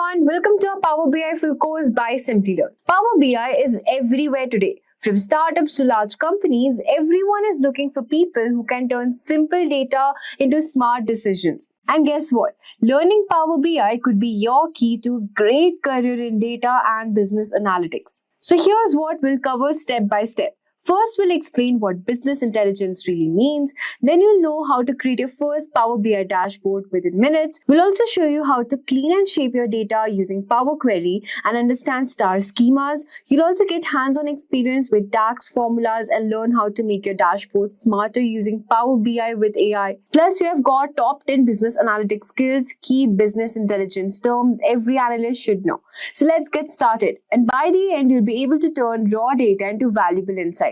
everyone, welcome to our Power BI full course by Simplilearn. Power BI is everywhere today. From startups to large companies, everyone is looking for people who can turn simple data into smart decisions. And guess what? Learning Power BI could be your key to a great career in data and business analytics. So here's what we'll cover step by step. First, we'll explain what business intelligence really means. Then you'll know how to create your first Power BI dashboard within minutes. We'll also show you how to clean and shape your data using Power Query and understand star schemas. You'll also get hands-on experience with DAX formulas and learn how to make your dashboard smarter using Power BI with AI. Plus, we have got top 10 business analytics skills, key business intelligence terms every analyst should know. So let's get started. And by the end, you'll be able to turn raw data into valuable insights.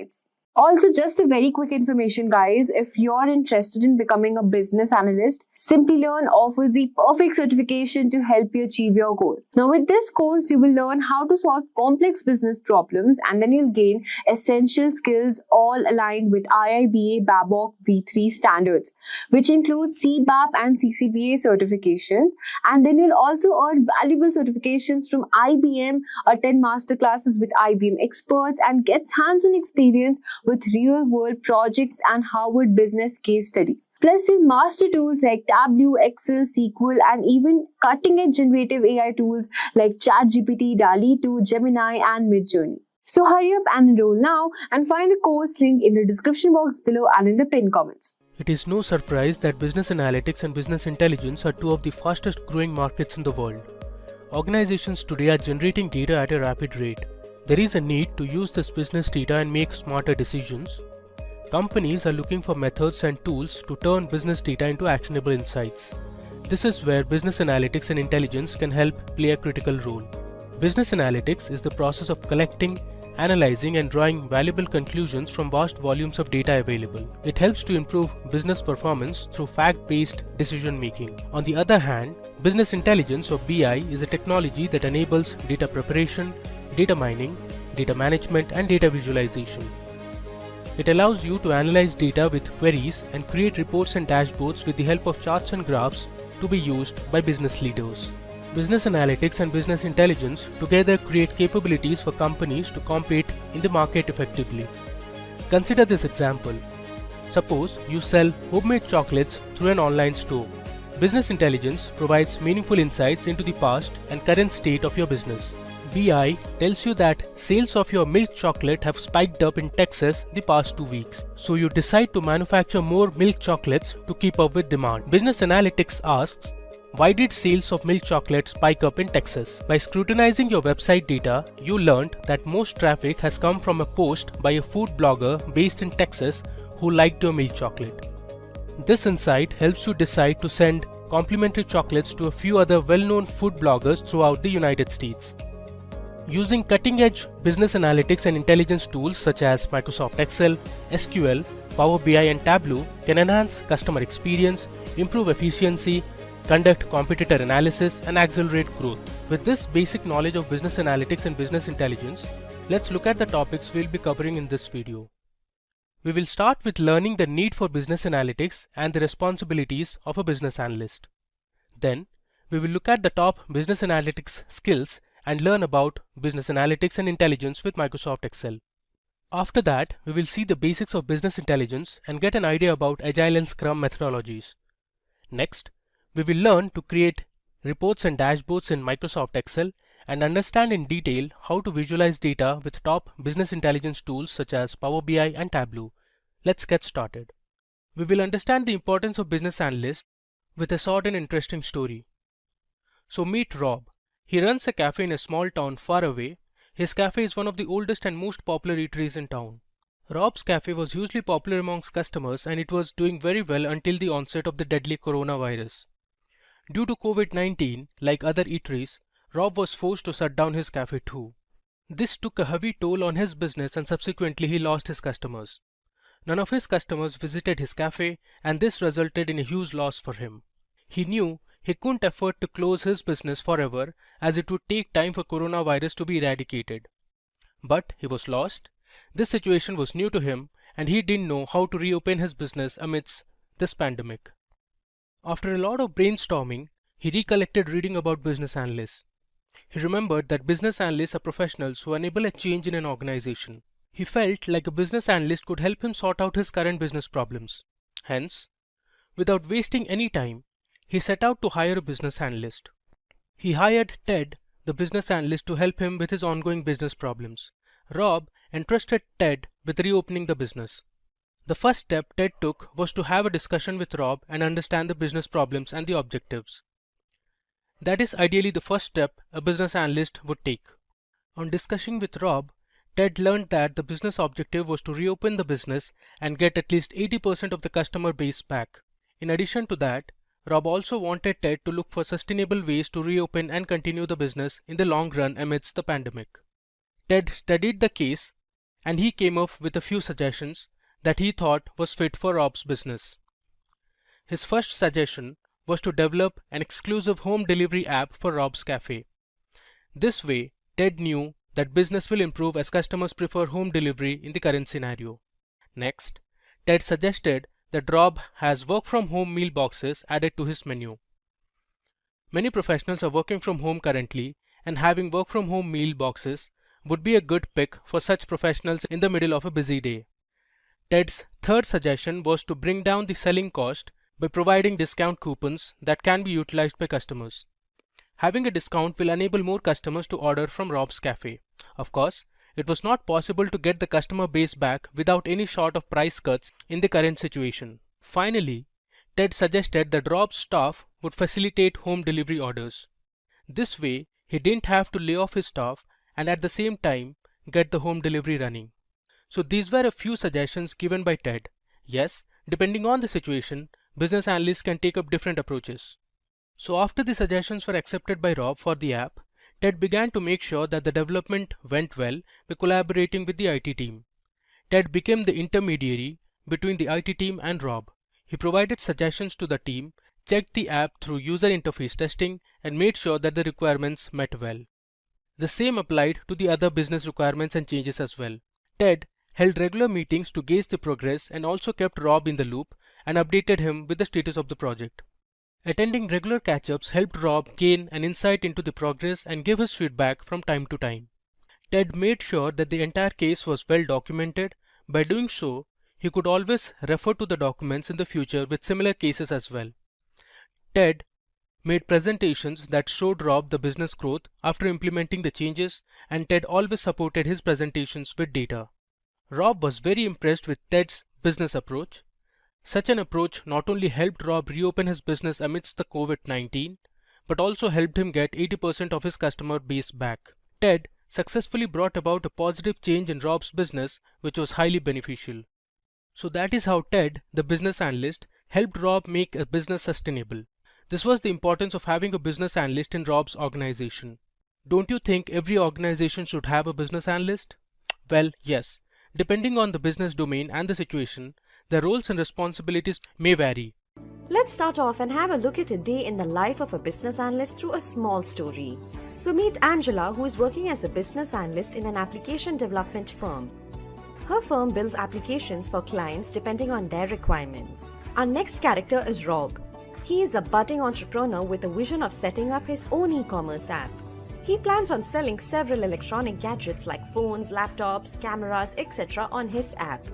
Also, just a very quick information, guys. If you're interested in becoming a business analyst, Simplilearn offers the perfect certification to help you achieve your goals. Now, with this course, you will learn how to solve complex business problems, and then you'll gain essential skills all aligned with IIBA Babcock V3 standards, which include CBAP and CCBA certifications. And then you'll also earn valuable certifications from IBM, attend masterclasses with IBM experts, and get hands-on experience with real-world projects and Harvard business case studies. Plus, you'll master tools like Tableau, Excel, SQL, and even cutting-edge generative AI tools like ChatGPT, DALL-E 2, Gemini, and Midjourney. So hurry up and enroll now and find the course link in the description box below and in the pinned comments. It is no surprise that business analytics and business intelligence are two of the fastest growing markets in the world. Organizations today are generating data at a rapid rate. There is a need to use this business data and make smarter decisions. Companies are looking for methods and tools to turn business data into actionable insights. This is where business analytics and intelligence can help play a critical role. Business analytics is the process of collecting, analyzing, and drawing valuable conclusions from vast volumes of data available. It helps to improve business performance through fact-based decision making. On the other hand, business intelligence or BI is a technology that enables data preparation, data mining, data management, and data visualization. It allows you to analyze data with queries and create reports and dashboards with the help of charts and graphs to be used by business leaders. Business analytics and business intelligence together create capabilities for companies to compete in the market effectively. Consider this example. Suppose you sell homemade chocolates through an online store. Business intelligence provides meaningful insights into the past and current state of your business. BI tells you that sales of your milk chocolate have spiked up in Texas the past 2 weeks. So you decide to manufacture more milk chocolates to keep up with demand. Business analytics asks, why did sales of milk chocolate spike up in Texas? By scrutinizing your website data, you learned that most traffic has come from a post by a food blogger based in Texas who liked your milk chocolate. This insight helps you decide to send complimentary chocolates to a few other well-known food bloggers throughout the United States. Using cutting-edge business analytics and intelligence tools such as Microsoft Excel, SQL, Power BI, and Tableau can enhance customer experience, improve efficiency, conduct competitor analysis, and accelerate growth. With this basic knowledge of business analytics and business intelligence, let's look at the topics we'll be covering in this video. We will start with learning the need for business analytics and the responsibilities of a business analyst. Then, we will look at the top business analytics skills and learn about business analytics and intelligence with Microsoft Excel. After that, we will see the basics of business intelligence and get an idea about Agile and Scrum methodologies. Next, we will learn to create reports and dashboards in Microsoft Excel and understand in detail how to visualize data with top business intelligence tools such as Power BI and Tableau. Let's get started. We will understand the importance of business analysts with a short and interesting story. So meet Rob. He runs a cafe in a small town far away. His cafe is one of the oldest and most popular eateries in town. Rob's cafe was hugely popular amongst customers and it was doing very well until the onset of the deadly coronavirus. Due to COVID-19, like other eateries, Rob was forced to shut down his cafe too. This took a heavy toll on his business and subsequently he lost his customers. None of his customers visited his cafe and this resulted in a huge loss for him. He knew he couldn't afford to close his business forever as it would take time for coronavirus to be eradicated. But he was lost. This situation was new to him and he didn't know how to reopen his business amidst this pandemic. After a lot of brainstorming, he recollected reading about business analysts. He remembered that business analysts are professionals who enable a change in an organization. He felt like a business analyst could help him sort out his current business problems. Hence, without wasting any time, he set out to hire a business analyst. He hired Ted, the business analyst, to help him with his ongoing business problems. Rob entrusted Ted with reopening the business. The first step Ted took was to have a discussion with Rob and understand the business problems and the objectives. That is ideally the first step a business analyst would take. On discussing with Rob, Ted learned that the business objective was to reopen the business and get at least 80% of the customer base back. In addition to that, Rob also wanted Ted to look for sustainable ways to reopen and continue the business in the long run amidst the pandemic. Ted studied the case and he came up with a few suggestions that he thought was fit for Rob's business. His first suggestion was to develop an exclusive home delivery app for Rob's Cafe. This way, Ted knew that business will improve as customers prefer home delivery in the current scenario. Next, Ted suggested that Rob has work from home meal boxes added to his menu. Many professionals are working from home currently, and having work from home meal boxes would be a good pick for such professionals in the middle of a busy day. Ted's third suggestion was to bring down the selling cost by providing discount coupons that can be utilized by customers. Having a discount will enable more customers to order from Rob's Cafe. Of course, it was not possible to get the customer base back without any sort of price cuts in the current situation. Finally, Ted suggested that Rob's staff would facilitate home delivery orders. This way, he didn't have to lay off his staff and at the same time get the home delivery running. So these were a few suggestions given by Ted. Yes, depending on the situation, business analysts can take up different approaches. So after the suggestions were accepted by Rob for the app, Ted began to make sure that the development went well by collaborating with the IT team. Ted became the intermediary between the IT team and Rob. He provided suggestions to the team, checked the app through user interface testing, and made sure that the requirements met well. The same applied to the other business requirements and changes as well. Ted held regular meetings to gauge the progress and also kept Rob in the loop and updated him with the status of the project. Attending regular catch-ups helped Rob gain an insight into the progress and give his feedback from time to time. Ted made sure that the entire case was well documented. By doing so, he could always refer to the documents in the future with similar cases as well. Ted made presentations that showed Rob the business growth after implementing the changes, and Ted always supported his presentations with data. Rob was very impressed with Ted's business approach. Such an approach not only helped Rob reopen his business amidst the COVID-19, but also helped him get 80% of his customer base back. Ted successfully brought about a positive change in Rob's business, which was highly beneficial. So that is how Ted, the business analyst, helped Rob make a business sustainable. This was the importance of having a business analyst in Rob's organization. Don't you think every organization should have a business analyst? Well, yes. Depending on the business domain and the situation, the roles and responsibilities may vary. Let's start off and have a look at a day in the life of a business analyst through a small story. So meet Angela, who is working as a business analyst in an application development firm. Her firm builds applications for clients depending on their requirements. Our next character is Rob. He is a budding entrepreneur with a vision of setting up his own e-commerce app. He plans on selling several electronic gadgets like phones, laptops, cameras, etc. on his app.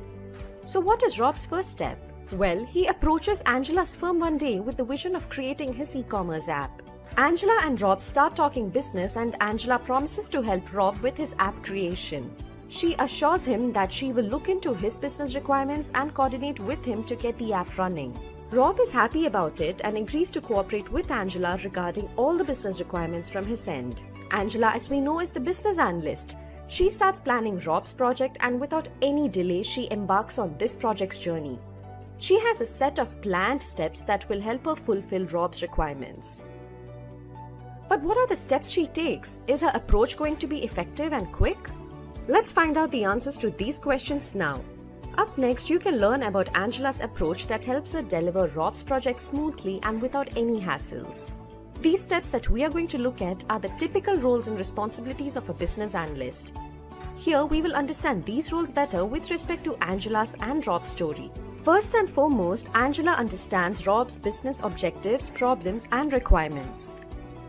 So what is Rob's first step? Well, he approaches Angela's firm one day with the vision of creating his e-commerce app. Angela and Rob start talking business and Angela promises to help Rob with his app creation. She assures him that she will look into his business requirements and coordinate with him to get the app running. Rob is happy about it and agrees to cooperate with Angela regarding all the business requirements from his end. Angela, as we know, is the business analyst. She starts planning Rob's project and without any delay, she embarks on this project's journey. She has a set of planned steps that will help her fulfill Rob's requirements. But what are the steps she takes? Is her approach going to be effective and quick? Let's find out the answers to these questions now. Up next, you can learn about Angela's approach that helps her deliver Rob's project smoothly and without any hassles. These steps that we are going to look at are the typical roles and responsibilities of a business analyst. Here, we will understand these roles better with respect to Angela's and Rob's story. First and foremost, Angela understands Rob's business objectives, problems, and requirements.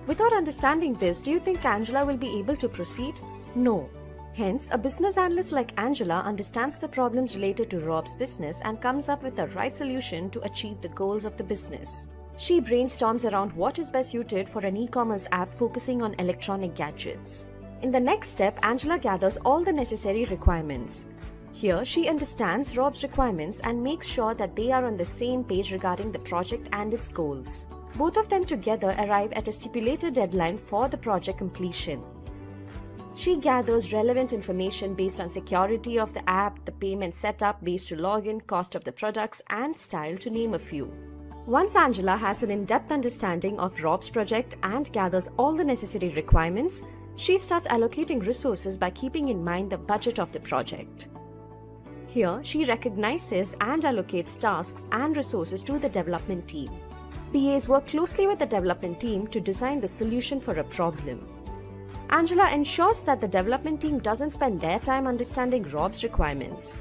Without understanding this, do you think Angela will be able to proceed? No. Hence, a business analyst like Angela understands the problems related to Rob's business and comes up with the right solution to achieve the goals of the business. She brainstorms around what is best suited for an e-commerce app focusing on electronic gadgets. In the next step, Angela gathers all the necessary requirements. Here, she understands Rob's requirements and makes sure that they are on the same page regarding the project and its goals. Both of them together arrive at a stipulated deadline for the project completion. She gathers relevant information based on security of the app, the payment setup, ways to log in, cost of the products, and style, to name a few. Once Angela has an in-depth understanding of Rob's project and gathers all the necessary requirements, she starts allocating resources by keeping in mind the budget of the project. Here, she recognizes and allocates tasks and resources to the development team. BAs work closely with the development team to design the solution for a problem. Angela ensures that the development team doesn't spend their time understanding Rob's requirements.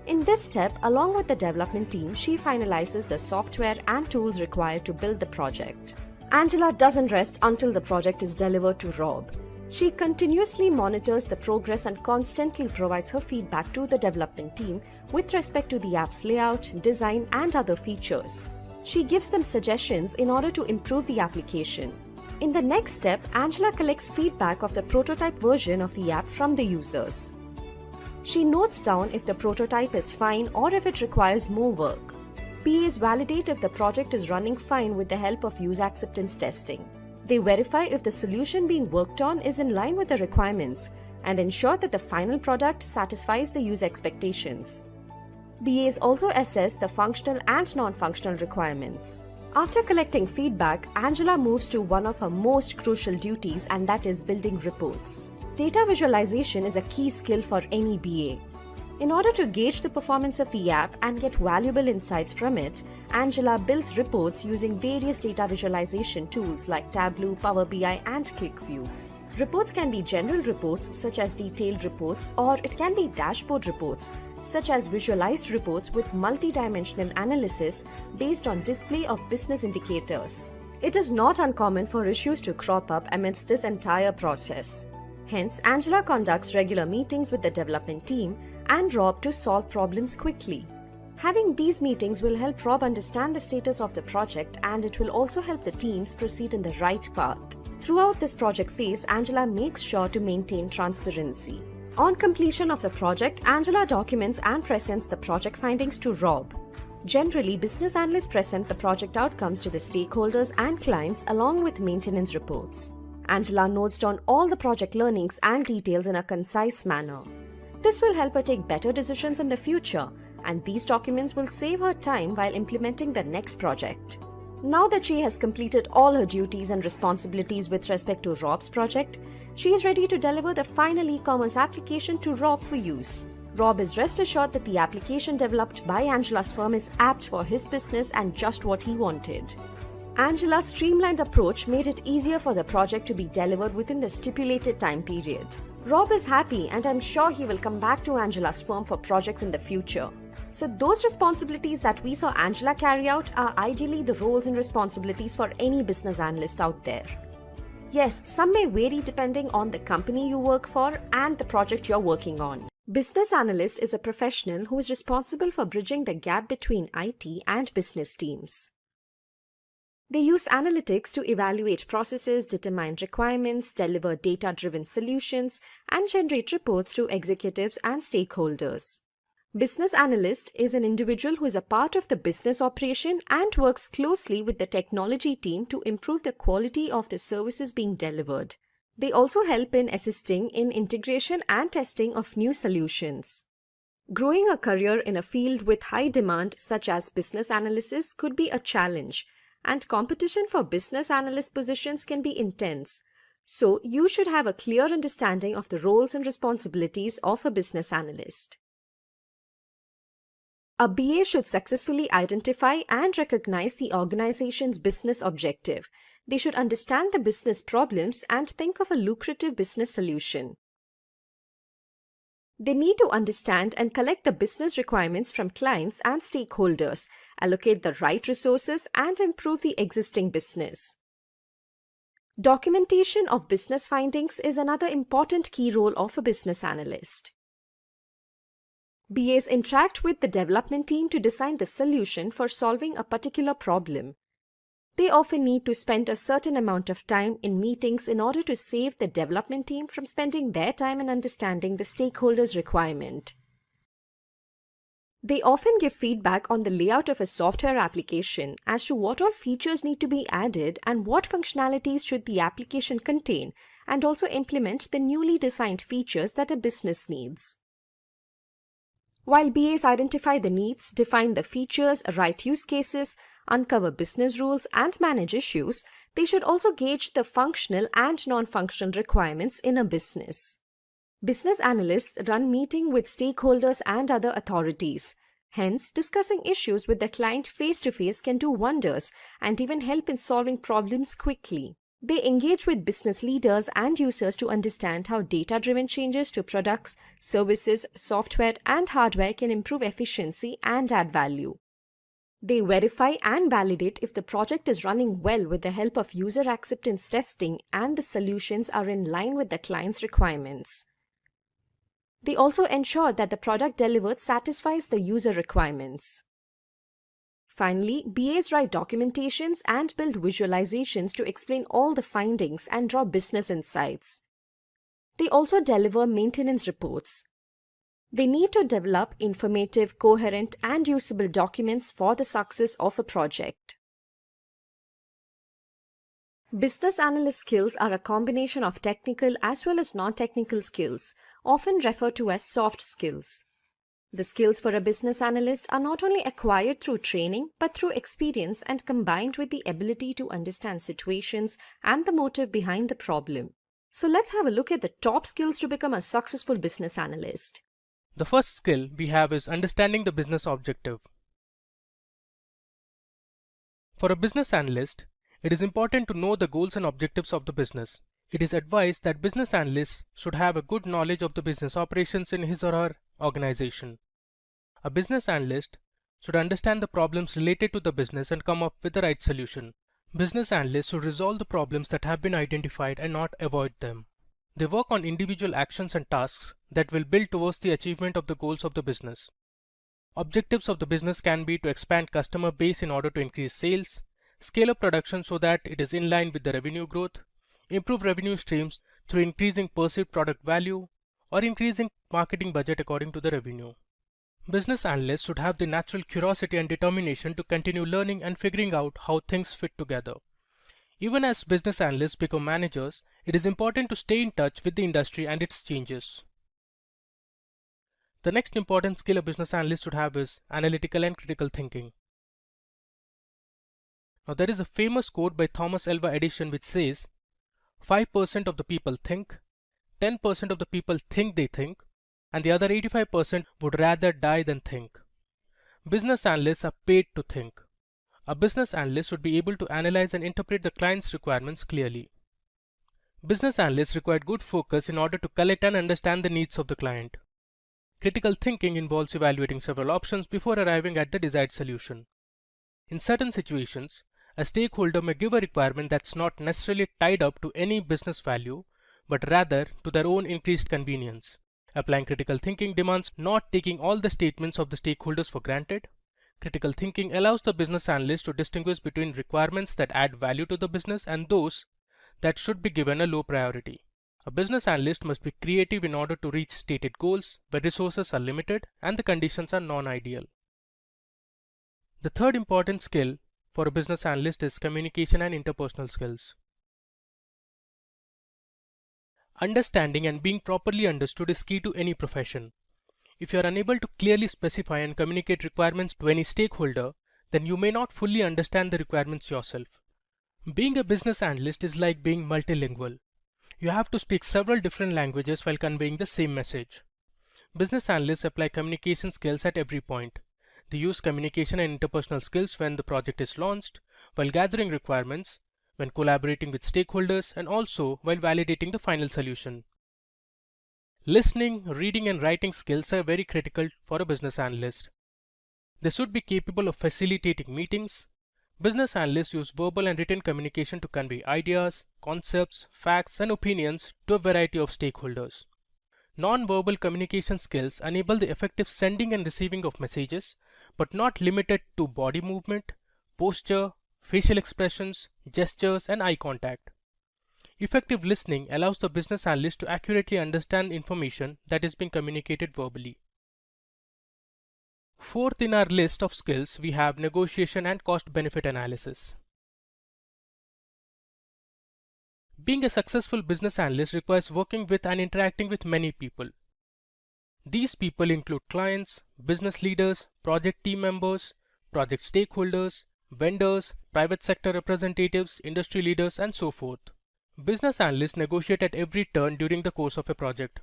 In this step, along with the development team, she finalizes the software and tools required to build the project. Angela doesn't rest until the project is delivered to Rob. She continuously monitors the progress and constantly provides her feedback to the development team with respect to the app's layout, design, and other features. She gives them suggestions in order to improve the application. In the next step, Angela collects feedback of the prototype version of the app from the users. She notes down if the prototype is fine or if it requires more work. PAs validate if the project is running fine with the help of user acceptance testing. They verify if the solution being worked on is in line with the requirements and ensure that the final product satisfies the user expectations. BAs also assess the functional and non-functional requirements. After collecting feedback, Angela moves to one of her most crucial duties, and that is building reports. Data visualization is a key skill for any BA. In order to gauge the performance of the app and get valuable insights from it, Angela builds reports using various data visualization tools like Tableau, PowerBI, and QlikView. Reports can be general reports such as detailed reports, or it can be dashboard reports such as visualized reports with multi-dimensional analysis based on display of business indicators. It is not uncommon for issues to crop up amidst this entire process. Hence, Angela conducts regular meetings with the development team and Rob to solve problems quickly. Having these meetings will help Rob understand the status of the project, and it will also help the teams proceed in the right path. Throughout this project phase, Angela makes sure to maintain transparency. On completion of the project, Angela documents and presents the project findings to Rob. Generally, business analysts present the project outcomes to the stakeholders and clients along with maintenance reports. Angela notes down all the project learnings and details in a concise manner. This will help her take better decisions in the future, and these documents will save her time while implementing the next project. Now that she has completed all her duties and responsibilities with respect to Rob's project, she is ready to deliver the final e-commerce application to Rob for use. Rob is rest assured that the application developed by Angela's firm is apt for his business and just what he wanted. Angela's streamlined approach made it easier for the project to be delivered within the stipulated time period. Rob is happy, and I'm sure he will come back to Angela's firm for projects in the future. So those responsibilities that we saw Angela carry out are ideally the roles and responsibilities for any business analyst out there. Yes, some may vary depending on the company you work for and the project you're working on. Business analyst is a professional who is responsible for bridging the gap between IT and business teams. They use analytics to evaluate processes, determine requirements, deliver data-driven solutions, and generate reports to executives and stakeholders. Business analyst is an individual who is a part of the business operation and works closely with the technology team to improve the quality of the services being delivered. They also help in assisting in integration and testing of new solutions. Growing a career in a field with high demand such as business analysis could be a challenge, and competition for business analyst positions can be intense. So you should have a clear understanding of the roles and responsibilities of a business analyst. A BA should successfully identify and recognize the organization's business objective. They should understand the business problems and think of a lucrative business solution. They need to understand and collect the business requirements from clients and stakeholders, allocate the right resources, and improve the existing business. Documentation of business findings is another important key role of a business analyst. BAs interact with the development team to design the solution for solving a particular problem. They often need to spend a certain amount of time in meetings in order to save the development team from spending their time in understanding the stakeholders' requirement. They often give feedback on the layout of a software application as to what all features need to be added and what functionalities should the application contain, and also implement the newly designed features that a business needs. While BAs identify the needs, define the features, write use cases, uncover business rules, and manage issues, they should also gauge the functional and non-functional requirements in a business. Business analysts run meetings with stakeholders and other authorities. Hence, discussing issues with the client face-to-face can do wonders and even help in solving problems quickly. They engage with business leaders and users to understand how data-driven changes to products, services, software, and hardware can improve efficiency and add value. They verify and validate if the project is running well with the help of user acceptance testing and the solutions are in line with the client's requirements. They also ensure that the product delivered satisfies the user requirements. Finally, BAs write documentations and build visualizations to explain all the findings and draw business insights. They also deliver maintenance reports. They need to develop informative, coherent, and usable documents for the success of a project. Business analyst skills are a combination of technical as well as non-technical skills, often referred to as soft skills. The skills for a business analyst are not only acquired through training, but through experience and combined with the ability to understand situations and the motive behind the problem. So let's have a look at the top skills to become a successful business analyst. The first skill we have is understanding the business objective. For a business analyst, it is important to know the goals and objectives of the business. It is advised that business analysts should have a good knowledge of the business operations in his or her organization. A business analyst should understand the problems related to the business and come up with the right solution. Business analysts should resolve the problems that have been identified and not avoid them. They work on individual actions and tasks that will build towards the achievement of the goals of the business. Objectives of the business can be to expand customer base in order to increase sales, scale up production so that it is in line with the revenue growth, improve revenue streams through increasing perceived product value, or increasing marketing budget according to the revenue. Business analysts should have the natural curiosity and determination to continue learning and figuring out how things fit together. Even as business analysts become managers, it is important to stay in touch with the industry and its changes. The next important skill a business analyst should have is analytical and critical thinking. Now there is a famous quote by Thomas Alva Edison which says, 5% of the people think, 10% of the people think they think, and the other 85% would rather die than think. Business analysts are paid to think. A business analyst should be able to analyze and interpret the client's requirements clearly. Business analysts require good focus in order to collect and understand the needs of the client. Critical thinking involves evaluating several options before arriving at the desired solution. In certain situations, a stakeholder may give a requirement that's not necessarily tied up to any business value, but rather to their own increased convenience. Applying critical thinking demands not taking all the statements of the stakeholders for granted. Critical thinking allows the business analyst to distinguish between requirements that add value to the business and those that should be given a low priority. A business analyst must be creative in order to reach stated goals where resources are limited and the conditions are non-ideal. The third important skill for a business analyst is communication and interpersonal skills. Understanding and being properly understood is key to any profession. If you are unable to clearly specify and communicate requirements to any stakeholder, then you may not fully understand the requirements yourself. Being a business analyst is like being multilingual. You have to speak several different languages while conveying the same message. Business analysts apply communication skills at every point. They use communication and interpersonal skills when the project is launched, while gathering requirements, when collaborating with stakeholders, and also while validating the final solution. Listening, reading, and writing skills are very critical for a business analyst. They should be capable of facilitating meetings, Business analysts use verbal and written communication to convey ideas, concepts, facts, and opinions to a variety of stakeholders. Non-verbal communication skills enable the effective sending and receiving of messages, but not limited to body movement, posture, facial expressions, gestures, and eye contact. Effective listening allows the business analyst to accurately understand information that is being communicated verbally. Fourth in our list of skills, we have negotiation and cost-benefit analysis. Being a successful business analyst requires working with and interacting with many people. These people include clients, business leaders, project team members, project stakeholders, vendors, private sector representatives, industry leaders, and so forth. Business analysts negotiate at every turn during the course of a project.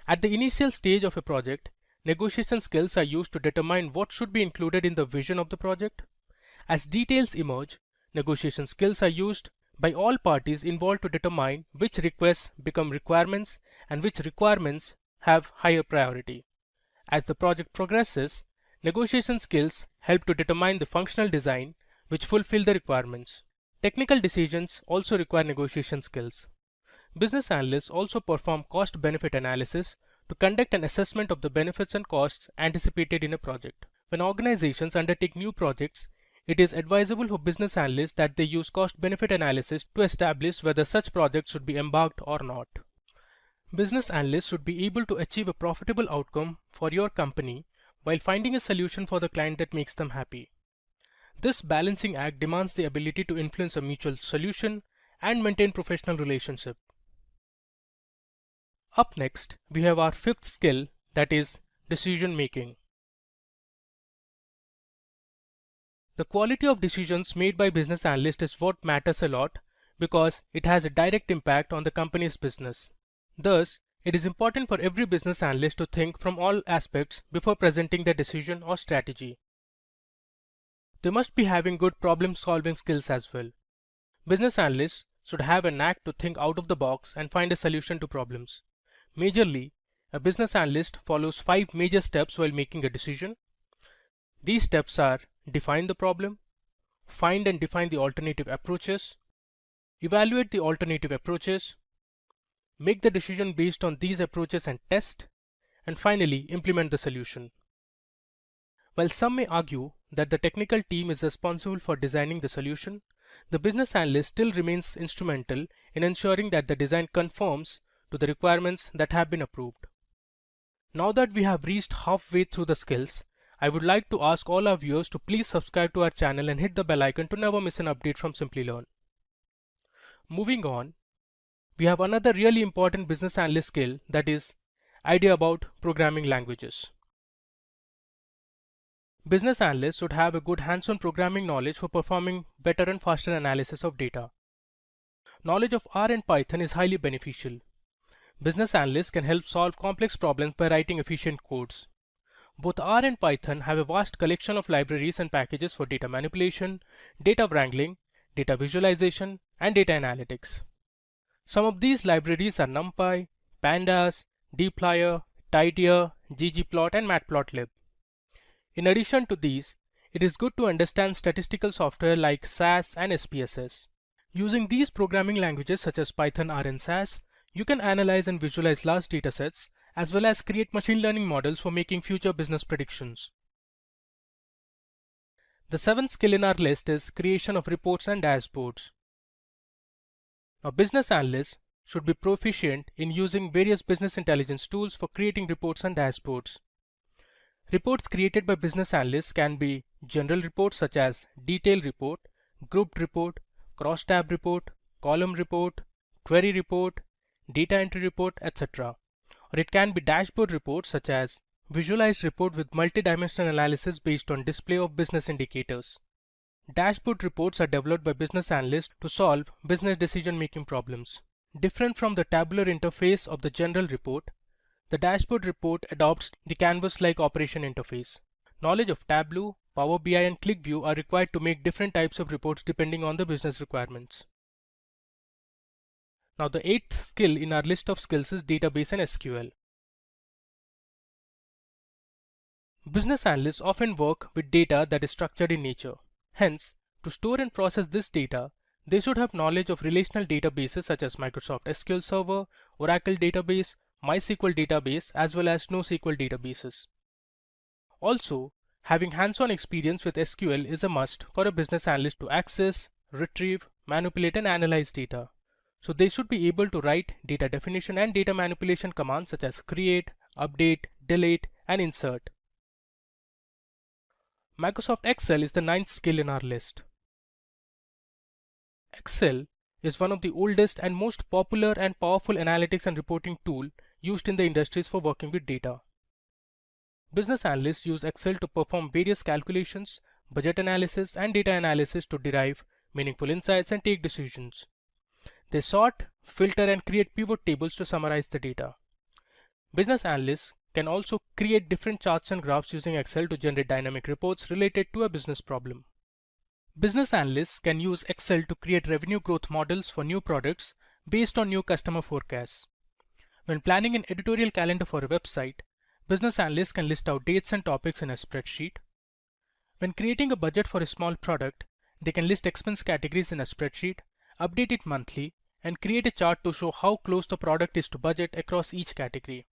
At the initial stage of a project, negotiation skills are used to determine what should be included in the vision of the project. As details emerge, negotiation skills are used by all parties involved to determine which requests become requirements and which requirements have higher priority. As the project progresses, negotiation skills help to determine the functional design which fulfill the requirements. Technical decisions also require negotiation skills. Business analysts also perform cost-benefit analysis to conduct an assessment of the benefits and costs anticipated in a project. When organizations undertake new projects, it is advisable for business analysts that they use cost-benefit analysis to establish whether such projects should be embarked or not. Business analysts should be able to achieve a profitable outcome for your company while finding a solution for the client that makes them happy. This balancing act demands the ability to influence a mutual solution and maintain professional relationship. Up next, we have our fifth skill, that is decision making. The quality of decisions made by business analysts is what matters a lot because it has a direct impact on the company's business. Thus, it is important for every business analyst to think from all aspects before presenting their decision or strategy. They must be having good problem-solving skills as well. Business analysts should have a knack to think out of the box and find a solution to problems. Majorly, a business analyst follows 5 major steps while making a decision. These steps are: define the problem, find and define the alternative approaches, evaluate the alternative approaches, make the decision based on these approaches and test, and finally implement the solution. While some may argue that the technical team is responsible for designing the solution, the business analyst still remains instrumental in ensuring that the design conforms to the requirements that have been approved. Now that we have reached halfway through the skills, I would like to ask all our viewers to please subscribe to our channel and hit the bell icon to never miss an update from Simplilearn. Moving on, we have another really important business analyst skill, that is idea about programming languages. Business analysts should have a good hands-on programming knowledge for performing better and faster analysis of data. Knowledge of R and Python is highly beneficial. Business analysts can help solve complex problems by writing efficient codes. Both R and Python have a vast collection of libraries and packages for data manipulation, data wrangling, data visualization, and data analytics. Some of these libraries are NumPy, Pandas, dplyr, tidyr, ggplot, and matplotlib. In addition to these, it is good to understand statistical software like SAS and SPSS. Using these programming languages such as Python, R, and SAS, you can analyze and visualize large datasets as well as create machine learning models for making future business predictions. The seventh skill in our list is creation of reports and dashboards. Now, business analysts should be proficient in using various business intelligence tools for creating reports and dashboards. Reports created by business analysts can be general reports such as detailed report, grouped report, cross-tab report, column report, query report, data entry report, etc. Or it can be dashboard reports such as visualized report with multi-dimensional analysis based on display of business indicators. Dashboard reports are developed by business analysts to solve business decision-making problems. Different from the tabular interface of the general report, the dashboard report adopts the canvas-like operation interface. Knowledge of Tableau, Power BI, and ClickView are required to make different types of reports depending on the business requirements. Now, the eighth skill in our list of skills is database and SQL. Business analysts often work with data that is structured in nature. Hence, To store and process this data, they should have knowledge of relational databases such as Microsoft SQL Server, Oracle Database, MySQL Database, as well as NoSQL databases. Also, having hands-on experience with SQL is a must for a business analyst to access, retrieve, manipulate, and analyze data. So they should be able to write data definition and data manipulation commands such as create, update, delete, and insert. Microsoft Excel is the ninth skill in our list. Excel is one of the oldest and most popular and powerful analytics and reporting tool used in the industries for working with data. Business analysts use Excel to perform various calculations, budget analysis, and data analysis to derive meaningful insights and take decisions. They sort, filter, and create pivot tables to summarize the data. Business analysts can also create different charts and graphs using Excel to generate dynamic reports related to a business problem. Business analysts can use Excel to create revenue growth models for new products based on new customer forecasts. When planning an editorial calendar for a website, business analysts can list out dates and topics in a spreadsheet. When creating a budget for a small product, they can list expense categories in a spreadsheet, update it monthly, and create a chart to show how close the product is to budget across each category.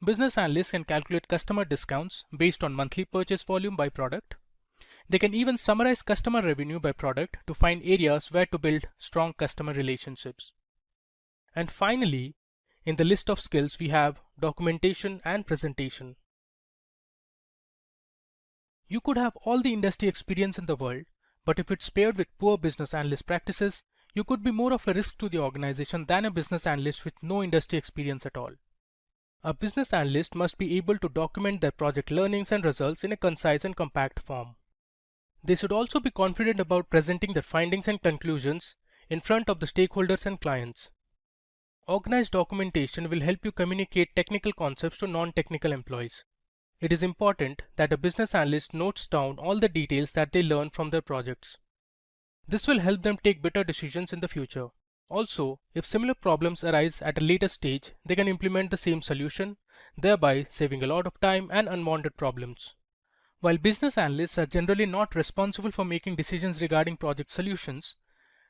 Business analysts can calculate customer discounts based on monthly purchase volume by product. They can even summarize customer revenue by product to find areas where to build strong customer relationships. And finally, in the list of skills we have documentation and presentation. You could have all the industry experience in the world, but if it's paired with poor business analyst practices, you could be more of a risk to the organization than a business analyst with no industry experience at all. A business analyst must be able to document their project learnings and results in a concise and compact form. They should also be confident about presenting their findings and conclusions in front of the stakeholders and clients. Organized documentation will help you communicate technical concepts to non-technical employees. It is important that a business analyst notes down all the details that they learn from their projects. This will help them take better decisions in the future. Also, if similar problems arise at a later stage, they can implement the same solution, thereby saving a lot of time and unwanted problems. While business analysts are generally not responsible for making decisions regarding project solutions,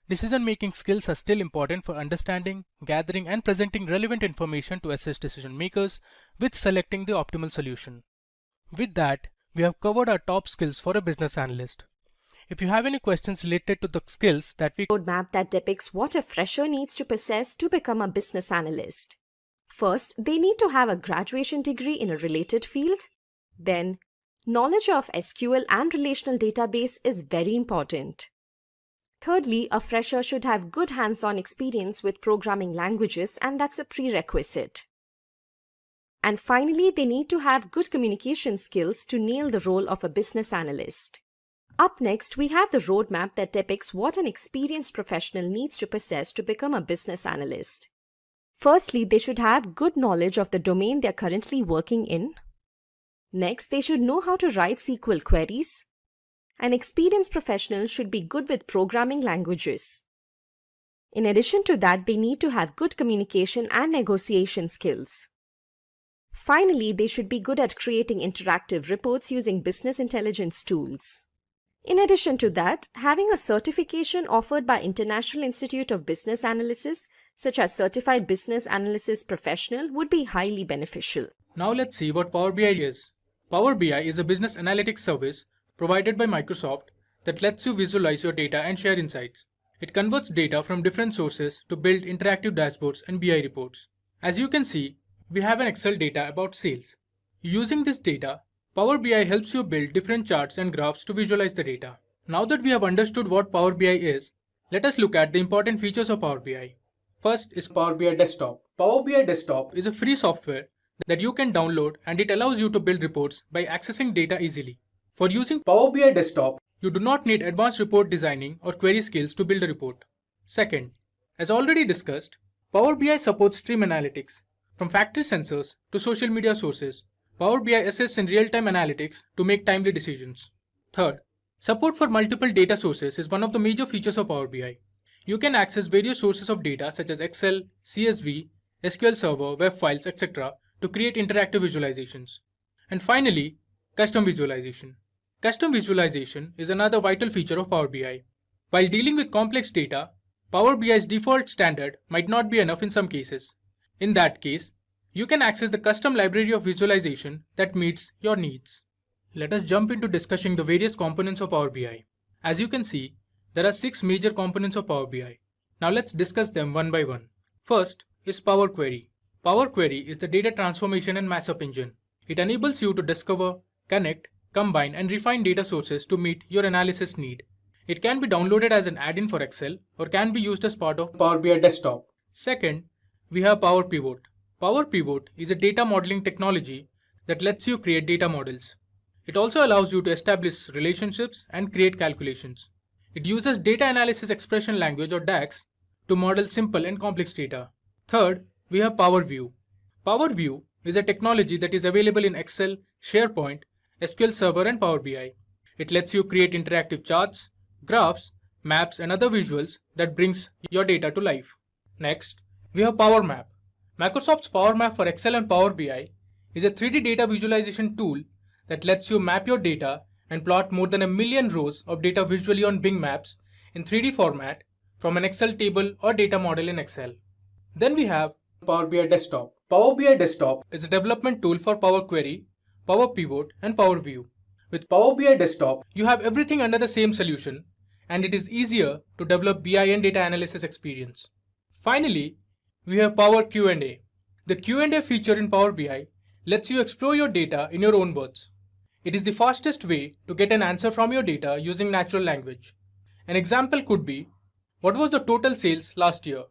decision-making skills are still important for understanding, gathering, and presenting relevant information to assist decision makers with selecting the optimal solution. With that, we have covered our top skills for a business analyst. If you have any questions related to the skills that we roadmap that depicts what a fresher needs to possess to become a business analyst. First, they need to have a graduation degree in a related field. Then, knowledge of SQL and relational database is very important. Thirdly, a fresher should have good hands-on experience with programming languages, and that's a prerequisite. And finally, they need to have good communication skills to nail the role of a business analyst. Up next, we have the roadmap that depicts what an experienced professional needs to possess to become a business analyst. Firstly, they should have good knowledge of the domain they're currently working in. Next, they should know how to write SQL queries. An experienced professional should be good with programming languages. In addition to that, they need to have good communication and negotiation skills. Finally, they should be good at creating interactive reports using business intelligence tools. In addition to that, having a certification offered by International Institute of Business Analysis, such as Certified Business Analysis Professional, would be highly beneficial. Now let's see what Power BI is. Power BI is a business analytics service provided by Microsoft that lets you visualize your data and share insights. It converts data from different sources to build interactive dashboards and BI reports. As you can see, we have an Excel data about sales. Using this data, Power BI helps you build different charts and graphs to visualize the data. Now that we have understood what Power BI is, let us look at the important features of Power BI. First is Power BI Desktop. Power BI Desktop is a free software that you can download, and it allows you to build reports by accessing data easily. For using Power BI Desktop, you do not need advanced report designing or query skills to build a report. Second, as already discussed, Power BI supports stream analytics. From factory sensors to social media sources, Power BI assists in real-time analytics to make timely decisions. Third, support for multiple data sources is one of the major features of Power BI. You can access various sources of data such as Excel, CSV, SQL Server, web files, etc. to create interactive visualizations. And finally, custom visualization. Custom visualization is another vital feature of Power BI. While dealing with complex data, Power BI's default standard might not be enough in some cases. In that case, you can access the custom library of visualization that meets your needs. Let us jump into discussing the various components of Power BI. As you can see, there are 6 major components of Power BI. Now let's discuss them one by one. First is Power Query. Power Query is the data transformation and mashup engine. It enables you to discover, connect, combine and refine data sources to meet your analysis need. It can be downloaded as an add-in for Excel or can be used as part of Power BI Desktop. Second, we have Power Pivot. Power Pivot is a data modeling technology that lets you create data models. It also allows you to establish relationships and create calculations. It uses data analysis expression language or DAX to model simple and complex data. Third, we have Power View. Power View is a technology that is available in Excel, SharePoint, SQL Server and Power BI. It lets you create interactive charts, graphs, maps and other visuals that brings your data to life. Next, we have Power Map. Microsoft's Power Map for Excel and Power BI is a 3D data visualization tool that lets you map your data and plot more than 1 million rows of data visually on Bing Maps in 3D format from an Excel table or data model in Excel. Then we have Power BI Desktop. Power BI Desktop is a development tool for Power Query, Power Pivot and Power View. With Power BI Desktop, you have everything under the same solution and it is easier to develop BI and data analysis experience. Finally, we have Power Q&A. The Q&A feature in Power BI lets you explore your data in your own words. It is the fastest way to get an answer from your data using natural language. An example could be, what was the total sales last year?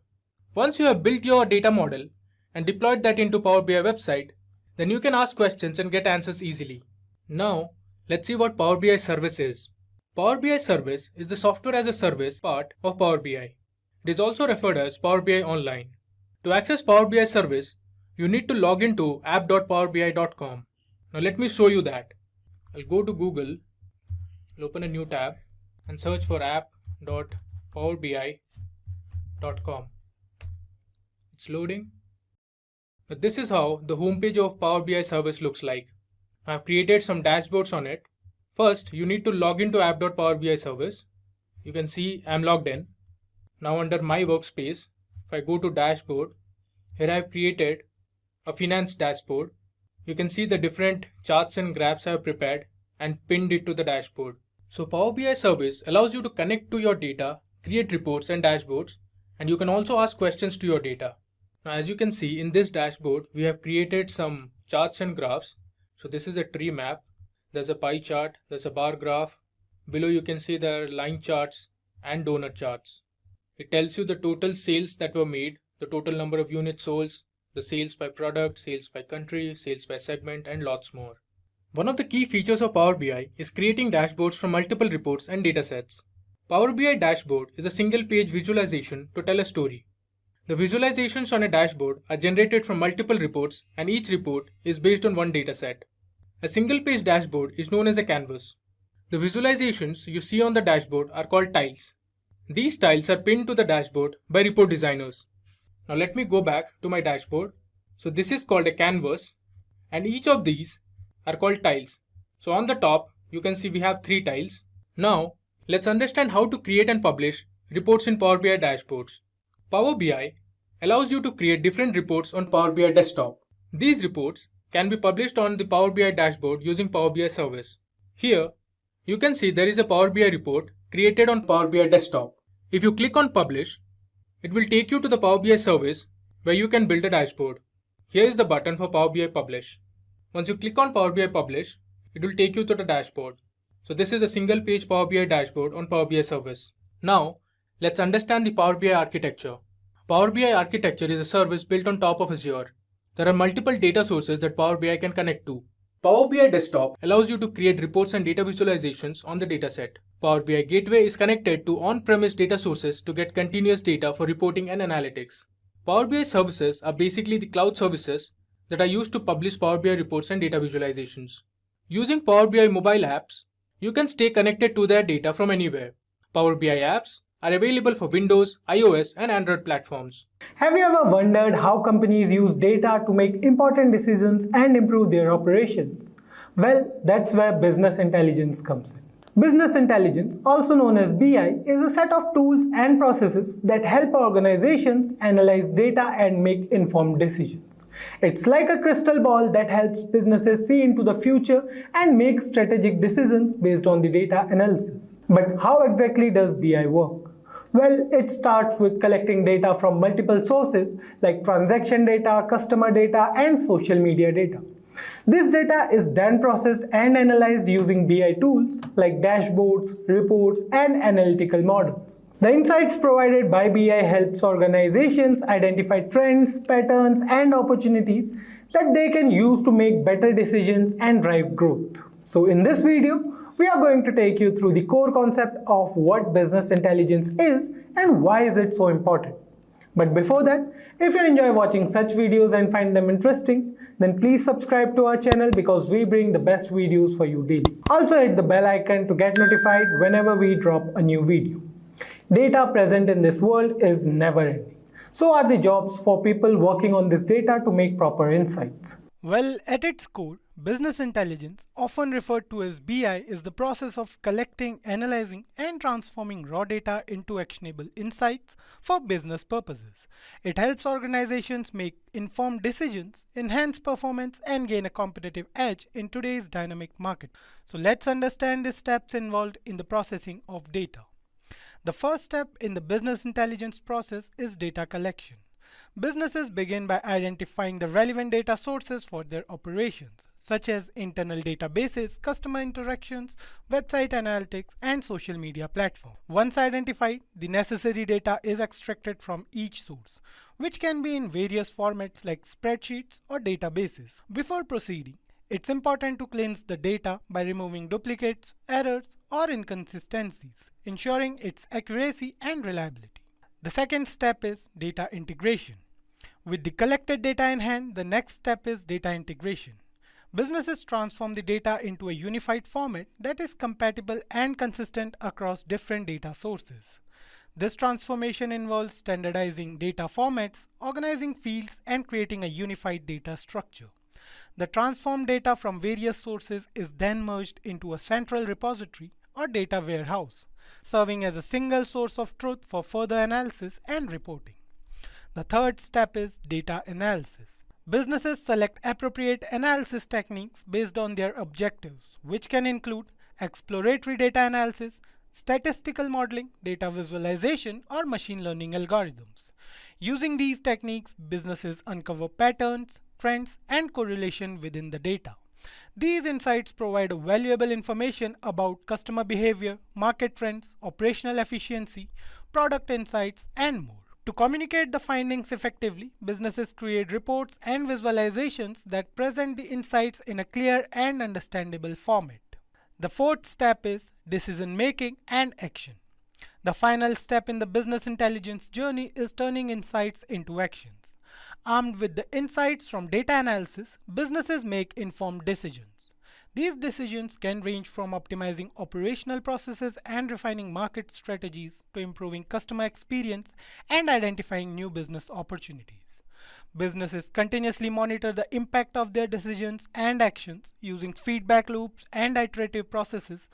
Once you have built your data model and deployed that into Power BI website, then you can ask questions and get answers easily. Now, let's see what Power BI Service is. Power BI Service is the software as a service part of Power BI. It is also referred as Power BI Online. To access Power BI Service, you need to log into app.powerbi.com. Now let me show you that. I'll go to Google, I'll open a new tab and search for app.powerbi.com. It's loading. But this is how the homepage of Power BI Service looks like. I've created some dashboards on it. First, you need to log into app.powerbi service. You can see I'm logged in. Now under my workspace, if I go to dashboard, here I've created a finance dashboard. You can see the different charts and graphs I've prepared and pinned it to the dashboard. So Power BI Service allows you to connect to your data, create reports and dashboards, and you can also ask questions to your data. Now as you can see in this dashboard, we have created some charts and graphs. So this is a tree map. There's a pie chart, there's a bar graph. Below you can see there are line charts and donut charts. It tells you the total sales that were made, the total number of units sold, the sales by product, sales by country, sales by segment, and lots more. One of the key features of Power BI is creating dashboards from multiple reports and datasets. Power BI Dashboard is a single-page visualization to tell a story. The visualizations on a dashboard are generated from multiple reports and each report is based on one dataset. A single-page dashboard is known as a canvas. The visualizations you see on the dashboard are called tiles. These tiles are pinned to the dashboard by report designers. Now let me go back to my dashboard. So this is called a canvas and each of these are called tiles. So on the top you can see we have 3 tiles. Now let's understand how to create and publish reports in Power BI dashboards. Power BI allows you to create different reports on Power BI Desktop. These reports can be published on the Power BI dashboard using Power BI Service. Here you can see there is a Power BI report created on Power BI Desktop. If you click on Publish, it will take you to the Power BI Service where you can build a dashboard. Here is the button for Power BI Publish. Once you click on Power BI Publish, it will take you to the dashboard. So this is a single page Power BI dashboard on Power BI Service. Now let's understand the Power BI architecture. Power BI architecture is a service built on top of Azure. There are multiple data sources that Power BI can connect to. Power BI Desktop allows you to create reports and data visualizations on the dataset. Power BI Gateway is connected to on-premise data sources to get continuous data for reporting and analytics. Power BI services are basically the cloud services that are used to publish Power BI reports and data visualizations. Using Power BI mobile apps, you can stay connected to their data from anywhere. Power BI apps are available for Windows, iOS, and Android platforms. Have you ever wondered how companies use data to make important decisions and improve their operations? Well, that's where business intelligence comes in. Business intelligence, also known as BI, is a set of tools and processes that help organizations analyze data and make informed decisions. It's like a crystal ball that helps businesses see into the future and make strategic decisions based on the data analysis. But how exactly does BI work? Well, it starts with collecting data from multiple sources like transaction data, customer data, and social media data. This data is then processed and analyzed using BI tools like dashboards, reports, and analytical models. The insights provided by BI helps organizations identify trends, patterns, and opportunities that they can use to make better decisions and drive growth. So in this video, we are going to take you through the core concept of what business intelligence is and why is it so important. But before that, if you enjoy watching such videos and find them interesting, then please subscribe to our channel because we bring the best videos for you daily. Also hit the bell icon to get notified whenever we drop a new video. Data present in this world is never ending. So are the jobs for people working on this data to make proper insights. Well, at its core, business intelligence, often referred to as BI, is the process of collecting, analyzing, and transforming raw data into actionable insights for business purposes. It helps organizations make informed decisions, enhance performance, and gain a competitive edge in today's dynamic market. So let's understand the steps involved in the processing of data. The first step in the business intelligence process is data collection. Businesses begin by identifying the relevant data sources for their operations, such as internal databases, customer interactions, website analytics, and social media platforms. Once identified, the necessary data is extracted from each source, which can be in various formats like spreadsheets or databases. Before proceeding, it's important to cleanse the data by removing duplicates, errors, or inconsistencies, ensuring its accuracy and reliability. The second step is data integration. With the collected data in hand, the next step is data integration. Businesses transform the data into a unified format that is compatible and consistent across different data sources. This transformation involves standardizing data formats, organizing fields, and creating a unified data structure. The transformed data from various sources is then merged into a central repository or data warehouse, serving as a single source of truth for further analysis and reporting. The third step is data analysis. Businesses select appropriate analysis techniques based on their objectives, which can include exploratory data analysis, statistical modeling, data visualization, or machine learning algorithms. Using these techniques, businesses uncover patterns, trends, and correlation within the data. These insights provide valuable information about customer behavior, market trends, operational efficiency, product insights, and more. To communicate the findings effectively, businesses create reports and visualizations that present the insights in a clear and understandable format. The fourth step is decision making and action. The final step in the business intelligence journey is turning insights into actions. Armed with the insights from data analysis, businesses make informed decisions. These decisions can range from optimizing operational processes and refining market strategies to improving customer experience and identifying new business opportunities. Businesses continuously monitor the impact of their decisions and actions using feedback loops and iterative processes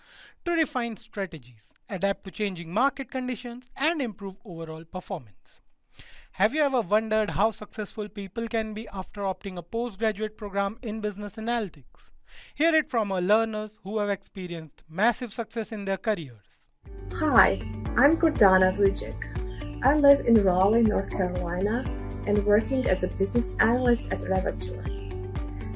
to refine strategies, adapt to changing market conditions, and improve overall performance. Have you ever wondered how successful people can be after opting a postgraduate program in business analytics? Hear it from our learners who have experienced massive success in their careers. Hi, I'm Gordana Vujic. I live in Raleigh, North Carolina, and working as a business analyst at Ravature.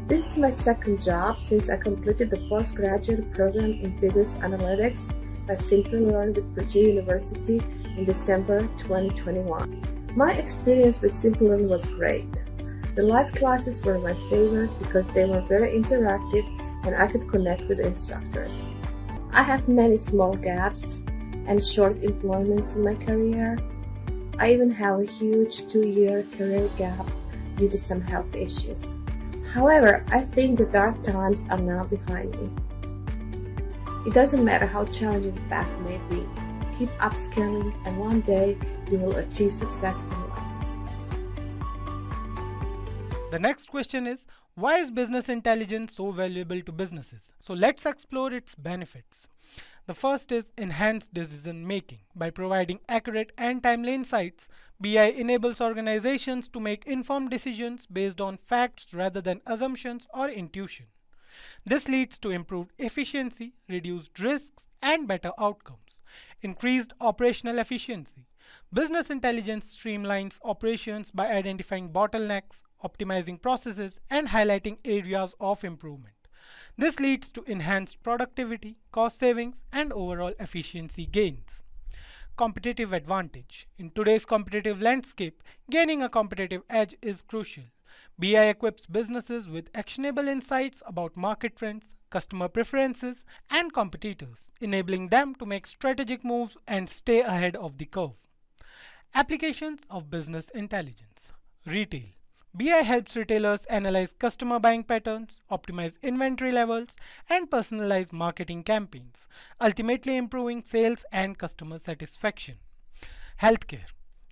This is my second job since I completed the postgraduate program in business analytics by Simplilearn with Virginia University in December 2021. My experience with Simplilearn was great. The live classes were my favorite because they were very interactive and I could connect with instructors. I have many small gaps and short employments in my career. I even have a huge 2-year career gap due to some health issues. However, I think the dark times are now behind me. It doesn't matter how challenging the path may be. Keep upskilling and one day you will achieve success in life. The next question is, Why is business intelligence so valuable to businesses? So let's explore its benefits. The first is enhanced decision making. By providing accurate and timely insights, BI enables organizations to make informed decisions based on facts rather than assumptions or intuition. This leads to improved efficiency, reduced risks, and better outcomes. Increased operational efficiency. Business intelligence streamlines operations by identifying bottlenecks, optimizing processes, and highlighting areas of improvement. This leads to enhanced productivity, cost savings, and overall efficiency gains. Competitive advantage. In today's competitive landscape, gaining a competitive edge is crucial. BI equips businesses with actionable insights about market trends, customer preferences, and competitors, enabling them to make strategic moves and stay ahead of the curve. Applications of business intelligence. Retail. BI helps retailers analyze customer buying patterns, optimize inventory levels, and personalize marketing campaigns, ultimately improving sales and customer satisfaction. Healthcare.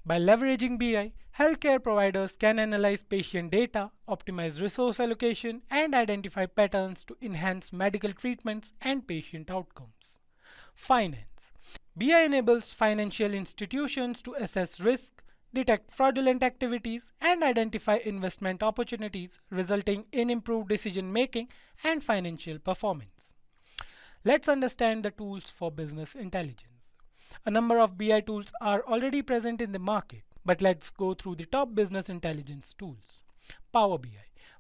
By leveraging BI, healthcare providers can analyze patient data, optimize resource allocation, and identify patterns to enhance medical treatments and patient outcomes. Finance. BI enables financial institutions to assess risk, detect fraudulent activities, and identify investment opportunities, resulting in improved decision making and financial performance. Let's understand the tools for business intelligence. A number of BI tools are already present in the market, but let's go through the top business intelligence tools. Power BI.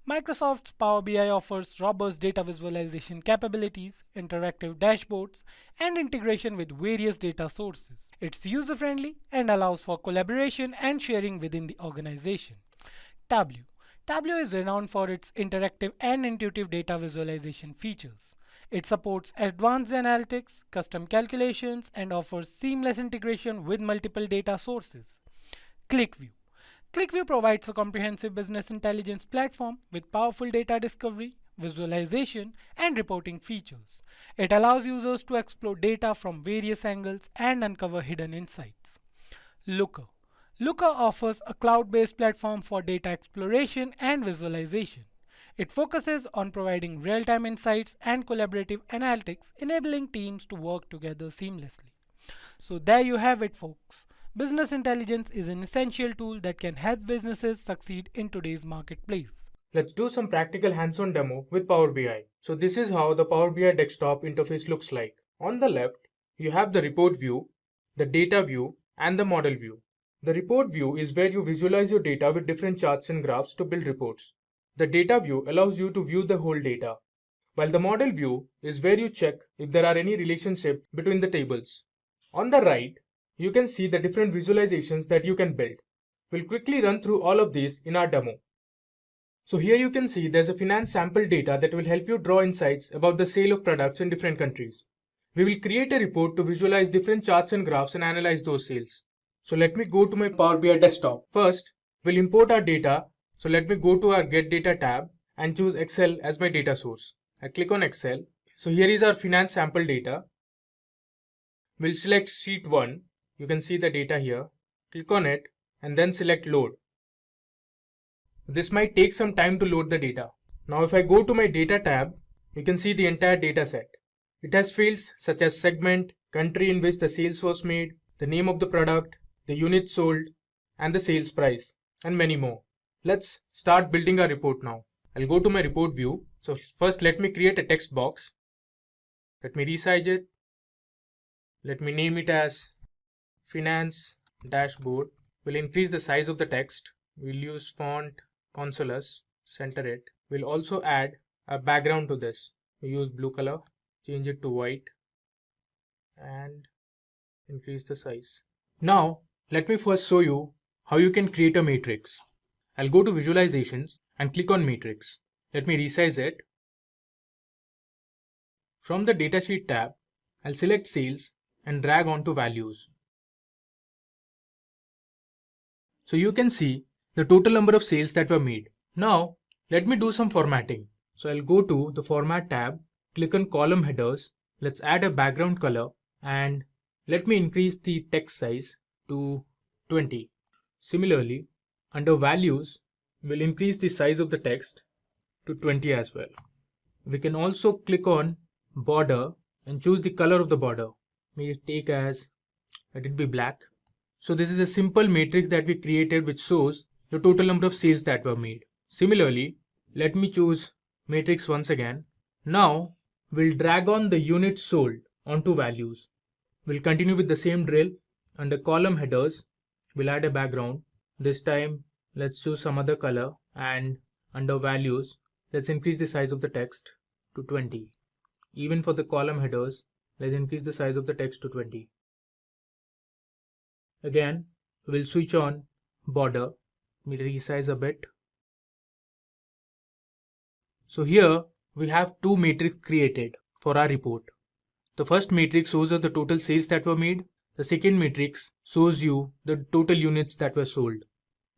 Microsoft's Power BI offers robust data visualization capabilities, interactive dashboards, and integration with various data sources. It's user-friendly and allows for collaboration and sharing within the organization. Tableau. Tableau is renowned for its interactive and intuitive data visualization features. It supports advanced analytics, custom calculations, and offers seamless integration with multiple data sources. ClickView. ClickView provides a comprehensive business intelligence platform with powerful data discovery, visualization, and reporting features. It allows users to explore data from various angles and uncover hidden insights. Looker. Looker offers a cloud-based platform for data exploration and visualization. It focuses on providing real-time insights and collaborative analytics, enabling teams to work together seamlessly. So there you have it, folks. Business intelligence is an essential tool that can help businesses succeed in today's marketplace. Let's do some practical hands-on demo with Power BI. So this is how the Power BI desktop interface looks like. On the left, you have the report view, the data view, and the model view. The report view is where you visualize your data with different charts and graphs to build reports. The data view allows you to view the whole data, while the model view is where you check if there are any relationship between the tables. On the right, you can see the different visualizations that you can build. We'll quickly run through all of these in our demo. So here you can see there's a finance sample data that will help you draw insights about the sale of products in different countries. We will create a report to visualize different charts and graphs and analyze those sales. So let me go to my Power BI desktop. First, we'll import our data. So let me go to our Get Data tab and choose Excel as my data source. I click on Excel. So here is our finance sample data. We'll select Sheet 1. You can see the data here. Click on it and then select Load. This might take some time to load the data. Now if I go to my Data tab, you can see the entire data set. It has fields such as segment, country in which the sales was made, the name of the product, the units sold, and the sales price, and many more. Let's start building our report now. I'll go to my report view. So first let me create a text box. Let me resize it. Let me name it as Finance Dashboard. We'll increase the size of the text. We'll use font Consolas, center it. We'll also add a background to this. We use blue color, change it to white, and increase the size. Now, let me first show you how you can create a matrix. I'll go to Visualizations and click on Matrix. Let me resize it. From the Datasheet tab, I'll select Sales and drag onto Values. So you can see the total number of sales that were made. Now, let me do some formatting. So I'll go to the Format tab, click on Column Headers. Let's add a background color and let me increase the text size to 20. Similarly, under Values, we'll increase the size of the text to 20 as well. We can also click on border and choose the color of the border. May take as, let it be black. So this is a simple matrix that we created which shows the total number of sales that were made. Similarly, let me choose matrix once again. Now we'll drag on the units sold onto values. We'll continue with the same drill. Under column headers, we'll add a background. This time let's choose some other color, and under values, let's increase the size of the text to 20. Even for the column headers, let's increase the size of the text to 20. Again, we'll switch on border. Let me resize a bit. So here we have two matrices created for our report. The first matrix shows us the total sales that were made. The second matrix shows you the total units that were sold.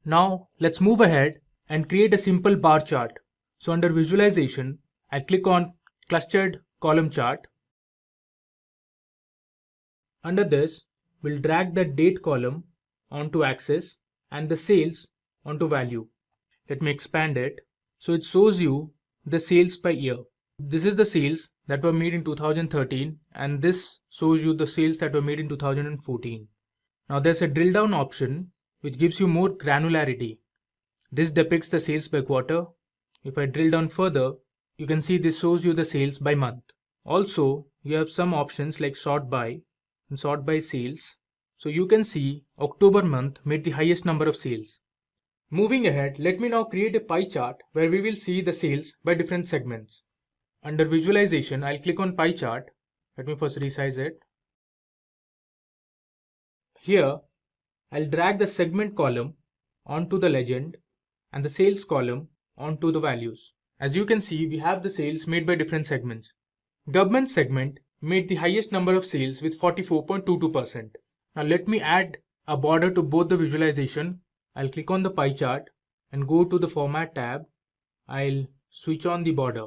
Now let's move ahead and create a simple bar chart. So under visualization, I click on clustered column chart. Under this, we'll drag the date column onto axis and the sales onto value. Let me expand it. So it shows you the sales by year. This is the sales that were made in 2013, and this shows you the sales that were made in 2014. Now there's a drill down option which gives you more granularity. This depicts the sales by quarter. If I drill down further, you can see this shows you the sales by month. Also, you have some options like sort by and sort by sales. So you can see October month made the highest number of sales. Moving ahead, let me now create a pie chart where we will see the sales by different segments. Under visualization, I'll click on pie chart. Let me first resize it. Here, I'll drag the segment column onto the legend and the sales column onto the values. As you can see, we have the sales made by different segments. Government segment made the highest number of sales with 44.22%. Now let me add a border to both the visualization. I'll click on the pie chart and go to the Format tab. I'll switch on the border.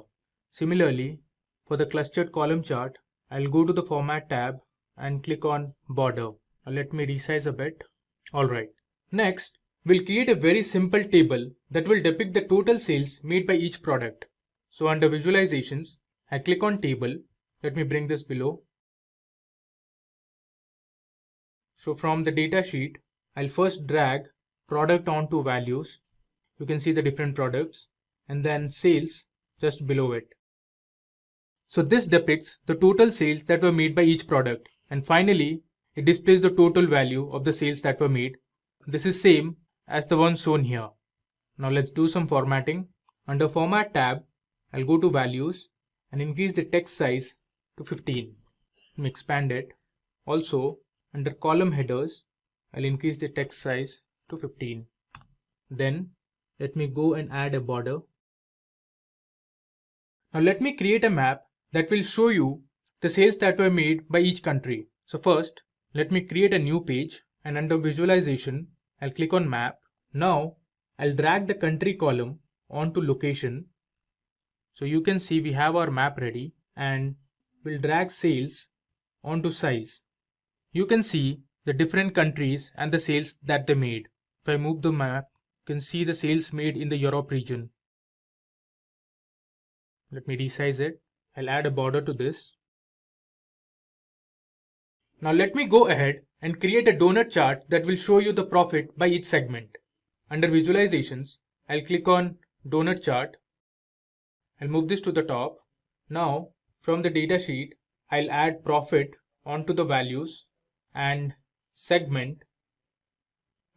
Similarly, for the clustered column chart, I'll go to the Format tab and click on Border. Now let me resize a bit. Alright. Next, we'll create a very simple table that will depict the total sales made by each product. So under Visualizations, I click on Table. Let me bring this below. So from the data sheet, I'll first drag product onto values. You can see the different products, and then sales just below it. So this depicts the total sales that were made by each product, and finally it displays the total value of the sales that were made. This is same as the one shown here. Now let's do some formatting. Under Format tab, I'll go to Values and increase the text size to 15. Let me expand it. Also, under column headers, I'll increase the text size to 15. Then let me go and add a border. Now let me create a map that will show you the sales that were made by each country. So first, let me create a new page, and under Visualization, I'll click on Map. Now I'll drag the country column onto Location. So you can see we have our map ready, and we'll drag sales onto Size. You can see the different countries and the sales that they made. If I move the map, you can see the sales made in the Europe region. Let me resize it. I'll add a border to this. Now let me go ahead and create a donut chart that will show you the profit by each segment. Under Visualizations, I'll click on Donut Chart. I'll move this to the top. Now from the data sheet, I'll add profit onto the values and segment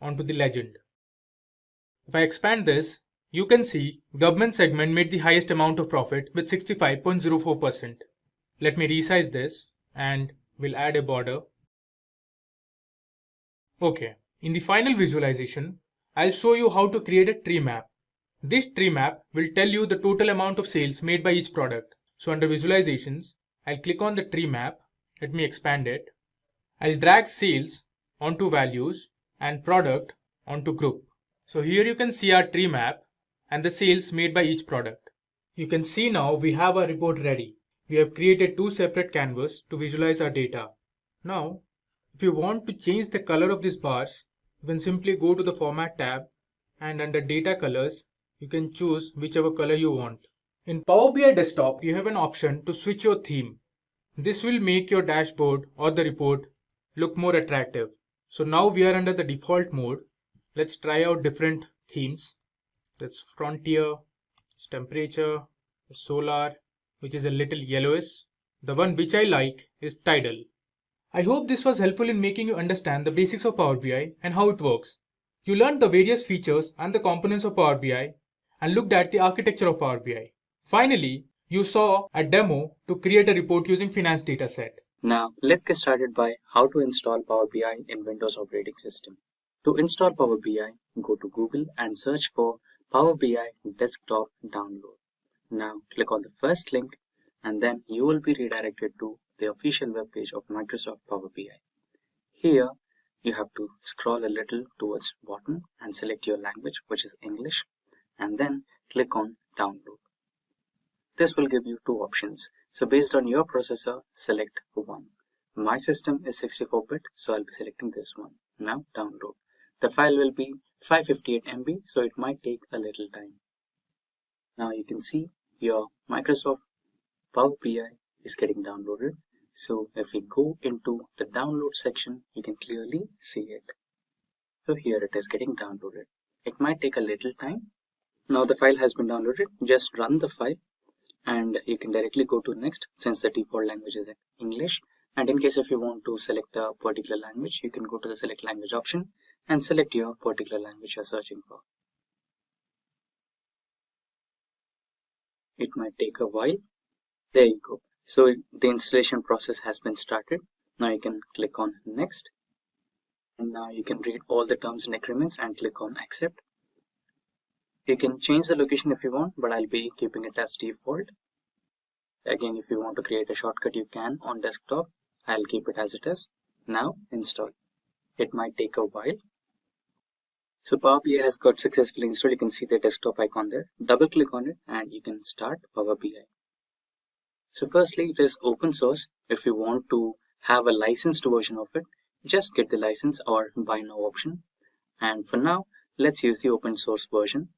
onto the legend. If I expand this, you can see government segment made the highest amount of profit with 65.04%. Let me resize this and we'll add a border. Okay, in the final visualization, I'll show you how to create a tree map. This tree map will tell you the total amount of sales made by each product. So under Visualizations, I'll click on the tree map. Let me expand it. I'll drag sales onto values and product onto group. So here you can see our tree map and the sales made by each product. You can see now we have our report ready. We have created two separate canvases to visualize our data. Now, if you want to change the color of these bars, you can simply go to the Format tab, and under Data Colors, you can choose whichever color you want. In Power BI Desktop, you have an option to switch your theme. This will make your dashboard or the report look more attractive. So now we are under the default mode. Let's try out different themes. That's Frontier, it's Temperature, Solar, which is a little yellowish. The one which I like is Tidal. I hope this was helpful in making you understand the basics of Power BI and how it works. You learned the various features and the components of Power BI and looked at the architecture of Power BI. Finally, you saw a demo to create a report using finance dataset. Now, let's get started by how to install Power BI in Windows operating system. To install Power BI, go to Google and search for Power BI Desktop Download. Now, click on the first link and then you will be redirected to the official web page of Microsoft Power BI. Here, you have to scroll a little towards bottom and select your language, which is English, and then click on Download. This will give you two options. So based on your processor, select one. My system is 64-bit, so I'll be selecting this one. Now download. The file will be 558 MB, so it might take a little time. Now you can see your Microsoft Power BI is getting downloaded. So if we go into the download section, you can clearly see it. So here it is getting downloaded. It might take a little time. Now the file has been downloaded. Just run the file. And you can directly go to next since the default language is English. And in case if you want to select a particular language, you can go to the select language option and select your particular language you're searching for. It might take a while. There you go. So the installation process has been started. Now you can click on next. And now you can read all the terms and agreements and click on accept. You can change the location if you want, but I'll be keeping it as default. Again, if you want to create a shortcut, you can on desktop. I'll keep it as it is. Now install. It might take a while. So Power BI has got successfully installed. You can see the desktop icon there. Double click on it and you can start Power BI. So firstly, it is open source. If you want to have a licensed version of it, just get the license or buy now option. And for now, let's use the open source version.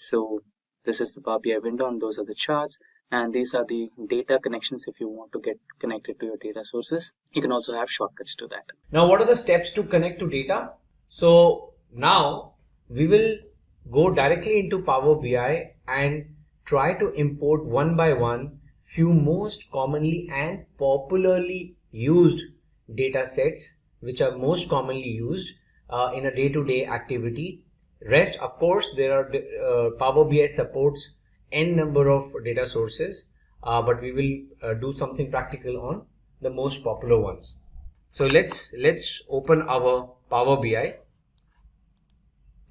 So this is the Power BI window and those are the charts, and these are the data connections if you want to get connected to your data sources. You can also have shortcuts to that. Now what are the steps to connect to data? So now we will go directly into Power BI and try to import one by one few most commonly and popularly used data sets which are most commonly used in a day-to-day activity. Rest, of course, there are Power BI supports n number of data sources, but we will do something practical on the most popular ones. So let's open our Power BI.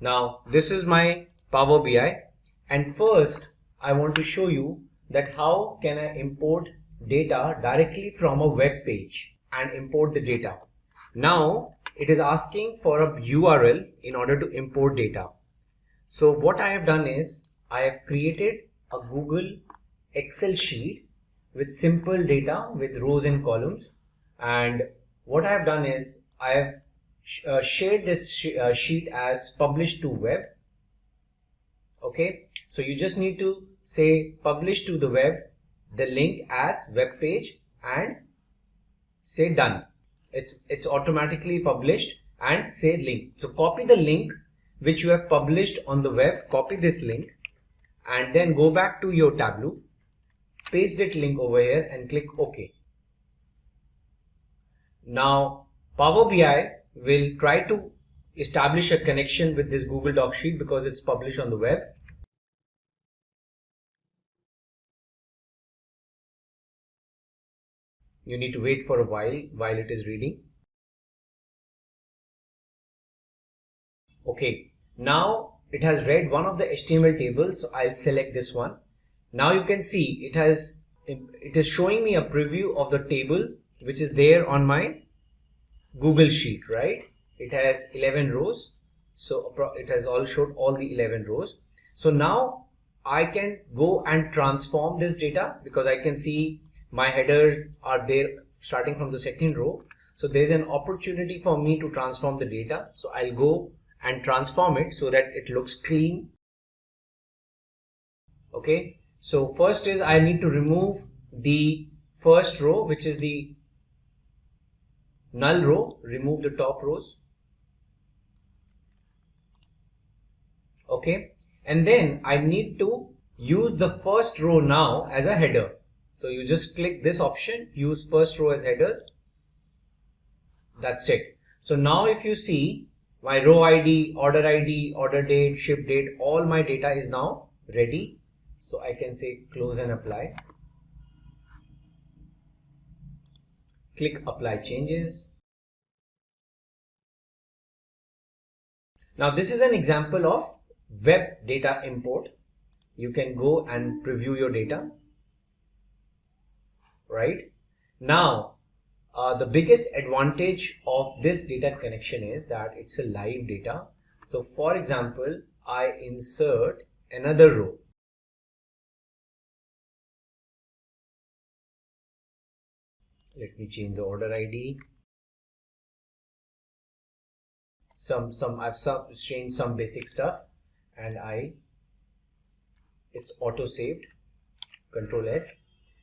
Now this is my Power BI, and first I want to show you that how can I import data directly from a web page and import the data. Now it is asking for a URL in order to import data. So what I have done is I have created a Google Excel sheet with simple data with rows and columns, and what I have done is I have shared this sheet as publish to web. Okay, so you just need to say publish to the web, the link as web page, and say done. It's automatically published, and say link. So copy the link which you have published on the web, copy this link and then go back to your Tableau, paste that link over here and click OK. Now Power BI will try to establish a connection with this Google Doc sheet because it's published on the web. You need to wait for a while it is reading. Okay, now it has read one of the HTML tables, so I'll select this one. Now you can see it is showing me a preview of the table which is there on my Google sheet, right? It has 11 rows, so it has all showed all the 11 rows. So now I can go and transform this data because I can see my headers are there starting from the second row. So there's an opportunity for me to transform the data. So I'll go and transform it so that it looks clean. Okay, So first is I need to remove the first row, which is the null row, remove the top rows. Okay, and then I need to use the first row now as a header. So you just click this option, use first row as headers. That's it. So now if you see my row ID, order date, ship date, all my data is now ready. So I can say close and apply. Click apply changes. Now this is an example of web data import. You can go and preview your data. Right? Now the biggest advantage of this data connection is that it's a live data. So for example, I insert another row. Let me change the order ID. I've changed some basic stuff, and it's auto saved. Control S.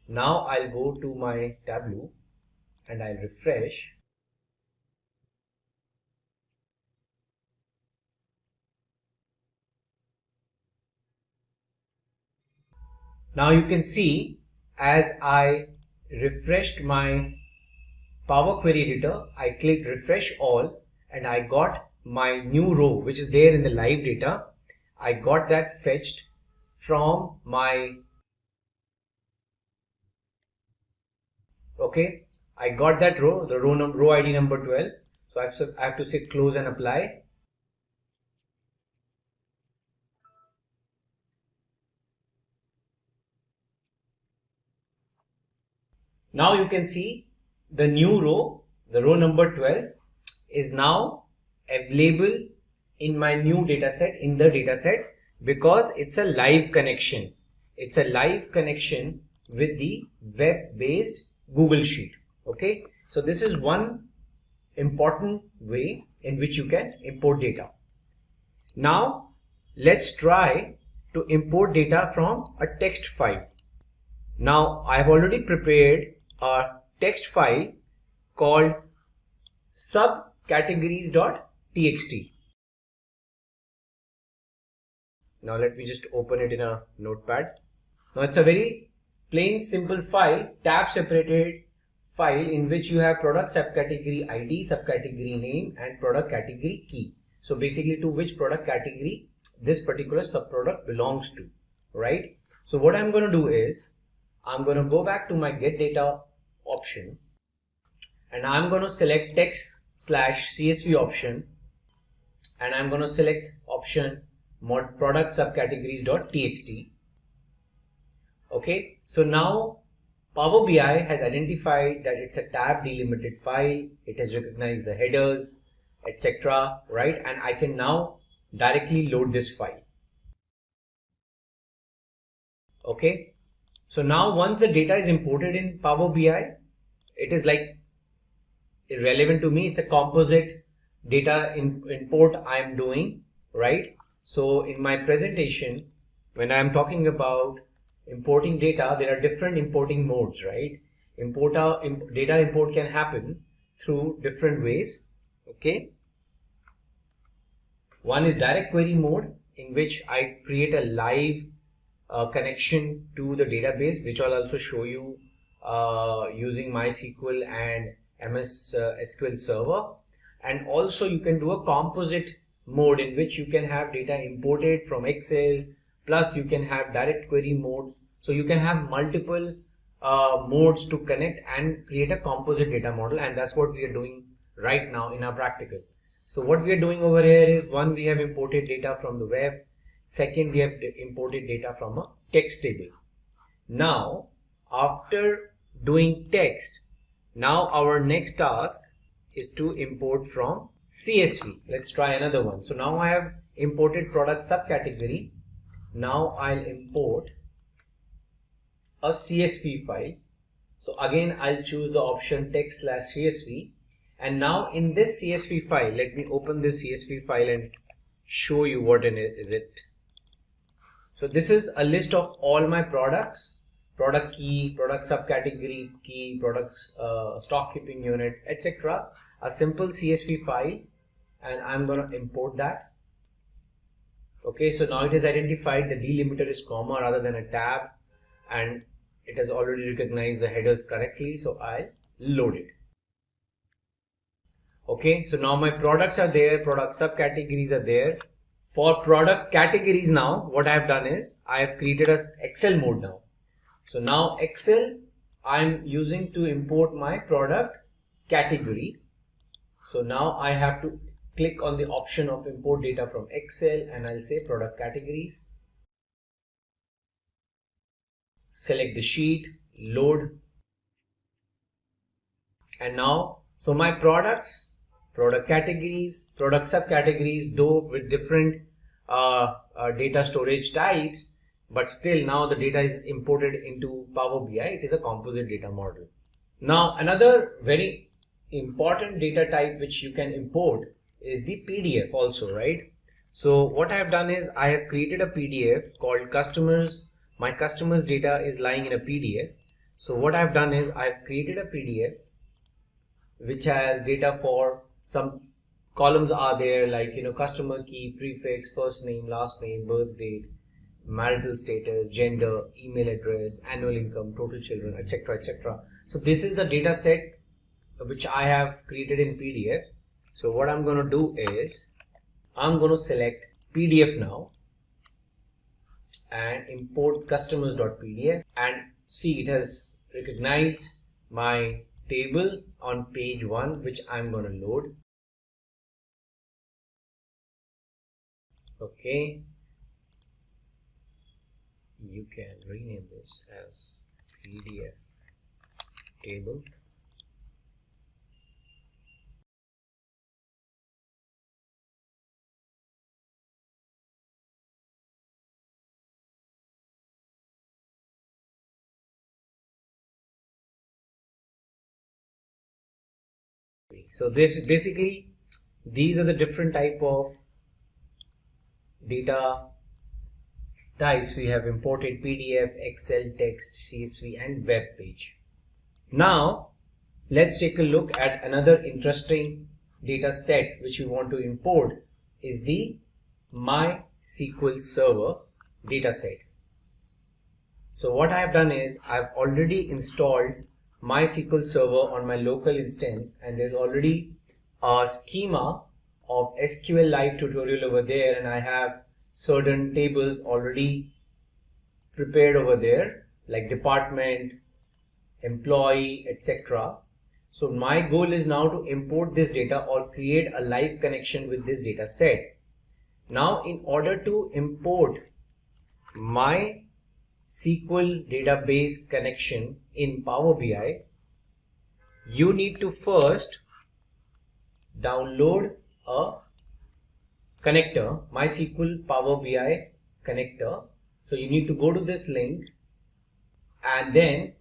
Now I'll go to my Tableau and I'll refresh. Now you can see as I refreshed my Power Query Editor, I clicked refresh all and I got my new row which is there in the live data. I got that fetched from my, okay, I got that row, the row ID number 12. So I have to say close and apply. Now you can see the new row, the row number 12 is now available in my new data set, in the data set, because it's a live connection. It's a live connection with the web-based Google Sheet. Okay, so this is one important way in which you can import data. Now let's try to import data from a text file. Now I have already prepared a text file called subcategories.txt. Now let me just open it in a notepad. Now it's a very plain simple file, tab separated file in which you have product subcategory ID, subcategory name and product category key. So basically to which product category this particular subproduct belongs to, right? So what I'm going to do is I'm going to go back to my get data option and I'm going to select text/CSV option and I'm going to select option mod product subcategories.txt. Okay, so now Power BI has identified that it's a tab delimited file, it has recognized the headers, etc. right, and I can now directly load this file. Okay, so now once the data is imported in Power BI, it is like irrelevant to me. It's a composite data import I am doing, right? So in my presentation, when I am talking about importing data, there are different importing modes, right? Data import can happen through different ways. Okay, one is direct query mode, in which I create a live connection to the database, which I'll also show you using MySQL and MS SQL Server. And also you can do a composite mode in which you can have data imported from Excel, plus you can have direct query modes. So you can have multiple modes to connect and create a composite data model, and that's what we are doing right now in our practical. So what we are doing over here is, one, we have imported data from the web. Second, we have imported data from a text table. Now after doing text, now our next task is to import from CSV. Let's try another one. So now I have imported product subcategory. Now I'll import a CSV file. So again I'll choose the option text/CSV, and now in this CSV file, let me open this CSV file and show you what is it. So this is a list of all my products, product key, product subcategory key, products, stock keeping unit, etc. A simple CSV file, and I'm going to import that. Okay, so now it is identified the delimiter is comma rather than a tab, and it has already recognized the headers correctly, so I'll load it. Okay, so now my products are there, product subcategories are there. For product categories now, what I have done is I have created a Excel mode now. So now Excel I'm using to import my product category. So now I have to click on the option of import data from Excel, and I'll say product categories. Select the sheet, load, and now so my products, product categories, product subcategories, though with different data storage types, but still now the data is imported into Power BI. It is a composite data model. Now another very important data type which you can import is the PDF also, right? So what I have done is I have created a PDF called customers. My customers data is lying in a PDF. So what I have done is I have created a PDF which has data for some columns are there, like customer key, prefix, first name, last name, birth date, marital status, gender, email address, annual income, total children, etc., etc. So this is the data set which I have created in PDF. So what I'm going to do is I'm going to select PDF now and import customers.pdf, and see it has recognized my table on page 1 which I'm going to load. Okay, you can rename this as PDF table. So this basically, these are the different type of data types we have imported: PDF, Excel, text, CSV, and web page. Now let's take a look at another interesting data set which we want to import is the MySQL Server data set. So what I have done is I've already installed MySQL Server on my local instance, and there's already a schema of SQLite tutorial over there, and I have certain tables already prepared over there like department, employee, etc. So my goal is now to import this data or create a live connection with this data set. Now in order to import my SQL database connection in Power BI, you need to first download a connector, MySQL Power BI connector. So you need to go to this link and then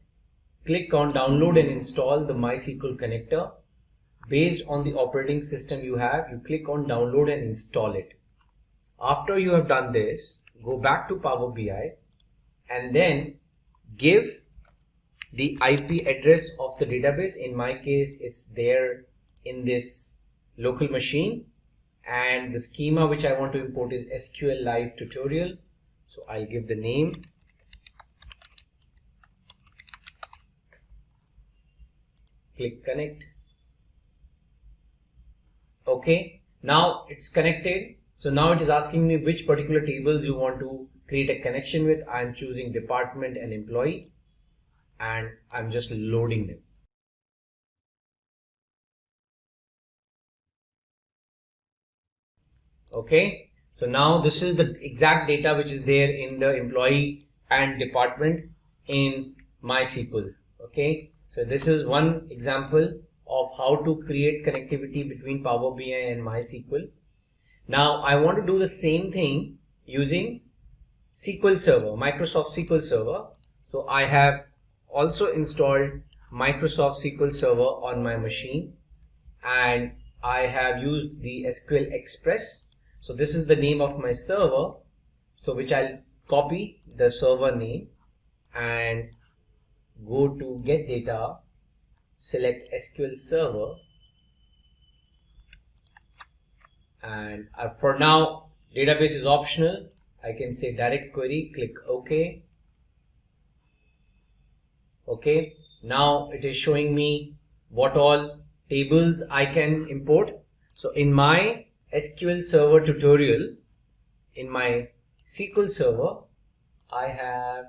click on download and install the MySQL connector. Based on the operating system you have, you click on download and install it. After you have done this, go back to Power BI and then give the IP address of the database. In my case, it's there in this local machine, and the schema which I want to import is SQLite tutorial. So I'll give the name, click connect. Okay, now it's connected. So now it is asking me which particular tables you want to create a connection with. I'm choosing department and employee, and I'm just loading them. Okay, so now this is the exact data which is there in the employee and department in MySQL. Okay, so this is one example of how to create connectivity between Power BI and MySQL. Now I want to do the same thing using SQL Server, Microsoft SQL Server. So I have also installed Microsoft SQL Server on my machine, and I have used the SQL Express. So this is the name of my server, so which I'll copy the server name and go to get data, select SQL Server, and for now database is optional. I can say direct query, click OK. Okay, now it is showing me what all tables I can import. So in my SQL Server tutorial, in my SQL Server, I have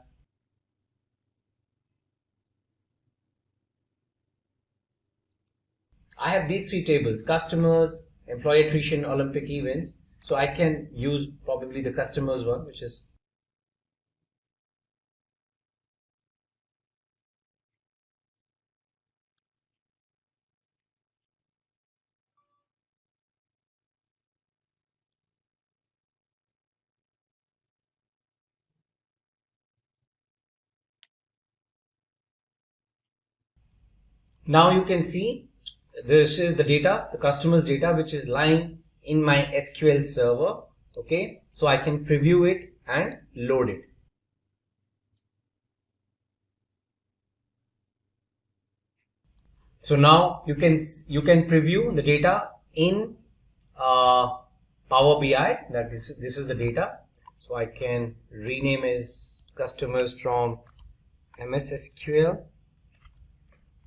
these three tables: customers, employee attrition, Olympic events. So I can use probably the customers one, which is now you can see this is the data, the customers data, which is lying in my SQL Server. Okay, so I can preview it and load it. So now you can preview the data in Power BI. That this is the data. So I can rename as customers from MS SQL,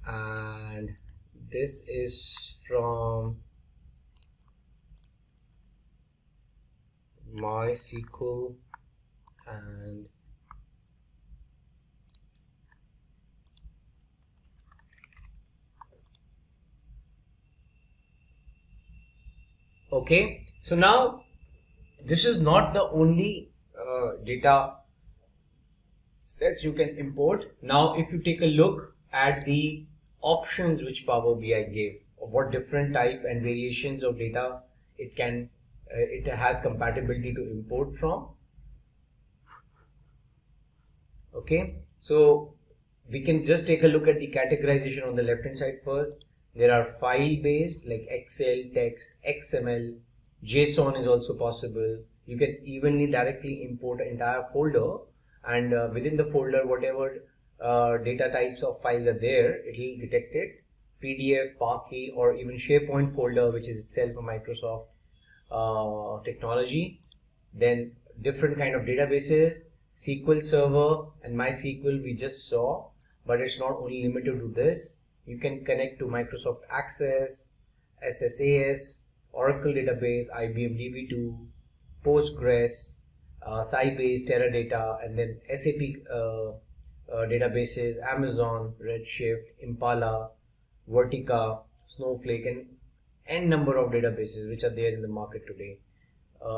and this is from MySQL, and okay. So now this is not the only data sets you can import. Now if you take a look at the options which Power BI gave of what different type and variations of data it can it has compatibility to import from. Okay, so we can just take a look at the categorization on the left hand side first. There are file based like Excel, text, XML, JSON is also possible. You can evenly directly import an entire folder, and within the folder whatever data types of files are there, it will detect it. PDF, Parquet, or even SharePoint folder, which is itself a Microsoft technology. Then different kind of databases, SQL Server and MySQL we just saw, but it's not only limited to this. You can connect to Microsoft Access, SSAS, Oracle database, IBM DB2, Postgres, Sybase, Teradata, and then SAP databases, Amazon, Redshift, Impala, Vertica, Snowflake, and n number of databases which are there in the market today,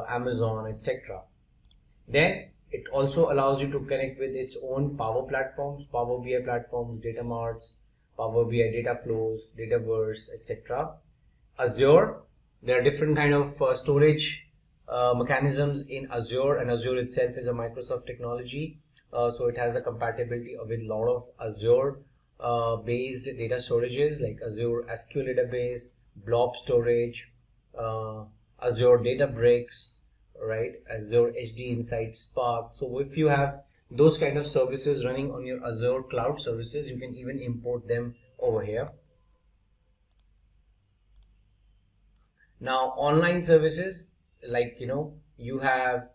Amazon, etc. Then it also allows you to connect with its own Power platforms, Power BI platforms, data marts, Power BI data flows, Dataverse, etc. Azure, there are different kind of storage mechanisms in Azure, and Azure itself is a Microsoft technology, so it has a compatibility with a lot of Azure based data storages like Azure SQL database, blob storage, Azure Databricks, right, Azure HD Insight, Spark. So if you have those kind of services running on your Azure cloud services, you can even import them over here. Now online services, like you have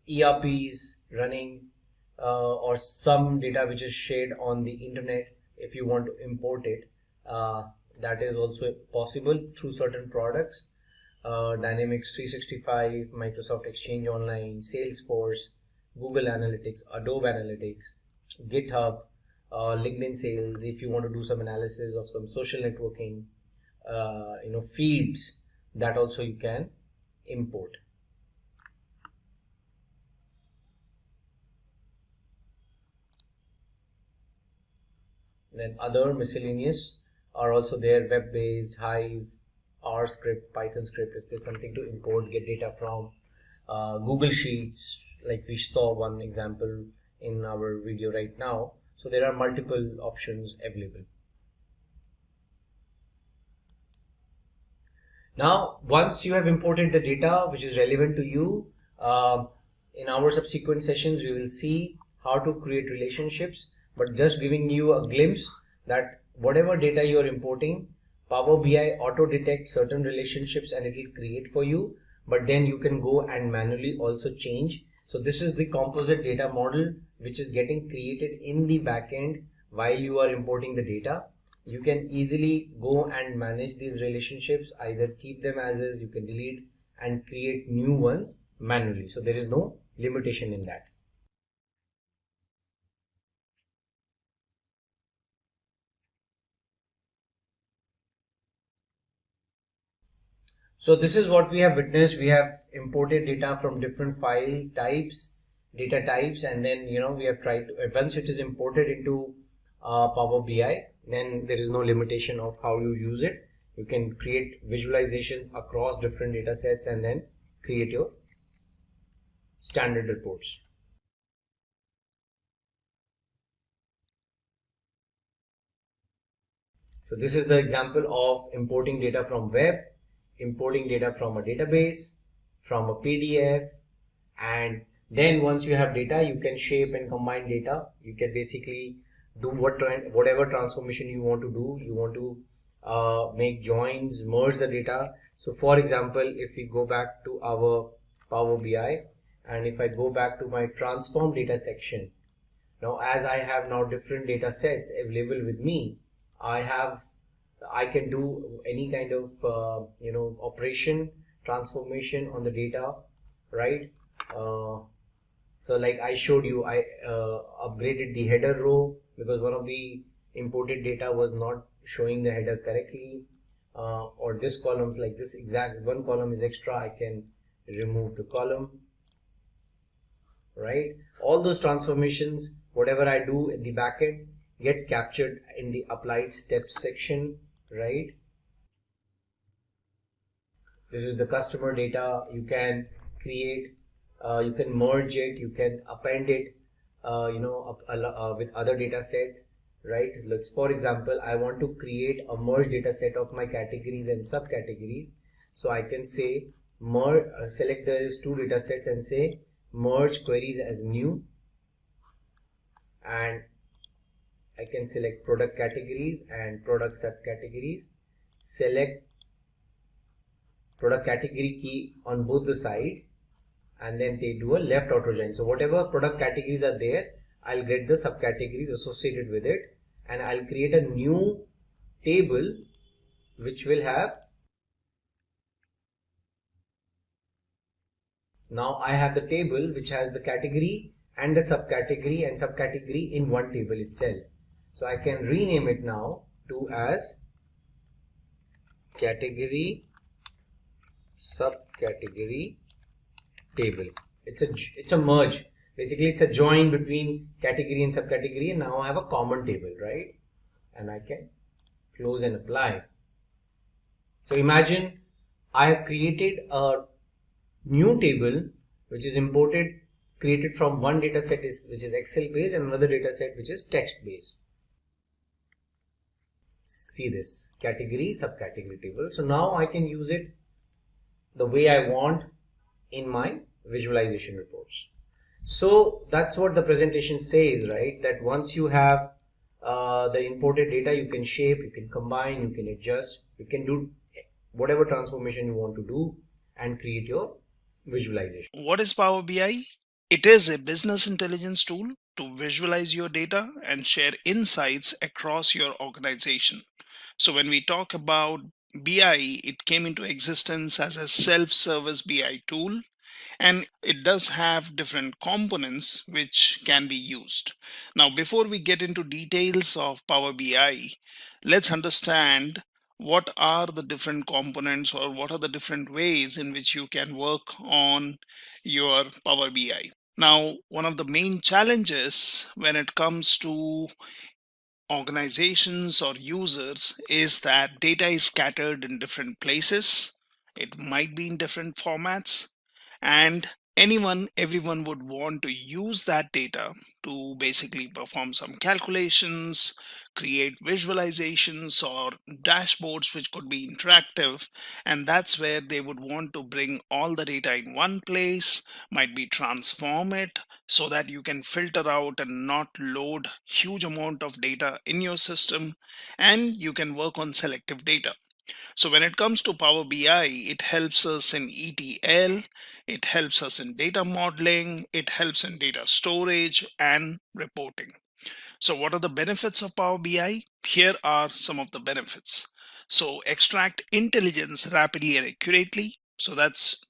ERPs running or some data which is shared on the internet. If you want to import it, that is also possible through certain products. Dynamics 365, Microsoft Exchange Online, Salesforce, Google Analytics, Adobe Analytics, GitHub, LinkedIn Sales. If you want to do some analysis of some social networking, feeds, that also you can import. Then other miscellaneous are also there: web-based, Hive, R script, Python script, if there's something to import, get data from. Google Sheets, like we saw one example in our video right now. So there are multiple options available. Now once you have imported the data which is relevant to you, in our subsequent sessions we will see how to create relationships, but just giving you a glimpse that whatever data you are importing, Power BI auto detects certain relationships and it will create for you, but then you can go and manually also change. So this is the composite data model which is getting created in the backend while you are importing the data. You can easily go and manage these relationships, either keep them as is, you can delete and create new ones manually. So there is no limitation in that. So this is what we have witnessed. We have imported data from different files types, data types, and then we have tried to, once it is imported into Power BI, then there is no limitation of how you use it. You can create visualizations across different data sets and then create your standard reports. So this is the example of importing data from web, importing data from a database, from a PDF, and then once you have data, you can shape and combine data. You can basically do whatever transformation you want to do. You want to make joins, merge the data. So for example, if we go back to our Power BI, and if I go back to my transform data section, now as I have now different data sets available with me, I can do any kind of operation transformation on the data, right? So like I showed you, I upgraded the header row because one of the imported data was not showing the header correctly, or this columns, like this exact one column is extra, I can remove the column, right? All those transformations, whatever I do in the backend gets captured in the applied steps section, right? This is the customer data. You can create, you can merge it, you can append it, with other data sets, right? Let's, for example, I want to create a merge data set of my categories and subcategories. So I can say merge, select these two data sets and say merge queries as new, and I can select product categories and product subcategories, select product category key on both the sides, and then they do a left auto join. So whatever product categories are there, I'll get the subcategories associated with it, and I'll create a new table which will have, now I have the table which has the category and the subcategory and subcategory in one table itself. So I can rename it now to as category subcategory table. It's a merge. Basically, it's a join between category and subcategory, and now I have a common table, right? And I can close and apply. So imagine I have created a new table which is imported, created from one data set which is Excel based, and another data set which is text based. See this category subcategory table. So now I can use it the way I want in my visualization reports. So that's what the presentation says, right? That once you have the imported data, you can shape, you can combine, you can adjust, you can do whatever transformation you want to do and create your visualization. What is Power BI? It is a business intelligence tool to visualize your data and share insights across your organization. So, when we talk about BI, it came into existence as a self service BI tool, and it does have different components which can be used. Now, before we get into details of Power BI, let's understand what are the different components or what are the different ways in which you can work on your Power BI. Now, one of the main challenges when it comes to organizations or users is that data is scattered in different places. It might be in different formats, and everyone would want to use that data to basically perform some calculations, create visualizations or dashboards which could be interactive, and that's where they would want to bring all the data in one place, might be transform it so that you can filter out and not load huge amount of data in your system, and you can work on selective data. So when it comes to Power BI, it helps us in ETL, it helps us in data modeling, it helps in data storage and reporting. So what are the benefits of Power BI? Here are some of the benefits. So extract intelligence rapidly and accurately. So that's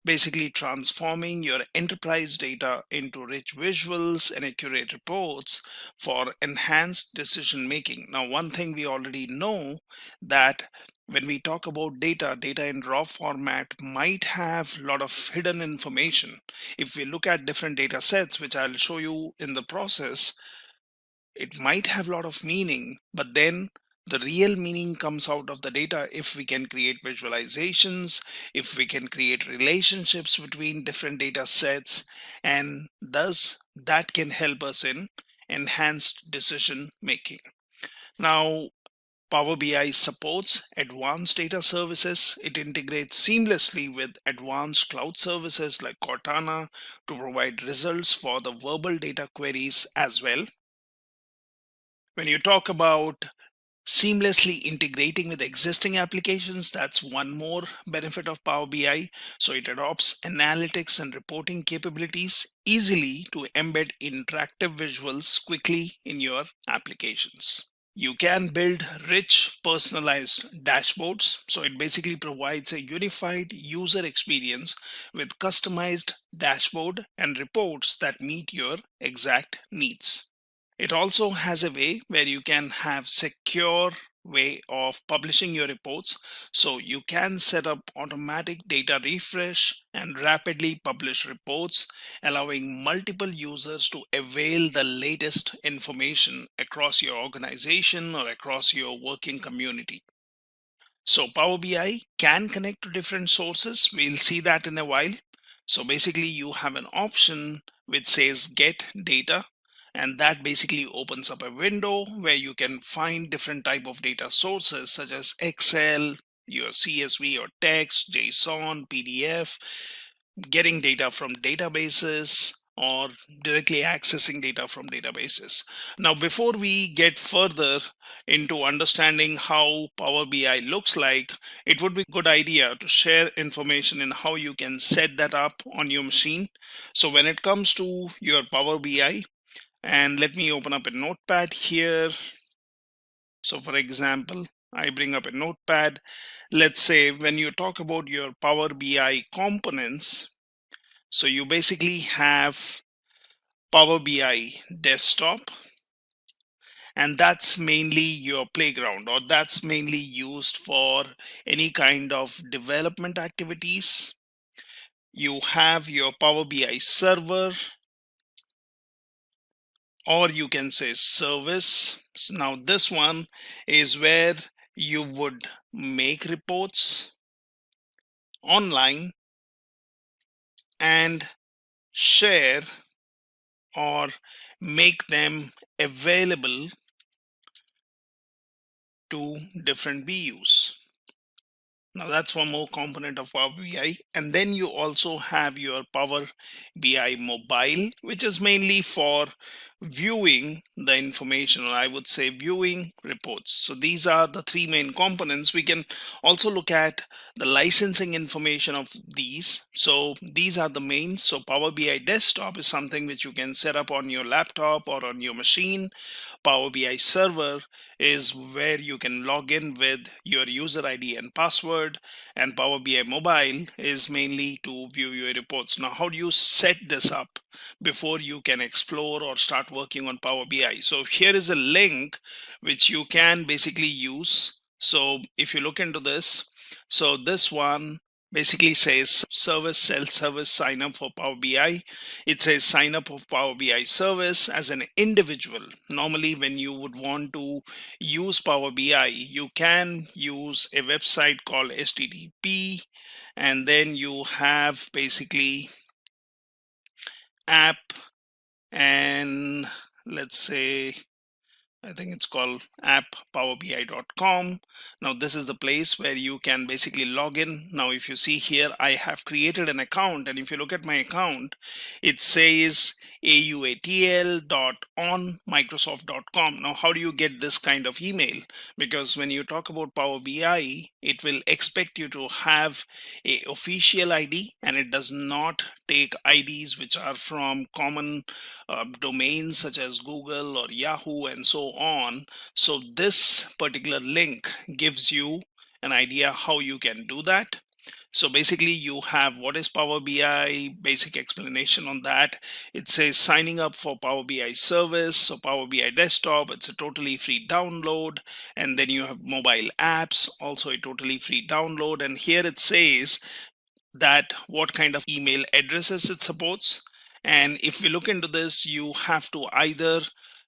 basically transforming your enterprise data into rich visuals and accurate reports for enhanced decision making. Now, one thing we already know, that when we talk about data in raw format might have a lot of hidden information. If we look at different data sets, which I'll show you in the process, it might have a lot of meaning, but then the real meaning comes out of the data if we can create visualizations, if we can create relationships between different data sets, and thus that can help us in enhanced decision making. Now, Power BI supports advanced data services. It integrates seamlessly with advanced cloud services like Cortana to provide results for the verbal data queries as well. When you talk about seamlessly integrating with existing applications, that's one more benefit of Power BI. So it adopts analytics and reporting capabilities easily to embed interactive visuals quickly in your applications. You can build rich personalized dashboards. So it basically provides a unified user experience with customized dashboard and reports that meet your exact needs. It also has a way where you can have secure way of publishing your reports. So you can set up automatic data refresh and rapidly publish reports, allowing multiple users to avail the latest information across your organization or across your working community. So Power BI can connect to different sources. We'll see that in a while. So basically you have an option which says get data, and that basically opens up a window where you can find different type of data sources such as Excel, your CSV or text, JSON, PDF, getting data from databases, or directly accessing data from databases. Now, before we get further into understanding how Power BI looks like, it would be a good idea to share information in how you can set that up on your machine. So when it comes to your Power BI, and let me open up a notepad here. So for example, I bring up a notepad. Let's say when you talk about your Power BI components, so you basically have Power BI desktop, and that's mainly your playground, or that's mainly used for any kind of development activities. You have your Power BI server, or you can say service. Now this one is where you would make reports online and share or make them available to different BUs. Now that's one more component of Power BI. And then you also have your Power BI mobile, which is mainly for viewing the information, or I would say viewing reports. So these are the three main components. We can also look at the licensing information of these. So these are the main. So Power BI desktop is something which you can set up on your laptop or on your machine. Power BI server is where you can log in with your user ID and password, and Power BI mobile is mainly to view your reports. Now, how do you set this up before you can explore or start working on Power BI? So here is a link which you can basically use. So if you look into this, so this one basically says service self-service sign up for Power BI. It says sign up of Power BI service as an individual. Normally when you would want to use Power BI, you can use a website called HTTP, and then you have basically app, and let's say I think it's called app.powerbi.com. Now this is the place where you can basically log in. Now if you see here, I have created an account, and if you look at my account, it says auatl.onmicrosoft.com. Now how do you get this kind of email? Because when you talk about Power BI, it will expect you to have a official ID, and it does not take IDs which are from common domains such as Google or Yahoo and so on. So this particular link gives you an idea how you can do that. So basically you have what is Power BI, basic explanation on that. It says signing up for Power BI service. So Power BI desktop, it's a totally free download. And then you have mobile apps, also a totally free download. And here it says that what kind of email addresses it supports. And if we look into this, you have to either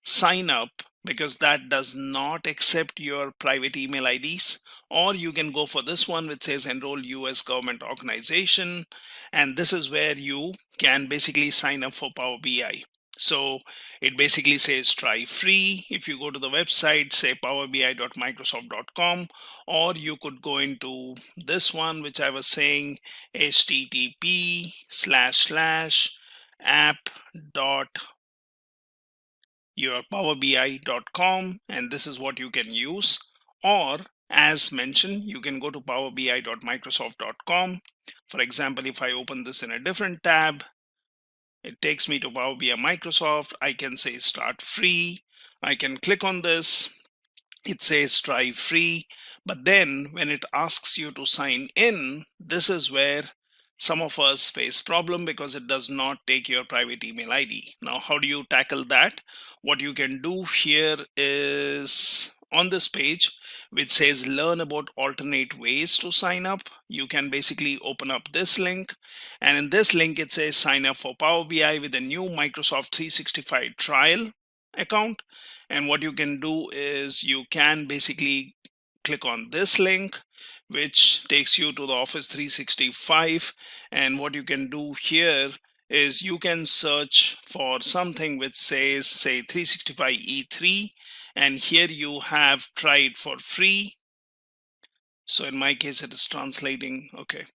sign up, because that does not accept your private email IDs, or you can go for this one which says enroll US government organization, and this is where you can basically sign up for Power BI. So it basically says try free. If you go to the website, say powerbi.microsoft.com, or you could go into this one which I was saying, http://app.yourpowerbi.com, and this is what you can use. Or as mentioned, you can go to powerbi.microsoft.com. For example, if I open this in a different tab, it takes me to Power BI Microsoft. I can say start free. I can click on this. It says try free. But then when it asks you to sign in, this is where some of us face problem, because it does not take your private email ID. Now, how do you tackle that? What you can do here is on this page, which says learn about alternate ways to sign up, you can basically open up this link. And in this link, it says sign up for Power BI with a new Microsoft 365 trial account. And what you can do is you can basically click on this link, which takes you to the Office 365. And what you can do here is you can search for something which says, say, 365 E3, and here you have try it for free. So in my case, it is translating. Okay.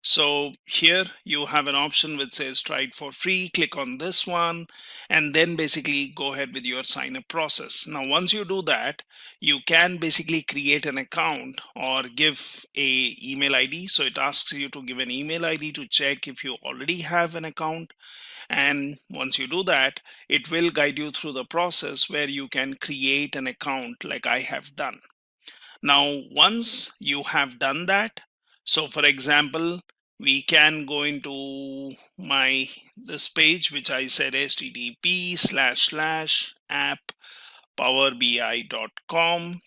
So here you have an option which says try it for free. Click on this one and then basically go ahead with your sign up process. Now, once you do that, you can basically create an account or give a email ID. So it asks you to give an email ID to check if you already have an account. And once you do that, it will guide you through the process where you can create an account like I have done. Now, once you have done that, so for example, we can go into this page, which I said http://app.powerbi.com.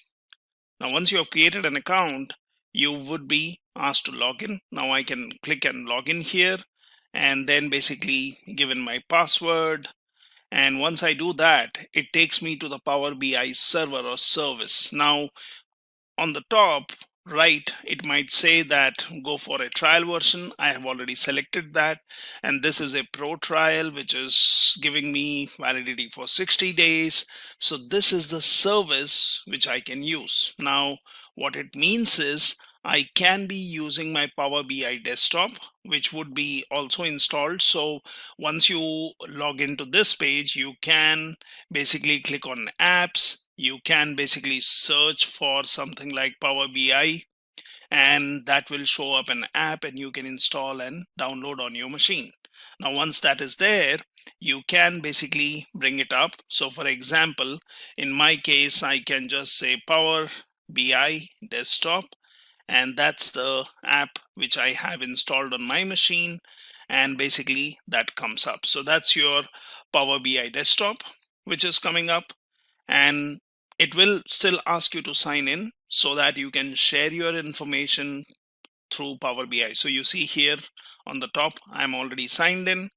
Now, once you have created an account, you would be asked to log in. Now I can click and log in here and then basically give in my password. And once I do that, it takes me to the Power BI server or service. Now, on the top right, it might say that go for a trial version. I have already selected that, and this is a pro trial which is giving me validity for 60 days. So this is the service which I can use. Now what it means is I can be using my Power BI desktop, which would be also installed. So once you log into this page, you can basically click on apps. You can basically search for something like Power BI, and that will show up an app and you can install and download on your machine. Now, once that is there, you can basically bring it up. So for example, in my case, I can just say Power BI desktop, and that's the app which I have installed on my machine, and basically that comes up. So that's your Power BI desktop which is coming up, and it will still ask you to sign in so that you can share your information through Power BI. So you see here on the top, I'm already signed in,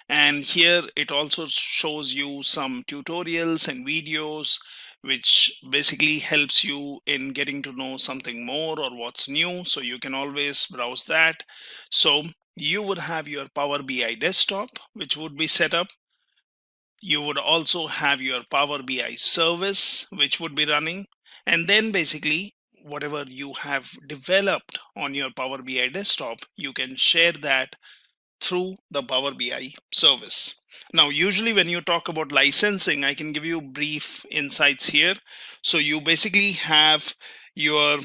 and here it also shows you some tutorials and videos which basically helps you in getting to know something more or what's new. So you can always browse that. So you would have your Power BI desktop which would be set up. You would also have your Power BI service, which would be running. And then basically, whatever you have developed on your Power BI desktop, you can share that through the Power BI service. Now, usually when you talk about licensing, I can give you brief insights here. So you basically have your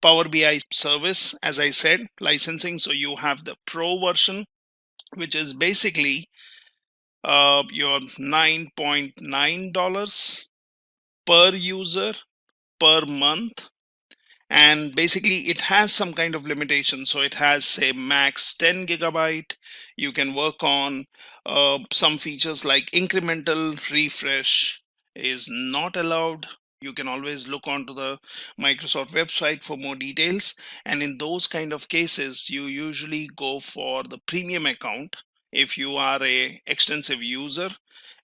Power BI service, as I said, licensing. So you have the Pro version, which is basically your $9.9 per user per month, and basically it has some kind of limitation. So it has, say, max 10 gigabyte. You can work on some features like incremental refresh is not allowed. You can always look onto the Microsoft website for more details, and in those kind of cases you usually go for the premium account if you are a extensive user.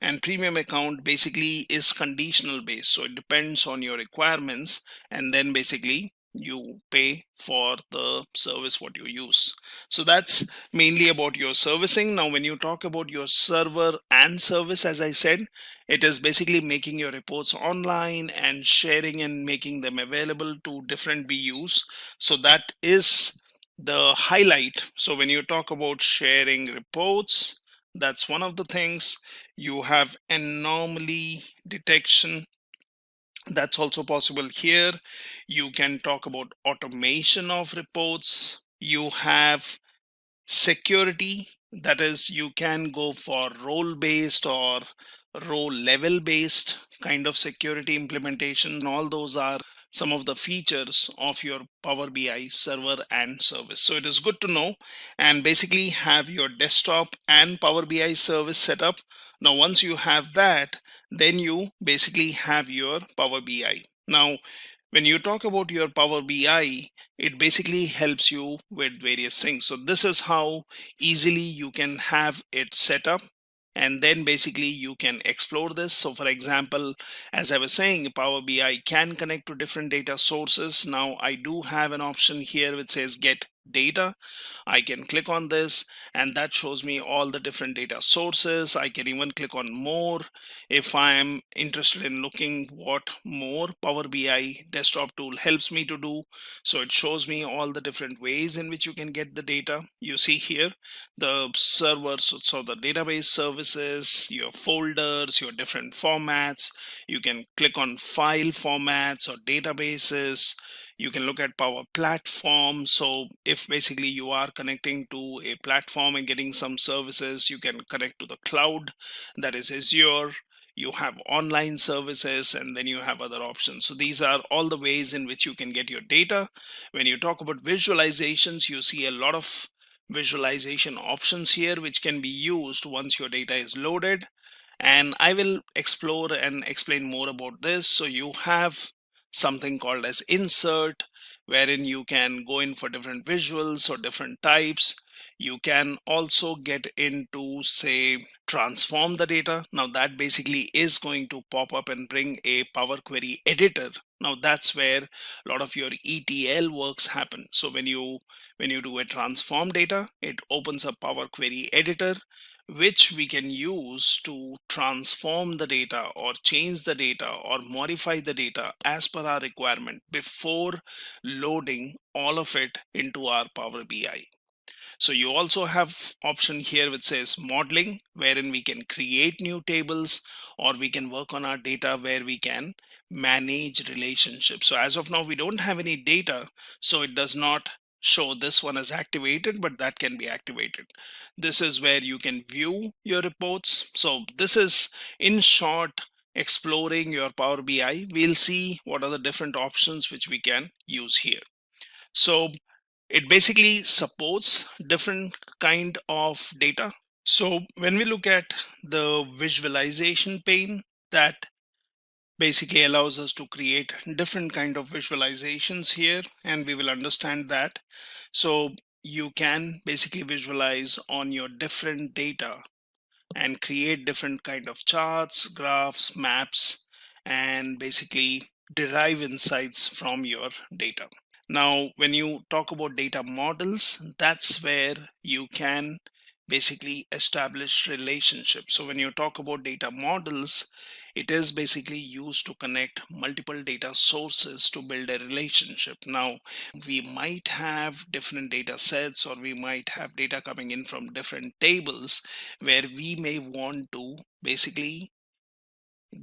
And premium account basically is conditional based, so it depends on your requirements, and then basically you pay for the service what you use. So that's mainly about your servicing. Now when you talk about your server and service, as I said, it is basically making your reports online and sharing and making them available to different BUs. So that is the highlight. So when you talk about sharing reports, that's one of the things. You have anomaly detection, that's also possible here. You can talk about automation of reports. You have security, that is, you can go for role based or role level based kind of security implementation. All those are some of the features of your Power BI server and service. So it is good to know and basically have your desktop and Power BI service set up. Now once you have that, then you basically have your Power BI. Now when you talk about your Power BI, it basically helps you with various things. So this is how easily you can have it set up, and then basically you can explore this. So for example, as I was saying, Power BI can connect to different data sources. Now I do have an option here which says get data. I can click on this and that shows me all the different data sources. I can even click on more if I am interested in looking what more Power BI desktop tool helps me to do. So it shows me all the different ways in which you can get the data. You see here the servers, so the database services, your folders, your different formats. You can click on file formats or databases. You can look at Power Platform. So if basically you are connecting to a platform and getting some services, you can connect to the cloud, that is Azure. You have online services, and then you have other options. So these are all the ways in which you can get your data. When you talk about visualizations, you see a lot of visualization options here which can be used once your data is loaded, and I will explore and explain more about this. So you have something called as insert, wherein you can go in for different visuals or different types. You can also get into, say, transform the data. Now that basically is going to pop up and bring a Power Query editor. Now that's where a lot of your ETL works happen. So when you do a transform data, it opens up Power Query editor, which we can use to transform the data or change the data or modify the data as per our requirement before loading all of it into our Power BI. So you also have option here which says modeling, wherein we can create new tables or we can work on our data where we can manage relationships. So as of now, we don't have any data, so it does not show this one as activated, but that can be activated. This is where you can view your reports. So this is, in short, exploring your Power BI. We'll see what are the different options which we can use here. So it basically supports different kind of data. So when we look at the visualization pane, that basically allows us to create different kind of visualizations here, and we will understand that. So you can basically visualize on your different data and create different kind of charts, graphs, maps, and basically derive insights from your data. Now, when you talk about data models, that's where you can basically establish relationships. So when you talk about data models, it is basically used to connect multiple data sources to build a relationship. Now, we might have different data sets, or we might have data coming in from different tables where we may want to basically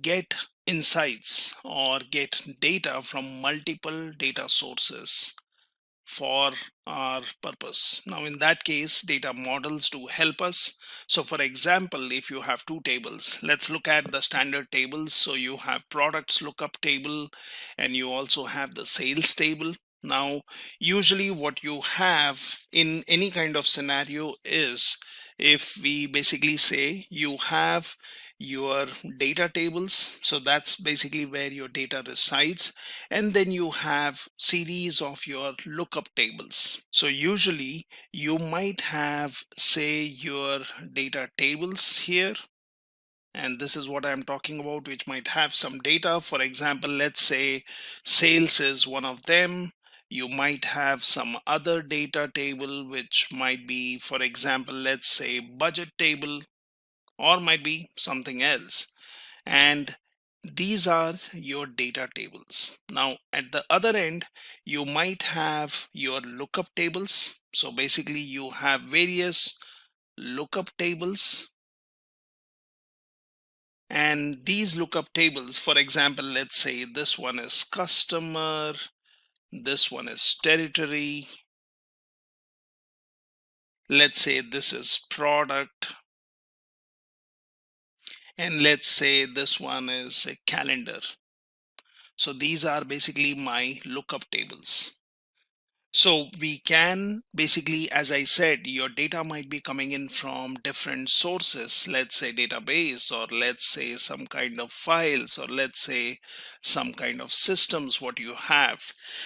get insights or get data from multiple data sources for our purpose. Now, in that case, data models do help us. So for example, if you have two tables, let's look at the standard tables. So you have products lookup table, and you also have the sales table. Now, usually what you have in any kind of scenario is, if we basically say you have your data tables, so that's basically where your data resides, and then you have series of your lookup tables. So usually you might have, say, your data tables here, and this is what I'm talking about, which might have some data. For example, let's say sales is one of them. You might have some other data table, which might be, for example, let's say budget table, or might be something else. And these are your data tables. Now, at the other end, you might have your lookup tables. So basically, you have various lookup tables. And these lookup tables, for example, let's say this one is customer, this one is territory. Let's say this is product. And let's say this one is a calendar. So these are basically my lookup tables. So we can basically, as I said, your data might be coming in from different sources, let's say database, or let's say some kind of files, or let's say some kind of systems what you have.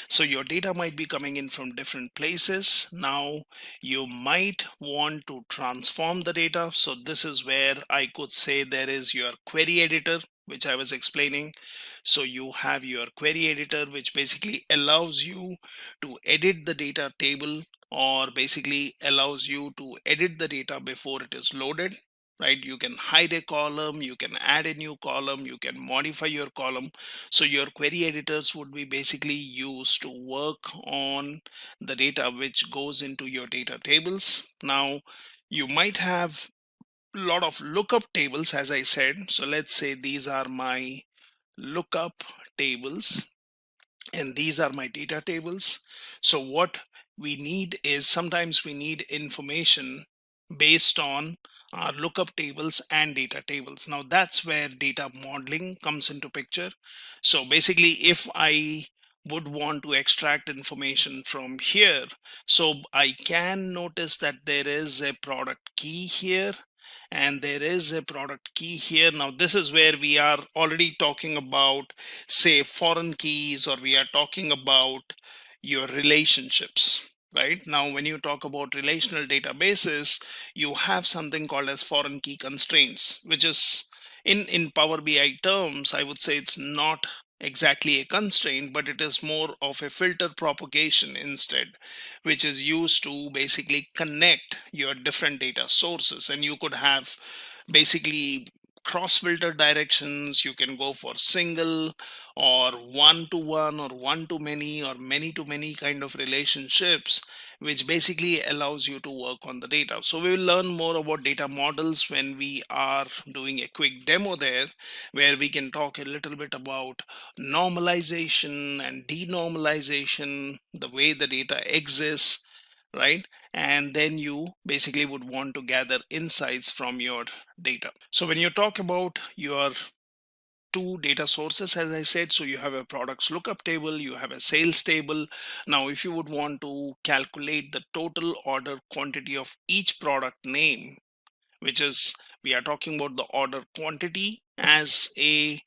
So your data might be coming in from different places. Now you might want to transform the data. So this is where I could say there is your query editor, which I was explaining. So you have your query editor, which basically allows you to edit the data table, or basically allows you to edit the data before it is loaded, right? You can hide a column, you can add a new column, you can modify your column. So your query editors would be basically used to work on the data which goes into your data tables. Now, you might have a lot of lookup tables, as I said. So let's say these are my lookup tables, and these are my data tables. So what we need is, sometimes we need information based on our lookup tables and data tables. Now that's where data modeling comes into picture. So basically, if I would want to extract information from here, so I can notice that there is a product key here, and there is a product key here. Now this is where we are already talking about, say, foreign keys, or we are talking about your relationships. Right now, when you talk about relational databases, you have something called as foreign key constraints, which is, in Power BI terms, I would say it's not exactly a constraint, but it is more of a filter propagation instead, which is used to basically connect your different data sources. And you could have basically cross filter directions. You can go for single, or one to one, or one to many, or many to many kind of relationships, which basically allows you to work on the data. So we will learn more about data models when we are doing a quick demo there, where we can talk a little bit about normalization and denormalization, the way the data exists, right? And then you basically would want to gather insights from your data. So when you talk about your two data sources, as I said, so you have a products lookup table, you have a sales table. Now if you would want to calculate the total order quantity of each product name, which is, we are talking about the order quantity as a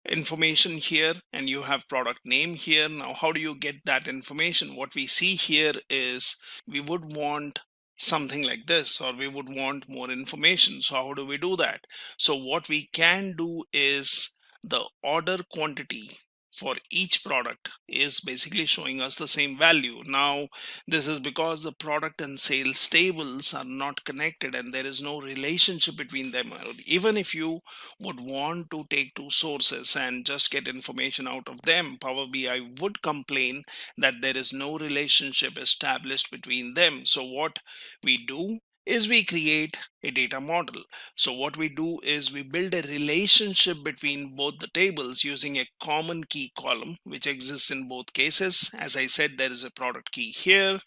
information here, and you have product name here. Now how do you get that information? What we see here is, we would want something like this, or we would want more information. So how do we do that? So what we can do is, the order quantity for each product is basically showing us the same value. Now, this is because the product and sales tables are not connected and there is no relationship between them. Even if you would want to take two sources and just get information out of them, Power BI would complain that there is no relationship established between them. So what we do is we create a data model. So what we do is we build a relationship between both the tables using a common key column which exists in both cases. As I said, there is a product key here,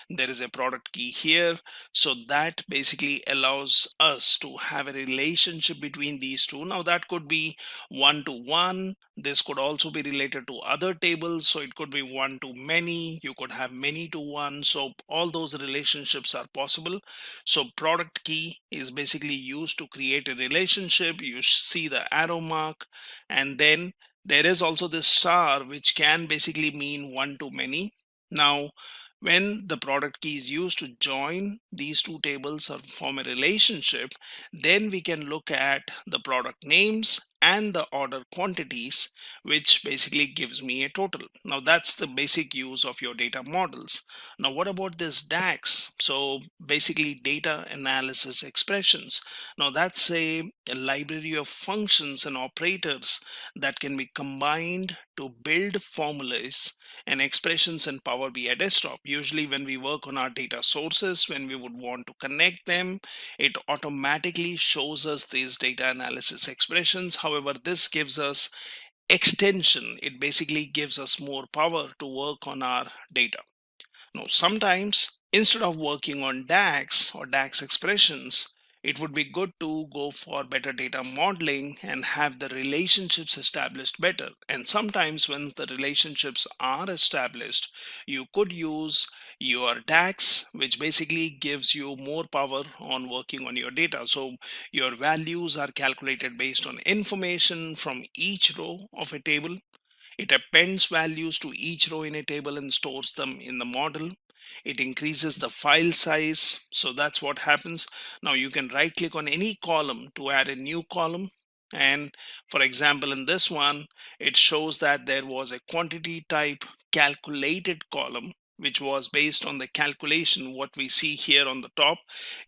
there is a product key here. So that basically allows us to have a relationship between these two. Now that could be one to one. This could also be related to other tables. So it could be one to many. You could have many to one. So all those relationships are possible. So product key is basically used to create a relationship. You see the arrow mark, and then there is also this star which can basically mean one to many. Now when the product key is used to join these two tables or form a relationship, then we can look at the product names and the order quantities, which basically gives me a total. Now that's the basic use of your data models. Now what about this DAX? So basically data analysis expressions. Now that's a library of functions and operators that can be combined to build formulas and expressions in Power BI Desktop. Usually when we work on our data sources, when we would want to connect them, it automatically shows us these data analysis expressions. However, this gives us extension. It basically gives us more power to work on our data. Now, sometimes instead of working on DAX or DAX expressions, it would be good to go for better data modeling and have the relationships established better. And sometimes when the relationships are established, you could use your DAX, which basically gives you more power on working on your data. So your values are calculated based on information from each row of a table. It appends values to each row in a table and stores them in the model. It increases the file size. So that's what happens. Now you can right click on any column to add a new column. And for example, in this one, it shows that there was a quantity type calculated column, which was based on the calculation what we see here on the top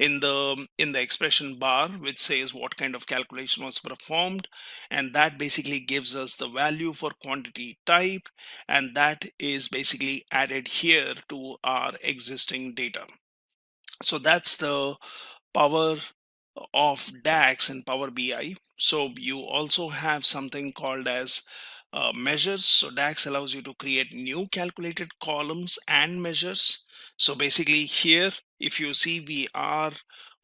in the expression bar, which says what kind of calculation was performed, and that basically gives us the value for quantity type, and that is basically added here to our existing data. So that's the power of DAX and Power BI. So you also have something called as measures. So DAX allows you to create new calculated columns and measures. So basically here, if you see, we are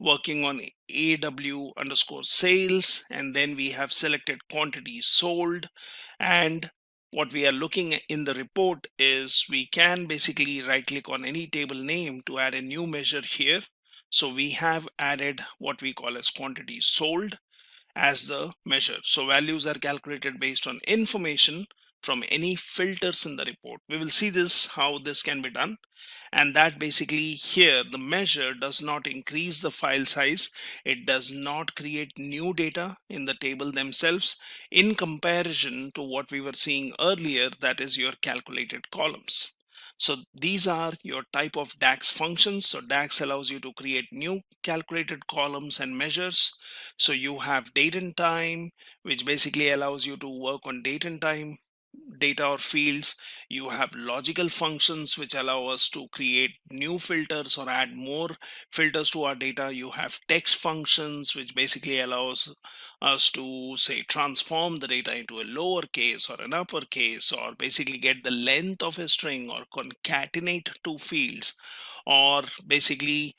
working on AW underscore sales, and then we have selected quantities sold. And what we are looking at in the report is we can basically right click on any table name to add a new measure here. So we have added what we call as quantity sold as the measure. So values are calculated based on information from any filters in the report. We will see this, how this can be done. And that basically here, the measure does not increase the file size. It does not create new data in the table themselves in comparison to what we were seeing earlier, that is your calculated columns. So these are your type of DAX functions. So DAX allows you to create new calculated columns and measures. So you have date and time, which basically allows you to work on date and time data or fields. You have logical functions which allow us to create new filters or add more filters to our data. You have text functions which basically allows us to say transform the data into a lowercase or an uppercase, or basically get the length of a string, or concatenate two fields, or basically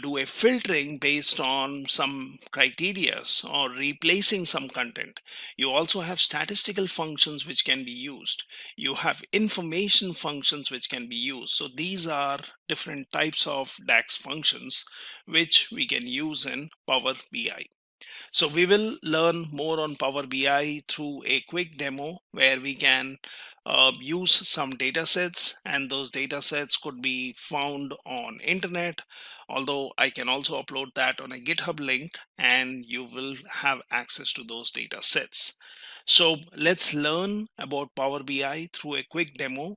do a filtering based on some criteria, or replacing some content. You also have statistical functions which can be used. You have information functions which can be used. So these are different types of DAX functions which we can use in Power BI. So we will learn more on Power BI through a quick demo where we can use some data sets, and those data sets could be found on internet, although I can also upload that on a GitHub link and you will have access to those data sets. So let's learn about Power BI through a quick demo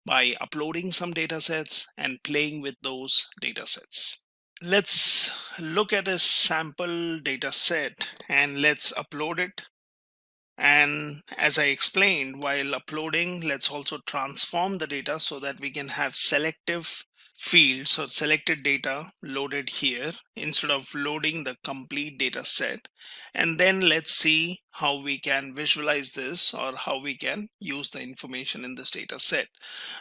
by uploading some data sets and playing with those data sets. Let's look at a sample data set and let's upload it. And as I explained, while uploading, let's also transform the data so that we can have selective fields or selected data loaded here instead of loading the complete data set. And then let's see how we can visualize this or how we can use the information in this data set.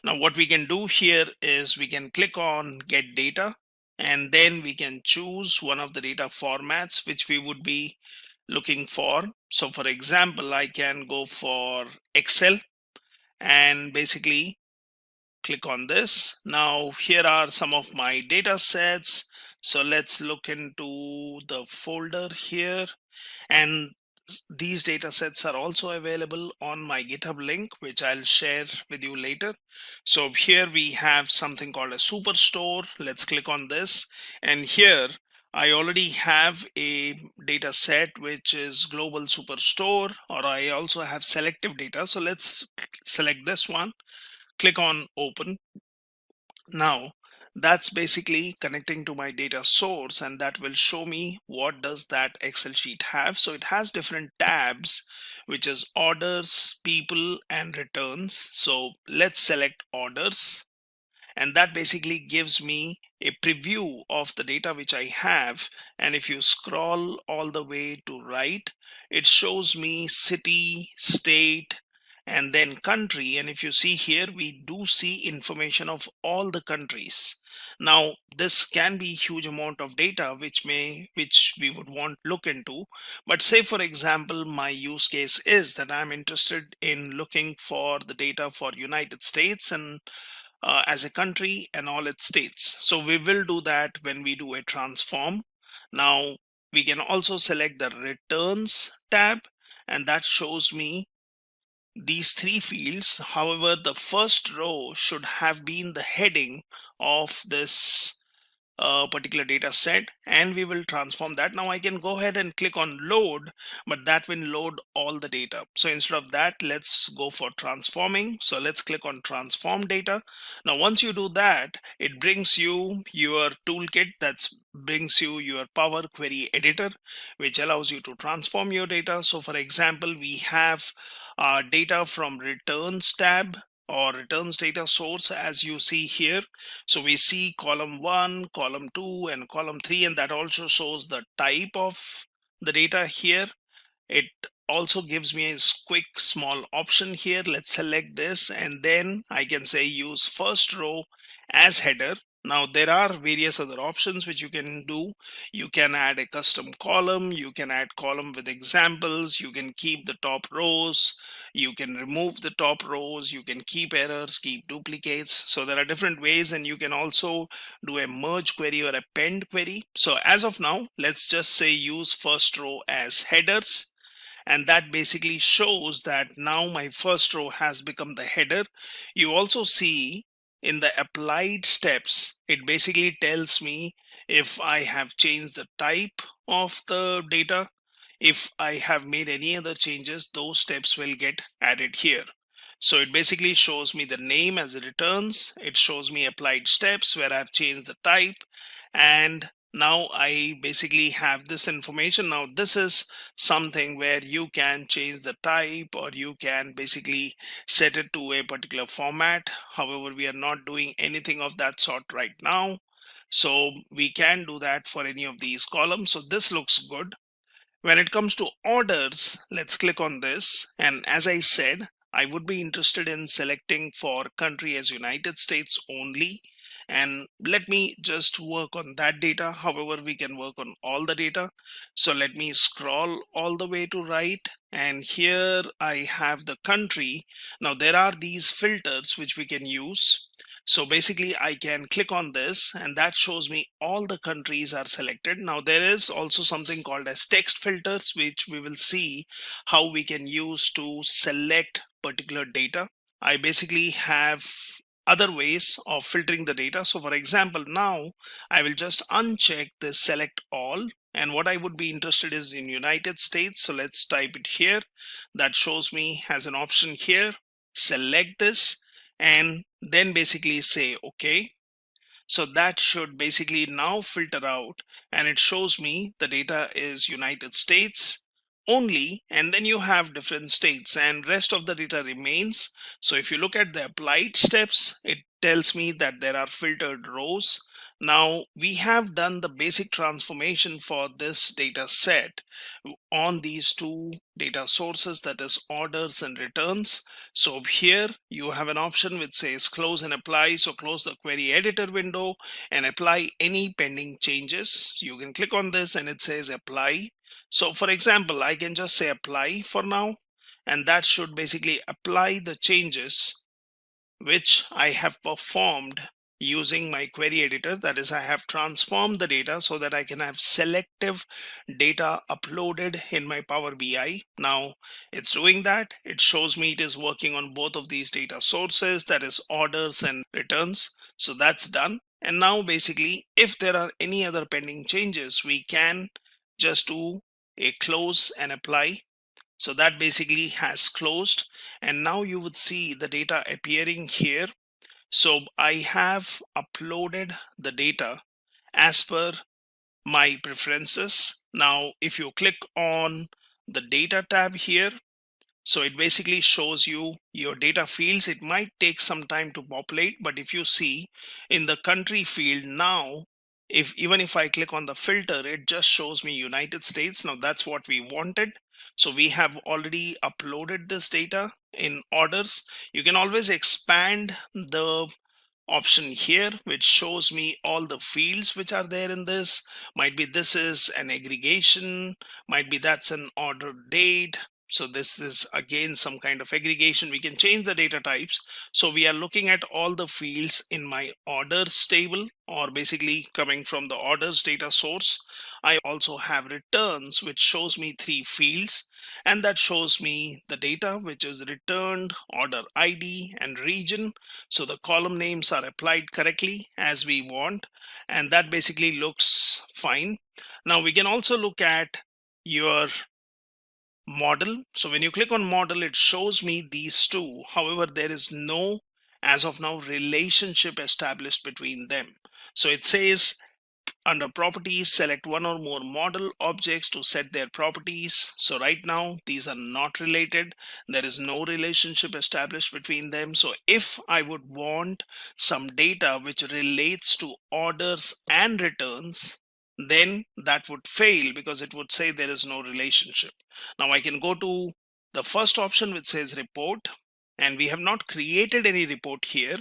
Now, what we can do here is we can click on Get Data, and then we can choose one of the data formats which we would be looking for. So for example, I can go for Excel and basically click on this. Now here are some of my data sets. So let's look into the folder here, and these data sets are also available on my GitHub link, which I'll share with you later. So here we have something called a superstore. Let's click on this, and here I already have a data set which is global superstore, or I also have selective data. So let's select this one, click on open. Now that's basically connecting to my data source, and that will show me what does that Excel sheet have. So it has different tabs, which is orders, people, and returns. So let's select orders, and that basically gives me a preview of the data which I have. And if you scroll all the way to right, it shows me city, state, and then country. And if you see here, we do see information of all the countries. Now this can be huge amount of data which we would want to look into. But say for example, my use case is that I'm interested in looking for the data for United States and as a country and all its states. So we will do that when we do a transform. Now we can also select the returns tab, and that shows me these three fields. However, the first row should have been the heading of this particular data set, and we will transform that. Now I can go ahead and click on load, but that will load all the data. So instead of that, let's go for transforming. So let's click on transform data. Now once you do that, it brings you your toolkit, that brings you your Power Query Editor, which allows you to transform your data. So for example, we have data from returns tab or returns data source, as you see here. So we see column 1, column 2, and column 3, and that also shows the type of the data here. It also gives me a quick small option here. Let's select this, and then I can say use first row as header. Now there are various other options which you can do. You can add a custom column, you can add column with examples, you can keep the top rows, you can remove the top rows, you can keep errors, keep duplicates. So there are different ways, and you can also do a merge query or append query. So as of now, let's just say use first row as headers. And that basically shows that now my first row has become the header. You also see in the applied steps, it basically tells me if I have changed the type of the data. If I have made any other changes, those steps will get added here. So it basically shows me the name as it returns. It shows me applied steps where I've changed the type, and now I basically have this information. Now this is something where you can change the type, or you can basically set it to a particular format. However, we are not doing anything of that sort right now, so we can do that for any of these columns. So this looks good. When it comes to orders, let's click on this, and as I said, I would be interested in selecting for country as United States only, and let me just work on that data. However, we can work on all the data. So let me scroll all the way to right, and here I have the country. Now there are these filters which we can use. So basically I can click on this, and that shows me all the countries are selected. Now there is also something called as text filters, which we will see how we can use to select particular data. I basically have other ways of filtering the data. So for example, now I will just uncheck this select all, and what I would be interested is in United States. So let's type it here. That shows me has an option here. Select this and then basically say okay. So that should basically now filter out, and it shows me the data is United States only, and then you have different states and rest of the data remains. So if you look at the applied steps, it tells me that there are filtered rows. Now we have done the basic transformation for this data set on these two data sources, that is orders and returns. So here you have an option which says close and apply. So close the query editor window and apply any pending changes. You can click on this and it says apply. So for example, I can just say apply for now, and that should basically apply the changes which I have performed using my query editor. That is, I have transformed the data so that I can have selective data uploaded in my Power BI. Now it's doing that. It shows me it is working on both of these data sources, that is orders and returns. So that's done. And now basically, if there are any other pending changes, we can just do a close and apply. So that basically has closed, and now you would see the data appearing here. So I have uploaded the data as per my preferences. Now if you click on the data tab here, so it basically shows you your data fields. It might take some time to populate, but if you see in the country field now, even if I click on the filter, it just shows me United States. Now that's what we wanted. So we have already uploaded this data in orders. You can always expand the option here, which shows me all the fields which are there in this. Might be this is an aggregation, might be that's an order date. So this is again some kind of aggregation. We can change the data types. So we are looking at all the fields in my orders table, or basically coming from the orders data source. I also have returns, which shows me 3 fields, and that shows me the data which is returned, order ID and region. So the column names are applied correctly as we want, and that basically looks fine. Now we can also look at your model. So when you click on model, it shows me these two. However, there is no, as of now, relationship established between them. So it says under properties, select one or more model objects to set their properties. So right now, these are not related. There is no relationship established between them. So if I would want some data which relates to orders and returns, then that would fail because it would say there is no relationship. Now I can go to the first option which says report, and we have not created any report here.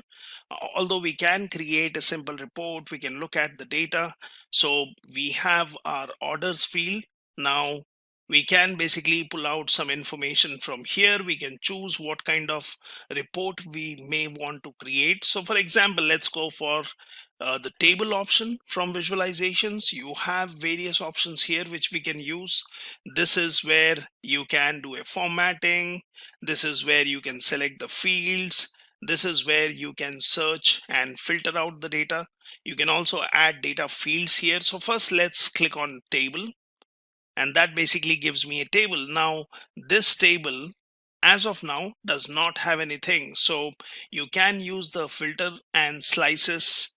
Although we can create a simple report, we can look at the data. So we have our orders field. Now we can basically pull out some information from here. We can choose what kind of report we may want to create. So for example, let's go for the table option from visualizations. You have various options here which we can use. This is where you can do a formatting. This is where you can select the fields. This is where you can search and filter out the data. You can also add data fields here. So first let's click on table, and that basically gives me a table. Now this table as of now does not have anything. So you can use the filter and slices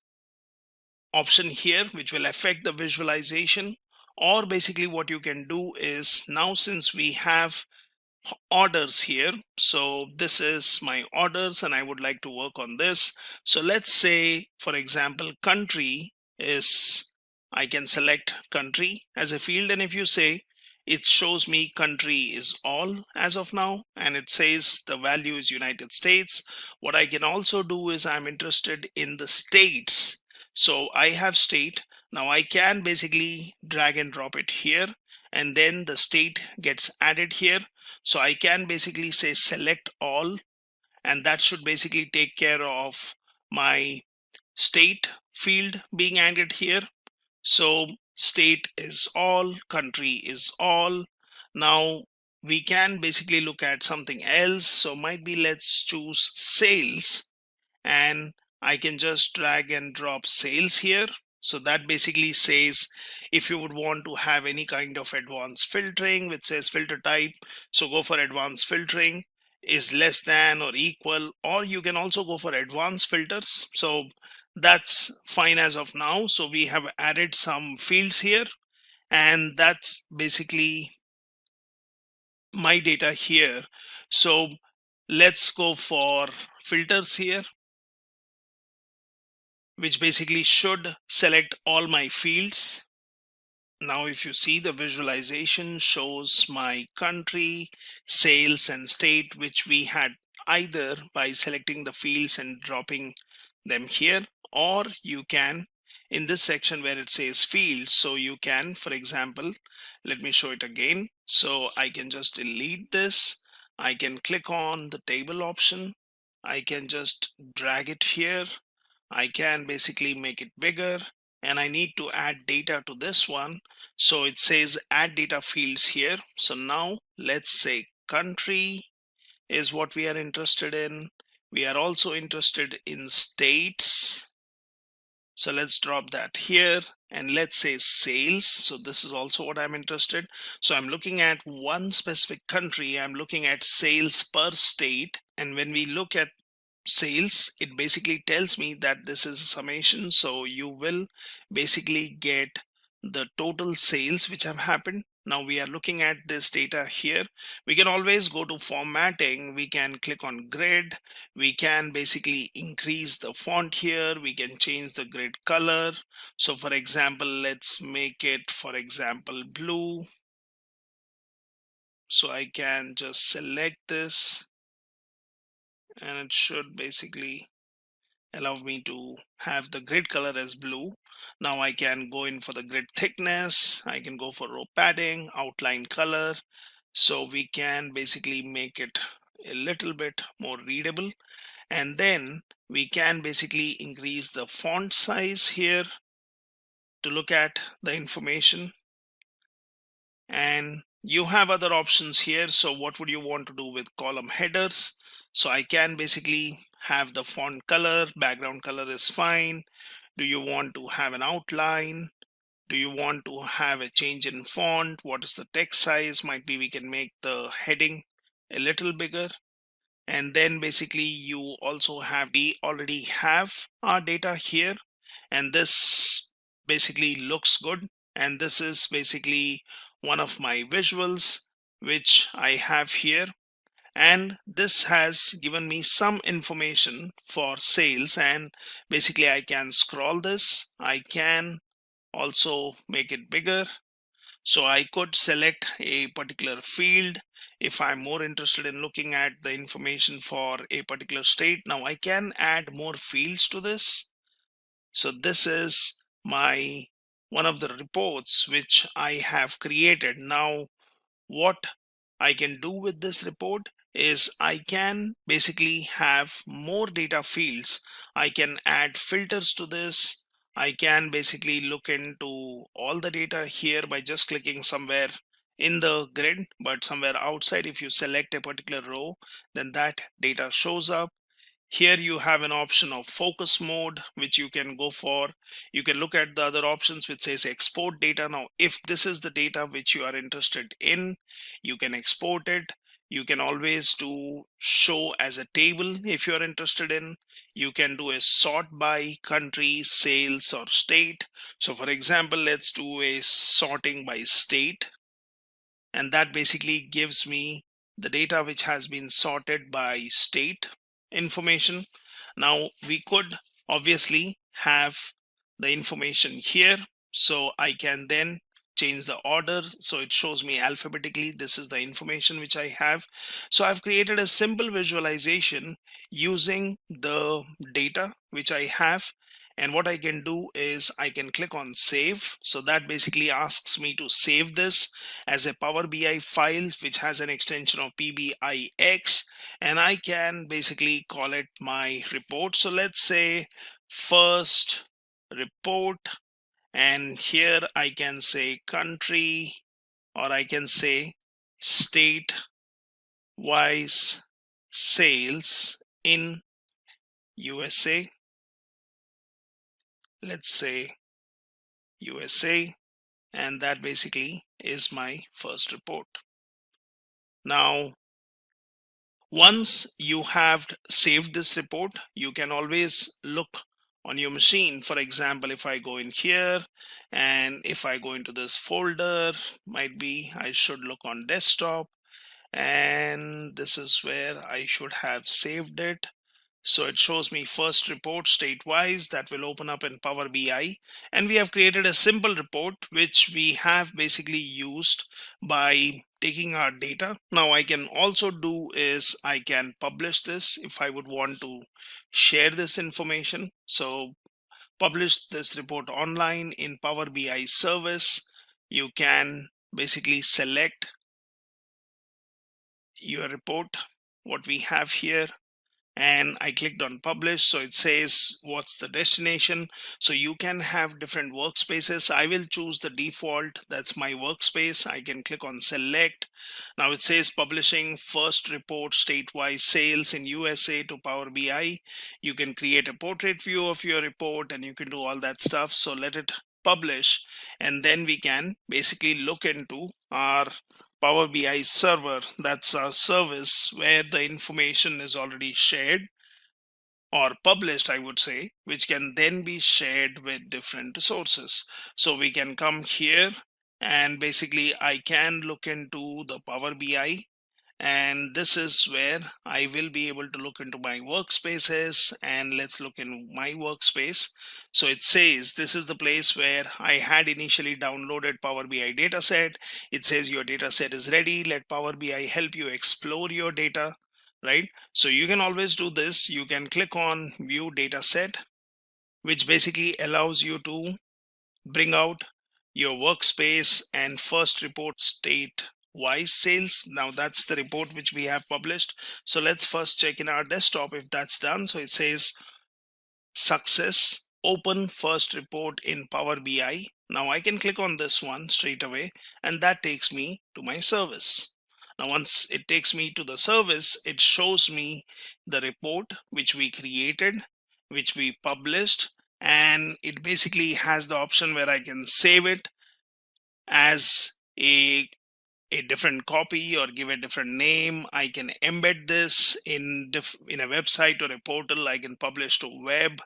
option here, which will affect the visualization. Or basically what you can do is, now since we have orders here, so this is my orders and I would like to work on this. So let's say, for example, country is, I can select country as a field, and if you say, it shows me country is all as of now, and it says the value is United States. What I can also do is I'm interested in the states. So I have state. Now I can basically drag and drop it here, and then the state gets added here. So I can basically say select all, and that should basically take care of my state field being added here. So state is all, country is all. Now we can basically look at something else. So might be let's choose sales, and I can just drag and drop sales here. So that basically says if you would want to have any kind of advanced filtering, which says filter type, so go for advanced filtering is less than or equal, or you can also go for advanced filters. So that's fine as of now. So we have added some fields here, and that's basically my data here. So let's go for filters here, which basically should select all my fields. Now, if you see, the visualization shows my country, sales, and state, which we had either by selecting the fields and dropping them here, or you can in this section where it says fields. So you can, for example, let me show it again. So I can just delete this. I can click on the table option. I can just drag it here. I can basically make it bigger, and I need to add data to this one. So it says add data fields here. So now let's say country is what we are interested in. We are also interested in states. So let's drop that here, and let's say sales. So this is also what I'm interested. So I'm looking at one specific country. I'm looking at sales per state. And when we look at sales, it basically tells me that this is a summation. So you will basically get the total sales which have happened. Now we are looking at this data here. We can always go to formatting. We can click on grid. We can basically increase the font here. We can change the grid color. So for example, let's make it, for example, blue. So I can just select this, and it should basically allow me to have the grid color as blue. Now I can go in for the grid thickness. I can go for row padding, outline color. So we can basically make it a little bit more readable. And then we can basically increase the font size here to look at the information. And you have other options here. So what would you want to do with column headers? So I can basically have the font color, background color is fine. Do you want to have an outline? Do you want to have a change in font? What is the text size? Might be we can make the heading a little bigger. And then basically you also have, we already have our data here, and this basically looks good. And this is basically one of my visuals which I have here, and this has given me some information for sales. And basically I can scroll this. I can also make it bigger. So I could select a particular field if I'm more interested in looking at the information for a particular state. Now I can add more fields to this. So this is my one of the reports which I have created. Now what I can do with this report is I can basically have more data fields. I can add filters to this. I can basically look into all the data here by just clicking somewhere in the grid, but somewhere outside. If you select a particular row, then that data shows up. Here you have an option of focus mode, which you can go for. You can look at the other options which says export data. Now, if this is the data which you are interested in, you can export it. You can always do show as a table if you are interested in. You can do a sort by country, sales, or state. So for example, let's do a sorting by state. And that basically gives me the data which has been sorted by state information. Now we could obviously have the information here, so I can then change the order so it shows me alphabetically. This is the information which I have. So I've created a simple visualization using the data which I have. And what I can do is I can click on save. So that basically asks me to save this as a Power BI file which has an extension of PBIX, and I can basically call it my report. So let's say first report, and here I can say country, or I can say state wise sales in USA. Let's say USA, and that basically is my first report. Now, once you have saved this report, you can always look on your machine. For example, if I go in here and if I go into this folder, might be I should look on desktop, and this is where I should have saved it. So it shows me first report state-wise. That will open up in Power BI, and we have created a simple report which we have basically used by taking our data. Now I can also do is I can publish this if I would want to share this information. So publish this report online in Power BI service. You can basically select your report, what we have here, and I clicked on publish. So it says what's the destination. So you can have different workspaces. I will choose the default, that's my workspace. I can click on select. Now it says publishing first report statewide sales in USA to Power BI. You can create a portrait view of your report and you can do all that stuff. So let it publish, and then we can basically look into our Power BI server. That's our service where the information is already shared or published, I would say, which can then be shared with different sources. So we can come here and basically I can look into the Power BI, and this is where I will be able to look into my workspaces, and let's look in my workspace. So it says this is the place where I had initially downloaded Power BI dataset. It says your dataset is ready. Let Power BI help you explore your data, right? So you can always do this. You can click on view dataset, which basically allows you to bring out your workspace and first report state wise sales. Now that's the report which we have published. So let's first check in our desktop if that's done. So it says success, open first report in Power BI. Now I can click on this one straight away, and that takes me to my service. Now once it takes me to the service, it shows me the report which we created, which we published, and it basically has the option where I can save it as a different copy or give a different name. I can embed this in a website or a portal. I can publish to web,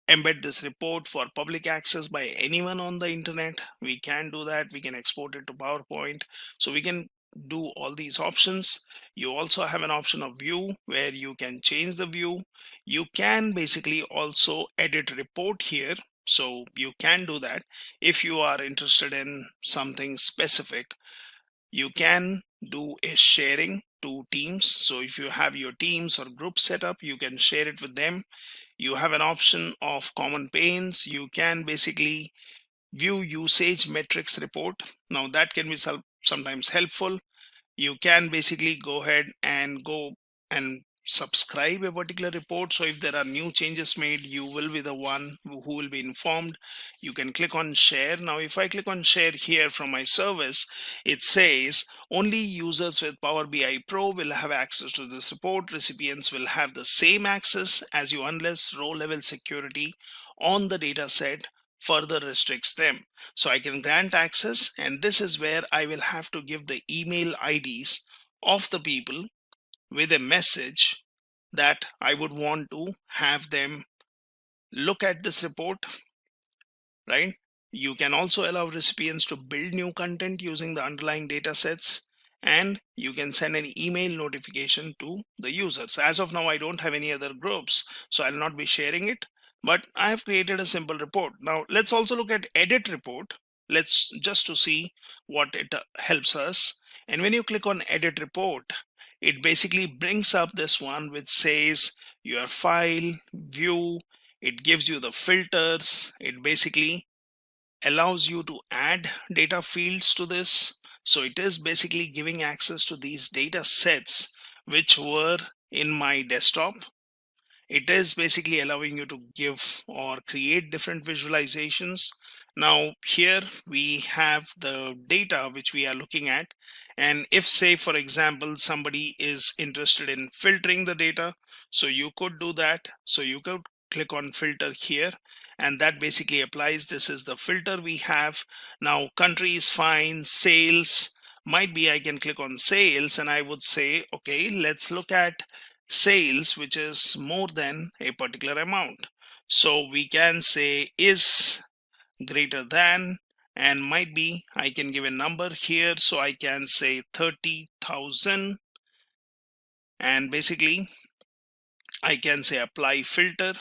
embed this report for public access by anyone on the internet. We can do that. We can export it to PowerPoint. So we can do all these options. You also have an option of view where you can change the view. You can basically also edit report here. So you can do that if you are interested in something specific. You can do a sharing to teams. So if you have your teams or groups set up, you can share it with them. You have an option of common panes. You can basically view usage metrics report. Now that can be sometimes helpful. You can basically go ahead and go and subscribe a particular report. So if there are new changes made, you will be the one who will be informed. You can click on share. Now if I click on share here from my service, it says only users with Power BI Pro will have access to this report. Recipients will have the same access as you unless row level security on the data set further restricts them. So I can grant access, and this is where I will have to give the email IDs of the people with a message that I would want to have them look at this report, right? You can also allow recipients to build new content using the underlying data sets, and you can send an email notification to the users. As of now, I don't have any other groups, so I'll not be sharing it, but I have created a simple report. Now let's also look at edit report. Let's just to see what it helps us. And when you click on edit report, it basically brings up this one which says your file, view. It gives you the filters. It basically allows you to add data fields to this. So it is basically giving access to these data sets which were in my desktop. It is basically allowing you to give or create different visualizations. Now here we have the data which we are looking at, and if say for example somebody is interested in filtering the data, so you could do that. So you could click on filter here, and that basically applies. This is the filter we have. Now country is fine, sales might be, I can click on sales and I would say, okay, let's look at sales which is more than a particular amount. So we can say is greater than, and might be, I can give a number here, so I can say 30,000, and basically I can say apply filter.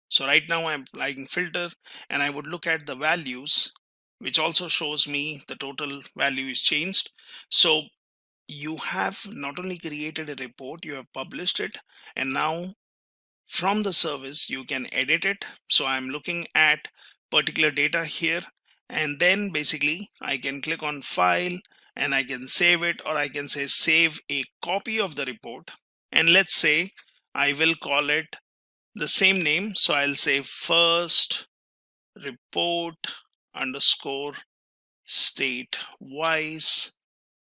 So right now I'm applying filter and I would look at the values, which also shows me the total value is changed. So you have not only created a report, you have published it, and now from the service you can edit it. So I'm looking at particular data here, and then basically I can click on file and I can save it, or I can say save a copy of the report, and let's say I will call it the same name. So I'll say first report underscore state wise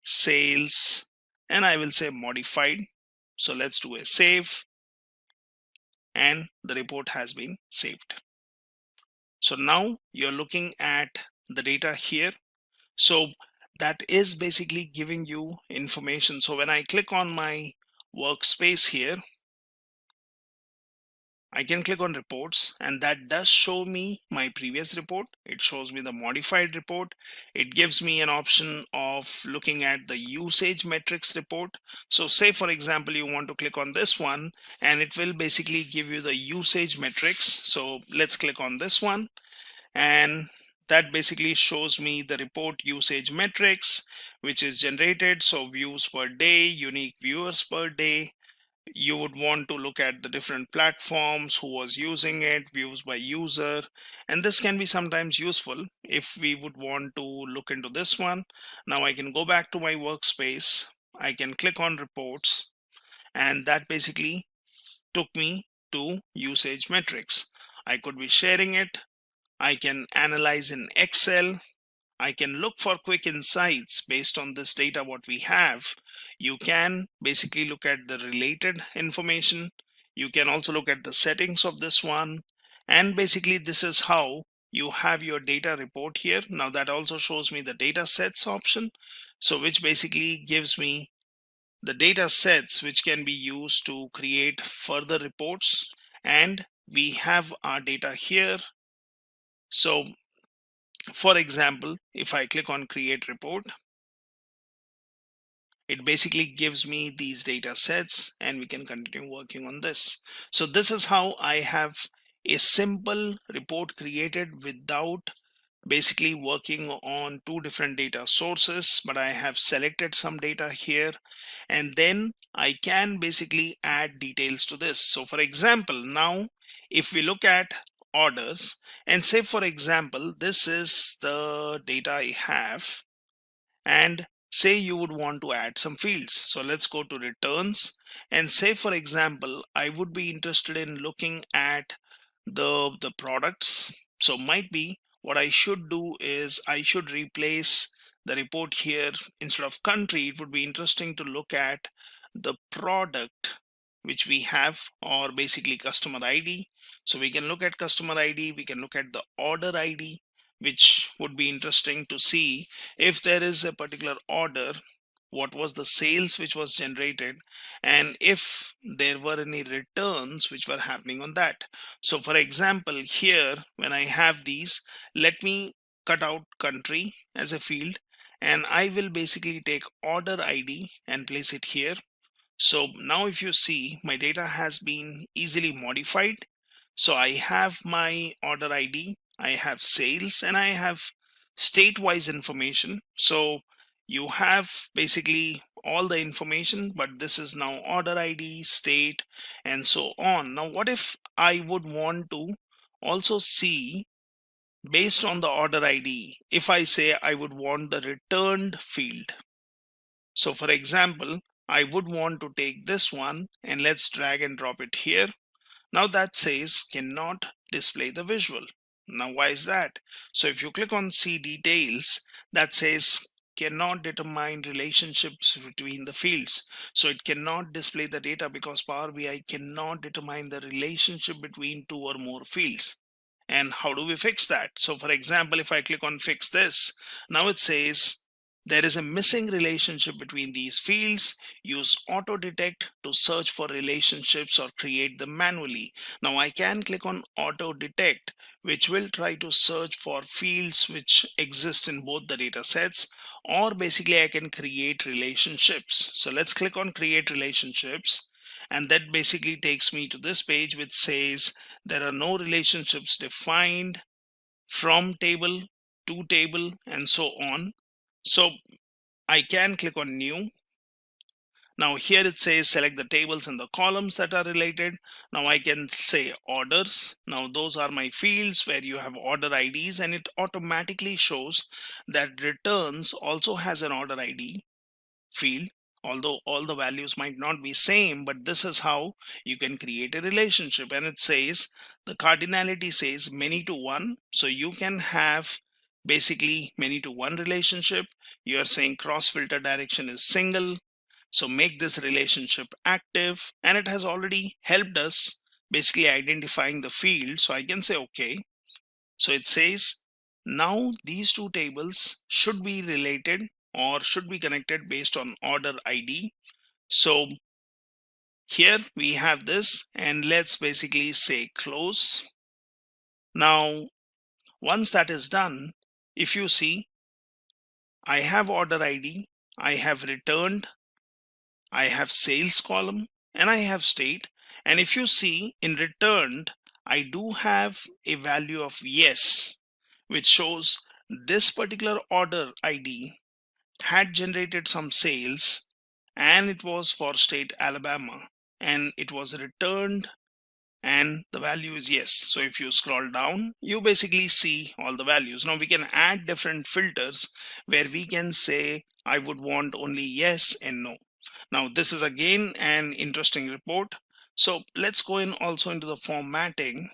sales, and I will say modified. So let's do a save, and the report has been saved. So now you're looking at the data here. So that is basically giving you information. So when I click on my workspace here, I can click on reports, and that does show me my previous report. It shows me the modified report. It gives me an option of looking at the usage metrics report. So say for example you want to click on this one, and it will basically give you the usage metrics. So let's click on this one, and that basically shows me the report usage metrics which is generated. So views per day, unique viewers per day. You would want to look at the different platforms, who was using it, views by user, and this can be sometimes useful if we would want to look into this one. Now I can go back to my workspace, I can click on reports, and that basically took me to usage metrics. I could be sharing it, I can analyze in Excel, I can look for quick insights based on this data what we have. You can basically look at the related information. You can also look at the settings of this one. And basically this is how you have your data report here. Now that also shows me the data sets option. So which basically gives me the data sets which can be used to create further reports. And we have our data here. So for example, if I click on create report, it basically gives me these data sets and we can continue working on this. So this is how I have a simple report created without basically working on two different data sources, but I have selected some data here, and then I can basically add details to this. So for example, now if we look at orders and say for example this is the data I have, and say you would want to add some fields. So let's go to returns and say for example I would be interested in looking at the products. So might be what I should do is I should replace the report here. Instead of country, it would be interesting to look at the product which we have, or basically customer ID. So we can look at customer ID, we can look at the order ID, which would be interesting to see if there is a particular order, what was the sales which was generated, and if there were any returns which were happening on that. So for example here, when I have these, let me cut out country as a field, and I will basically take order ID and place it here. So now if you see, my data has been easily modified. So I have my order ID, I have sales, and I have state-wise information. So you have basically all the information, but this is now order ID, state, and so on. Now what if I would want to also see based on the order ID, if I say I would want the returned field. So for example, I would want to take this one and let's drag and drop it here. Now that says cannot display the visual. Now why is that? So if you click on see details, that says cannot determine relationships between the fields. So it cannot display the data because Power BI cannot determine the relationship between two or more fields. And how do we fix that? So for example, if I click on fix this, now it says there is a missing relationship between these fields. Use auto detect to search for relationships or create them manually. Now I can click on auto detect, which will try to search for fields which exist in both the data sets, or basically I can create relationships. So let's click on create relationships, and that basically takes me to this page which says there are no relationships defined from table to table and so on. So I can click on new. Now here it says select the tables and the columns that are related. Now I can say orders. Now those are my fields where you have order IDs, and it automatically shows that returns also has an order ID field, although all the values might not be same. But this is how you can create a relationship. And it says the cardinality says many to one, so you can have basically many to one relationship. You are saying cross filter direction is single, so make this relationship active, and it has already helped us basically identifying the field. So I can say okay. So it says now these two tables should be related or should be connected based on order ID. So here we have this, and let's basically say close. Now once that is done, if you see, I have order ID, I have returned, I have sales column, and I have state. And if you see in returned, I do have a value of yes, which shows this particular order ID had generated some sales, and it was for state Alabama, and it was returned, and the value is yes. So if you scroll down, you basically see all the values. Now we can add different filters where we can say I would want only yes and no. Now this is again an interesting report. So let's go in also into the formatting,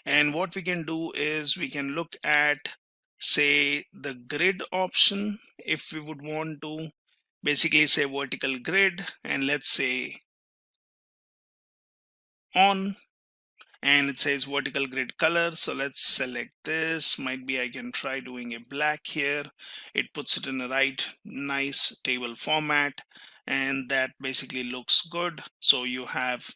and what we can do is we can look at, say, the grid option. If we would want to basically say vertical grid, and let's say on, and it says vertical grid color. So let's select this. Might be I can try doing a black here. It puts it in the right nice table format, and that basically looks good. So you have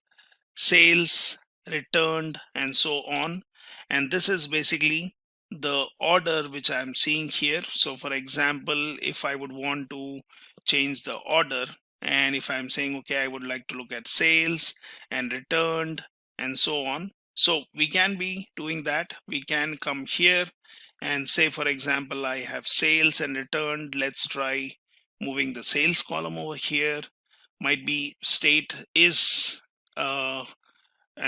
sales, returned, and so on. And this is basically the order which I'm seeing here. So for example, if I would want to change the order, and if I'm saying, okay, I would like to look at sales and returned and so on. So we can be doing that. We can come here and say, for example, I have sales and returned. Let's try moving the sales column over here. Might be state is an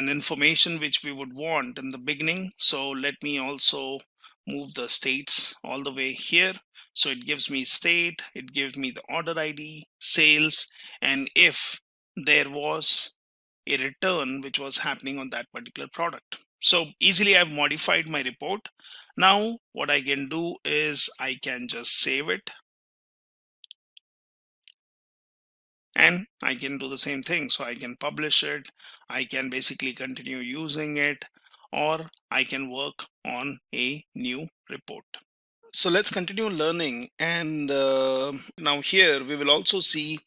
information which we would want in the beginning. So let me also move the states all the way here. So it gives me state, it gives me the order ID, sales, and if there was a return which was happening on that particular product. So easily I've modified my report. Now what I can do is I can just save it, and I can do the same thing. So I can publish it, I can basically continue using it, or I can work on a new report. So let's continue learning, and now here we will also see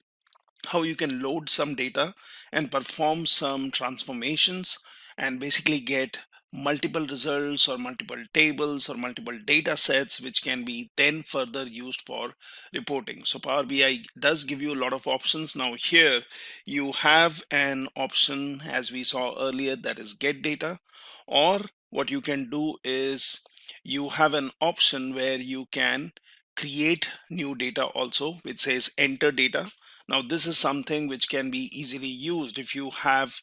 how you can load some data and perform some transformations and basically get multiple results or multiple tables or multiple data sets which can be then further used for reporting. So Power BI does give you a lot of options. Now here you have an option, as we saw earlier, that is get data, or what you can do is you have an option where you can create new data also, which says enter data. Now this is something which can be easily used if you have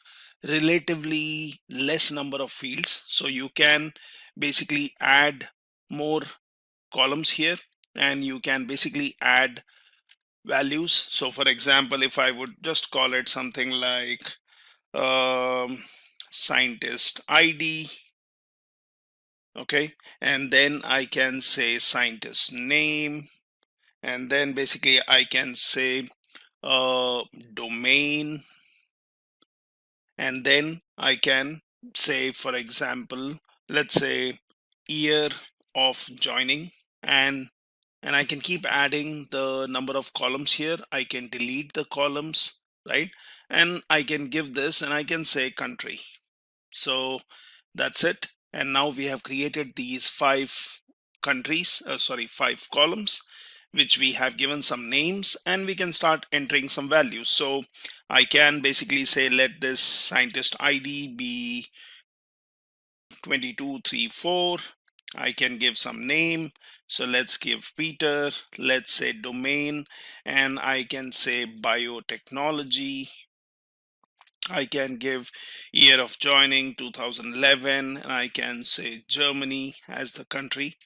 relatively less number of fields. So you can basically add more columns here, and you can basically add values. So for example, if I would just call it something like scientist ID, okay, and then I can say scientist name, and then basically I can say domain, and then I can say, for example, let's say year of joining, and I can keep adding the number of columns here. I can delete the columns, right? And I can give this and I can say country. So that's it. And now we have created these five columns, which we have given some names, and we can start entering some values. So I can basically say, let this scientist ID be 2234. I can give some name. So let's give Peter, let's say domain, and I can say biotechnology. I can give year of joining 2011, and I can say Germany as the country.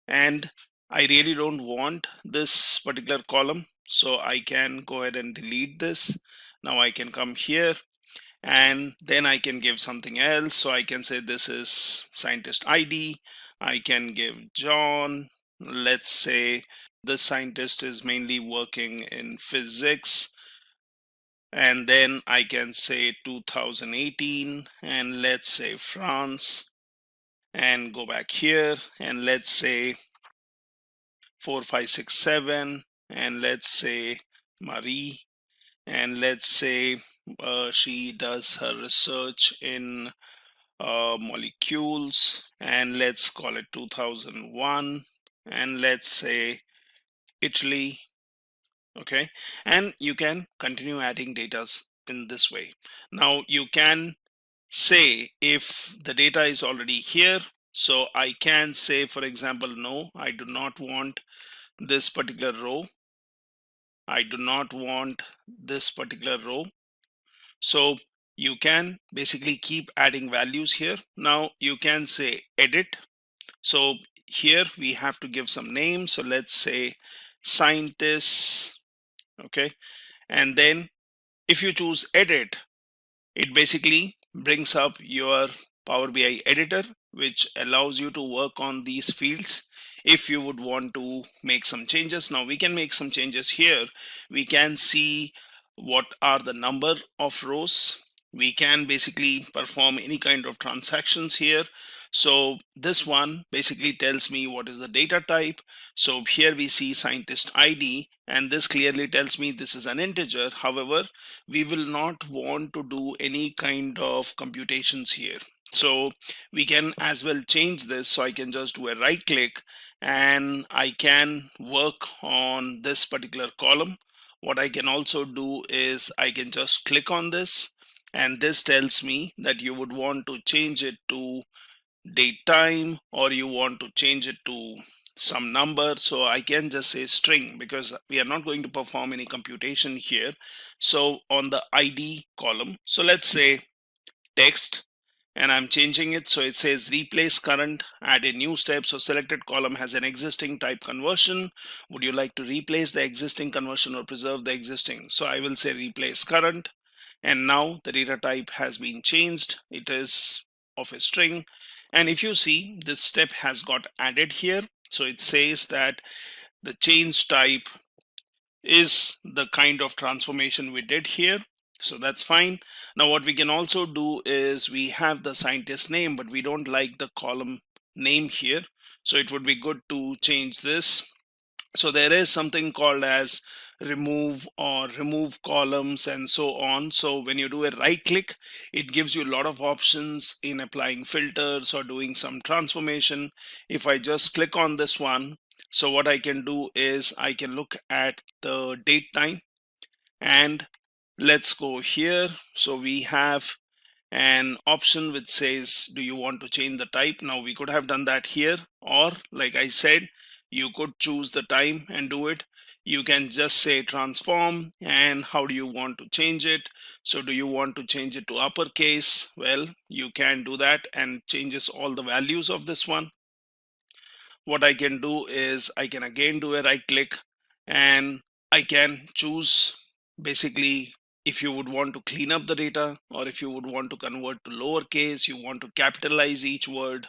And I really don't want this particular column, so I can go ahead and delete this. Now I can come here and then I can give something else. So I can say this is scientist ID. I can give John. Let's say the scientist is mainly working in physics. And then I can say 2018, and let's say France, and go back here, and let's say 4567, and let's say Marie, and let's say she does her research in molecules, and let's call it 2001, and let's say Italy. Okay, and you can continue adding data in this way. Now you can say if the data is already here, so I can say, for example, no, I do not want this particular row. I do not want this particular row. So you can basically keep adding values here. Now you can say edit. So here we have to give some names. So let's say scientists. Okay, and then if you choose edit, it basically brings up your Power BI editor, which allows you to work on these fields if you would want to make some changes. Now we can make some changes here. We can see what are the number of rows. We can basically perform any kind of transactions here. So this one basically tells me what is the data type. So here we see scientist ID, and this clearly tells me this is an integer. However, we will not want to do any kind of computations here. So we can as well change this. So I can just do a right click and I can work on this particular column. What I can also do is I can just click on this, and this tells me that you would want to change it to date time, or you want to change it to some number. So I can just say string, because we are not going to perform any computation here. So on the ID column, so let's say text, and I'm changing it. So it says replace current, add a new step. So selected column has an existing type conversion. Would you like to replace the existing conversion or preserve the existing? So I will say replace current. And now the data type has been changed. It is of a string. And if you see, this step has got added here. So it says that the change type is the kind of transformation we did here. So that's fine. Now what we can also do is we have the scientist name, but we don't like the column name here. So it would be good to change this. So there is something called as remove or remove columns and so on. So when you do a right click, it gives you a lot of options in applying filters or doing some transformation. If I just click on this one, so what I can do is I can look at the date time, and let's go here. So we have an option which says, do you want to change the type? Now we could have done that here, or like I said, you could choose the time and do it. You can just say transform, and how do you want to change it? So do you want to change it to uppercase? Well, you can do that and changes all the values of this one. What I can do is I can again do a right click, and I can choose basically if you would want to clean up the data, or if you would want to convert to lowercase, you want to capitalize each word.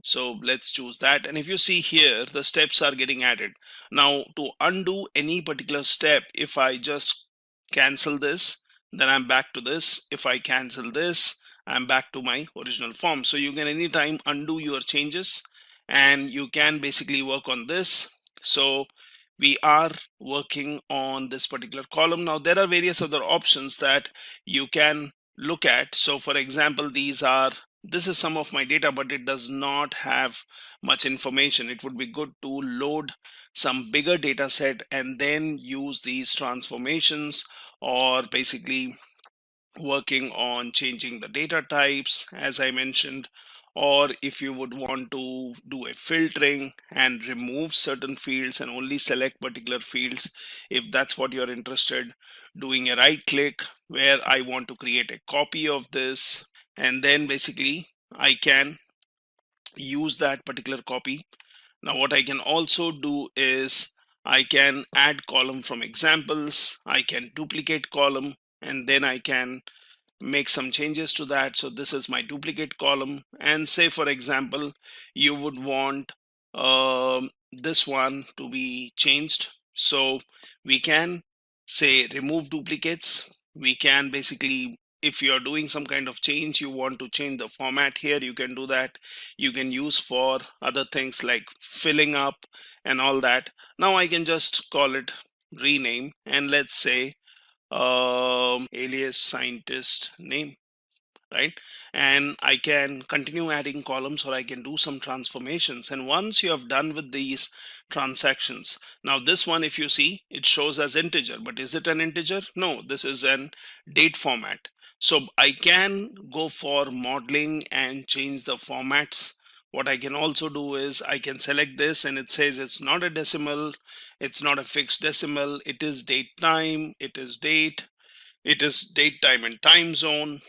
So let's choose that. And if you see here, the steps are getting added. Now to undo any particular step, if I just cancel this, then I'm back to this. If I cancel this, I'm back to my original form. So you can anytime undo your changes and you can basically work on this. So we are working on this particular column. Now there are various other options that you can look at. So for example, this is some of my data, but it does not have much information. It would be good to load some bigger data set and then use these transformations, or basically working on changing the data types as I mentioned, or if you would want to do a filtering and remove certain fields and only select particular fields, if that's what you're interested, doing a right click where I want to create a copy of this, and then basically I can use that particular copy. Now what I can also do is I can add column from examples, I can duplicate column, and then I can make some changes to that. So this is my duplicate column, and say for example you would want this one to be changed. So we can say remove duplicates. We can basically, if you are doing some kind of change, you want to change the format here, you can do that. You can use for other things like filling up and all that. Now I can just call it rename, and let's say alias scientist name, right? And I can continue adding columns, or I can do some transformations. And once you have done with these transactions, now this one, if you see, it shows as integer, but is it an integer? No, this is an date format. So I can go for modeling and change the formats. What I can also do is I can select this and it says it's not a decimal, it's not a fixed decimal, it is date time, it is date, it is date time and time zone,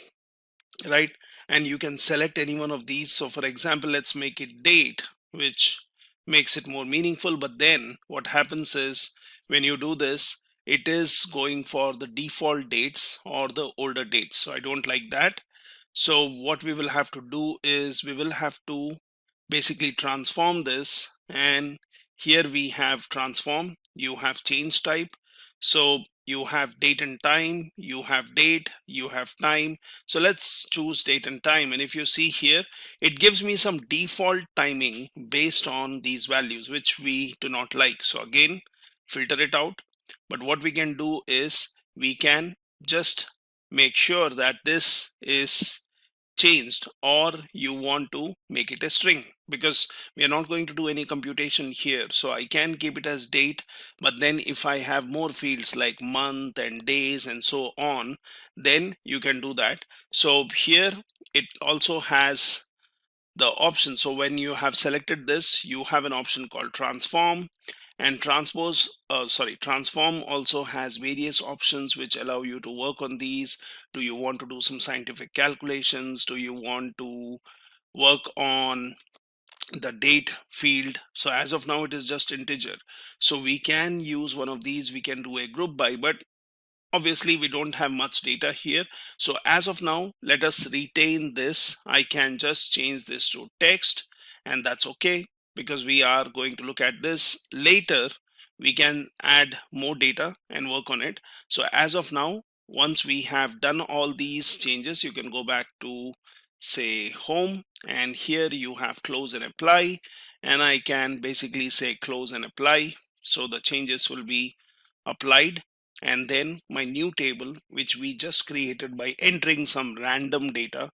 right? And you can select any one of these. So for example, let's make it date, which makes it more meaningful. But then what happens is when you do this, it is going for the default dates or the older dates. So I don't like that. So what we will have to do is we will have to basically transform this. And here we have transform, you have change type. So you have date and time, you have date, you have time. So let's choose date and time. And if you see here, it gives me some default timing based on these values, which we do not like. So again, filter it out. But what we can do is we can just make sure that this is changed, or you want to make it a string, because we are not going to do any computation here. So I can keep it as date, but then if I have more fields like month and days and so on, then you can do that. So here it also has the option. So when you have selected this, you have an option called transform, and transform also has various options which allow you to work on these. Do you want to do some scientific calculations? Do you want to work on the date field? So as of now it is just integer, so we can use one of these. We can do a group by, but obviously we don't have much data here. So as of now, let us retain this. I can just change this to text, and that's okay, because we are going to look at this later. We can add more data and work on it. So as of now, once we have done all these changes, you can go back to say home, and here you have close and apply, and I can basically say close and apply. So the changes will be applied, and then my new table, which we just created by entering some random data,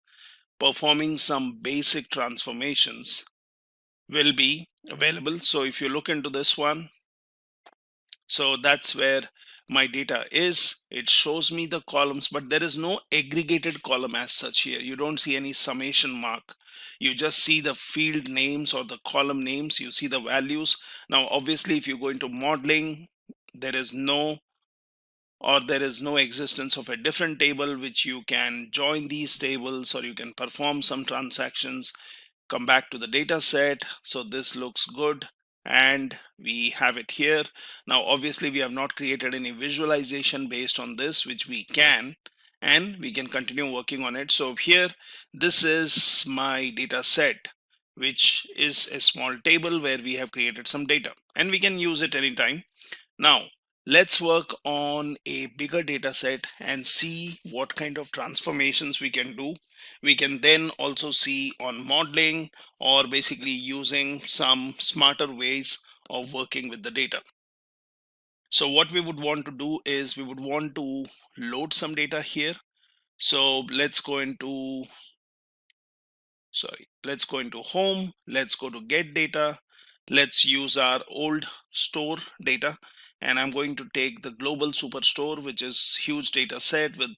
performing some basic transformations, will be available. So if you look into this one, so that's where my data is. It shows me the columns, but there is no aggregated column as such here. You don't see any summation mark. You just see the field names or the column names. You see the values. Now obviously if you go into modeling, there is no existence of a different table which you can join these tables, or you can perform some transactions. Come back to the data set. So this looks good, and we have it here. Now obviously we have not created any visualization based on this, which we can, and we can continue working on it. So here, this is my data set, which is a small table where we have created some data, and we can use it anytime. Now Let's work on a bigger data set and see what kind of transformations we can do. We can then also see on modeling or basically using some smarter ways of working with the data. So what we would want to do is we would want to load some data here. So let's go into home, let's go to get data, let's use our old store data, and I'm going to take the global superstore, which is huge data set with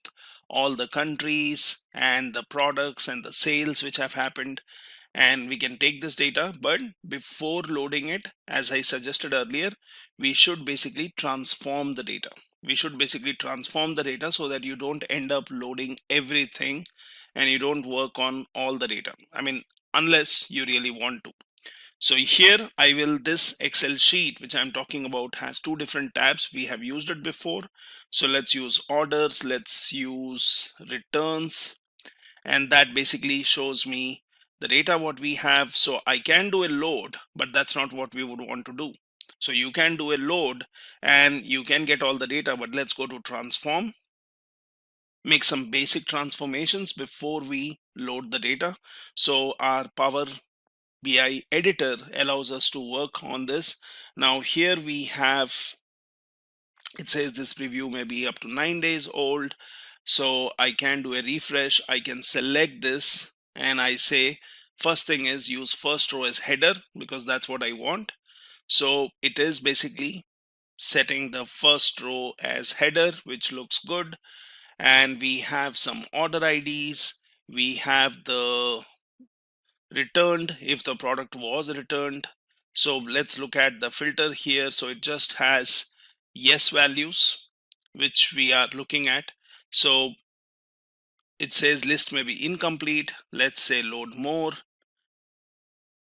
all the countries and the products and the sales which have happened. And we can take this data, but before loading it, as I suggested earlier, we should basically transform the data. So that you don't end up loading everything and you don't work on all the data. I mean, unless you really want to. So here this Excel sheet which I'm talking about has two different tabs. We have used it before. So let's use orders, let's use returns, and that basically shows me the data what we have. So I can do a load, but that's not what we would want to do. So you can do a load and you can get all the data, but let's go to transform, make some basic transformations before we load the data. So our Power BI editor allows us to work on this. Now here we have, it says this preview may be up to 9 days old. So I can do a refresh. I can select this and I say, first thing is use first row as header because that's what I want. So it is basically setting the first row as header, which looks good. And we have some order IDs. We have the returned if the product was returned. So let's look at the filter here. So it just has yes values, which we are looking at. So it says list may be incomplete. Let's say load more.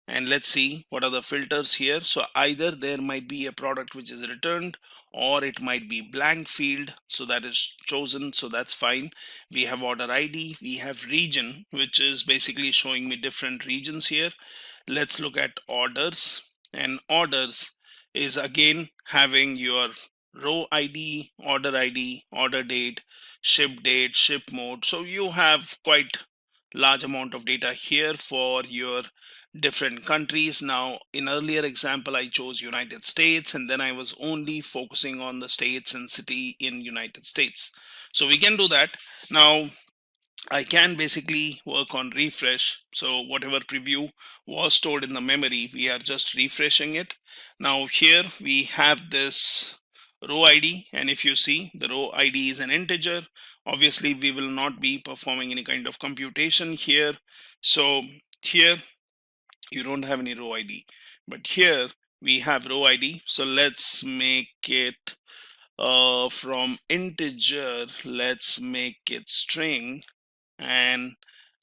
And let's see what are the filters here. So either there might be a product which is returned or it might be blank field. So that is chosen. So that's fine. We have order ID. We have region, which is basically showing me different regions here. Let's look at orders, and orders is again having your row ID, order date, ship mode. So you have quite large amount of data here for your different countries. Now in earlier example I chose United States and then I was only focusing on the states and city in United States. So we can do that. Now I can basically work on refresh. So whatever preview was stored in the memory, we are just refreshing it. Now here we have this row ID, and if you see, the row ID is an integer. Obviously we will not be performing any kind of computation here. So here you don't have any row ID, but here we have row ID. So let's make it from integer, let's make it string, and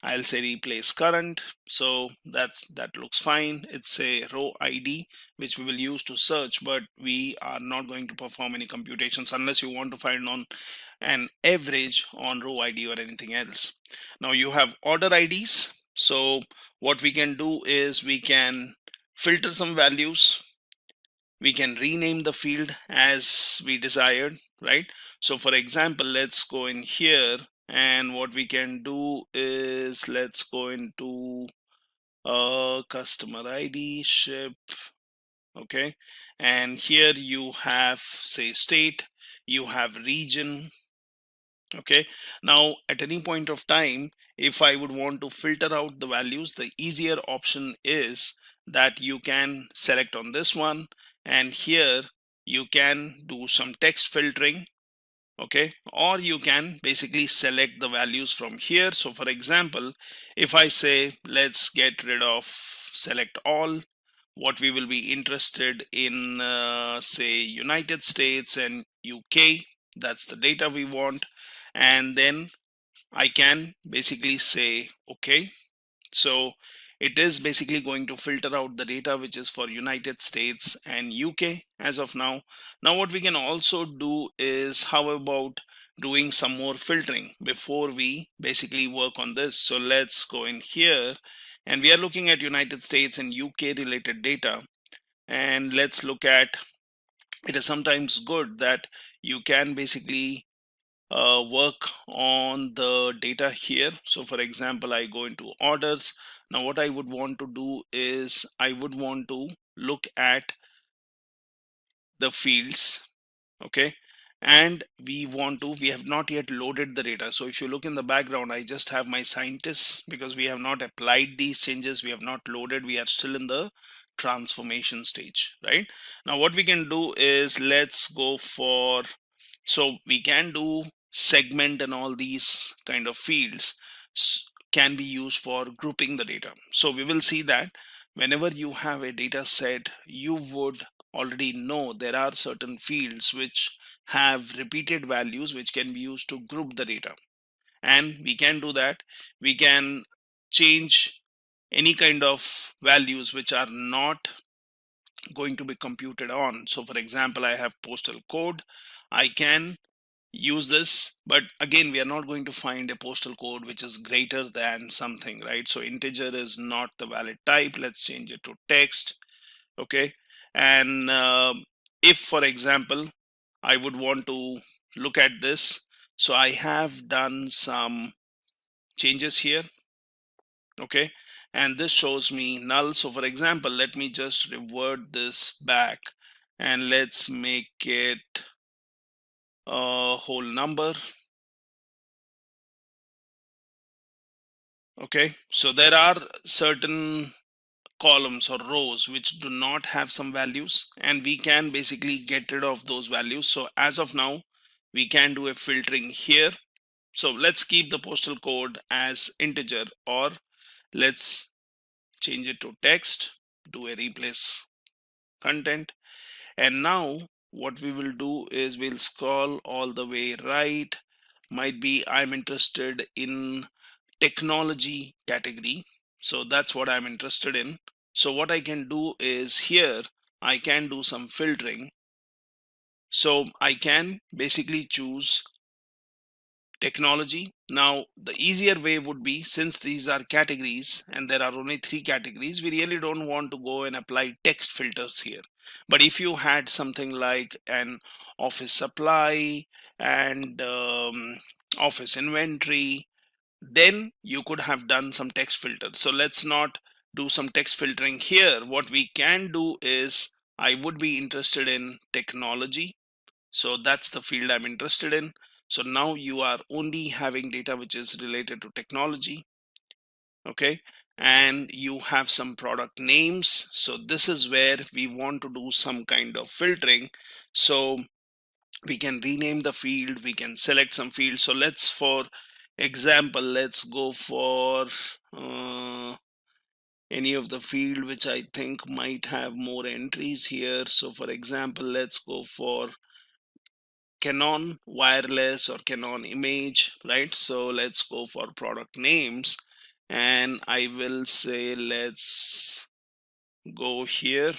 I'll say replace current. So that looks fine. It's a row ID which we will use to search, but we are not going to perform any computations unless you want to find on an average on row ID or anything else. Now you have order IDs. So what we can do is we can filter some values. We can rename the field as we desired, right? So for example, let's go in here, and what we can do is let's go into customer ID, ship, okay? And here you have, say, state, you have region, okay? Now at any point of time, if I would want to filter out the values, the easier option is that you can select on this one, and here you can do some text filtering, okay? Or you can basically select the values from here. So for example, if I say let's get rid of select all, what we will be interested in, say United States and UK, that's the data we want, and then I can basically say okay. So it is basically going to filter out the data which is for United States and UK as of now. Now what we can also do is, how about doing some more filtering before we basically work on this? So let's go in here, and we are looking at United States and UK related data, and let's look at it is sometimes good that you can basically work on the data here. So for example, I go into orders. Now what I would want to do is I would want to look at the fields, okay, and we have not yet loaded the data. So if you look in the background, I just have my scientists because we have not applied these changes, we have not loaded, we are still in the transformation stage. Right now what we can do is let's go for, so we can do segment, and all these kind of fields can be used for grouping the data. So we will see that whenever you have a data set, you would already know there are certain fields which have repeated values which can be used to group the data. And we can do that. We can change any kind of values which are not going to be computed on. So for example, I have postal code. I can use this, but again, we are not going to find a postal code which is greater than something, right? So integer is not the valid type. Let's change it to text. Okay. And if for example I would want to look at this, so I have done some changes here. Okay, and this shows me null. So for example, let me just revert this back and let's make it a whole number. Okay, so there are certain columns or rows which do not have some values, and we can basically get rid of those values. So as of now, we can do a filtering here. So let's keep the postal code as integer, or let's change it to text, do a replace content. And now what we will do is we'll scroll all the way right. Might be I'm interested in technology category, so that's what I'm interested in. So what I can do is here I can do some filtering. So I can basically choose technology. Now the easier way would be, since these are categories and there are only 3 categories, we really don't want to go and apply text filters here. But if you had something like an office supply and office inventory, then you could have done some text filter. So let's not do some text filtering here. What we can do is I would be interested in technology, so that's the field I'm interested in. So now you are only having data which is related to technology. Okay, and you have some product names. So this is where we want to do some kind of filtering. So we can rename the field, we can select some fields. So let's, for example, let's go for any of the field which I think might have more entries here. So for example, let's go for Canon wireless or Canon image, right? So let's go for product names, and I will say let's go here.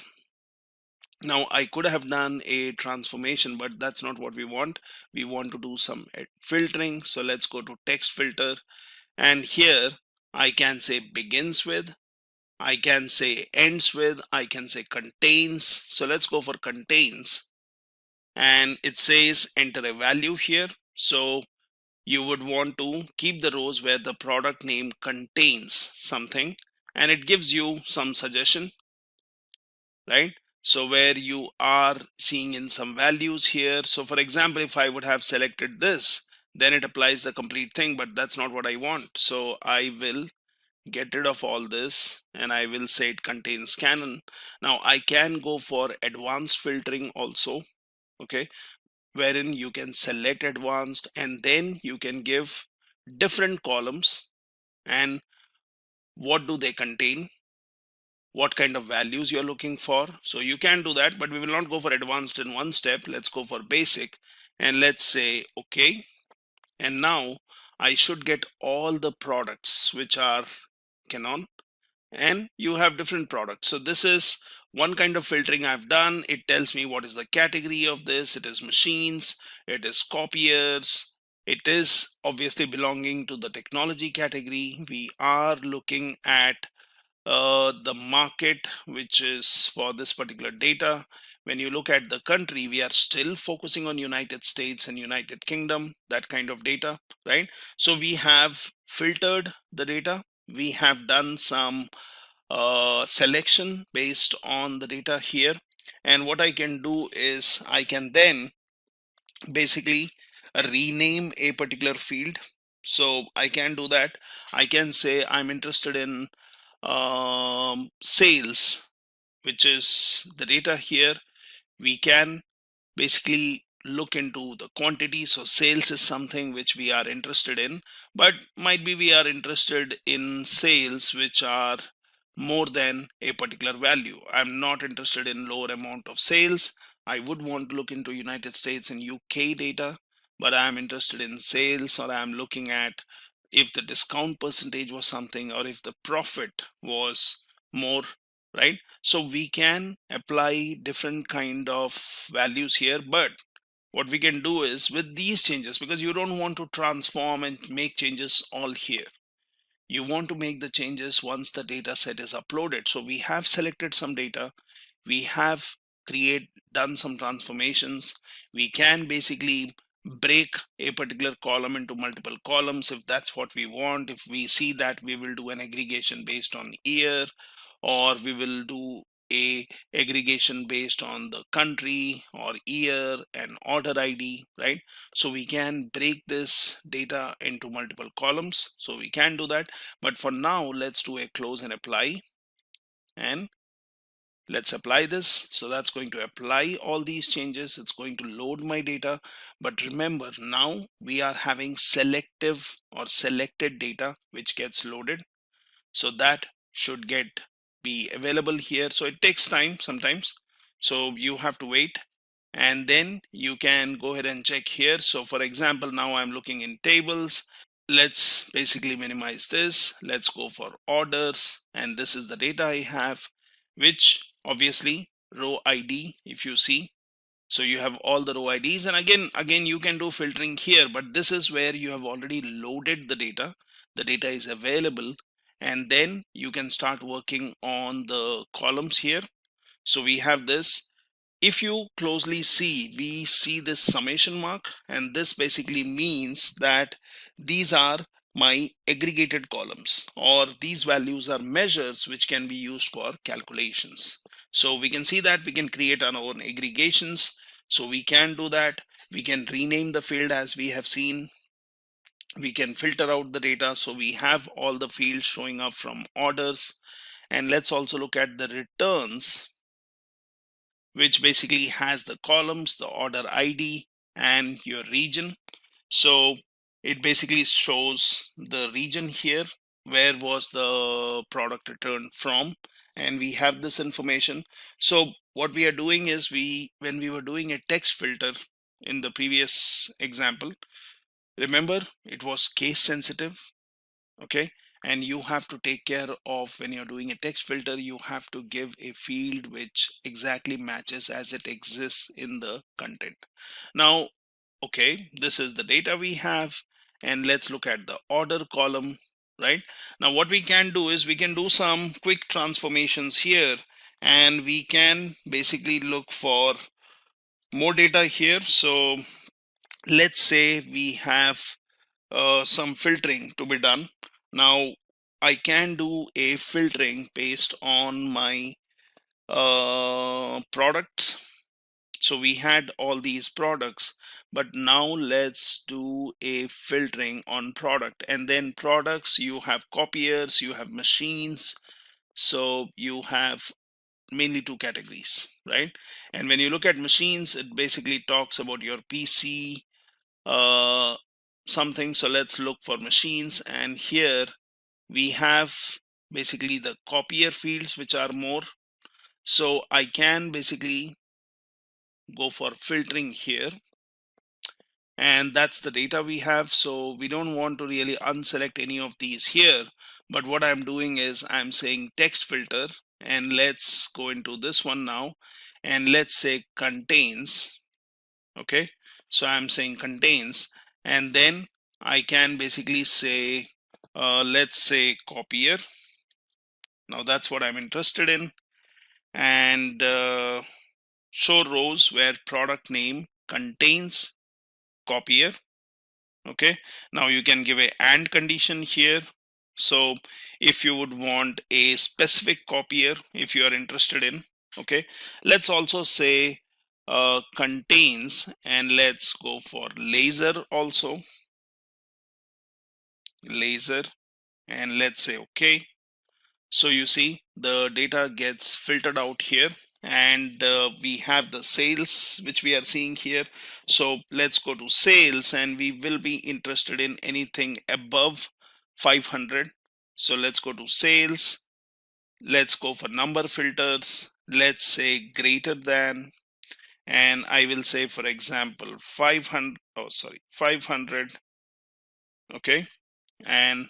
Now I could have done a transformation, but that's not what we want. We want to do some filtering. So let's go to text filter, and here I can say begins with, I can say ends with, I can say contains. So let's go for contains, and it says enter a value here. So you would want to keep the rows where the product name contains something, and it gives you some suggestion, right? So where you are seeing in some values here. So for example, if I would have selected this, then it applies the complete thing, but that's not what I want. So I will get rid of all this and I will say it contains Canon. Now I can go for advanced filtering also, okay, wherein you can select advanced and then you can give different columns and what do they contain, what kind of values you're looking for. So you can do that, but we will not go for advanced in one step. Let's go for basic and let's say okay. And now I should get all the products which are Canon, and you have different products. So this is one kind of filtering I've done. It tells me what is the category of this. It is machines, it is copiers, it is obviously belonging to the technology category. We are looking at the market which is for this particular data. when you look at the country, we are still focusing on United States and United Kingdom, that kind of data, right? So we have filtered the data. We have done some selection based on the data here. And what I can do is I can then basically rename a particular field. So I can do that. I can say I'm interested in sales, which is the data here. We can basically look into the quantity. So sales is something which we are interested in, but might be we are interested in sales which are more than a particular value. I'm not interested in lower amount of sales. I would want to look into United States and UK data, but I'm interested in sales, or I'm looking at if the discount percentage was something, or if the profit was more, right? So we can apply different kind of values here, but what we can do is with these changes, because you don't want to transform and make changes all here, you want to make the changes once the data set is uploaded. So we have selected some data, we have done some transformations. We can basically break a particular column into multiple columns if that's what we want. If we see that, we will do an aggregation based on year, or we will do a aggregation based on the country or year and order ID, right? So we can break this data into multiple columns. So we can do that. But for now, let's do a close and apply. And let's apply this. So that's going to apply all these changes. It's going to load my data. But remember, now we are having selective or selected data which gets loaded. So that should be available here. So it takes time sometimes. So you have to wait, and then you can go ahead and check here. So for example, now I'm looking in tables. Let's basically minimize this. Let's go for orders. And this is the data I have, which obviously row ID, if you see. So you have all the row IDs, and again you can do filtering here, but this is where you have already loaded the data. The data is available, and then you can start working on the columns here. So we have this. If you closely see, we see this summation mark, and this basically means that these are my aggregated columns, or these values are measures which can be used for calculations. So we can see that we can create our own aggregations. So we can do that. We can rename the field as we have seen. We can filter out the data. So we have all the fields showing up from orders. And let's also look at the returns, which basically has the columns, the order ID, and your region. So it basically shows the region here, where was the product returned from, and we have this information. So what we are doing is, when we were doing a text filter in the previous example, remember it was case sensitive, okay? And you have to take care of, when you're doing a text filter, you have to give a field which exactly matches as it exists in the content. Now, okay, this is the data we have, and let's look at the order column, right? Now what we can do is we can do some quick transformations here, and we can basically look for more data here. So let's say we have some filtering to be done. Now I can do a filtering based on my products. So we had all these products, but now let's do a filtering on product. And then products, you have copiers, you have machines. So you have mainly two categories, right? And when you look at machines, it basically talks about your PC, something. So let's look for machines, and here we have basically the copier fields, which are more. So I can basically go for filtering here, and that's the data we have. So we don't want to really unselect any of these here, but what I'm doing is I'm saying text filter, and let's go into this one now, and let's say contains. Okay, so I'm saying contains, and then I can basically say let's say copier. Now that's what I'm interested in. And show rows where product name contains copier. Okay, now you can give a AND condition here. So if you would want a specific copier, if you are interested in, okay, let's also say contains, and let's go for laser also, laser, and let's say okay. So you see the data gets filtered out here, and we have the sales which we are seeing here. So let's go to sales, and we will be interested in anything above 500. So let's go to sales. Let's go for number filters. Let's say greater than, and I will say, for example, 500. Oh, sorry, 500. Okay, and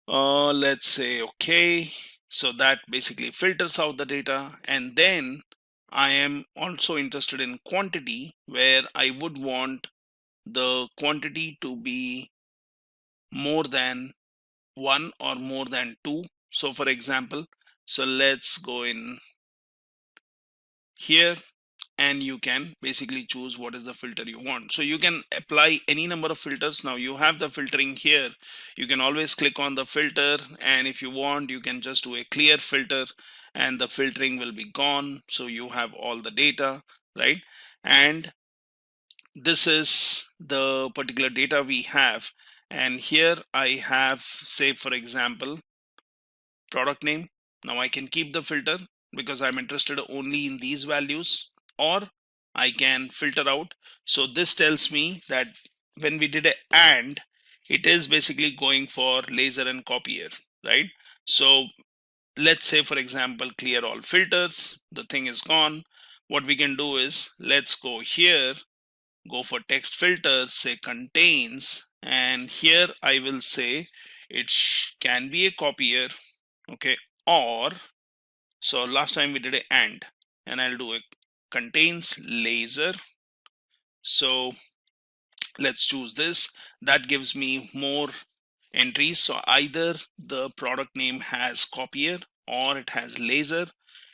let's say okay. So that basically filters out the data. And then I am also interested in quantity, where I would want the quantity to be more than 1 or more than 2. So for example, so let's go in here, and you can basically choose what is the filter you want. So you can apply any number of filters. Now you have the filtering here. You can always click on the filter, and if you want, you can just do a clear filter and the filtering will be gone. So you have all the data, right? And this is the particular data we have. And here I have, say for example, product name. Now I can keep the filter because I'm interested only in these values, or I can filter out. So this tells me that when we did a AND, it is basically going for laser and copier, right? So let's say, for example, clear all filters, the thing is gone. What we can do is, let's go here, go for text filters, say contains, and here I will say it can be a copier, okay, or, so last time we did a and I'll do a contains laser. So let's choose this. That gives me more entries. So either the product name has copier or it has laser.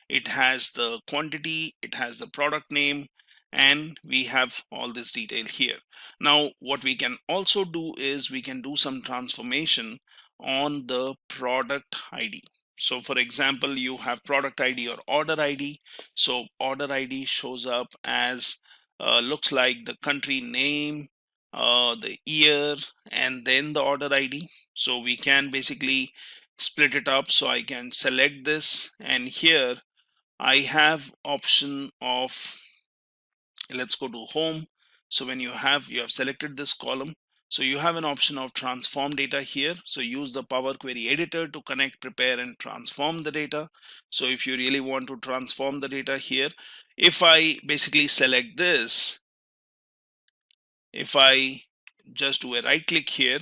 It has the quantity, it has the product name, and we have all this detail here. Now what we can also do is we can do some transformation on the product ID. So for example, you have product ID or order ID. So order ID shows up as looks like the country name, the year, and then the order ID. So we can basically split it up. So I can select this, and here I have option of, let's go to home. So when you have selected this column, so you have an option of transform data here. So use the Power Query editor to connect, prepare, and transform the data. So if you really want to transform the data here, if I basically select this, if I just do a right click here,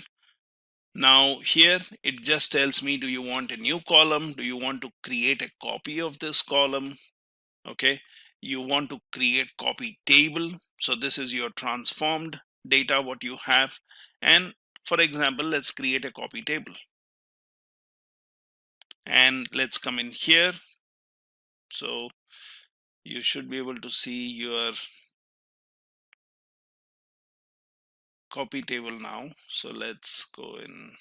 now here it just tells me, do you want a new column? Do you want to create a copy of this column? Okay, you want to create copy table. So this is your transformed data what you have. And for example, let's create a copy table, and let's come in here. So you should be able to see your copy table now. So let's go in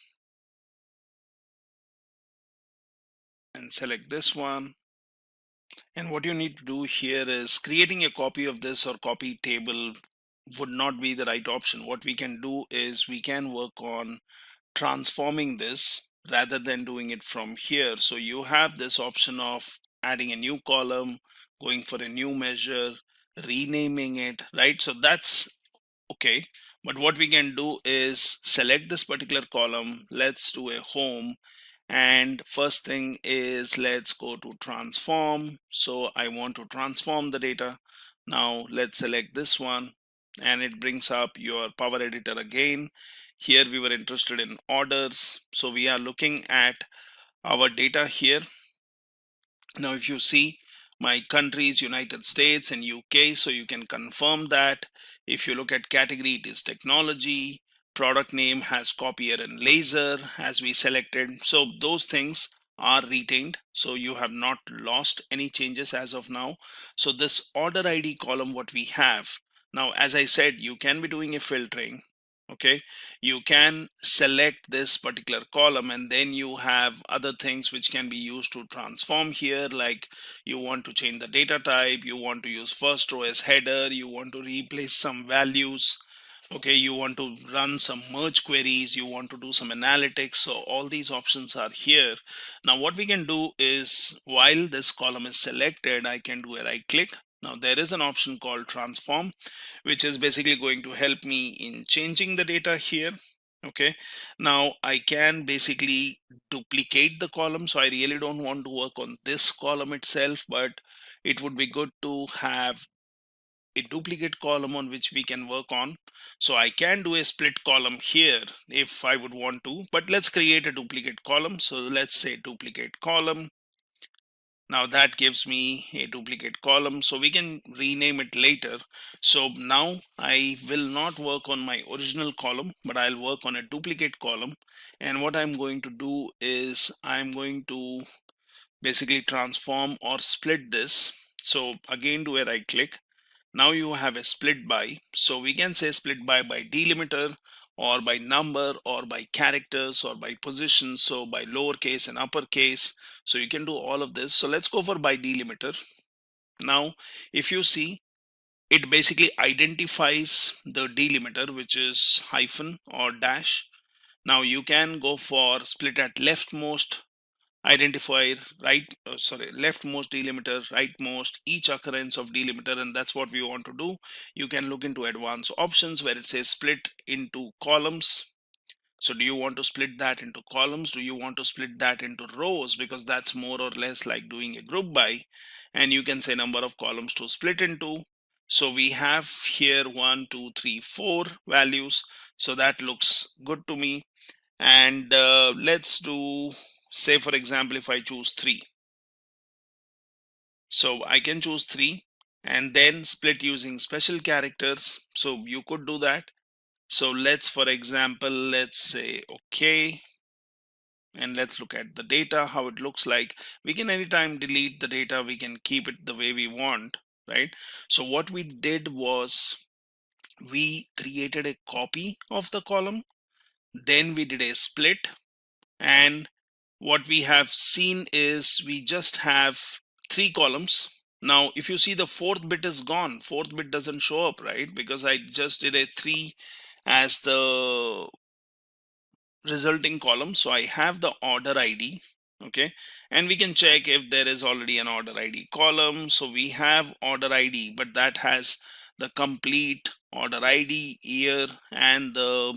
and select this one. And what you need to do here is creating a copy of this or copy table would not be the right option. What we can do is we can work on transforming this rather than doing it from here. So you have this option of adding a new column, going for a new measure, renaming it, right? So that's okay. But what we can do is select this particular column. Let's do a home. And first thing is, let's go to transform. So I want to transform the data. Now let's select this one, and it brings up your Power Editor again. Here we were interested in orders. So we are looking at our data here. Now if you see, my countries, United States and UK, so you can confirm that. If you look at category, it is technology. Product name has copier and laser as we selected. So those things are retained, so you have not lost any changes as of now. So this order ID column, what we have now, as I said, you can be doing a filtering. Okay, you can select this particular column, and then you have other things which can be used to transform here, like you want to change the data type, you want to use first row as header, you want to replace some values. Okay, you want to run some merge queries, you want to do some analytics. So all these options are here. Now what we can do is, while this column is selected, I can do a right click. Now there is an option called transform, which is basically going to help me in changing the data here. Okay, now I can basically duplicate the column, so I really don't want to work on this column itself, but it would be good to have a duplicate column on which we can work on. So I can do a split column here if I would want to, but let's create a duplicate column. So let's say duplicate column. Now that gives me a duplicate column, so we can rename it later. So now I will not work on my original column, but I'll work on a duplicate column. And what I'm going to do is I'm going to basically transform or split this. So again, do a right click. Now you have a split by, so we can say split by delimiter, or by number, or by characters, or by position, so by lowercase and uppercase. So you can do all of this. So let's go for by delimiter. Now if you see, it basically identifies the delimiter, which is hyphen or dash. Now you can go for split at leftmost identifier, leftmost delimiter, rightmost, each occurrence of delimiter, and that's what we want to do. You can look into advanced options where it says split into columns. So do you want to split that into columns? Do you want to split that into rows? Because that's more or less like doing a group by. And you can say number of columns to split into. So we have here 1, 2, 3, 4 values. So that looks good to me. And let's do, say for example, if I choose 3. So I can choose 3 and then split using special characters. So you could do that. So let's, for example, let's say okay, and let's look at the data, how it looks like. We can anytime delete the data, we can keep it the way we want, right? So what we did was we created a copy of the column, then we did a split, and what we have seen is we just have 3 columns. Now if you see, the 4th bit is gone, 4th bit doesn't show up, right? Because I just did a 3 as the resulting column. So I have the order ID. Okay, and we can check if there is already an order ID column. So we have order ID, but that has the complete order ID, year, and the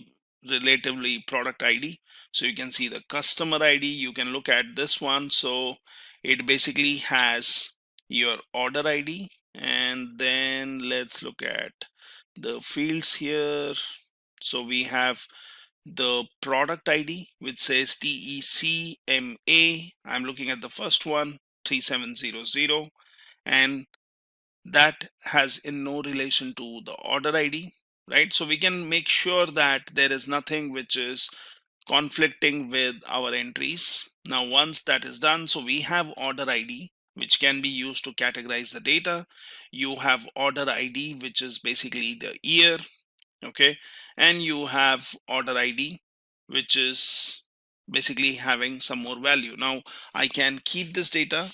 relatively product ID. So you can see the customer ID. You can look at this one. So it basically has your order ID, and then let's look at the fields here. So we have the product ID, which says TECMA. I'm looking at the first one, 3700, and that has in no relation to the order ID, right? So we can make sure that there is nothing which is conflicting with our entries. Now once that is done, so we have order ID, which can be used to categorize the data. You have order ID, which is basically the year. Okay, and you have order ID, which is basically having some more value. Now I can keep this data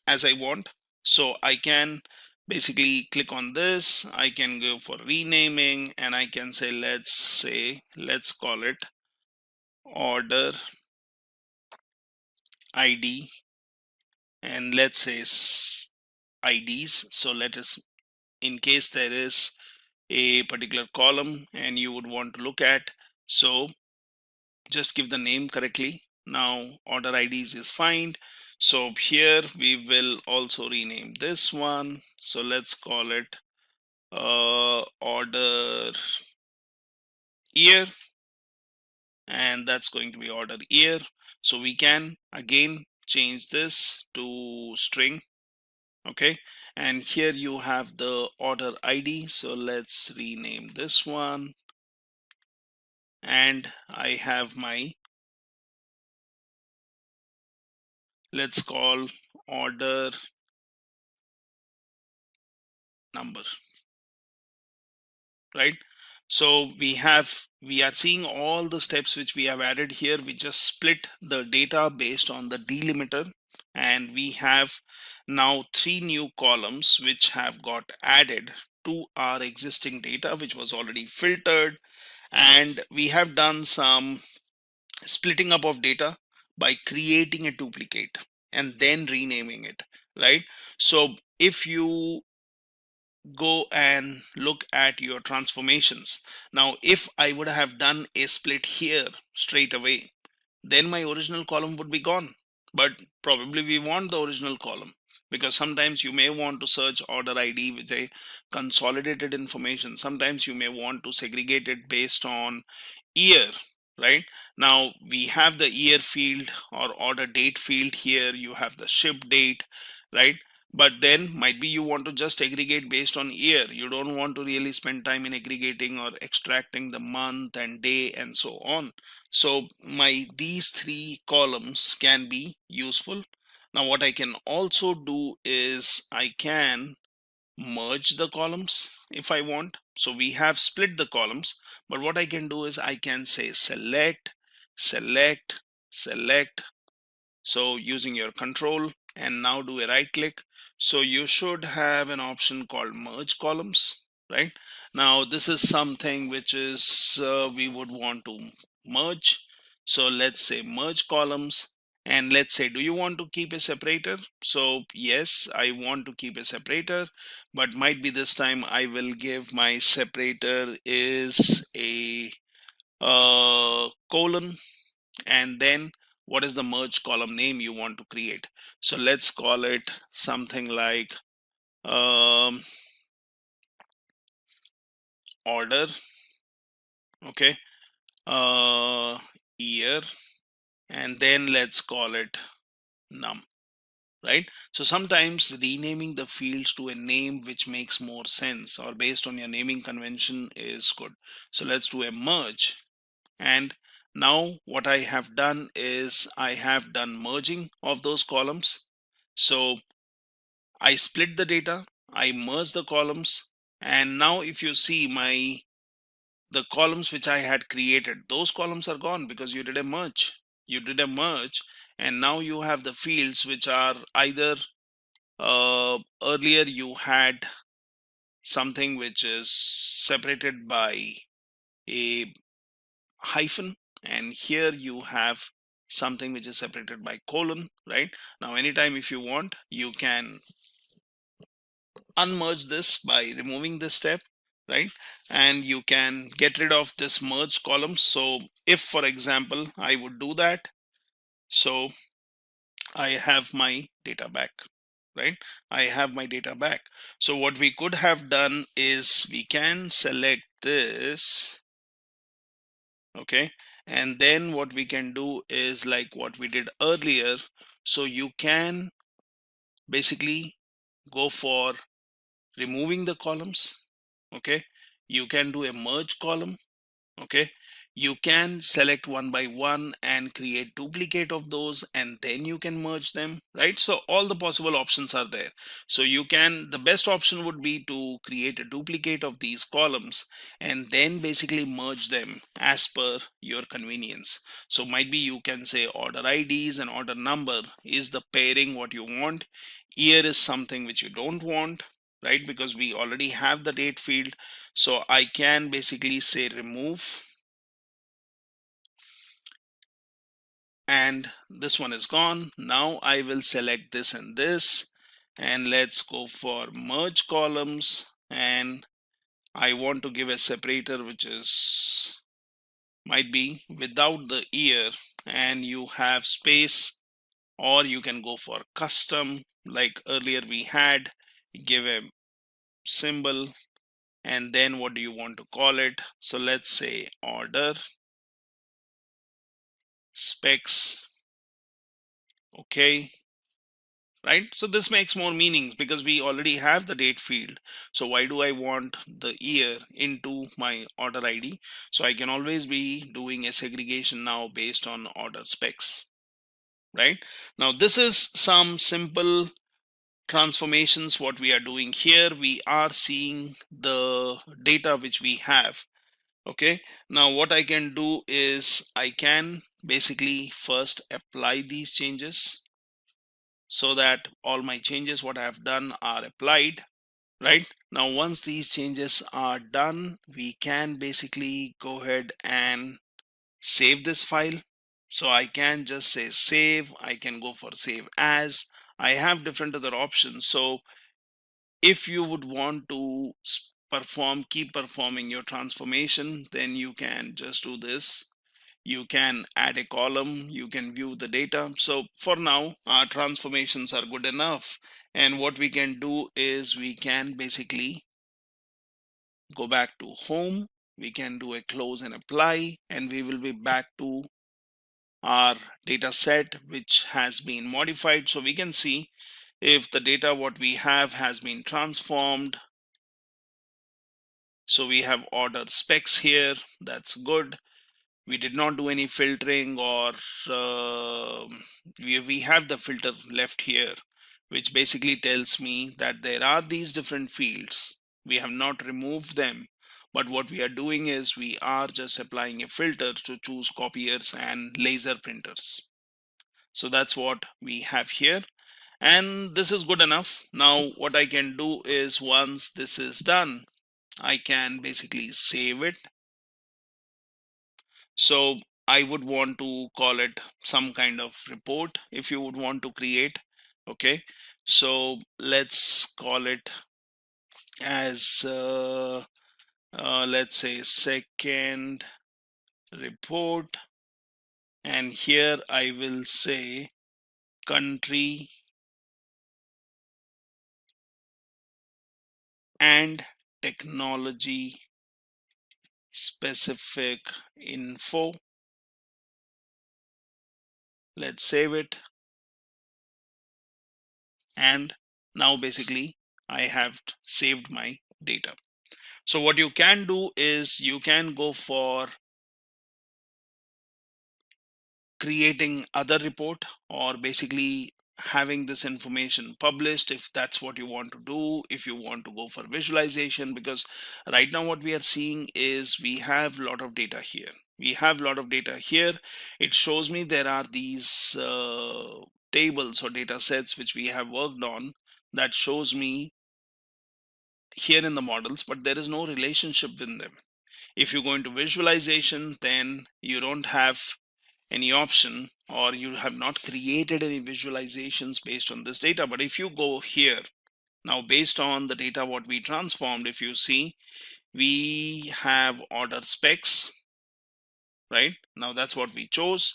as I want, so I can basically click on this, I can go for renaming, and I can say let's call it order ID, and let's say IDs. So let us, in case there is a particular column and you would want to look at, so just give the name correctly. Now order IDs is fine. So here we will also rename this one. So let's call it order year, and that's going to be order year. So we can again change this to string. Okay, and here you have the order ID. So let's rename this one, and I have my let's call order number, right? So we are seeing all the steps which we have added here. We just split the data based on the delimiter, and we have now 3 new columns which have got added to our existing data, which was already filtered. And we have done some splitting up of data by creating a duplicate and then renaming it, right? So if you go and look at your transformations, now if I would have done a split here straight away, then my original column would be gone. But probably we want the original column, because sometimes you may want to search order ID with a consolidated information. Sometimes you may want to segregate it based on year, right? Now we have the year field or order date field here. You have the ship date, right? But then might be you want to just aggregate based on year. You don't want to really spend time in aggregating or extracting the month and day and so on. So these 3 columns can be useful. Now what I can also do is I can merge the columns if I want. So we have split the columns, but what I can do is I can say select, select, select. So using your control and now do a right click. So you should have an option called merge columns, right? Now this is something which is we would want to merge. So let's say merge columns, and let's say, do you want to keep a separator? So yes, I want to keep a separator, but might be this time I will give my separator is a colon, and then what is the merge column name you want to create. So let's call it something like order, okay, year, and then let's call it num, right? So sometimes renaming the fields to a name which makes more sense or based on your naming convention is good. So let's do a merge. And now what I have done is I have done merging of those columns. So I split the data, I merged the columns, and now if you see the columns which I had created, those columns are gone because you did a merge. You did a merge, and now you have the fields which are either earlier you had something which is separated by a hyphen, and here you have something which is separated by colon, right? Now anytime if you want, you can unmerge this by removing this step, right? And you can get rid of this merge column. So if for example I would do that, so I have my data back, right? I have my data back. So what we could have done is we can select this, okay, and then what we can do is like what we did earlier. So you can basically go for removing the columns, okay. You can do a merge column, okay. You can select one by one and create duplicate of those, and then you can merge them, right? So all the possible options are there. So you can, the best option would be to create a duplicate of these columns and then basically merge them as per your convenience. So might be you can say order IDs and order number is the pairing what you want. Year is something which you don't want, right? Because we already have the date field. So I can basically say remove, and this one is gone. Now I will select this and this, and let's go for merge columns, and I want to give a separator which is might be without the year, and you have space, or you can go for custom like earlier we had, give a symbol, and then what do you want to call it? So let's say order specs, okay, right? So this makes more meaning because we already have the date field. So why do I want the year into my order ID? So I can always be doing a segregation now based on order specs. right? Now this is some simple transformations. What we are doing here, we are seeing the data which we have. Okay, now what I can do is I can basically first apply these changes so that all my changes what I have done are applied, right? Now once these changes are done, we can basically go ahead and save this file. So I can just say save, I can go for save as. I have different other options. So if you would want to keep performing your transformation, then you can just do this. You can add a column, you can view the data. So for now, our transformations are good enough. And what we can do is we can basically go back to home. We can do a close and apply, and we will be back to our data set, which has been modified. So we can see if the data what we have has been transformed. So we have order specs here. That's good. We did not do any filtering, or we have the filter left here, which basically tells me that there are these different fields. We have not removed them, but what we are doing is we are just applying a filter to choose copiers and laser printers. So that's what we have here, and this is good enough. Now what I can do is once this is done, I can basically save it. So I would want to call it some kind of report if you would want to create. Okay, so let's call it as let's say second report, and here I will say country and technology specific info. Let's save it, and now basically I have saved my data. So what you can do is you can go for creating other report, or basically having this information published if that's what you want to do, if you want to go for visualization. Because right now what we are seeing is we have a lot of data here. It shows me there are these tables or data sets which we have worked on, that shows me here in the models, but there is no relationship in them. If you go into visualization, then you don't have any option, or you have not created any visualizations based on this data. But if you go here now, based on the data what we transformed, if you see, we have order specs, right? Now that's what we chose.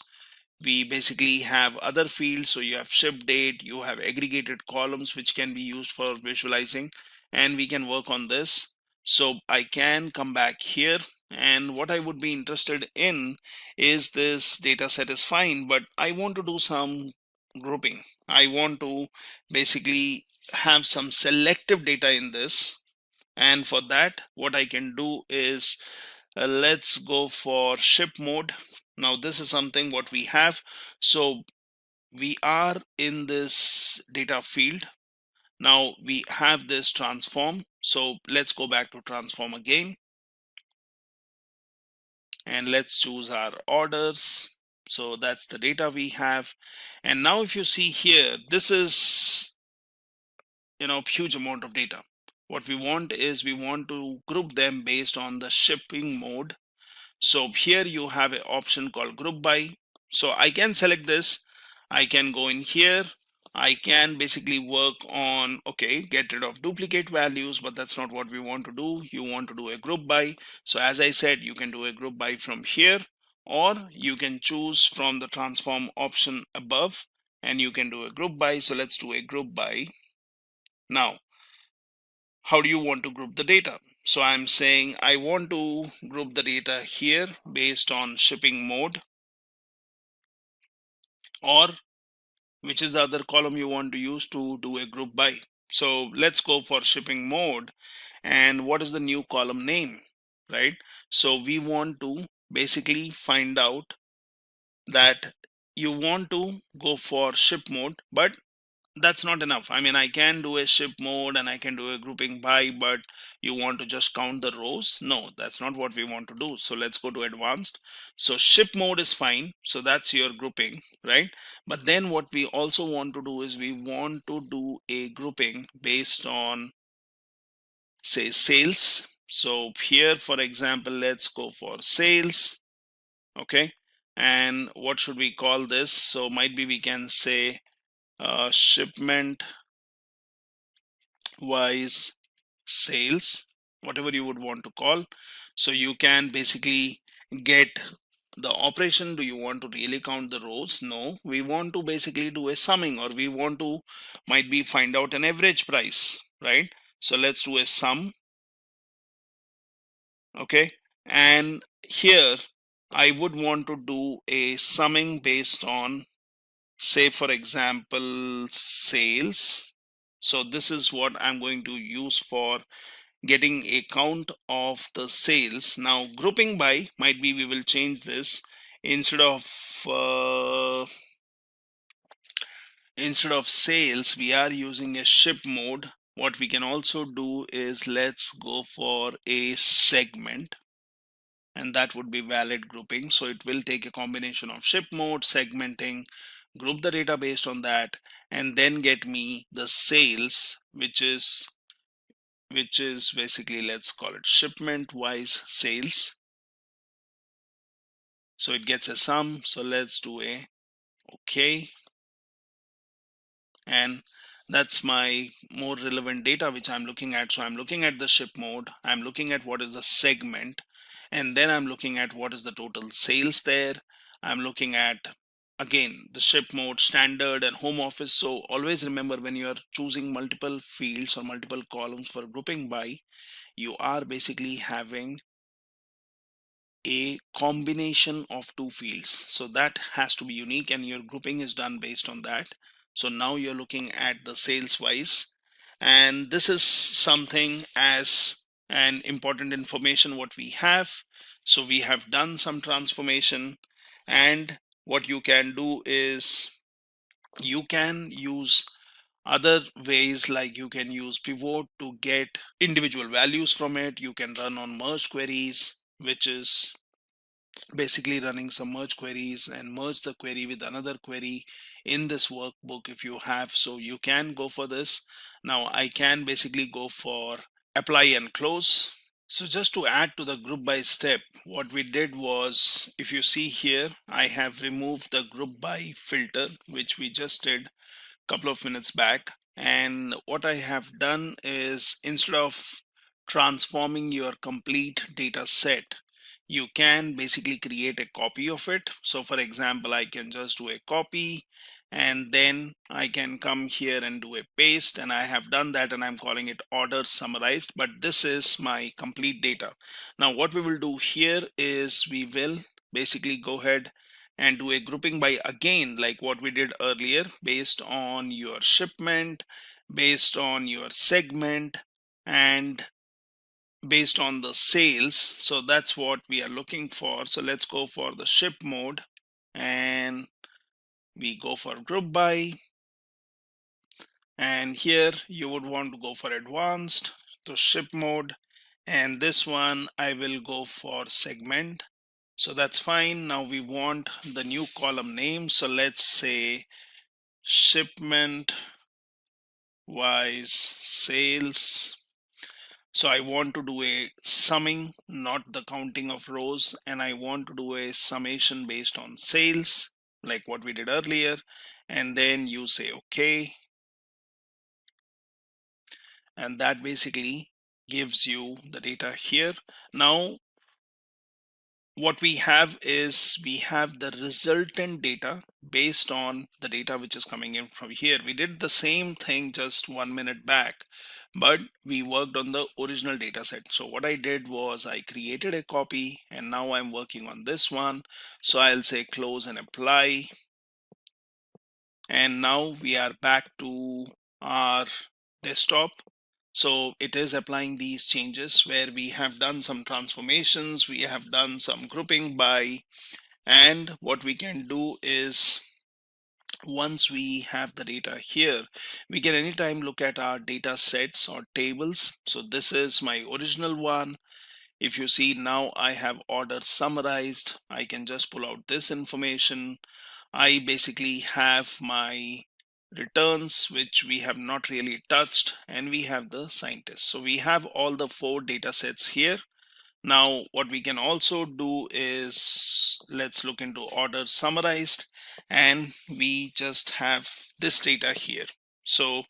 We basically have other fields. So you have ship date, you have aggregated columns which can be used for visualizing, and we can work on this. So I can come back here, and what I would be interested in is this data set is fine, but I want to do some grouping. I want to basically have some selective data in this, and for that what I can do is let's go for ship mode. Now this is something what we have. So we are in this data field. Now we have this transform. So let's go back to transform again, and let's choose our orders. So that's the data we have. And now if you see here, this is huge amount of data. What we want is we want to group them based on the shipping mode. So here you have an option called group by. So I can select this. I can go in here. I can basically work on, okay, get rid of duplicate values, but that's not what we want to do. You want to do a group by. So as I said, you can do a group by from here, or you can choose from the transform option above and you can do a group by. So let's do a group by. Now, how do you want to group the data? So I'm saying I want to group the data here based on shipping mode, or which is the other column you want to use to do a group by. So let's go for shipping mode. And what is the new column name, right? So we want to basically find out that you want to go for ship mode, but that's not enough. I mean, I can do a ship mode and I can do a grouping by, but you want to just count the rows. No, that's not what we want to do. So let's go to advanced. So ship mode is fine. So that's your grouping, right? But then what we also want to do is we want to do a grouping based on, say, sales. So here, for example, let's go for sales. Okay. And what should we call this? So might be we can say shipment wise sales, whatever you would want to call. So you can basically get the operation. Do you want to really count the rows? No, we want to basically do a summing, or we want to might be find out an average price, right? So let's do a sum. Okay, and here I would want to do a summing based on, say, for example, sales. So this is what I'm going to use for getting a count of the sales. Now grouping by might be we will change this. Instead of sales, we are using a ship mode. What we can also do is let's go for a segment, and that would be valid grouping. So it will take a combination of ship mode, segmenting, group the data based on that, and then get me the sales, which is basically, let's call it shipment wise sales. So it gets a sum. So let's do a okay, and that's my more relevant data which I'm looking at. So I'm looking at the ship mode, I'm looking at what is the segment, and then I'm looking at what is the total sales there. I'm looking at again the ship mode, standard, and home office. So always remember, when you are choosing multiple fields or multiple columns for grouping by, you are basically having a combination of two fields. So that has to be unique, and your grouping is done based on that. So now you're looking at the sales wise, and this is something as an important information what we have. So we have done some transformation, and what you can do is you can use other ways, like you can use pivot to get individual values from it. You can run on merge queries, which is basically running some merge queries and merge the query with another query in this workbook if you have. So you can go for this. Now I can basically go for apply and close. So just to add to the group by step, what we did was, if you see here, I have removed the group by filter, which we just did a couple of minutes back. And what I have done is, instead of transforming your complete data set, you can basically create a copy of it. So for example, I can just do a copy, and then I can come here and do a paste, and I have done that, and I'm calling it order summarized, but this is my complete data. Now what we will do here is we will basically go ahead and do a grouping by, again, like what we did earlier, based on your shipment, based on your segment, and based on the sales. So that's what we are looking for. So let's go for the ship mode, and we go for group by, and here you would want to go for advanced to ship mode, and this one I will go for segment. So that's fine. Now we want the new column name, so let's say shipment wise sales. So I want to do a summing, not the counting of rows, and I want to do a summation based on sales, like what we did earlier. And then you say okay, and that basically gives you the data here. Now what we have is, we have the resultant data based on the data which is coming in from here. We did the same thing just 1 minute back, but we worked on the original data set. So what I did was I created a copy, and now I'm working on this one. So I'll say close and apply, and now we are back to our desktop. So it is applying these changes where we have done some transformations, we have done some grouping by, and what we can do is once we have the data here, we can anytime look at our data sets or tables. So this is my original one. If you see, now I have order summarized. I can just pull out this information. I basically have my returns, which we have not really touched, and we have the scientists. So we have all the 4 data sets here. Now what we can also do is, let's look into order summarized, and we just have this data here. So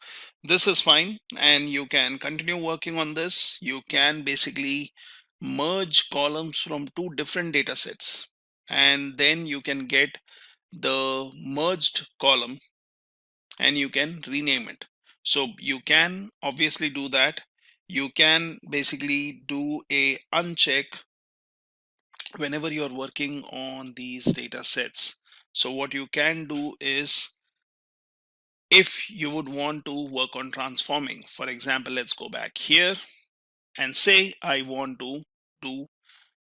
this is fine, and you can continue working on this. You can basically merge columns from 2 different data sets, and then you can get the merged column and you can rename it. So you can obviously do that. You can basically do a uncheck whenever you're working on these data sets. So what you can do is, if you would want to work on transforming, for example, let's go back here and say I want to do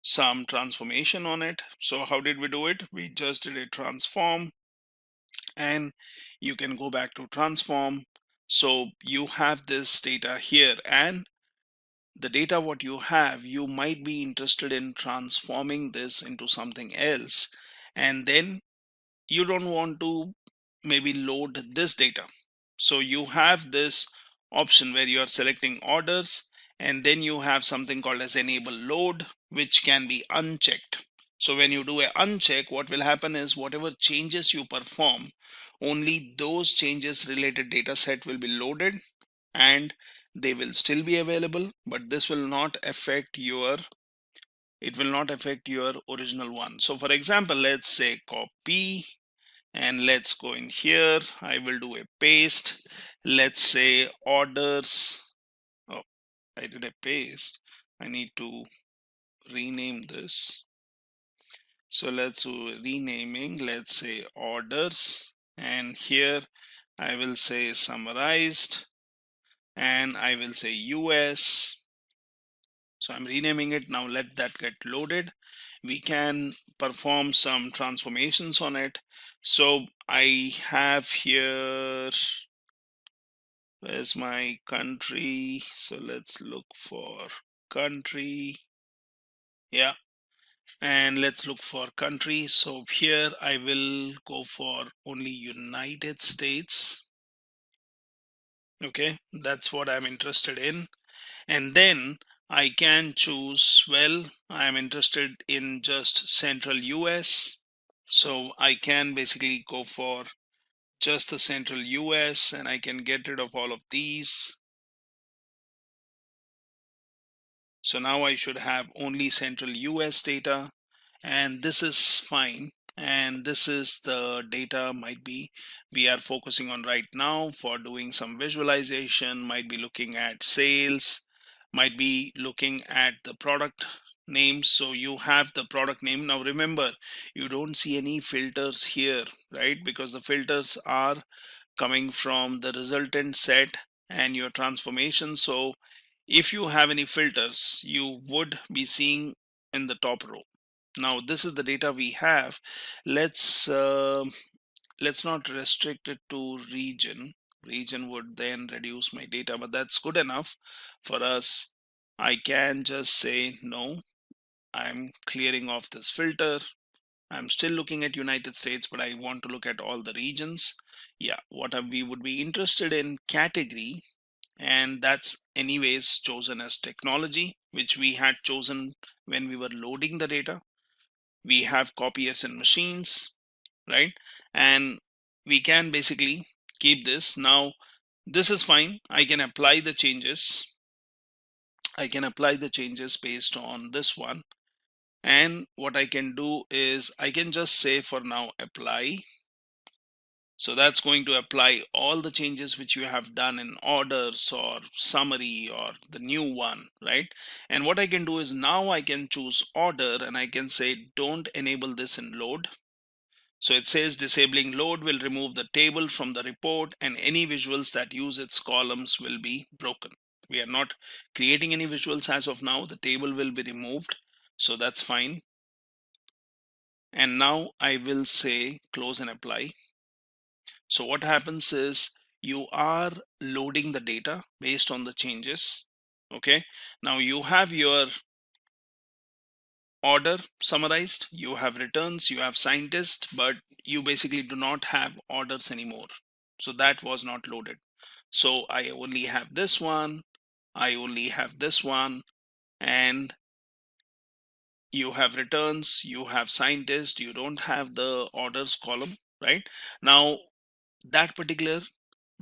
some transformation on it. So how did we do it? We just did a transform, and you can go back to transform. So you have this data here, and the data what you have, you might be interested in transforming this into something else, and then you don't want to maybe load this data. So you have this option where you are selecting orders, and then you have something called as enable load, which can be unchecked. So when you do a uncheck, what will happen is whatever changes you perform, only those changes related data set will be loaded, and they will still be available, but this will not affect your, it will not affect your original one. So for example, let's say copy, and let's go in here. I will do a paste. Let's say orders. Oh, I did a paste. I need to rename this. So let's do renaming. Let's say orders, and here I will say summarized, and I will say US. So I'm renaming it. Now let that get loaded. We can perform some transformations on it. So I have here, where's my country? So let's look for country. Yeah, and let's look for country. So here I will go for only United States. Okay, that's what I'm interested in. And then I can choose, well, I'm interested in just central US. So I can basically go for just the central US, and I can get rid of all of these. So now I should have only central US data, and this is fine. And this is the data might be we are focusing on right now for doing some visualization, might be looking at sales, might be looking at the product names. So you have the product name. Now remember, you don't see any filters here, right? Because the filters are coming from the resultant set and your transformation. So if you have any filters, you would be seeing in the top row. Now this is the data we have. Let's not restrict it to region. Region would then reduce my data, but that's good enough for us. I can just say no, I'm clearing off this filter. I'm still looking at United States, but I want to look at all the regions. Yeah, we would be interested in category, and that's anyways chosen as technology, which we had chosen when we were loading the data. We have copiers and machines, right? And we can basically keep this. Now this is fine. I can apply the changes. I can apply the changes based on this one. And what I can do is I can just say for now apply. So that's going to apply all the changes which you have done in orders or summary or the new one, right? And what I can do is now I can choose order, and I can say don't enable this in load. So it says disabling load will remove the table from the report, and any visuals that use its columns will be broken. We are not creating any visuals as of now. The table will be removed. So that's fine. And now I will say close and apply. So what happens is you are loading the data based on the changes. Okay, now you have your order summarized, you have returns, you have scientists, but you basically do not have orders anymore. So that was not loaded. So I only have this one, I only have this one, and you have returns, you have scientists, you don't have the orders column, right? Now that particular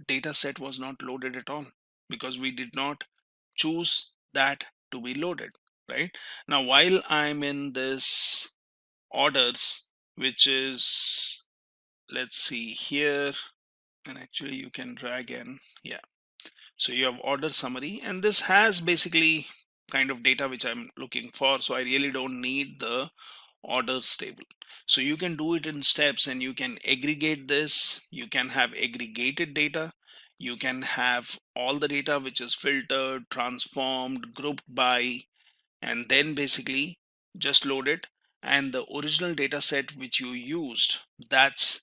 data set was not loaded at all because we did not choose that to be loaded, right? Now while I'm in this orders, which is, let's see here, and actually you can drag in, yeah. So you have order summary, and this has basically kind of data which I'm looking for, so I really don't need the orders table. So you can do it in steps, and you can aggregate this. You can have aggregated data, you can have all the data which is filtered, transformed, grouped by, and then basically just load it, and the original data set which you used, that's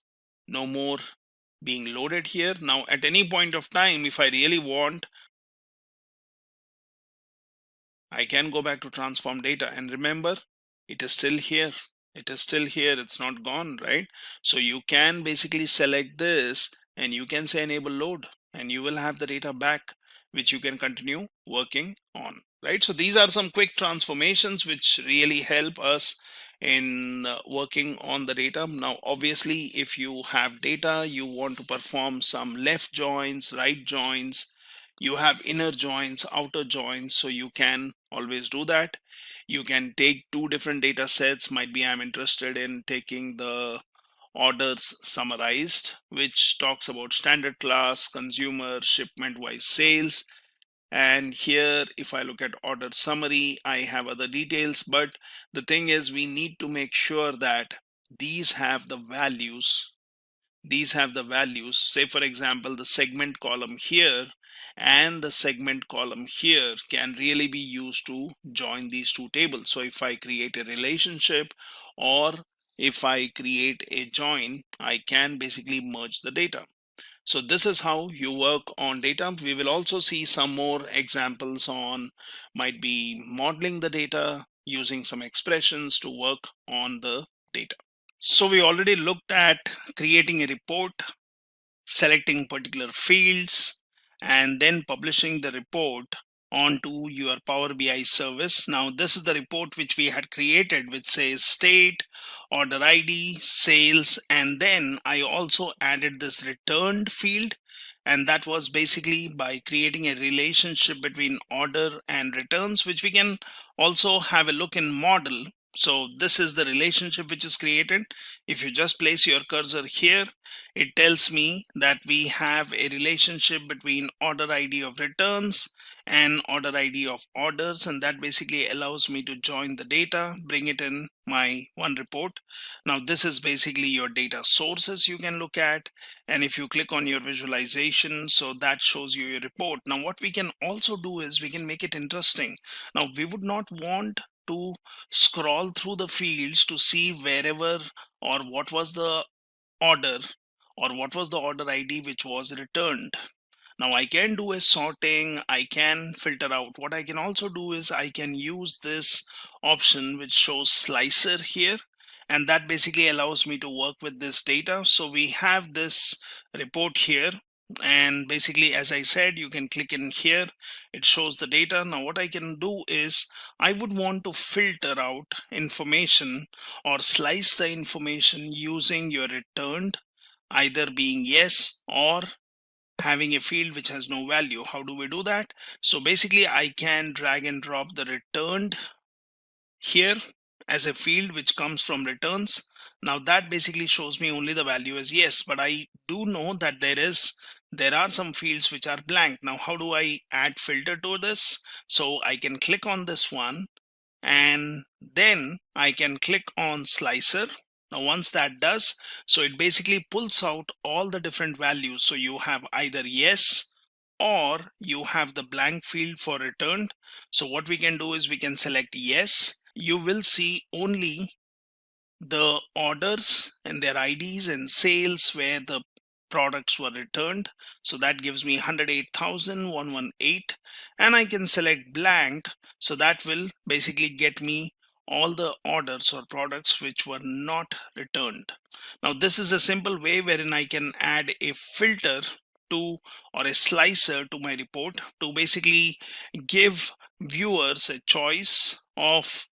no more being loaded here. Now at any point of time, if I really want, I can go back to transform data, and remember, it is still here. It is still here. It's not gone, right? So you can basically select this and you can say enable load, and you will have the data back, which you can continue working on, right? So these are some quick transformations which really help us in working on the data. Now, obviously, if you have data, you want to perform some left joins, right joins, you have inner joins, outer joins, so you can always do that. You can take two different data sets. Might be I'm interested in taking the orders summarized, which talks about standard class, consumer, shipment wise sales. And here, if I look at order summary, I have other details, but the thing is we need to make sure that these have the values. Say for example, the segment column here and the segment column here can really be used to join these two tables. So if I create a relationship or if I create a join, I can basically merge the data. So this is how you work on data. We will also see some more examples on might be modeling the data using some expressions to work on the data. So we already looked at creating a report, selecting particular fields, and then publishing the report onto your Power BI service. Now this is the report which we had created, which says state, order ID, sales, and then I also added this returned field, and that was basically by creating a relationship between order and returns, which we can also have a look in model. So this is the relationship which is created. If you just place your cursor here, it tells me that we have a relationship between order ID of returns and order ID of orders, and that basically allows me to join the data, bring it in my one report. Now this is basically your data sources you can look at, and if you click on your visualization, so that shows you your report. Now what we can also do is we can make it interesting. Now we would not want to scroll through the fields to see wherever or what was the order or what was the order ID which was returned. Now I can do a sorting, I can filter out. What I can also do is I can use this option which shows slicer here, and that basically allows me to work with this data. So we have this report here, and basically, as I said, you can click in here, it shows the data. Now what I can do is I would want to filter out information or slice the information using your returned, either being yes or having a field which has no value. How do we do that? So basically I can drag and drop the returned here as a field which comes from returns. Now that basically shows me only the value as yes, but I do know that there are some fields which are blank. Now how do I add filter to this? So I can click on this one, and then I can click on slicer. Now once that does, so it basically pulls out all the different values. So you have either yes or you have the blank field for returned. So what we can do is we can select yes. You will see only the orders and their IDs and sales where the products were returned. So that gives me 108,118, and I can select blank. So that will basically get me all the orders or products which were not returned. Now this is a simple way wherein I can add a filter to, or a slicer to my report, to basically give viewers a choice of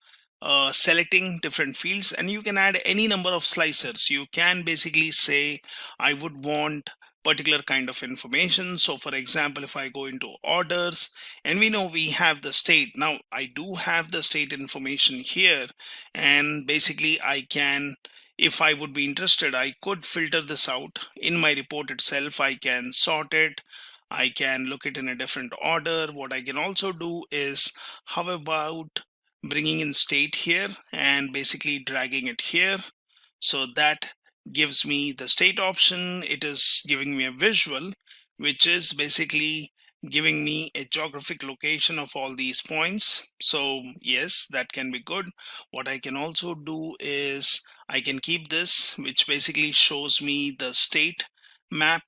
selecting different fields. And you can add any number of slicers. You can basically say I would want particular kind of information. So for example, if I go into orders, and we know we have the state. Now I do have the state information here, and basically I can, if I would be interested, I could filter this out in my report itself. I can sort it, I can look it in a different order. What I can also do is, how about bringing in state here and basically dragging it here. So that gives me the state option. It is giving me a visual, which is basically giving me a geographic location of all these points. So yes, that can be good. What I can also do is I can keep this, which basically shows me the state map.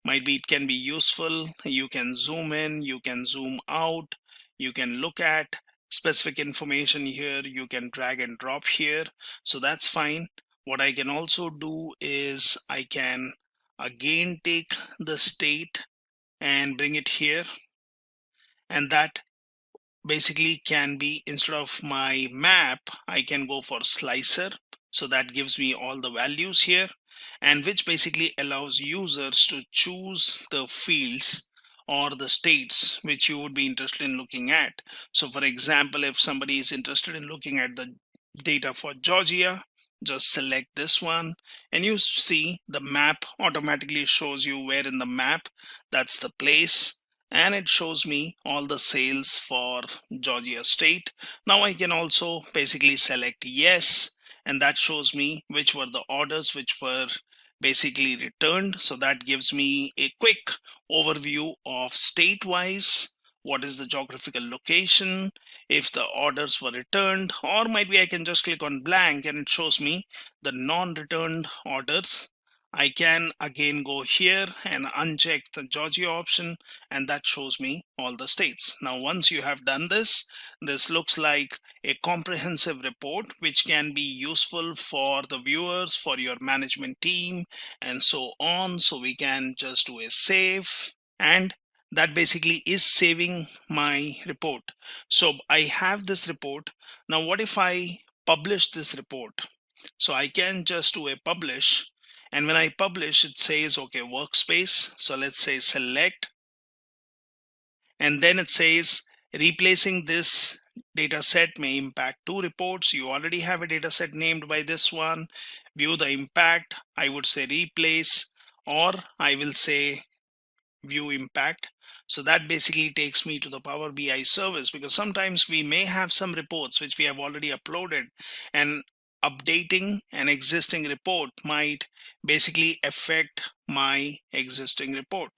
Might be it can be useful. You can zoom in, you can zoom out, you can look at specific information here, you can drag and drop here. So that's fine. What I can also do is I can again take the state and bring it here, and that basically can be, instead of my map, I can go for slicer. So that gives me all the values here, and which basically allows users to choose the fields or the states which you would be interested in looking at. So for example, if somebody is interested in looking at the data for Georgia, just select this one, and you see the map automatically shows you where in the map that's the place, and it shows me all the sales for Georgia state. Now I can also basically select yes, and that shows me which were the orders which were basically returned. So that gives me a quick overview of state-wise, what is the geographical location, if the orders were returned, or might be I can just click on blank and it shows me the non-returned orders. I can again go here and uncheck the Georgia option, and that shows me all the states. Now once you have done this, this looks like a comprehensive report which can be useful for the viewers, for your management team, and so on. So we can just do a save, and that basically is saving my report. So I have this report. Now what if I publish this report? So I can just do a publish, and when I publish, it says okay, workspace. So let's say select, and then it says replacing this data set may impact two reports. You already have a data set named by this one. View the impact. I would say replace, or I will say view impact. So that basically takes me to the Power BI service, because sometimes we may have some reports which we have already uploaded, and updating an existing report might basically affect my existing report.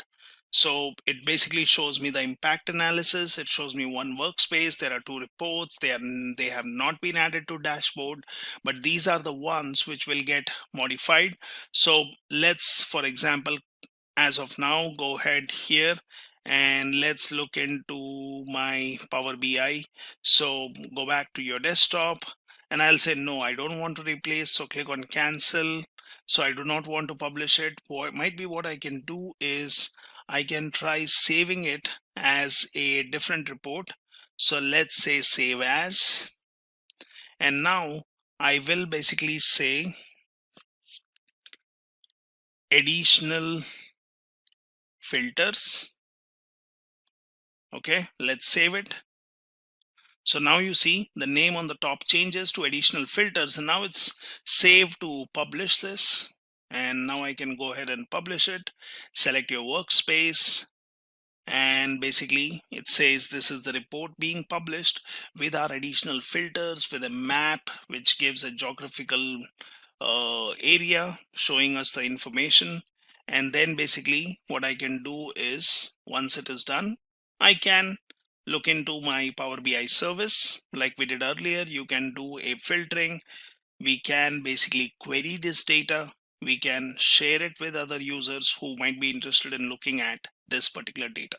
So it basically shows me the impact analysis. It shows me one workspace. There are two reports. They have not been added to dashboard, but these are the ones which will get modified. So let's, for example, as of now, go ahead here and let's look into my Power BI. So go back to your desktop, and I'll say no, I don't want to replace. So click on cancel. So I do not want to publish it. What might be what I can do is I can try saving it as a different report. So let's say save as, and now I will basically say additional filters. Okay, let's save it. So now you see the name on the top changes to additional filters, and now it's saved to publish this. And now I can go ahead and publish it. Select your workspace, and basically it says this is the report being published with our additional filters, with a map which gives a geographical area showing us the information. And then basically what I can do is, once it is done, I can look into my Power BI service like we did earlier. You can do a filtering. We can basically query this data we can share it with other users who might be interested in looking at this particular data.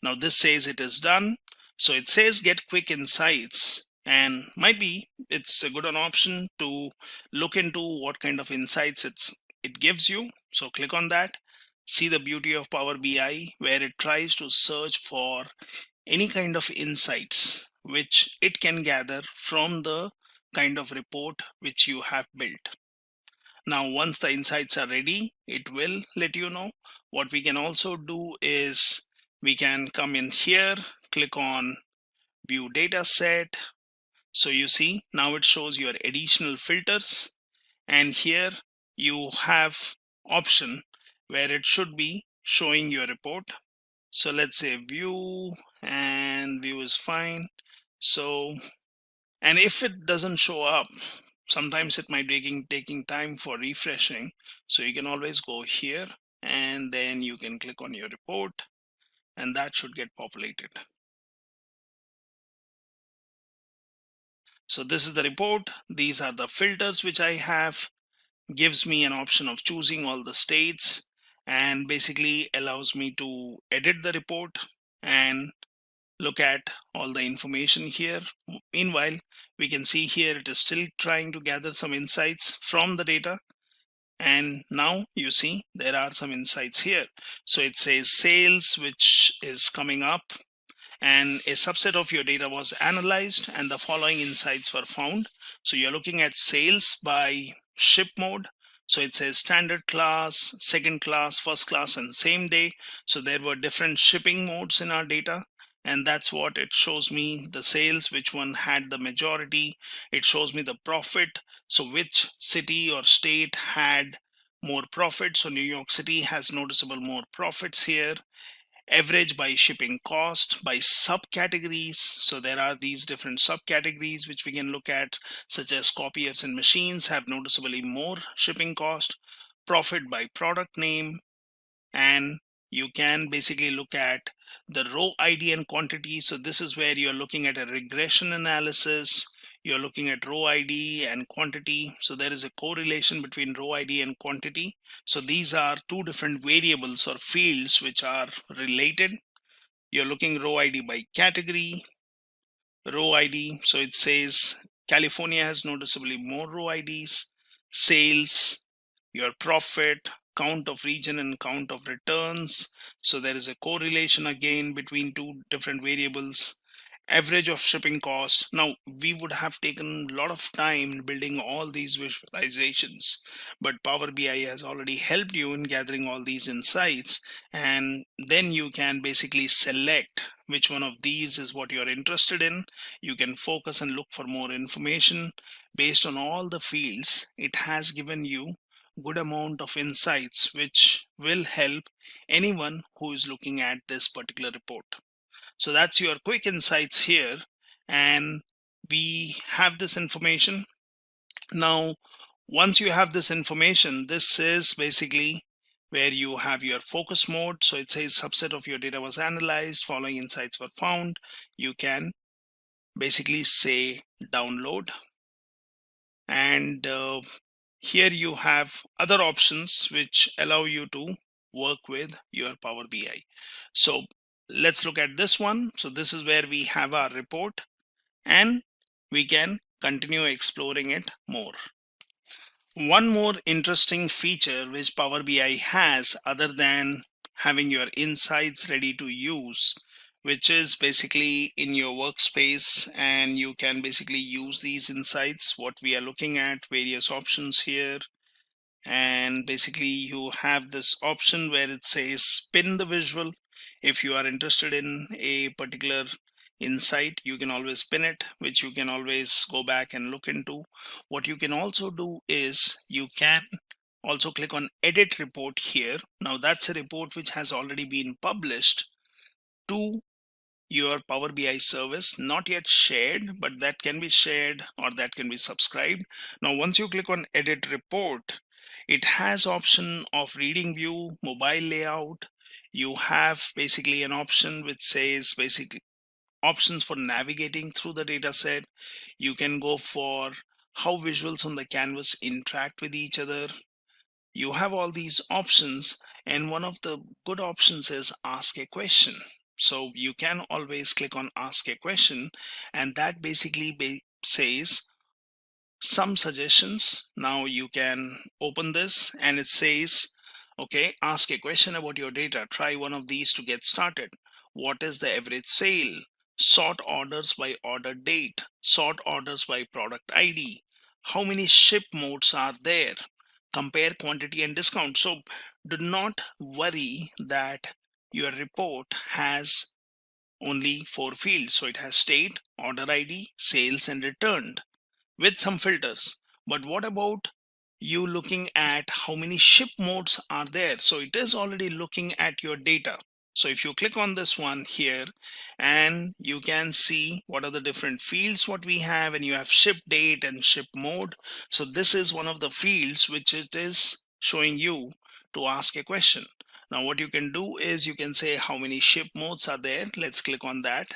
Now this says it is done. So it says get quick insights, and might be it's a good an option to look into what kind of insights it gives you. So click on that. See the beauty of Power BI, where it tries to search for any kind of insights which it can gather from the kind of report which you have built. Now once the insights are ready, it will let you know. What we can also do is we can come in here, click on view data set. So you see now it shows your additional filters, and here you have option where it should be showing your report. So let's say view, and view is fine. So, and if it doesn't show up, sometimes it might be taking time for refreshing. So you can always go here and then you can click on your report, and that should get populated. So this is the report. These are the filters which I have. Gives me an option of choosing all the states, and basically allows me to edit the report and look at all the information here. Meanwhile, we can see here it is still trying to gather some insights from the data. And now you see there are some insights here. So it says sales, which is coming up, and a subset of your data was analyzed and the following insights were found. So you're looking at sales by ship mode. So it says standard class, second class, first class, and same day. So there were different shipping modes in our data, and that's what it shows me, the sales, which one had the majority. It shows me the profit, so which city or state had more profit. So New York City has noticeable more profits here. Average by shipping cost, by subcategories. So there are these different subcategories which we can look at, such as copiers and machines have noticeably more shipping cost. Profit by product name, and you can basically look at the row ID and quantity. So this is where you're looking at a regression analysis. You're looking at row ID and quantity. So there is a correlation between row ID and quantity. So these are two different variables or fields which are related. You're looking row ID by category, row ID. So it says California has noticeably more row IDs. Sales, your profit, count of region, and count of returns. So there is a correlation again between two different variables. Average of shipping cost. Now we would have taken a lot of time building all these visualizations, but Power BI has already helped you in gathering all these insights, and then you can basically select which one of these is what you're interested in. You can focus and look for more information based on all the fields. It has given you good amount of insights which will help anyone who is looking at this particular report. So that's your quick insights here, and we have this information. Now once you have this information, this is basically where you have your focus mode. So it says subset of your data was analyzed, following insights were found. You can basically say download, and here you have other options which allow you to work with your Power BI. So let's look at this one. So this is where we have our report, and we can continue exploring it more. One more interesting feature which Power BI has, other than having your insights ready to use, which is basically in your workspace, and you can basically use these insights. What we are looking at, various options here, and basically you have this option where it says spin the visual. If you are interested in a particular insight, you can always spin it, which you can always go back and look into. What you can also do is you can also click on edit report here. Now that's a report which has already been published to your Power BI service, not yet shared, but that can be shared or that can be subscribed. Now once you click on edit report, it has option of reading view, mobile layout. You have basically an option which says basically options for navigating through the data set. You can go for how visuals on the canvas interact with each other. you have all these options, and one of the good options is ask a question. So you can always click on ask a question, and that basically says some suggestions. Now you can open this and it says, okay, ask a question about your data. Try one of these to get started. What is the average sale? Sort orders by order date. Sort orders by product ID. How many ship modes are there? Compare quantity and discount. So do not worry that your report has only 4 fields. So it has date, order ID, sales, and returned with some filters. But what about you looking at how many ship modes are there? So it is already looking at your data. So if you click on this one here, and you can see what are the different fields what we have, and you have ship date and ship mode. So this is one of the fields which it is showing you to ask a question. Now what you can do is you can say how many ship modes are there. Let's click on that.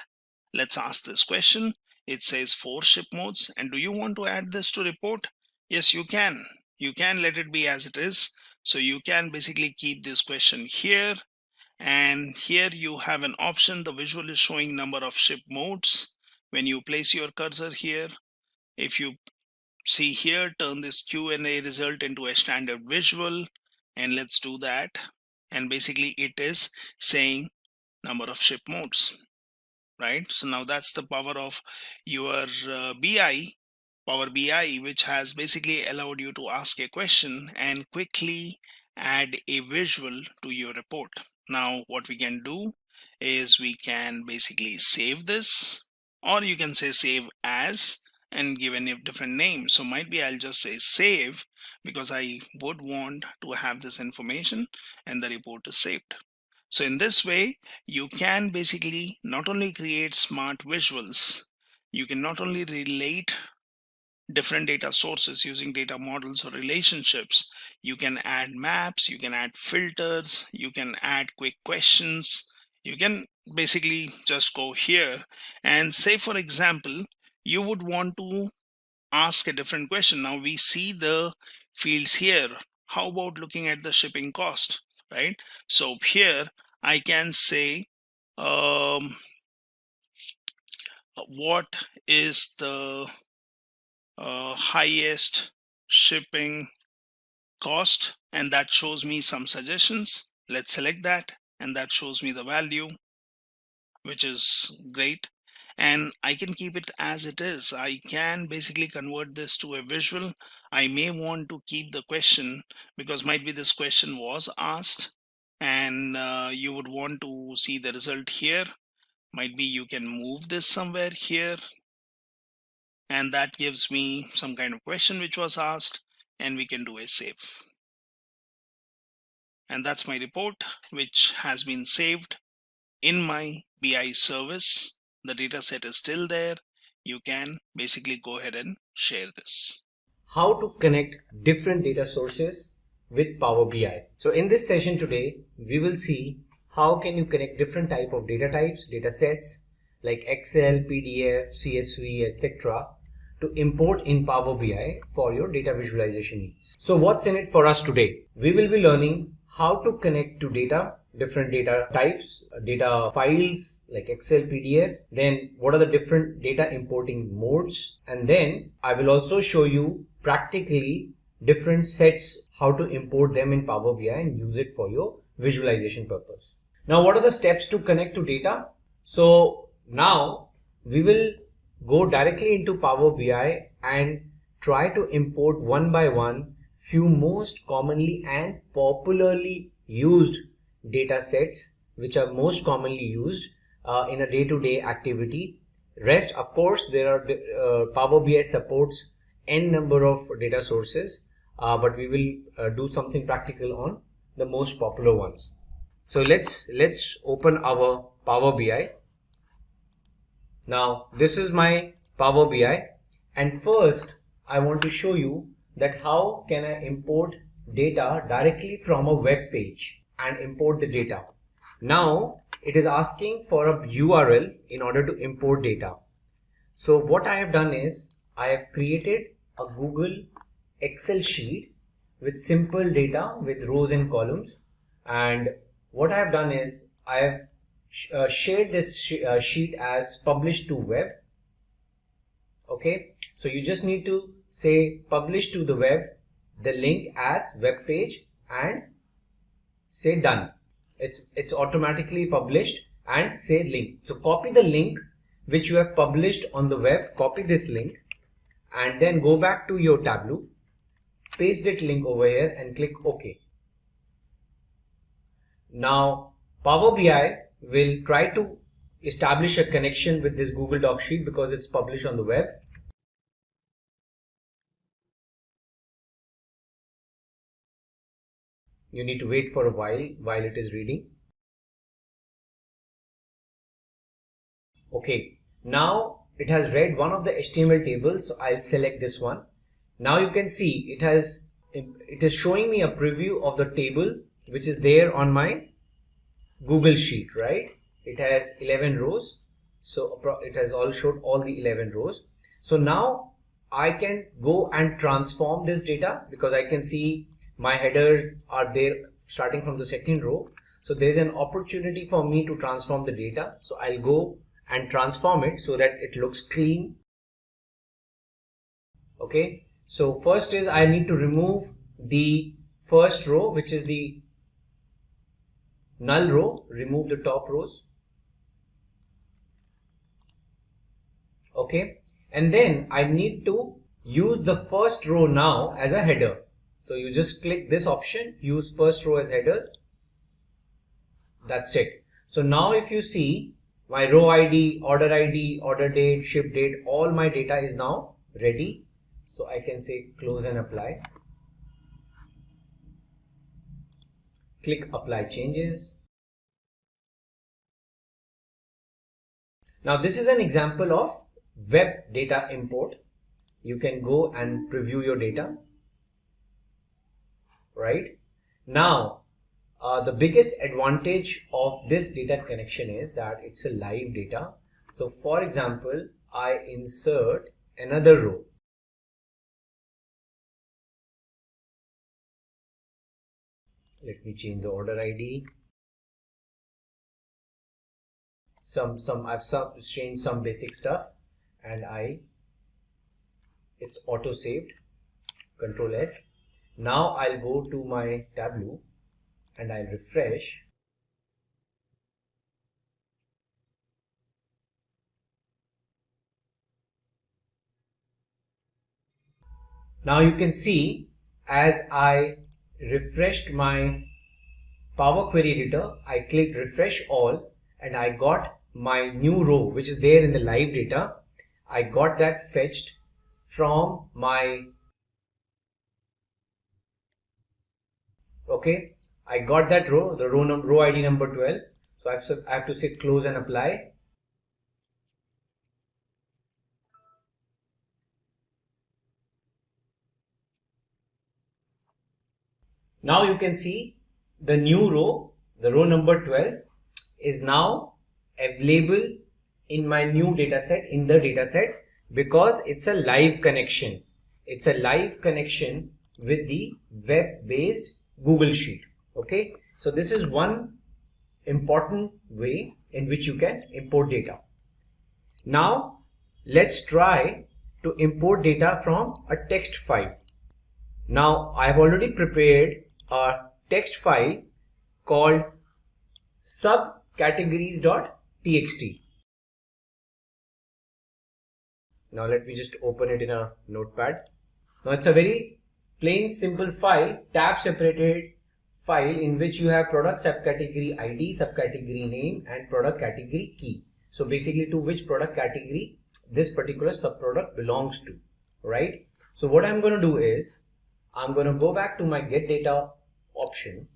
Let's ask this question. It says 4 ship modes. And do you want to add this to report? Yes, you can. You can let it be as it is. So you can basically keep this question here. And here you have an option. The visual is showing number of ship modes. When you place your cursor here, if you see here, turn this Q&A result into a standard visual. And let's do that. And basically it is saying number of ship modes. Right? So now that's the power of your Power BI, which has basically allowed you to ask a question and quickly add a visual to your report. Now what we can do is we can basically save this, or you can say save as and give a different name. So might be I'll just say save because I would want to have this information and the report is saved. So in this way, you can basically not only create smart visuals, you can not only relate different data sources using data models or relationships, you can add maps, you can add filters, you can add quick questions. You can basically just go here and say, for example, you would want to ask a different question. Now we see the fields here. How about looking at the shipping cost, right? So here I can say, what is the highest shipping cost? And that shows me some suggestions. Let's select that, and that shows me the value, which is great. And I can keep it as it is. I can basically convert this to a visual. I may want to keep the question because might be this question was asked, and you would want to see the result here. Might be you can move this somewhere here, and that gives me some kind of question which was asked, and we can do a save. And that's my report, which has been saved in my BI service. The data set is still there. You can basically go ahead and share this. How to connect different data sources with Power BI. So in this session today, we will see how can you connect different type of data types, data sets like Excel, PDF, CSV, etc. to import in Power BI for your data visualization needs. So what's in it for us today? We will be learning how to connect to data, different data types, data files like Excel, PDF, then what are the different data importing modes, and then I will also show you practically different sets, how to import them in Power BI and use it for your visualization purpose. Now what are the steps to connect to data? So now we will go directly into Power BI and try to import one by one few most commonly and popularly used data sets which are most commonly used in a day-to-day activity. Rest, of course, there are Power BI supports n number of data sources, but we will do something practical on the most popular ones. So let's open our Power BI. Now this is my Power BI, and first I want to show you that how can I import data directly from a web page and import the data. Now it is asking for a URL in order to import data. So what I have done is I have created a Google Excel sheet with simple data with rows and columns. And what I have done is I have shared this sheet as published to web. Okay, so you just need to say publish to the web, the link as web page, and say done. It's automatically published, and say link. So copy the link which you have published on the web, copy this link, and then go back to your Tableau, paste that link over here and click OK. Now Power BI will try to establish a connection with this Google Doc sheet because it's published on the web. You need to wait for a while it is reading. Okay, now it has read one of the HTML tables, so I'll select this one. Now you can see it is showing me a preview of the table which is there on my Google sheet, right? It has 11 rows, so it has all showed all the 11 rows. So now I can go and transform this data because I can see my headers are there starting from the second row. So there is an opportunity for me to transform the data. So I'll go and transform it so that it looks clean. Okay, so first is I need to remove the first row, which is the null row. Remove the top rows. Okay, and then I need to use the first row now as a header. So you just click this option, use first row as headers. That's it. So now if you see my row ID, order date, ship date, all my data is now ready. So I can say close and apply. Click apply changes. Now this is an example of web data import. You can go and preview your data. Right now, the biggest advantage of this data connection is that it's a live data. So for example, I insert another row. Let me change the order ID. I've changed some basic stuff, and it's auto saved. Control S. Now I'll go to my Tableau and I'll refresh. Now you can see as I refreshed my Power Query Editor, I clicked refresh all and I got my new row which is there in the live data. I got that fetched from my okay, I got that row, the row ID number 12. So I have to say close and apply. Now you can see the new row, the row number 12 is now available in my new data set, in the data set, because it's a live connection. It's a live connection with the web-based Google Sheet. Okay, so this is one important way in which you can import data. Now let's try to import data from a text file. Now I have already prepared a text file called subcategories.txt. Now let me just open it in a notepad. Now it's a very plain simple file, tab separated file in which you have product subcategory ID, subcategory name and product category key. So basically to which product category this particular subproduct belongs to, right? So what I'm going to do is I'm going to go back to my get data option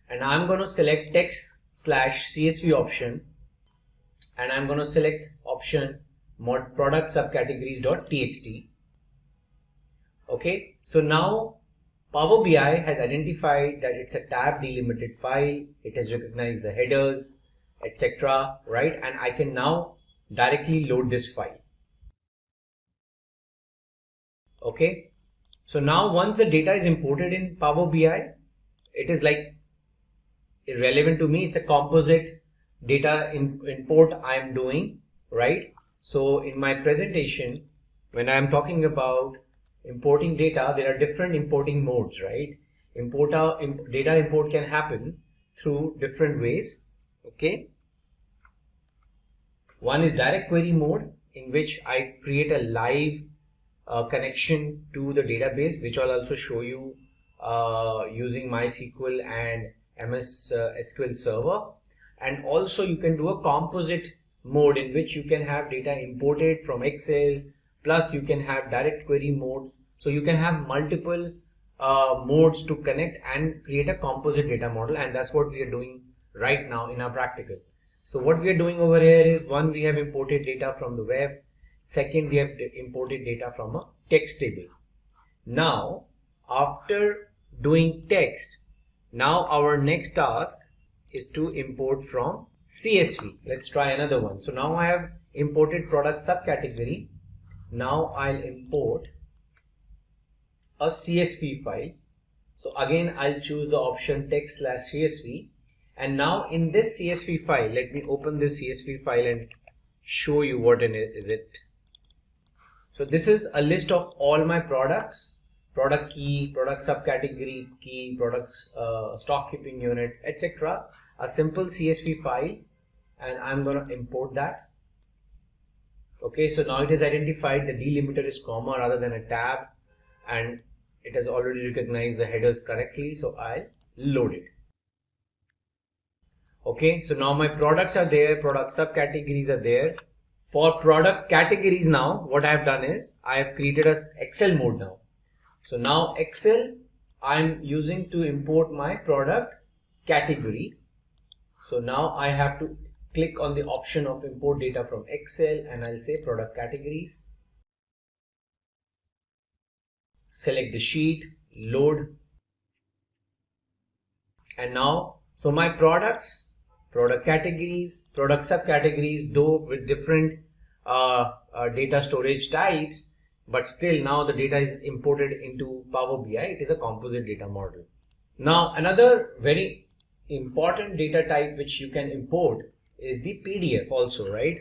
and I'm going to select text/CSV option and I'm going to select option mod product subcategories.txt. Okay, so now Power BI has identified that it's a tab delimited file, it has recognized the headers, etc. right, and I can now directly load this file. Okay, So now once the data is imported in Power BI, it is like irrelevant to me. It's a composite data import I am doing, right? So in my presentation, when I am talking about importing data, there are different importing modes, right? Data import can happen through different ways. Okay. One is direct query mode, in which I create a live connection to the database, which I'll also show you using MySQL and MS SQL Server. And also you can do a composite mode, in which you can have data imported from Excel, plus you can have direct query modes. So you can have multiple modes to connect and create a composite data model, and that's what we are doing right now in our practical. So what we are doing over here is, one, we have imported data from the web. Second, we have imported data from a text table. Now, after doing text, now our next task is to import from CSV. Let's try another one. So now I have imported product subcategory. Now I'll import a CSV file. So again, I'll choose the option text/CSV. And now in this CSV file, let me open this CSV file and show you what is it. So this is a list of all my products: product key, product subcategory key, products, stock keeping unit, etc. A simple CSV file, and I'm going to import that. Okay, so now it is identified the delimiter is comma rather than a tab, and it has already recognized the headers correctly, so I'll load it. Okay, so now my products are there, product subcategories are there. For product categories, now what I have done is I have created a Excel mode now. So now Excel I'm using to import my product category. So now I have to click on the option of import data from Excel, and I'll say product categories. Select the sheet, load, and now, so my products, product categories, product subcategories, though with different data storage types, but still now the data is imported into Power BI. It is a composite data model. Now another very important data type which you can import is the PDF also, right?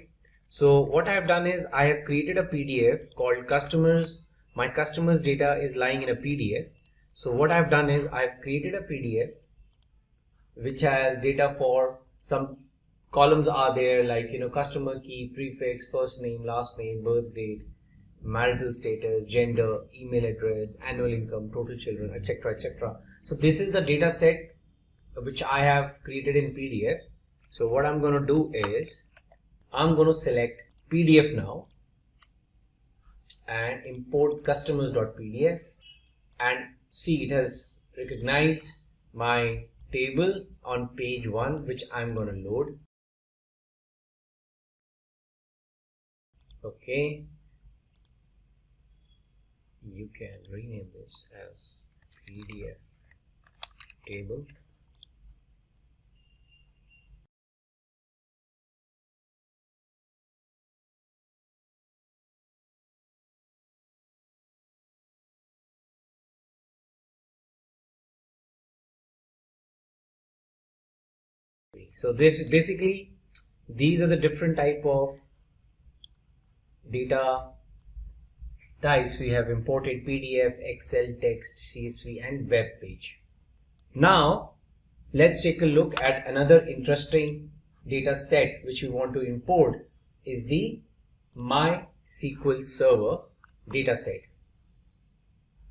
So what I have done is I have created a PDF called customers. My customers data is lying in a PDF. So what I have done is I have created a PDF which has data for some columns are there, like, you know, customer key, prefix, first name, last name, birth date, marital status, gender, email address, annual income, total children, etc., etc. So this is the data set which I have created in PDF. So what I'm going to do is I'm going to select PDF now and import customers.pdf, and see, it has recognized my table on page 1, which I'm going to load. Okay, you can rename this as PDF table. So this basically, these are the different type of data types we have imported: PDF, Excel, text, CSV, and web page. Now let's take a look at another interesting data set which we want to import, is the MySQL Server data set.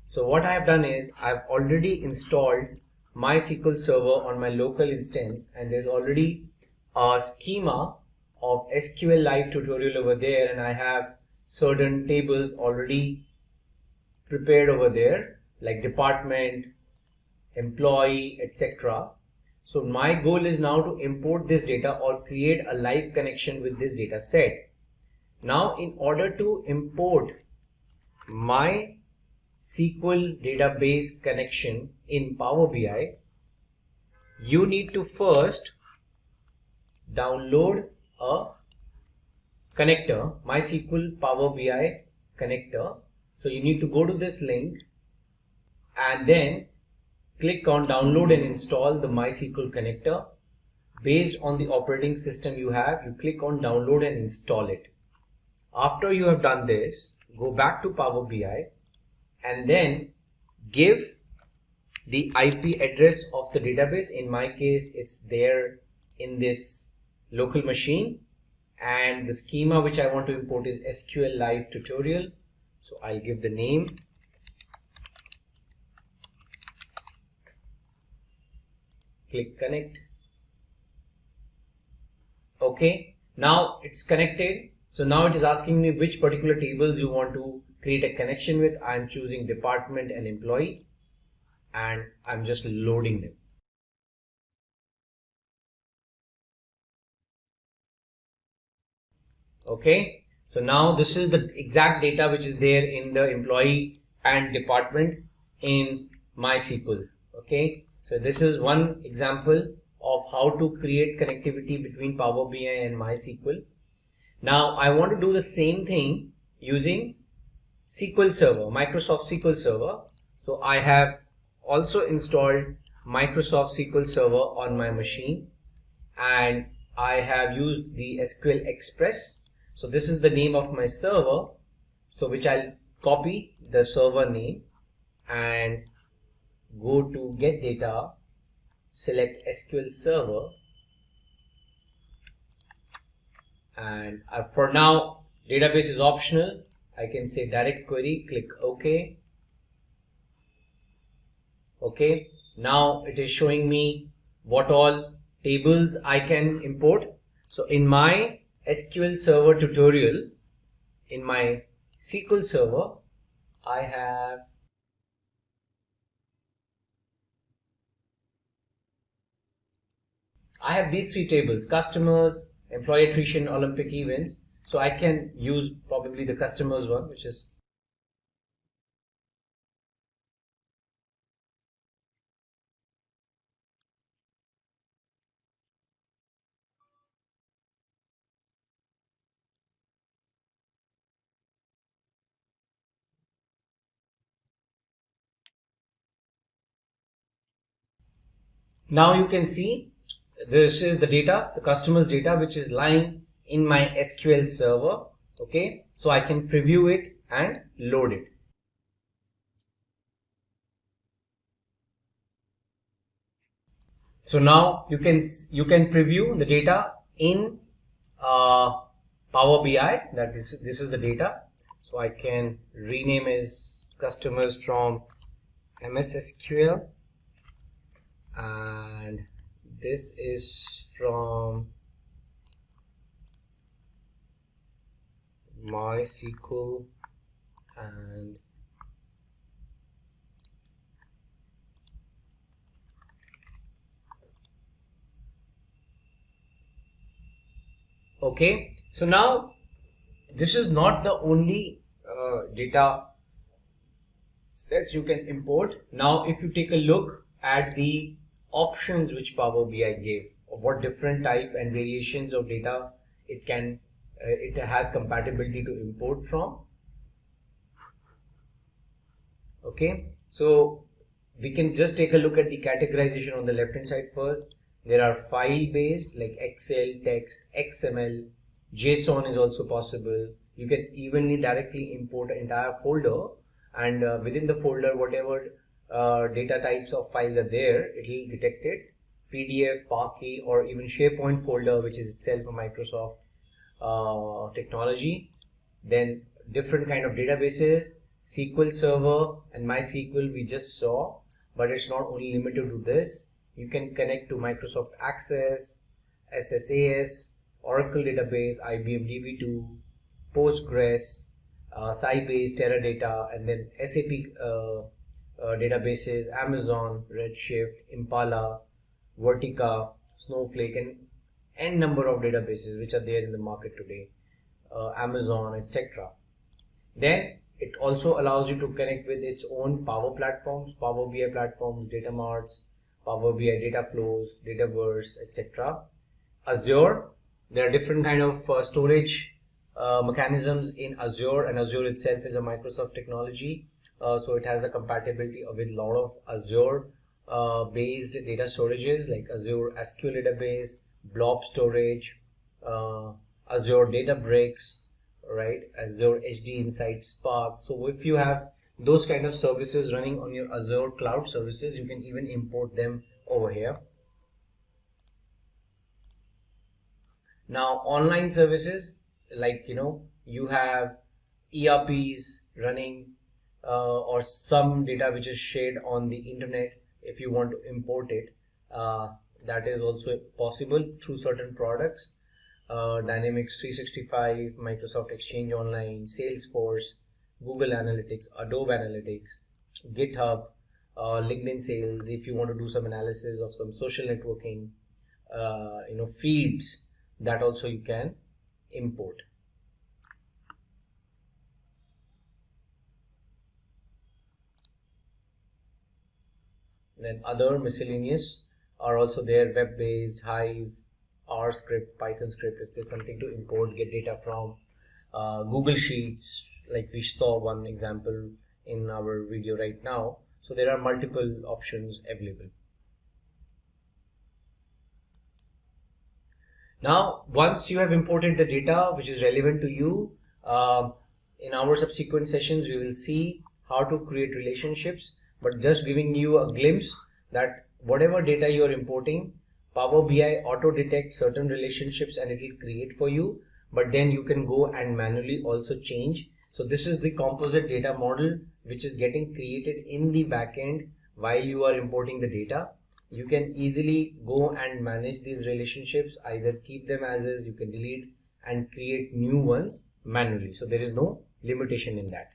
So what I have done is I've already installed MySQL Server on my local instance, and there's already a schema of SQLite tutorial over there, and I have certain tables already prepared over there, like department, employee, etc. So my goal is now to import this data or create a live connection with this data set. Now in order to import my SQL database connection in Power BI, you need to first download a connector, MySQL Power BI connector. So you need to go to this link and then click on download and install the MySQL connector. Based on the operating system you have, you click on download and install it. After you have done this, go back to Power BI and then give the IP address of the database. In my case, it's there in this local machine, and the schema which I want to import is SQL Live Tutorial. So I'll give the name. Click connect. Okay, now it's connected. So now it is asking me which particular tables you want to create a connection with. I'm choosing department and employee, and I'm just loading them. Okay, so now this is the exact data which is there in the employee and department in MySQL. Okay, so this is one example of how to create connectivity between Power BI and MySQL. Now I want to do the same thing using SQL Server, Microsoft SQL Server. So I have also installed Microsoft SQL Server on my machine, and I have used the SQL Express. So this is the name of my server, so which I'll copy the server name and go to get data, select SQL Server, and for now database is optional. I can say direct query, click OK. Okay, now it is showing me what all tables I can import. So in my SQL Server tutorial, in my SQL Server, I have these three tables: customers, employee attrition, Olympic events. So I can use probably the customers one, which is now you can see this is the data, the customers data, which is lying in my SQL Server. Okay, so I can preview it and load it. So now you can preview the data in Power BI. That this is the data. So I can rename as customers from MS SQL, and this is from MySQL, and okay. So now this is not the only data sets you can import. Now if you take a look at the options which Power BI gave of what different type and variations of data it can it has compatibility to import from. Okay, so we can just take a look at the categorization on the left hand side first. There are file based like Excel, text, XML, JSON is also possible. You can evenly directly import an entire folder, and within the folder whatever data types of files are there, it will detect it. PDF, Parquet, or even SharePoint folder, which is itself a Microsoft technology. Then different kind of databases, SQL Server and MySQL we just saw, but it's not only limited to this. You can connect to Microsoft Access, SSAS, Oracle database, IBM DB2, Postgres, Sybase, Teradata, and then SAP databases, Amazon, Redshift, Impala, Vertica, Snowflake, and n number of databases which are there in the market today, Amazon, etc. Then it also allows you to connect with its own Power platforms, Power BI platforms, data marts, Power BI data flows, Dataverse, etc. Azure, there are different kind of storage mechanisms in Azure, and Azure itself is a Microsoft technology. So it has a compatibility with a lot of Azure based data storages like Azure SQL database, blob storage, Azure Databricks, right? Azure HD Insight Spark. So if you have those kind of services running on your Azure cloud services, you can even import them over here. Now online services, like you have ERPs running or some data which is shared on the internet. If you want to import it, that is also possible through certain products. Dynamics 365, Microsoft Exchange Online, Salesforce, Google Analytics, Adobe Analytics, GitHub, LinkedIn Sales. If you want to do some analysis of some social networking, feeds, that also you can import. Then other miscellaneous are also there: web-based, Hive, R script, Python script. If there's something to import, get data from Google Sheets, like we saw one example in our video right now. So there are multiple options available. Now, once you have imported the data which is relevant to you, in our subsequent sessions, we will see how to create relationships, but just giving you a glimpse that whatever data you are importing, Power BI auto detects certain relationships and it will create for you, but then you can go and manually also change. So this is the composite data model which is getting created in the backend while you are importing the data. You can easily go and manage these relationships, either keep them as is, you can delete and create new ones manually. So there is no limitation in that.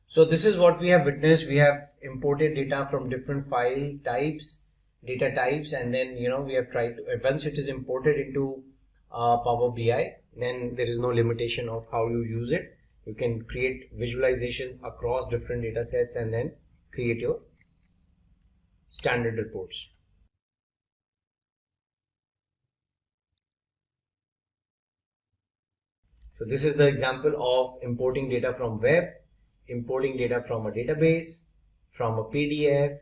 So this is what we have witnessed. We have imported data from different files types, data types, and then we have tried to, once it is imported into Power BI, then there is no limitation of how you use it. You can create visualizations across different data sets and then create your standard reports. So this is the example of importing data from web, importing data from a database, from a PDF,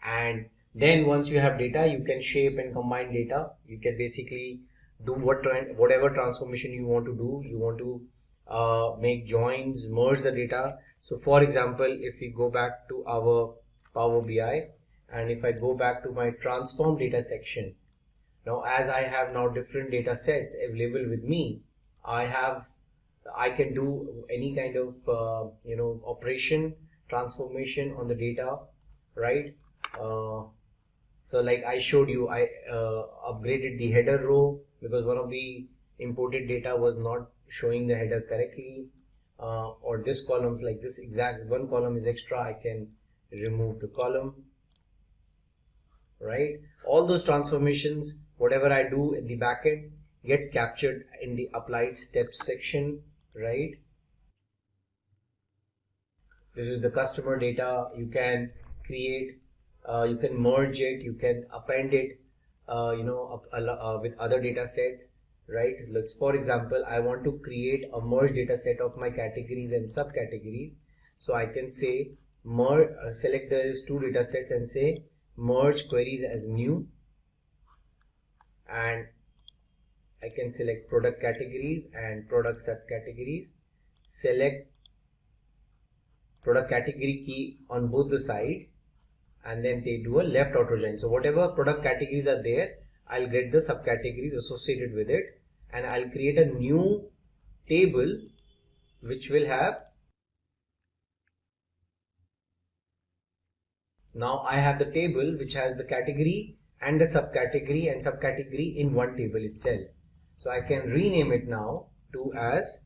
and then once you have data, you can shape and combine data. You can basically do whatever transformation you want to do. You want to make joins, merge the data. So for example, if we go back to our Power BI, and if I go back to my transform data section, now as I have now different data sets available with me, I can do any kind of operation, transformation on the data, right? So like I showed you, I upgraded the header row because one of the imported data was not showing the header correctly, or this column, like this exact one column is extra, I can remove the column, right? All those transformations, whatever I do in the backend, gets captured in the applied steps section, right? This is the customer data. You can create, you can merge it, you can append it, with other data sets, right? Let's, for example, I want to create a merge data set of my categories and subcategories. So I can say select these two data sets and say merge queries as new, and I can select product categories and product subcategories, select product category key on both the sides, and then they do a left auto join. So whatever product categories are there, I'll get the subcategories associated with it, and I'll create a new table which will have, now I have the table which has the category and the subcategory in one table itself. So I can rename it now to as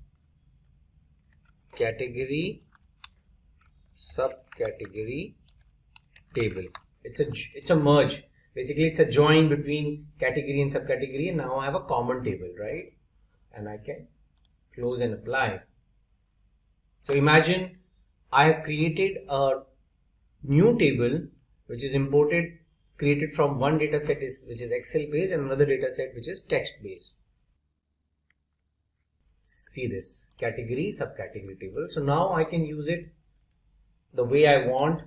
category subcategory table. It's a merge. Basically, it's a join between category and subcategory, and now I have a common table, right? And I can close and apply. So imagine I have created a new table which is created from one data set which is Excel based and another data set which is text based. See this category, subcategory table. So now I can use it the way I want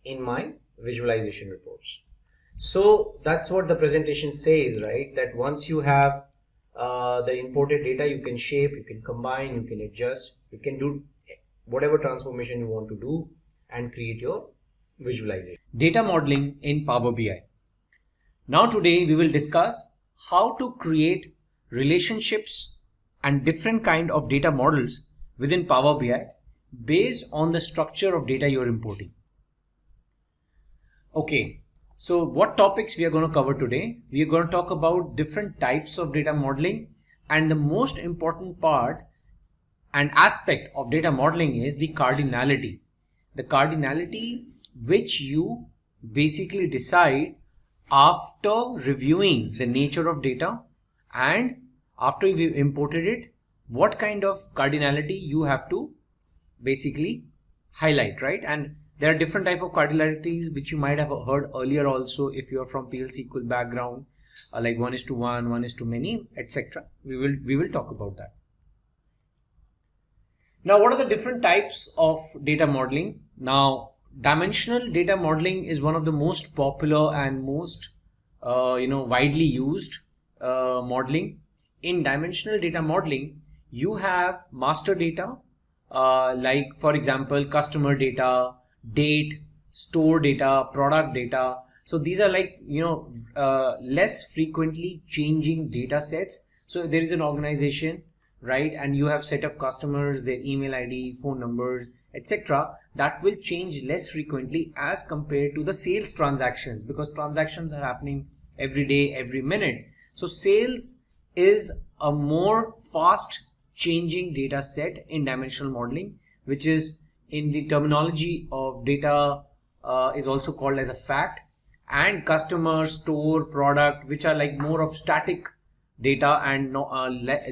in my visualization reports. So that's what the presentation says, right? That once you have the imported data, you can shape, you can combine, you can adjust, you can do whatever transformation you want to do and create your visualization. Data modeling in Power BI. Now today we will discuss how to create relationships and different kind of data models within Power BI based on the structure of data you're importing. Okay, so what topics we are going to cover today? We are going to talk about different types of data modeling, and the most important part and aspect of data modeling is the cardinality. The cardinality which you basically decide after reviewing the nature of data and after you've imported it, what kind of cardinality you have to basically highlight, right? And there are different type of cardinalities which you might have heard earlier also if you are from PL SQL background, like 1:1, 1:many, etc. We will talk about that. Now, what are the different types of data modeling? Now, dimensional data modeling is one of the most popular and most widely used modeling. In dimensional data modeling, you have master data, like for example, customer data, date, store data, product data. So these are like, less frequently changing data sets. So there is an organization, right? And you have set of customers, their email ID, phone numbers, etc. that will change less frequently as compared to the sales transactions, because transactions are happening every day, every minute. So sales is a more fast changing data set in dimensional modeling, which is in the terminology of data is also called as a fact, and customer, store, product, which are like more of static data and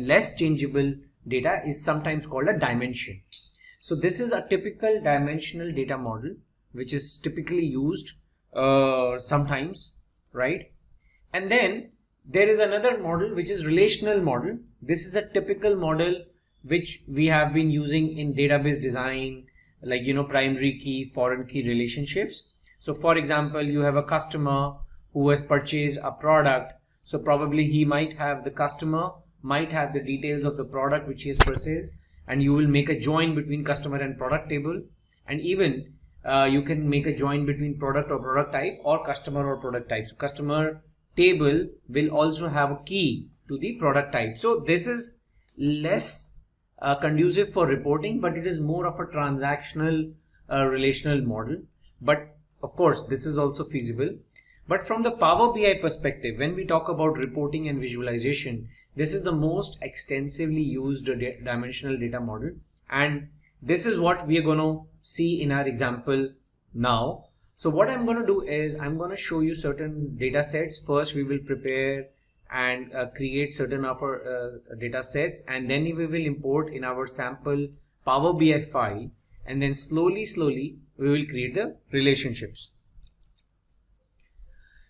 less changeable data, is sometimes called a dimension. So this is a typical dimensional data model which is typically used sometimes, right? And then there is another model which is relational model. This is a typical model which we have been using in database design, like primary key, foreign key relationships. So for example, you have a customer who has purchased a product. So probably the customer might have the details of the product which he has purchased, and you will make a join between customer and product table, and even you can make a join between product or product type or customer or product type. So customer table will also have a key to the product type. So this is less conducive for reporting, but it is more of a transactional relational model. But of course, this is also feasible. But from the Power BI perspective, when we talk about reporting and visualization, this is the most extensively used dimensional data model. And this is what we are going to see in our example now. So what I'm going to do is I'm going to show you certain data sets. First, we will prepare and create certain of our data sets, and then we will import in our sample Power BI file, and then slowly we will create the relationships.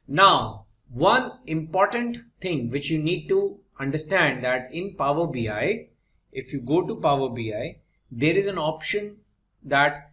Now, one important thing which you need to understand, that in Power BI, if you go to Power BI, there is an option that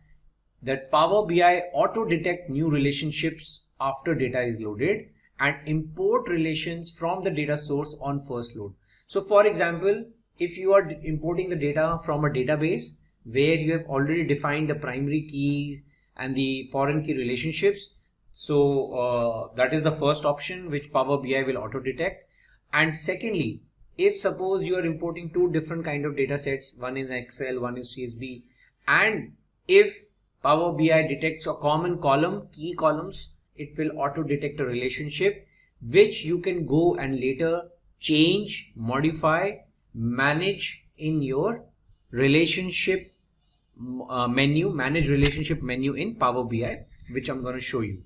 Power BI auto detect new relationships after data is loaded and import relations from the data source on first load. So for example, if you are importing the data from a database where you have already defined the primary keys and the foreign key relationships, so that is the first option which Power BI will auto detect. And secondly, if suppose you are importing two different kind of data sets, one is Excel, one is CSV, and if Power BI detects a common column, key columns, it will auto detect a relationship which you can go and later change, modify, manage in your relationship menu, manage relationship menu in Power BI, which I'm going to show you.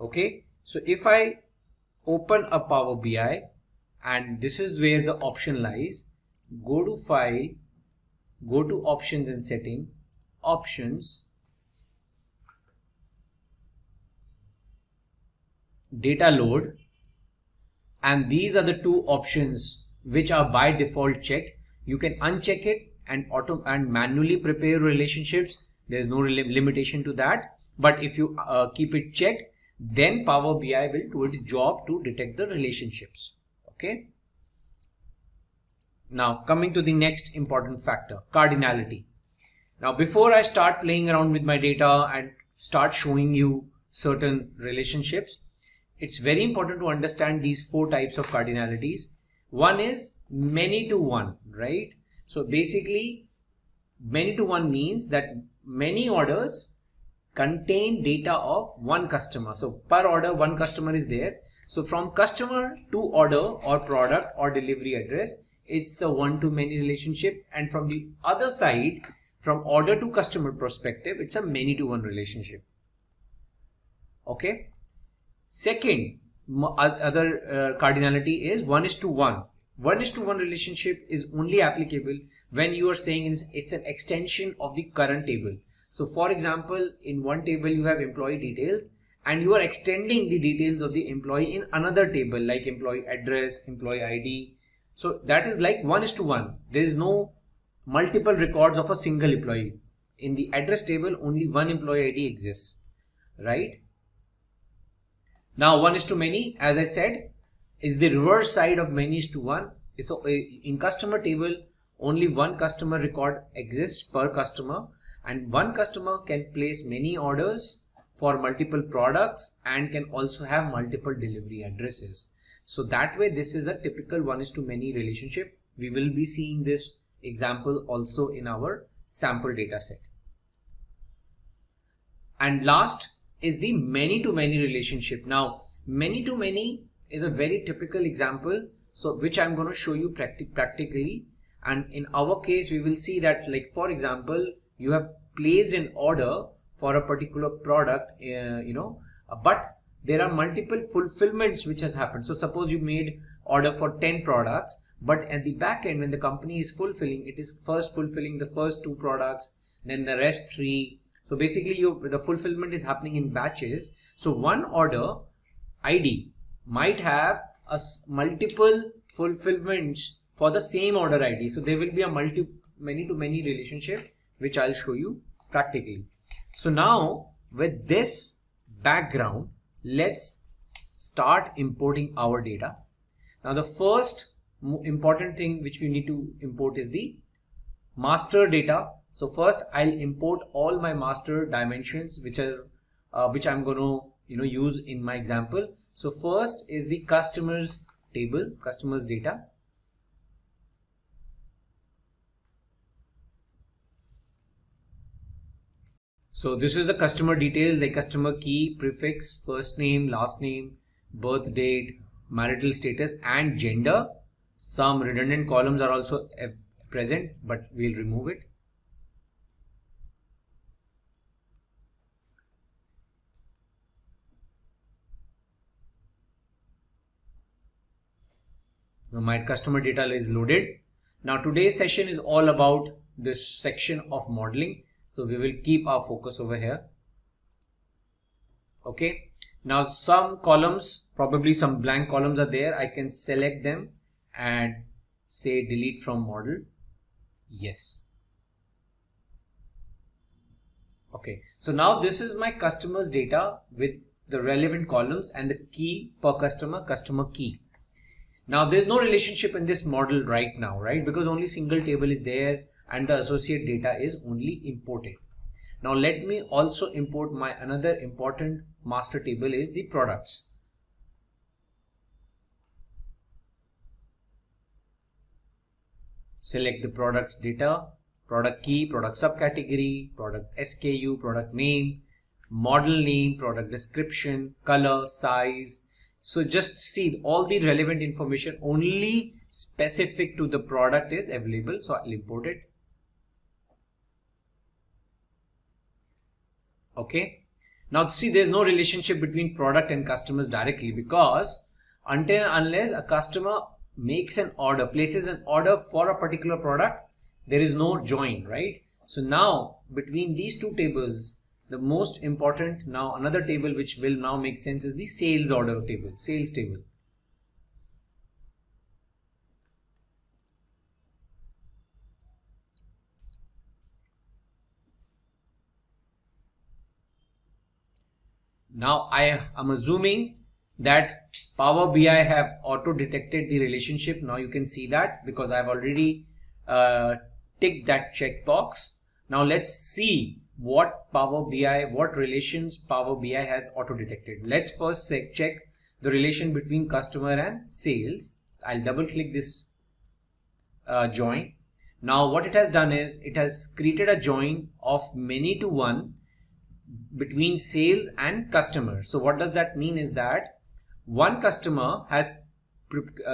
Okay, so if I open a Power BI, and this is where the option lies, go to File, go to Options and Setting, Options, data load, and these are the two options which are by default checked. You can uncheck it and manually prepare relationships. There's no limitation to that. But if you keep it checked, then Power BI will do its job to detect the relationships. Okay. Now coming to the next important factor, cardinality. Now before I start playing around with my data and start showing you certain relationships, it's very important to understand these 4 types of cardinalities. One is many to one, right? So basically many to one means that many orders contain data of one customer. So per order, one customer is there. So from customer to order or product or delivery address, it's a one-to-many relationship. And from the other side, from order to customer perspective, it's a many-to-one relationship. Okay. Second, other cardinality is 1:1. 1:1 relationship is only applicable when you are saying it's an extension of the current table. So for example, in one table you have employee details and you are extending the details of the employee in another table like employee address, employee ID. So that is like 1:1. There is no multiple records of a single employee. In the address table, only one employee ID exists, right? Now 1:many, as I said, is the reverse side of many:1. So in customer table, only one customer record exists per customer, and one customer can place many orders for multiple products and can also have multiple delivery addresses. So that way, this is a typical 1:many relationship. We will be seeing this example also in our sample data set. And last is the many-to-many relationship. Now, many-to-many is a very typical example, so which I'm going to show you practically. And in our case, we will see that, like for example, you have placed an order for a particular product, but there are multiple fulfillments which has happened. So suppose you made order for 10 products, but at the back end, when the company is fulfilling, it is first fulfilling the first 2 products, then the rest 3. So basically the fulfillment is happening in batches. So one order ID might have multiple fulfillments for the same order ID. So there will be a many-to-many relationship, which I'll show you practically. So now with this background, let's start importing our data. Now the first important thing which we need to import is the master data. So first I'll import all my master dimensions which I'm going to use in my example. So first is the customers table, customers data. So this is the customer details like customer key, prefix, first name, last name, birth date, marital status and gender. Some redundant columns are also present, but we'll remove it. So my customer data is loaded. Now today's session is all about this section of modeling. So we will keep our focus over here. Okay. Now some columns, probably some blank columns are there. I can select them and say delete from model. Yes. Okay. So now this is my customers data with the relevant columns and the key per customer, customer key. Now there's no relationship in this model right now, right? Because only single table is there and the associate data is only imported. Now let me also import my another important master table is the products. Select the product data, product key, product subcategory, product SKU, product name, model name, product description, color, size. So just see all the relevant information only specific to the product is available. So I'll import it. Okay. Now see, there's no relationship between product and customers directly because until and unless a customer makes an order, places an order for a particular product, there is no join, right? So now between these two tables, the most important, now another table which will now make sense is the sales order table, sales table. Now I am assuming that Power BI have auto detected the relationship. Now you can see that because I've already ticked that checkbox. Now let's see what relations Power BI has auto detected. Let's first check the relation between customer and sales. I'll double click this join. Now what it has done is it has created a join of many to one between sales and customer. So what does that mean is that one customer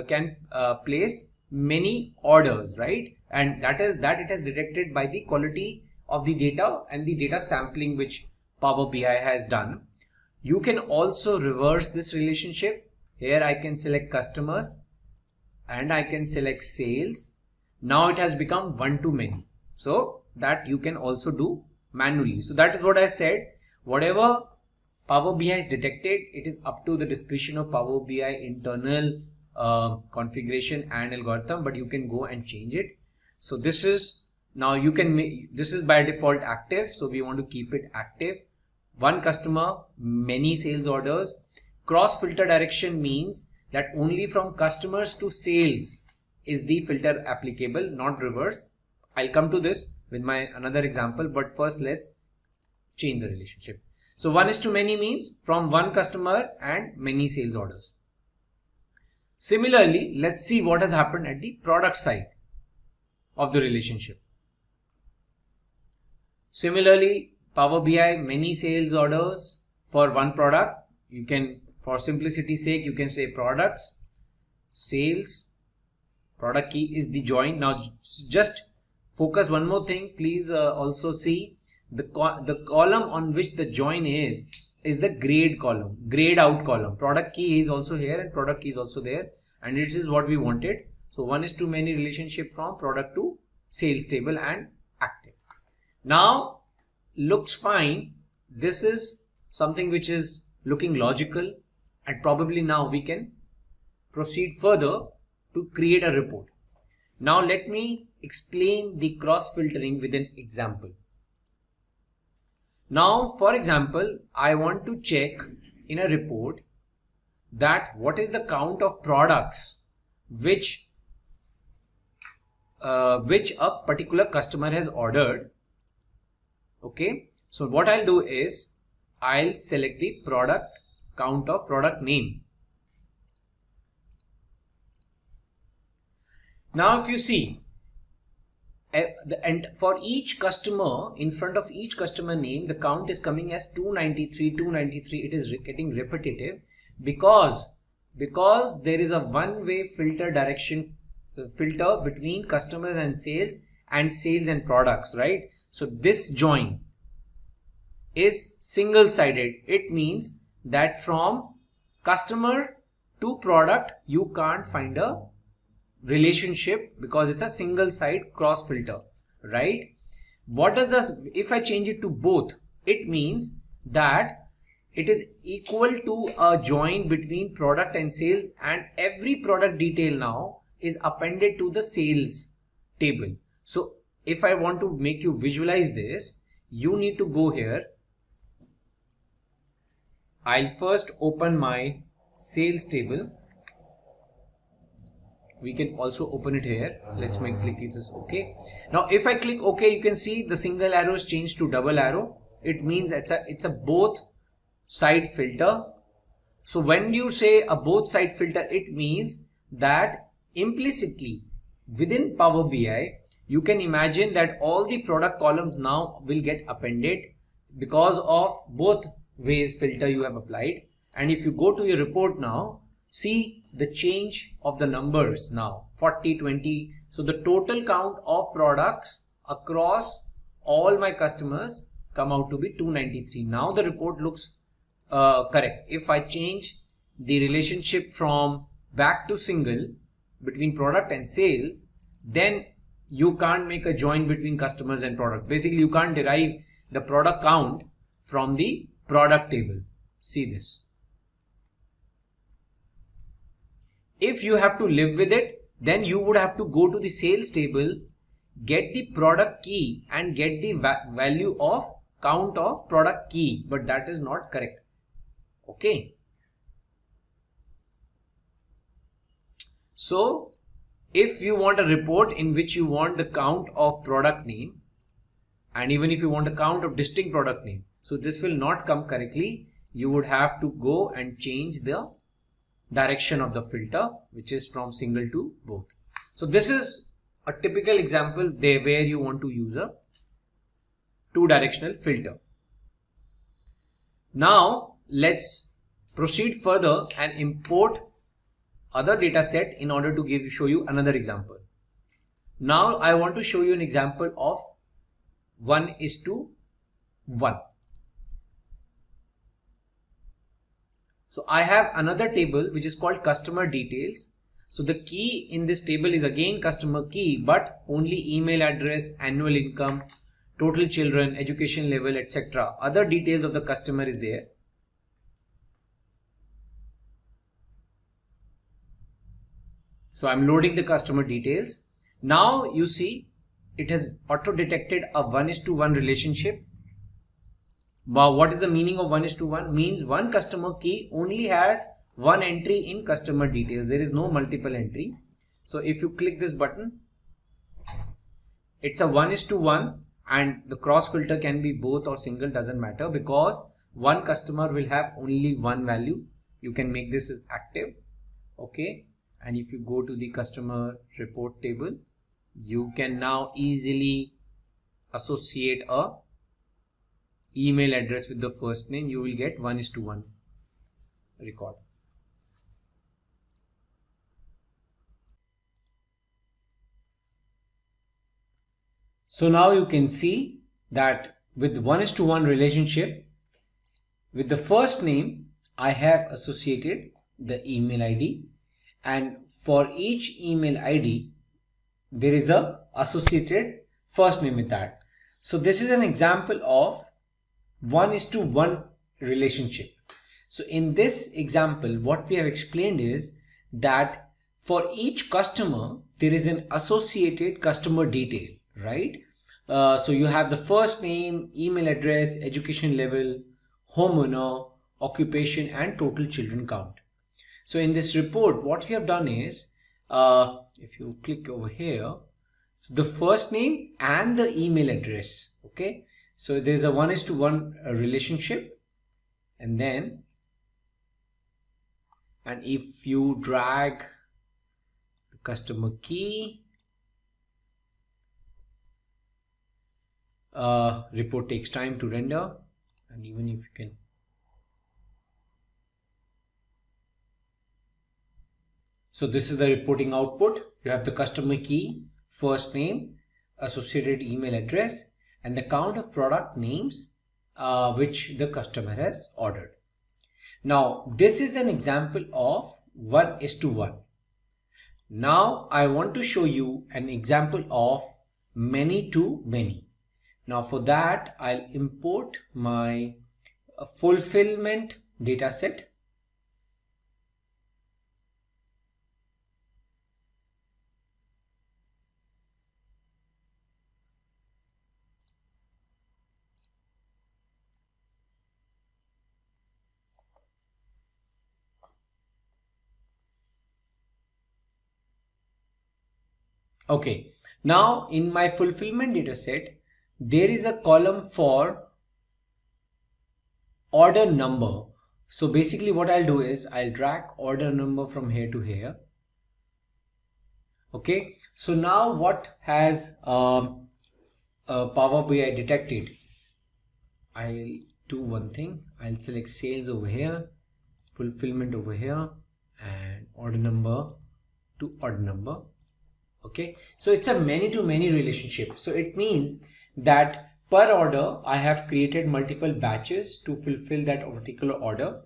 can place many orders, right? And that it has detected by the quality of the data and the data sampling which Power BI has done. You can also reverse this relationship. Here I can select customers and I can select sales. Now it has become one to many. So that you can also do manually. So that is what I said. Whatever Power BI has detected, it is up to the discretion of Power BI internal configuration and algorithm, but you can go and change it. So this is now you can make, this is by default active, so we want to keep it active. One customer, many sales orders. Cross filter direction means that only from customers to sales is the filter applicable, not reverse. I'll come to this with my another example, but first let's change the relationship. So 1:many means from one customer and many sales orders. Similarly, let's see what has happened at the product side of the relationship. Similarly, Power BI, many sales orders for one product. You can, for simplicity's sake, you can say products, sales, product key is the join. Now just focus one more thing. Please also see the column on which the join is the grade column, grayed out column. Product key is also here and product key is also there, and it is what we wanted. So 1:many relationship from product to sales table and active. Now looks fine. This is something which is looking logical, and probably now we can proceed further to create a report. Now let me explain the cross filtering with an example. Now, for example, I want to check in a report that what is the count of products which a particular customer has ordered. Okay, so what I'll do is I'll select the product count of product name. Now if you see, and for each customer, in front of each customer name, the count is coming as 293, 293. It is getting repetitive because there is a one-way filter direction filter between customers and sales and products, right? So this join is single-sided. It means that from customer to product, you can't find a relationship because it's a single side cross filter, right? What does this, if I change it to both, it means that it is equal to a join between product and sales, and every product detail now is appended to the sales table. So if I want to make you visualize this, you need to go here. I'll first open my sales table. We can also open it here. Let's make click this OK. Now if I click OK, you can see the single arrow is changed to double arrow. It means it's a both side filter. So when you say a both side filter, it means that implicitly within Power BI, you can imagine that all the product columns now will get appended because of both ways filter you have applied. And if you go to your report now, see the change of the numbers now 40, 20. So the total count of products across all my customers come out to be 293. Now the report looks correct. If I change the relationship from back to single between product and sales, then you can't make a join between customers and product. Basically, you can't derive the product count from the product table. See this. If you have to live with it, then you would have to go to the sales table, get the product key and get the value of count of product key, but that is not correct. Okay. So if you want a report in which you want the count of product name, and even if you want a count of distinct product name, so this will not come correctly. You would have to go and change the direction of the filter, which is from single to both. So this is a typical example there where you want to use a two-directional filter. Now let's proceed further and import other data set in order to show you another example. Now I want to show you an example of 1:1. So I have another table which is called customer details. So the key in this table is again customer key, but only email address, annual income, total children, education level, etc. Other details of the customer is there. So I'm loading the customer details. Now you see it has auto detected a 1:1 relationship. Now what is the meaning of 1:1? Means one customer key only has one entry in customer details. There is no multiple entry. So if you click this button, it's a 1:1 and the cross filter can be both or single, doesn't matter, because one customer will have only one value. You can make this as active. Okay. And if you go to the customer report table, you can now easily associate a email address with the first name. You will get 1:1 record. So now you can see that with 1:1 relationship, with the first name, I have associated the email ID, and for each email ID, there is a associated first name with that. So this is an example of 1:1 relationship. So in this example, what we have explained is that for each customer, there is an associated customer detail, right? So you have the first name, email address, education level, homeowner, occupation, and total children count. So in this report, what we have done is, if you click over here, so the first name and the email address. Okay. So there's a 1:1 relationship, and if you drag the customer key, report takes time to render, and even if you can, so this is the reporting output. You have the customer key, first name, associated email address, and the count of product names which the customer has ordered. Now this is an example of 1:1. Now I want to show you an example of many to many. Now for that, I'll import my fulfillment data set. Okay, now in my fulfillment data set, there is a column for order number. So basically what I'll do is I'll drag order number from here to here. Okay, so now what has Power BI detected? I'll do one thing. I'll select sales over here, fulfillment over here, and order number to order number. Okay, so it's a many to many relationship. So it means that per order I have created multiple batches to fulfill that particular order.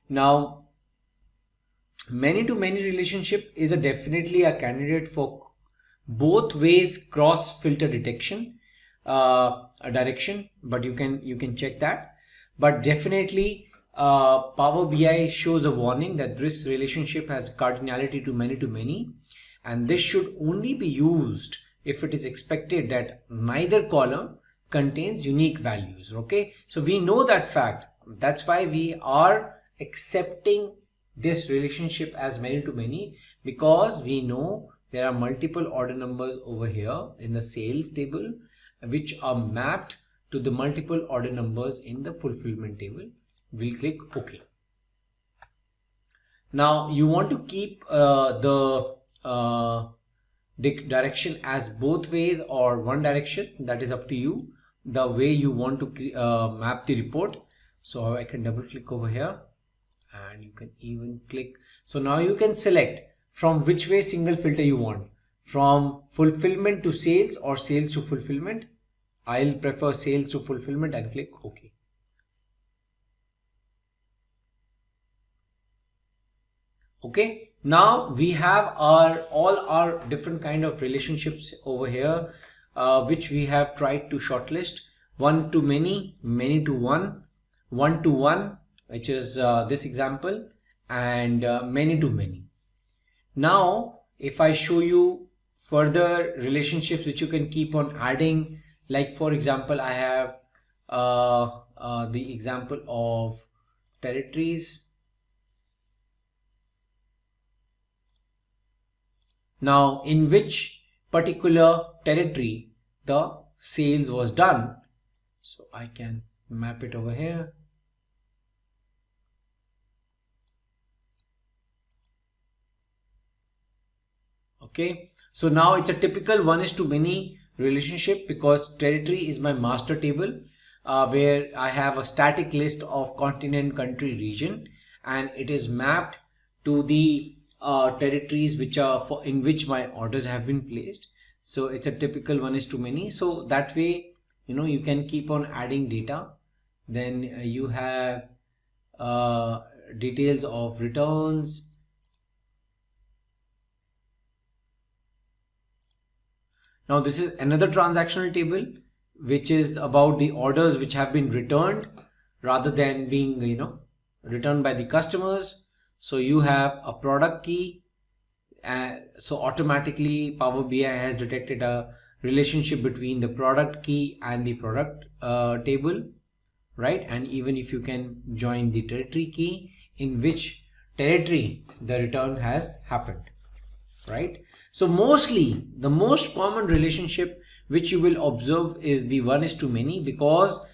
Now many to many relationship is definitely a candidate for both ways cross filter detection direction, but you can check that. but definitely Power BI shows a warning that this relationship has cardinality to many, and this should only be used if it is expected that neither column contains unique values. Okay, so we know that fact. That's why we are accepting this relationship as many, because we know there are multiple order numbers over here in the sales table which are mapped to the multiple order numbers in the fulfillment table. We'll click OK. Now you want to keep the direction as both ways or one direction. That is up to you, the way you want to map the report. So I can double click over here, and you can even click. So now you can select from which way single filter you want, from fulfillment to sales or sales to fulfillment. I'll prefer sales to fulfillment and click OK. Okay, now we have all our different kind of relationships over here, which we have tried to shortlist. One to many, many to one, one to one, which is this example, and many to many. Now if I show you further relationships which you can keep on adding, like for example I have the example of territories. Now in which particular territory the sales was done, so I can map it over here. Okay, so now it's a typical 1:many relationship, because territory is my master table where I have a static list of continent, country, region, and it is mapped to the territories which are in which my orders have been placed. So it's a typical 1:many. So that way, you can keep on adding data. Then you have details of returns. Now this is another transactional table which is about the orders which have been returned rather than being returned by the customers. So you have a product key, so automatically Power BI has detected a relationship between the product key and the product table, right? And even if you can join the territory key, in which territory the return has happened, right? So mostly the most common relationship which you will observe is the 1:many, because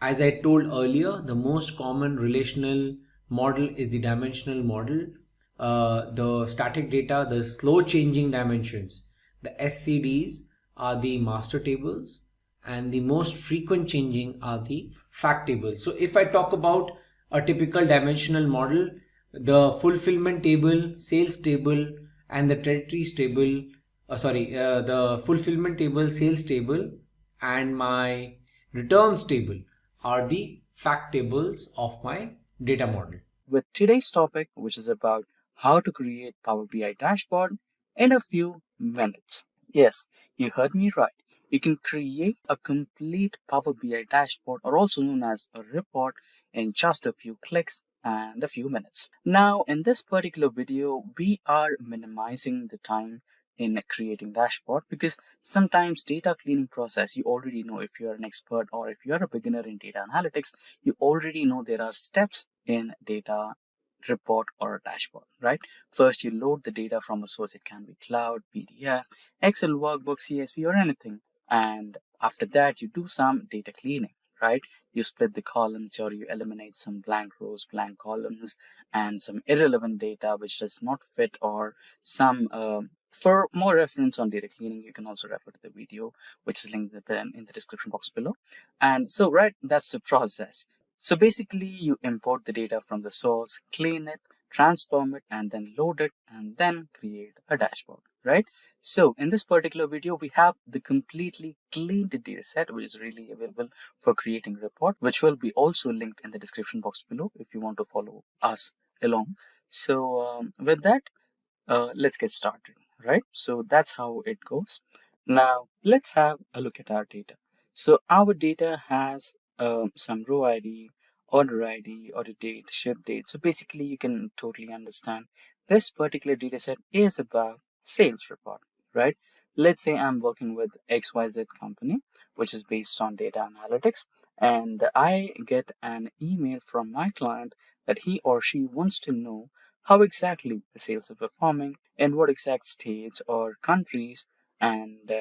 as I told earlier, the most common relational model is the dimensional model. The static data, the slow changing dimensions, the SCDs are the master tables, and the most frequent changing are the fact tables. So if I talk about a typical dimensional model, the fulfillment table, sales table, and the territories table, the fulfillment table, sales table, and my returns table are the fact tables of my data model. With today's topic, which is about how to create Power BI dashboard in a few minutes. Yes, you heard me right. You can create a complete Power BI dashboard, or also known as a report, in just a few clicks and a few minutes. Now, in this particular video, we are minimizing the time in creating dashboard, because sometimes data cleaning process, you already know, if you're an expert or if you're a beginner in data analytics, you already know there are steps in data report or a dashboard, right? First, you load the data from a source. It can be cloud, PDF, Excel workbook, CSV, or anything. And after that, you do some data cleaning, right? You split the columns, or you eliminate some blank rows, blank columns, and some irrelevant data which does not fit, or some for more reference on data cleaning, you can also refer to the video, which is linked in the description box below. And so, right, that's the process. So basically, you import the data from the source, clean it, transform it, and then load it, and then create a dashboard, right? So in this particular video, we have the completely cleaned data set, which is really available for creating a report, which will be also linked in the description box below if you want to follow us along. So with that, let's get started, right? So that's how it goes. Now let's have a look at our data. So our data has some row ID, order ID, order date, ship date. So basically, you can totally understand this particular data set is about sales report, right? Let's say I'm working with XYZ company, which is based on data analytics, and I get an email from my client that he or she wants to know how exactly the sales are performing, in what exact states or countries, and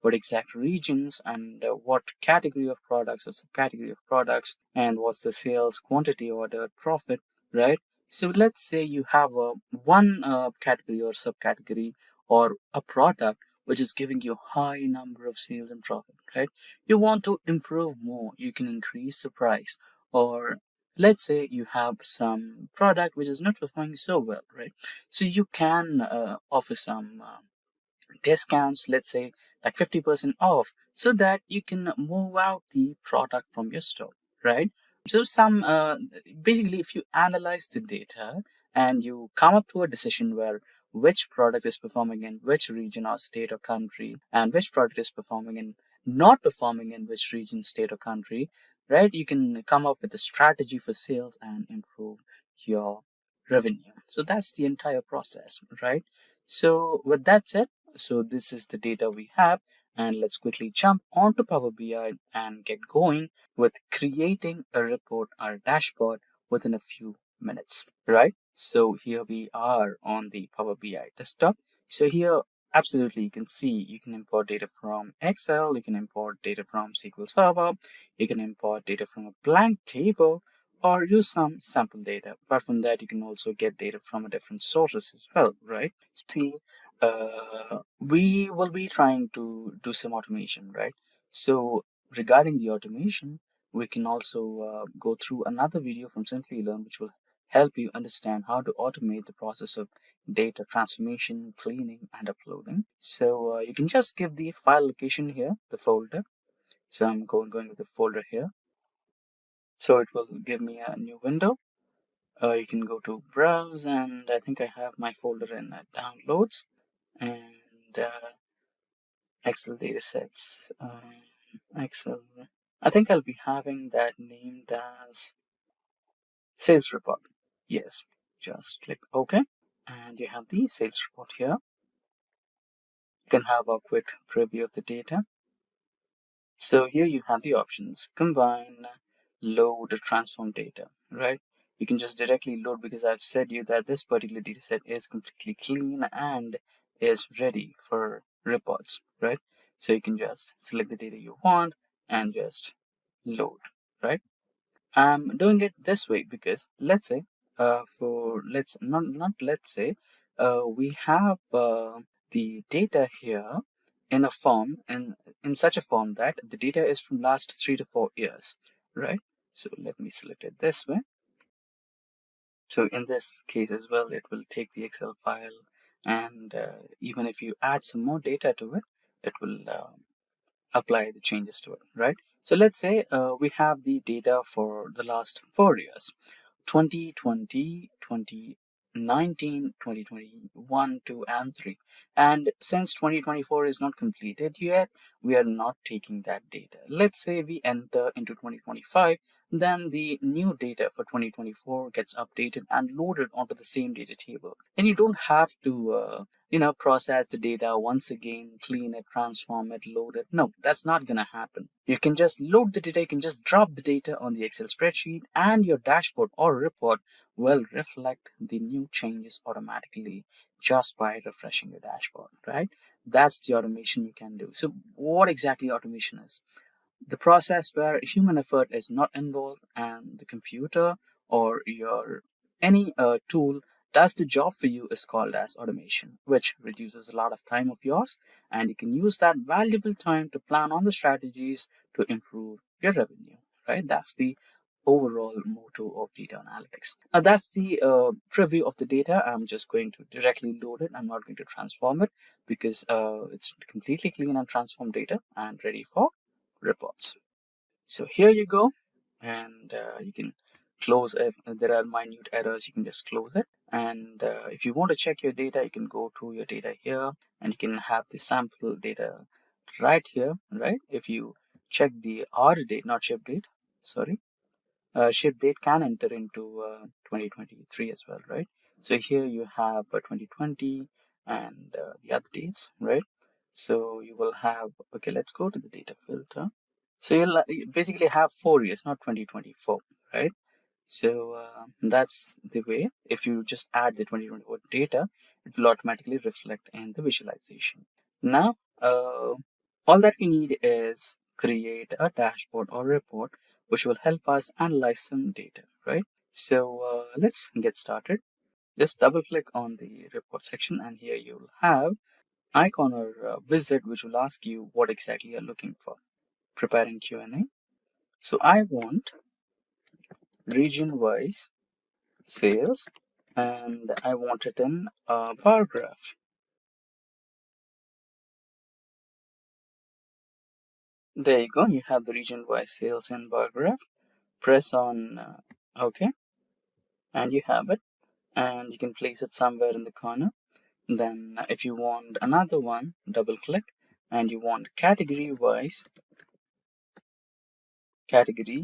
what exact regions, and what category of products or subcategory of products, and what's the sales quantity ordered profit, right? So let's say you have a one category or subcategory or a product which is giving you high number of sales and profit, right? You want to improve more, you can increase the price. Or let's say you have some product which is not performing so well, right? So you can offer some discounts, let's say like 50% off, so that you can move out the product from your store, right? So some basically, if you analyze the data and you come up to a decision where which product is performing in which region or state or country, and which product is performing in not performing in which region, state or country, right? You can come up with a strategy for sales and improve your revenue. So that's the entire process, right? So with that said, so this is the data we have, and let's quickly jump onto Power BI and get going with creating a report or dashboard within a few minutes, right? So here we are on the Power BI desktop. So here, absolutely, you can see you can import data from Excel, you can import data from SQL Server, you can import data from a blank table, or use some sample data. Apart from that, you can also get data from a different sources as well, right? See, we will be trying to do some automation, right? So regarding the automation, we can also go through another video from Simplilearn, which will help you understand how to automate the process of data transformation, cleaning, and uploading. So you can just give the file location here, the folder. So I'm going with the folder here. So it will give me a new window. You can go to browse, and I think I have my folder in downloads, and Excel datasets. Excel. I think I'll be having that named as sales report. Yes, just click OK, and you have the sales report here. You can have a quick preview of the data. So here you have the options: combine, load, transform data, right? You can just directly load, because I've said you that this particular data set is completely clean and is ready for reports, right? So you can just select the data you want and just load, right? I'm doing it this way because let's say for let's not let's say we have the data here in a form, in such a form that the data is from last 3 to 4 years, right? So let me select it this way. So in this case as well, it will take the Excel file, and even if you add some more data to it, it will apply the changes to it, right? So let's say we have the data for the last 4 years: 2020, 2019, 2021, 2, and 3. And since 2024 is not completed yet, we are not taking that data. Let's say we enter into 2025, then the new data for 2024 gets updated and loaded onto the same data table. And you don't have to process the data once again, clean it, transform it, load it. No, that's not gonna happen. You can just load the data, you can just drop the data on the Excel spreadsheet, and your dashboard or report will reflect the new changes automatically just by refreshing your dashboard, right? That's the automation you can do. So what exactly automation is? The process where human effort is not involved, and the computer or your any tool does the job for you, is called as automation, which reduces a lot of time of yours, and you can use that valuable time to plan on the strategies to improve your revenue, right? That's the overall motto of data analytics. Now that's the preview of the data. I'm just going to directly load it. I'm not going to transform it, because it's completely clean and transformed data and ready for reports. So here you go, and you can close. If there are minute errors, you can just close it. And if you want to check your data, you can go to your data here, and you can have the sample data right here, right? If you check the order date, not ship date, sorry. ship date can enter into 2023 as well, right? So here you have 2020 and the other dates, right? So you will have, okay, let's go to the data filter. So you basically have 4 years, not 2024, right? So that's the way. If you just add the 2024 data, it will automatically reflect in the visualization. Now, all that we need is create a dashboard or report which will help us analyze some data, right? So let's get started. Just double click on the report section, and here you'll have icon or wizard which will ask you what exactly you're looking for. Preparing Q&A. So I want region-wise sales, and I want it in a bar graph. There you go. You have the region-wise sales in bar graph. Press on OK, and you have it. And you can place it somewhere in the corner. Then if you want another one, double click, and you want category-wise category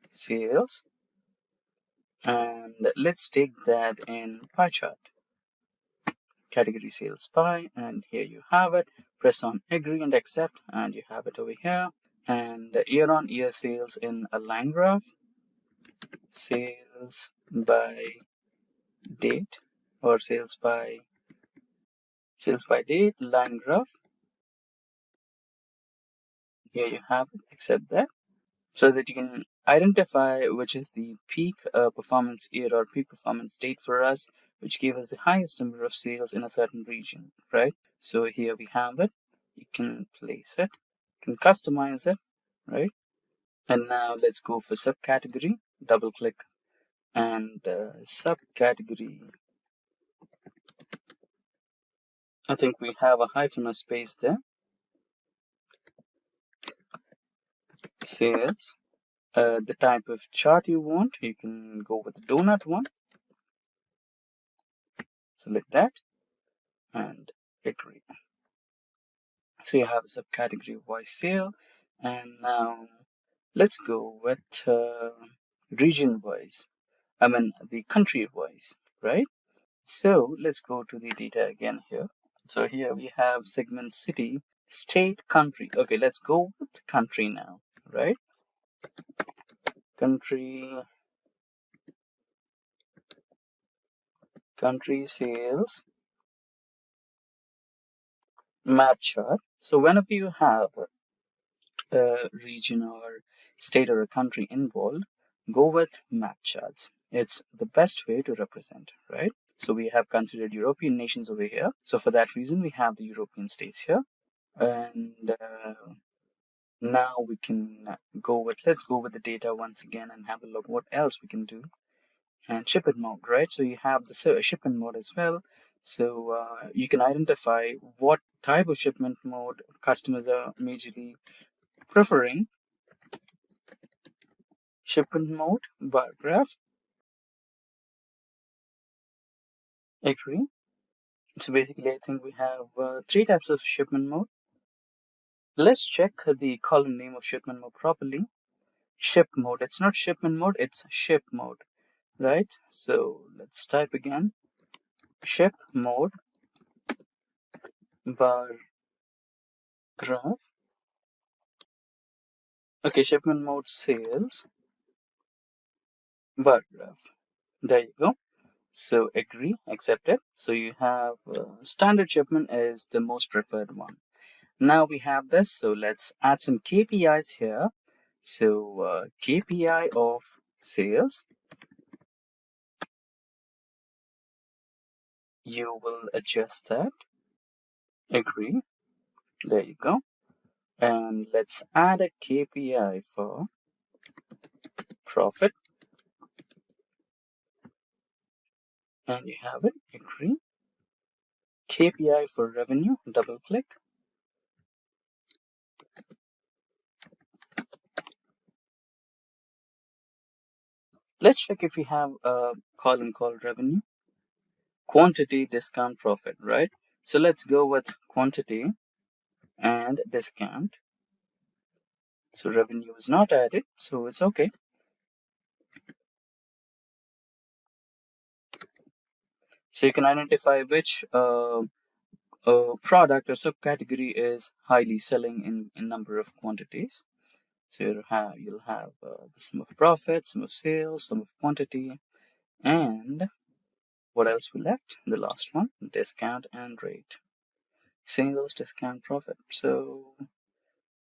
sales, and let's take that in pie chart. Category sales pie, and here you have it. Press on agree and accept, and you have it over here. And year-on-year sales in a line graph, sales by date, or sales by date line graph. Here you have it. Accept that, so that you can identify which is the peak performance year or peak performance date for us, which gave us the highest number of sales in a certain region, right? So here we have it. You can place it, you can customize it, right? And now let's go for subcategory. Double click, and subcategory, I think we have a hyphen or space there. Sales. The type of chart you want, you can go with the donut one. Select that and agree. So you have a subcategory wise sale, and now let's go with region wise. I mean the country wise, right? So let's go to the data again here. So here we have segment city, state, country. Okay, let's go with country now, right? Country sales map chart. So whenever you have a region or state or a country involved, go with map charts. It's the best way to represent, right? So we have considered European nations over here. So for that reason, we have the European states here. And now we can let's go with the data once again and have a look what else we can do. And shipment mode, right? So you have the shipment mode as well. So you can identify what type of shipment mode customers are majorly preferring. Shipment mode, bar graph, agree. So basically, I think we have 3 types of shipment mode. Let's check the column name of shipment mode properly. Ship mode. It's not shipment mode, it's ship mode, right? So let's type again. Ship mode, bar graph. Okay, shipment mode sales, bar graph. There you go. So agree, accept it. So you have standard shipment is the most preferred one. Now we have this, so let's add some KPIs here. So KPI of sales, you will adjust that, agree, there you go. And let's add a KPI for profit, and you have it, agree. KPI for revenue, double click. Let's check if we have a column called revenue. Quantity, discount, profit, right? So let's go with quantity and discount. So revenue is not added, so it's okay. So you can identify which product or subcategory is highly selling in number of quantities. So you'll have the sum of profit, sum of sales, sum of quantity, and what else we left? The last one, discount and rate. Sales, discount, profit. So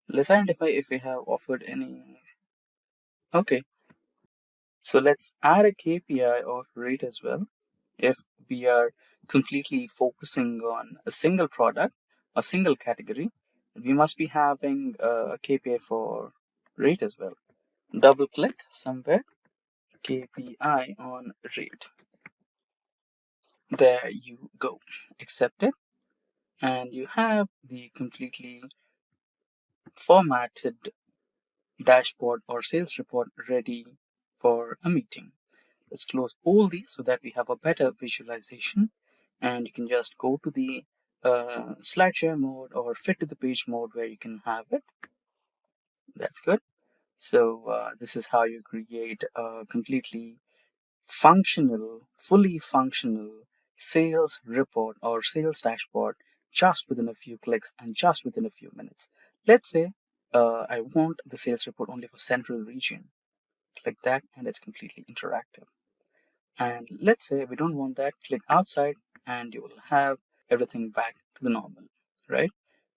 let's identify if we have offered any. Okay, so let's add a KPI of rate as well. If we are completely focusing on a single product, a single category, we must be having a KPI for rate as well. Double click somewhere, KPI on rate. There you go. Accept it. And you have the completely formatted dashboard or sales report ready for a meeting. Let's close all these so that we have a better visualization, and you can just go to the slideshare mode or fit to the page mode where you can have it. That's good. So this is how you create a completely fully functional sales report or sales dashboard just within a few clicks and just within a few minutes. Let's say I want the sales report only for central region. Click that and it's completely interactive. And let's say we don't want that, click outside and you will have everything back to the normal, right?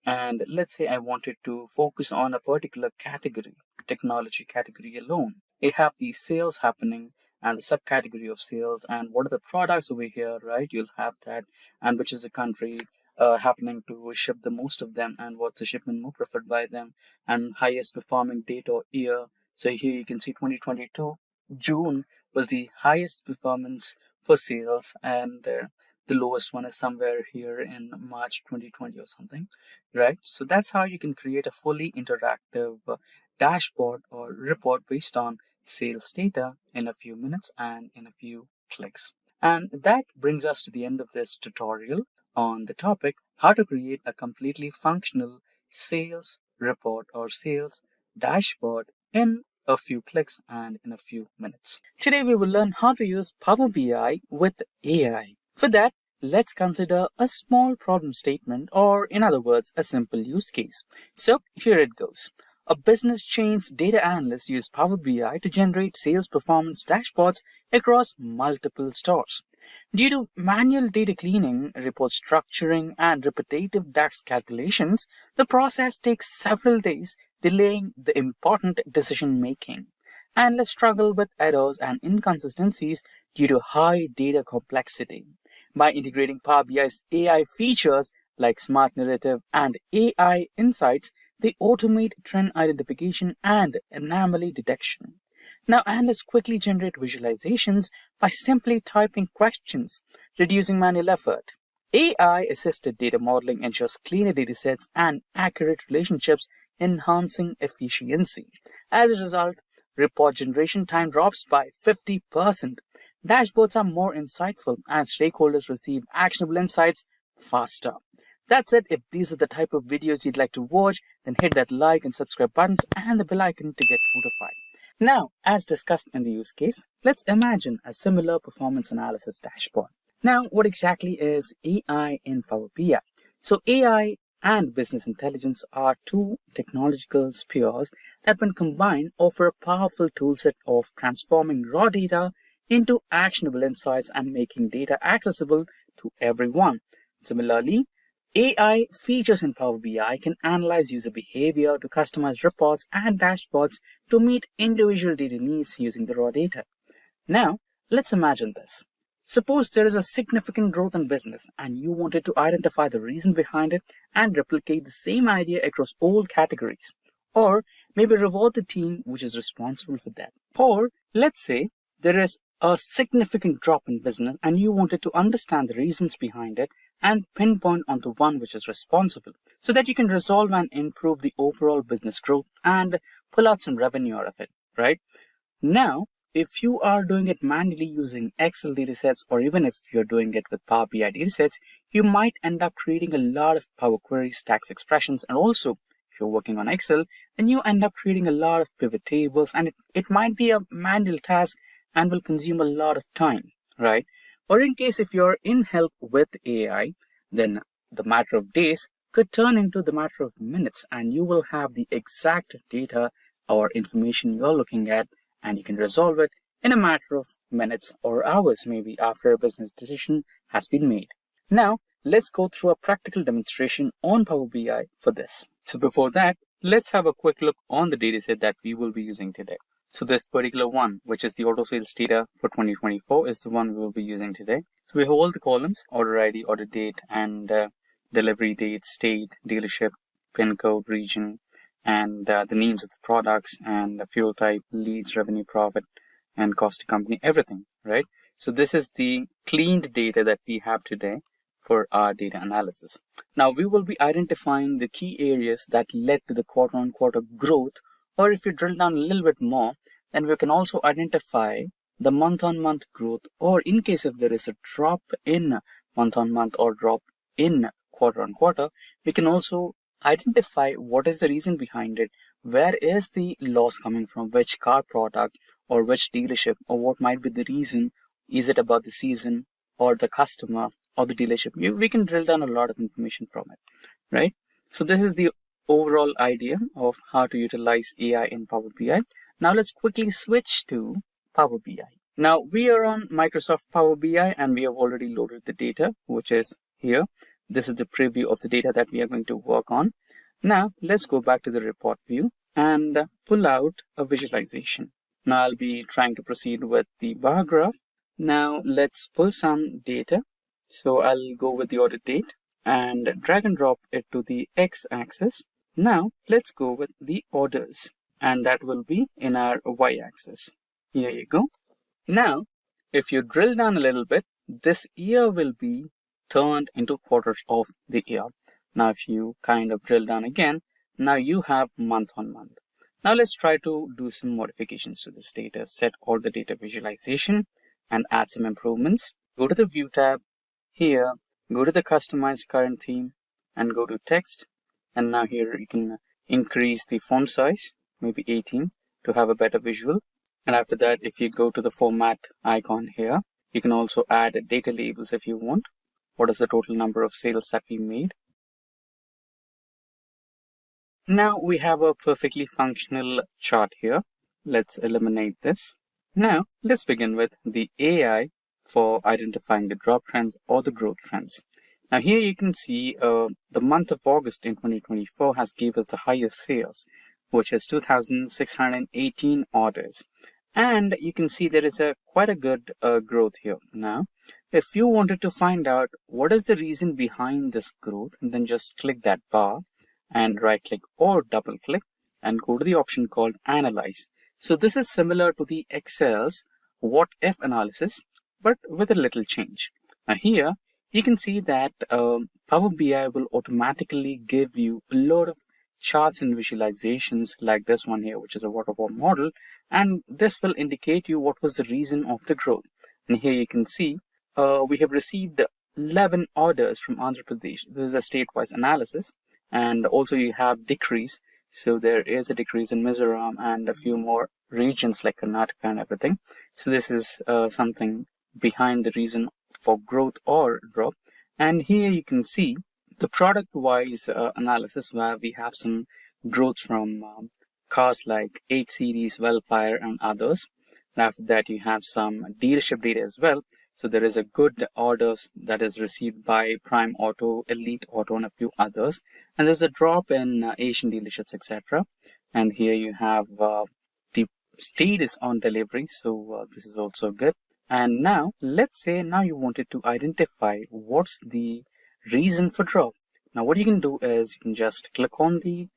And let's say I wanted to focus on a particular category, technology category alone. I have the sales happening and the subcategory of sales and what are the products over here, right? You'll have that, and which is the country happening to ship the most of them, and what's the shipment more preferred by them, and highest performing date or year. So here you can see 2022 June was the highest performance for sales, and the lowest one is somewhere here in March 2020 or something, right? So that's how you can create a fully interactive dashboard or report based on sales data in a few minutes and in a few clicks. And that brings us to the end of this tutorial on the topic how to create a completely functional sales report or sales dashboard in a few clicks and in a few minutes. Today we will learn how to use Power BI with AI. For that, let's consider a small problem statement, or in other words, a simple use case. So here it goes. A business chain's data analysts use Power BI to generate sales performance dashboards across multiple stores. Due to manual data cleaning, report structuring, and repetitive DAX calculations, the process takes several days, delaying the important decision making. Analysts struggle with errors and inconsistencies due to high data complexity. By integrating Power BI's AI features like Smart Narrative and AI Insights, they automate trend identification and anomaly detection. Now, analysts quickly generate visualizations by simply typing questions, reducing manual effort. AI-assisted data modeling ensures cleaner datasets and accurate relationships, enhancing efficiency. As a result, report generation time drops by 50%. Dashboards are more insightful and stakeholders receive actionable insights faster. That's it. If these are the type of videos you'd like to watch, then hit that like and subscribe buttons and the bell icon to get notified. Now, as discussed in the use case, let's imagine a similar performance analysis dashboard. Now, what exactly is AI in Power BI? So AI and business intelligence are two technological spheres that when combined offer a powerful toolset of transforming raw data into actionable insights and making data accessible to everyone. Similarly, AI features in Power BI can analyze user behavior to customize reports and dashboards to meet individual data needs using the raw data. Now, let's imagine this. Suppose there is a significant growth in business and you wanted to identify the reason behind it and replicate the same idea across all categories. Or maybe reward the team which is responsible for that. Or let's say there is a significant drop in business and you wanted to understand the reasons behind it and pinpoint on the one which is responsible so that you can resolve and improve the overall business growth and pull out some revenue out of it, right? Now, if you are doing it manually using Excel datasets, or even if you're doing it with Power BI datasets, you might end up creating a lot of Power Queries, tax expressions, and also if you're working on Excel, then you end up creating a lot of pivot tables, and it might be a manual task and will consume a lot of time, right? Or in case if you're in help with AI, then the matter of days could turn into the matter of minutes, and you will have the exact data or information you're looking at, and you can resolve it in a matter of minutes or hours, maybe after a business decision has been made. Now, let's go through a practical demonstration on Power BI for this. So before that, let's have a quick look on the dataset that we will be using today. So this particular one, which is the auto sales data for 2024, is the one we will be using today. So we have all the columns: order ID, order date, and delivery date, state, dealership, pin code, region, and the names of the products, and the fuel type, leads, revenue, profit, and cost to company, everything, right? So this is the cleaned data that we have today for our data analysis. Now we will be identifying the key areas that led to the quarter-on-quarter growth, or if you drill down a little bit more, then we can also identify the month-on-month growth, or in case if there is a drop in month-on-month or drop in quarter-on-quarter, we can also identify what is the reason behind it, where is the loss coming from, which car product or which dealership, or what might be the reason. Is it about the season or the customer or the dealership? We can drill down a lot of information from it, right? So this is the overall idea of how to utilize AI in Power BI. Now let's quickly switch to Power BI. Now we are on Microsoft Power BI and we have already loaded the data, which is here. This is the preview of the data that we are going to work on. Now let's go back to the report view and pull out a visualization. Now I'll be trying to proceed with the bar graph. Now let's pull some data. So I'll go with the order date and drag and drop it to the x-axis. Now let's go with the orders, and that will be in our y-axis. Here you go. Now if you drill down a little bit, this year will be turned into quarters of the year. Now if you kind of drill down again, now you have month on month. Now let's try to do some modifications to this data, set all the data visualization and add some improvements. Go to the view tab here, go to the customize current theme and go to text. And now here you can increase the font size, maybe 18, to have a better visual. And after that, if you go to the format icon here, you can also add data labels if you want. What is the total number of sales that we made? Now we have a perfectly functional chart here. Let's eliminate this. Now let's begin with the AI for identifying the drop trends or the growth trends. Now here you can see the month of August in 2024 has gave us the highest sales, which is 2,618 orders. And you can see there is quite a good growth here. Now, if you wanted to find out what is the reason behind this growth, then just click that bar and right click or double click and go to the option called Analyze. So this is similar to the Excel's what if analysis, but with a little change. Now here you can see that Power BI will automatically give you a lot of charts and visualizations like this one here, which is a waterfall model, and this will indicate you what was the reason of the growth. And here you can see we have received 11 orders from Andhra Pradesh. This is a state-wise analysis, and also you have decrease. So there is a decrease in Mizoram and a few more regions like Karnataka and everything. So this is something behind the reason for growth or drop. And here you can see the product-wise analysis where we have some growth from cars like 8 Series, Wellfire and others. And after that you have some dealership data as well. So there is a good orders that is received by Prime Auto, Elite Auto and a few others. And there's a drop in Asian dealerships, etc. And here you have the status on delivery. So this is also good. And now let's say now you wanted to identify what's the reason for drop. Now what you can do is you can just click on the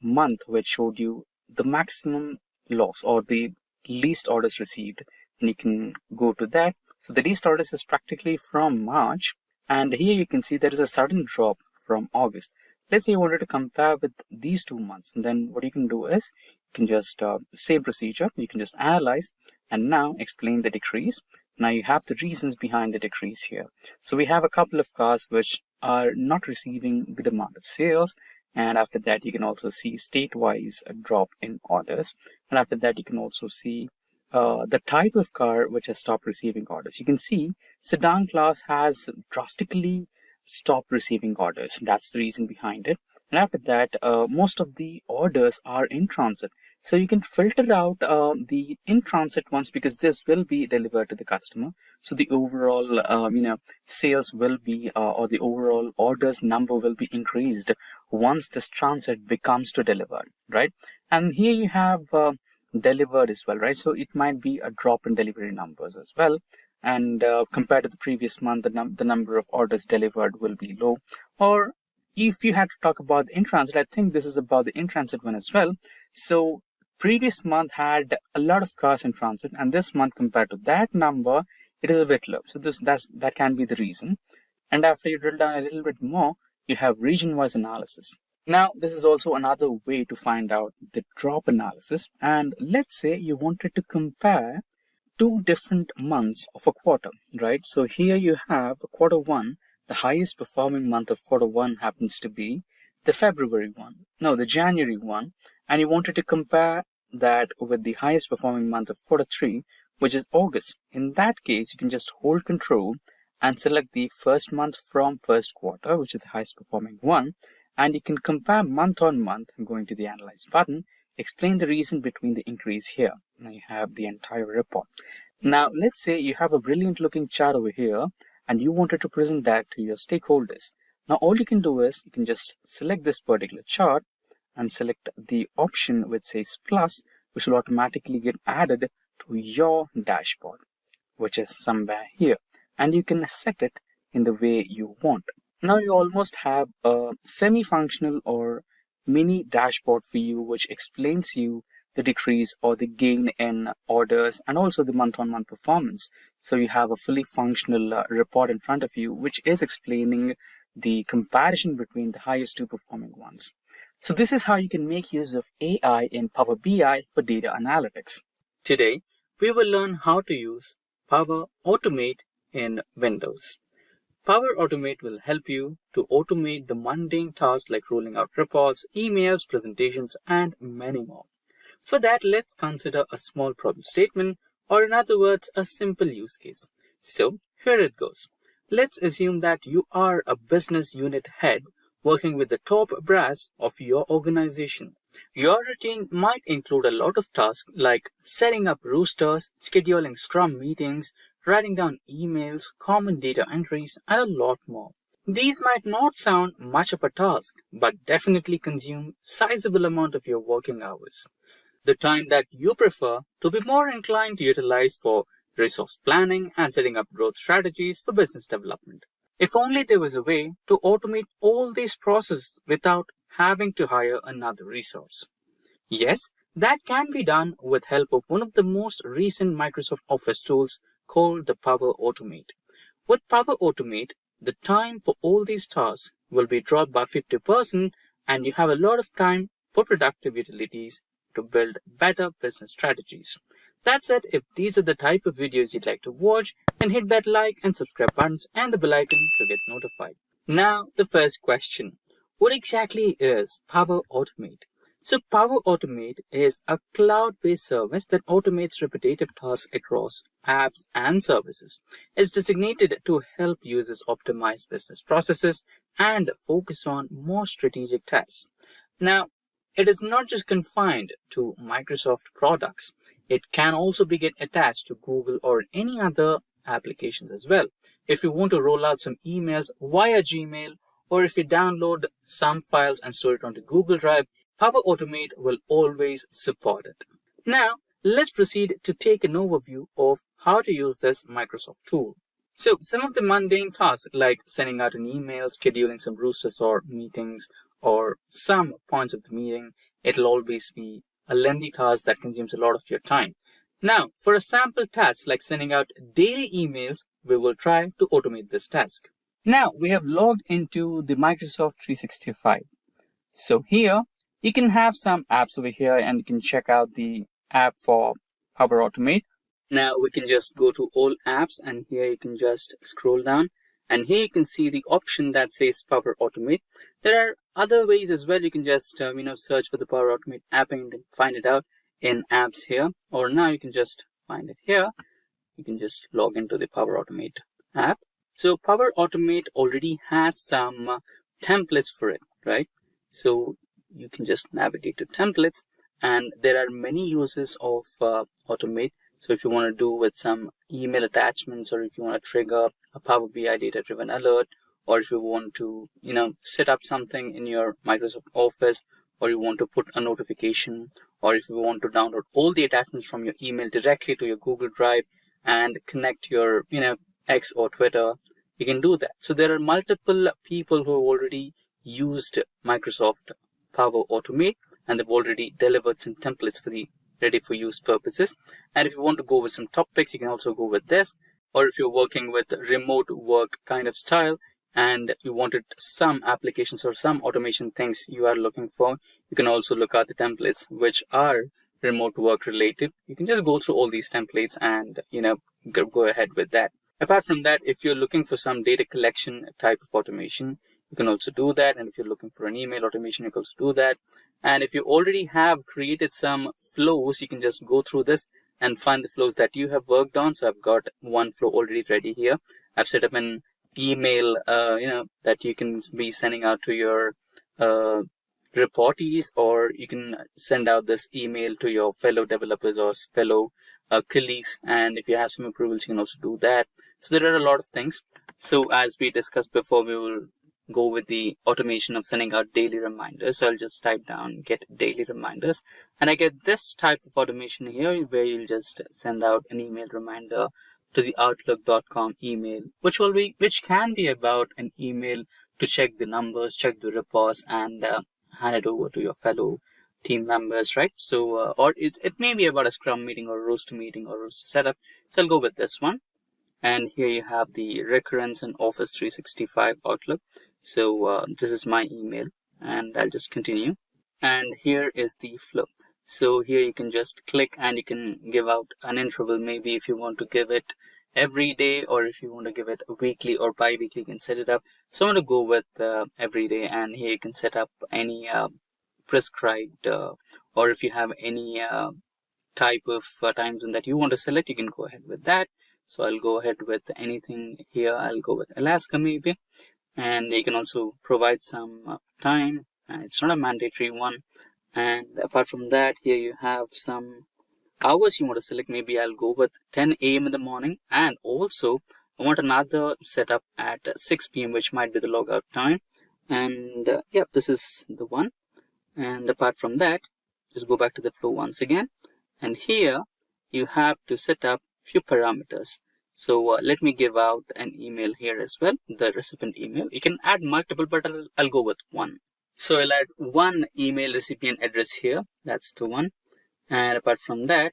month which showed you the maximum loss or the least orders received, and you can go to that. So the least orders is practically from March, and here you can see there is a sudden drop from August. Let's say you wanted to compare with these 2 months, and then what you can do is you can just same procedure, you can just analyze and now explain the decrease. Now you have the reasons behind the decrease here. So we have a couple of cars which are not receiving good amount of sales, and after that you can also see state-wise a drop in orders, and after that you can also see the type of car which has stopped receiving orders. You can see sedan class has drastically stopped receiving orders. That's the reason behind it. And after that, most of the orders are in transit. So you can filter out the in transit ones because this will be delivered to the customer. So the overall, sales will be, or the overall orders number will be increased once this transit becomes to delivered, right? And here you have delivered as well, right? So it might be a drop in delivery numbers as well. And compared to the previous month, the number of orders delivered will be low. Or if you had to talk about the in-transit, I think this is about the in-transit one as well. So previous month had a lot of cars in transit, and this month compared to that number, it is a bit low. So that can be the reason. And after you drill down a little bit more, you have region-wise analysis. Now, this is also another way to find out the drop analysis. And let's say you wanted to compare two different months of a quarter, right? So here you have quarter one. The highest performing month of quarter one happens to be the February one, no, the January one, and you wanted to compare that with the highest performing month of quarter three, which is August. In that case, you can just hold control and select the first month from first quarter, which is the highest performing one, and you can compare month on month. Going to the Analyze button, explain the reason between the increase here. Now you have the entire report. Now, let's say you have a brilliant looking chart over here, and you wanted to present that to your stakeholders. Now, all you can do is you can just select this particular chart and select the option which says plus, which will automatically get added to your dashboard, which is somewhere here. And you can set it in the way you want. Now you almost have a semi-functional or mini dashboard for you, which explains you the decrease or the gain in orders and also the month-on-month performance. So you have a fully functional report in front of you, which is explaining the comparison between the highest two performing ones. So this is how you can make use of AI in Power BI for data analytics. Today, we will learn how to use Power Automate in Windows. Power Automate will help you to automate the mundane tasks like rolling out reports, emails, presentations, and many more. For that, let's consider a small problem statement, or in other words, a simple use case. So here it goes. Let's assume that you are a business unit head working with the top brass of your organization. Your routine might include a lot of tasks like setting up roosters, scheduling Scrum meetings, writing down emails, common data entries, and a lot more. These might not sound much of a task, but definitely consume sizable amount of your working hours. The time that you prefer to be more inclined to utilize for resource planning and setting up growth strategies for business development. If only there was a way to automate all these processes without having to hire another resource. Yes, that can be done with help of one of the most recent Microsoft Office tools called the Power Automate. With Power Automate, the time for all these tasks will be dropped by 50%, and you have a lot of time for productive utilities to build better business strategies. That said, if these are the type of videos you'd like to watch, then hit that like and subscribe buttons and the bell icon to get notified. Now, the first question. What exactly is Power Automate? So Power Automate is a cloud-based service that automates repetitive tasks across apps and services. It's designated to help users optimize business processes and focus on more strategic tasks. Now, it is not just confined to Microsoft products. It can also be attached to Google or any other applications as well. If you want to roll out some emails via Gmail, or if you download some files and store it onto Google Drive, Power Automate will always support it. Now, let's proceed to take an overview of how to use this Microsoft tool. So, some of the mundane tasks like sending out an email, scheduling some roosters or meetings, or some points of the meeting, it'll always be a lengthy task that consumes a lot of your time. Now, for a sample task like sending out daily emails, we will try to automate this task. Now, we have logged into the Microsoft 365. So here, you can have some apps over here and you can check out the app for Power Automate. Now, we can just go to all apps and here you can just scroll down. And here you can see the option that says Power Automate. There are other ways as well. You can just search for the Power Automate app and find it out in apps here. Or now you can just find it here. You can just log into the Power Automate app. So Power Automate already has some templates for it, right? So you can just navigate to templates, and there are many uses of Automate. So if you want to do with some email attachments, or if you want to trigger a Power BI data driven alert, or if you want to, set up something in your Microsoft Office, or you want to put a notification, or if you want to download all the attachments from your email directly to your Google Drive and connect your, X or Twitter, you can do that. So there are multiple people who have already used Microsoft Power Automate, and they've already delivered some templates for the ready for use purposes. And if you want to go with some topics, you can also go with this. Or if you're working with remote work kind of style and you wanted some applications or some automation things you are looking for, you can also look at the templates which are remote work related. You can just go through all these templates and go ahead with that. Apart from that, if you're looking for some data collection type of automation, you can also do that. And if you're looking for an email automation, you can also do that. And if you already have created some flows, you can just go through this and find the flows that you have worked on. So I've got one flow already ready here. I've set up an email, that you can be sending out to your reportees, or you can send out this email to your fellow developers or fellow colleagues. And if you have some approvals, you can also do that. So there are a lot of things. So as we discussed before, we will go with the automation of sending out daily reminders. So I'll just type down get daily reminders, and I get this type of automation here where you'll just send out an email reminder to the outlook.com email, which can be about an email to check the numbers, check the reports, and hand it over to your fellow team members, right? So or it may be about a Scrum meeting or a roster meeting or roster setup. So I'll go with this one. And here you have the recurrence in Office 365 Outlook. So this is my email, and I'll just continue. And here is the flow. So here you can just click and you can give out an interval. Maybe if you want to give it every day, or if you want to give it weekly or bi-weekly, you can set it up. So I'm going to go with every day, and here you can set up any prescribed, or if you have any type of time zone that you want to select, you can go ahead with that. So I'll go ahead with anything here. I'll go with Alaska maybe. And you can also provide some time. It's not a mandatory one. And apart from that, here you have some hours you want to select. Maybe I'll go with 10 a.m. in the morning. And also I want another setup at 6 p.m. which might be the logout time. And this is the one. And apart from that, just go back to the flow once again. And here you have to set up few parameters. So let me give out an email here as well, the recipient email. You can add multiple, but I'll go with one. So I'll add one email recipient address here. That's the one. And apart from that,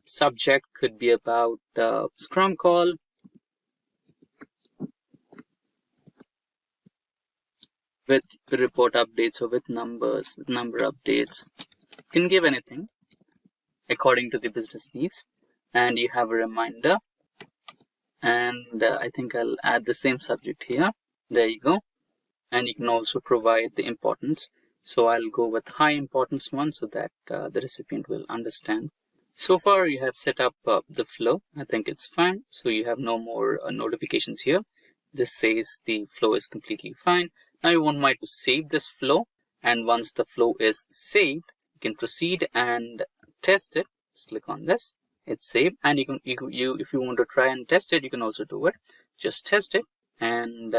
subject could be about Scrum call. With report updates or with numbers, with number updates. You can give anything according to the business needs. And you have a reminder. And I think I'll add the same subject here. There you go. And you can also provide the importance. So I'll go with high importance one so that the recipient will understand. So far you have set up the flow. I think it's fine. So you have no more notifications here. This says the flow is completely fine. Now you want me to save this flow. And once the flow is saved, you can proceed and test it. Just click on this. It's saved, and you can if you want to try and test it, you can also do it. Just test it, and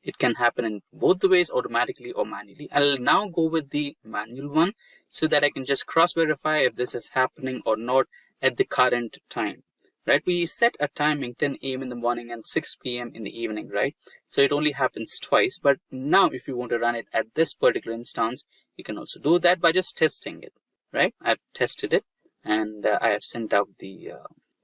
it can happen in both the ways, automatically or manually. I'll now go with the manual one so that I can just cross verify if this is happening or not at the current time, right? We set a timing 10 a.m. in the morning and 6 p.m. in the evening, right? So it only happens twice. But now if you want to run it at this particular instance, you can also do that by just testing it, right? I've tested it. And I have sent out the,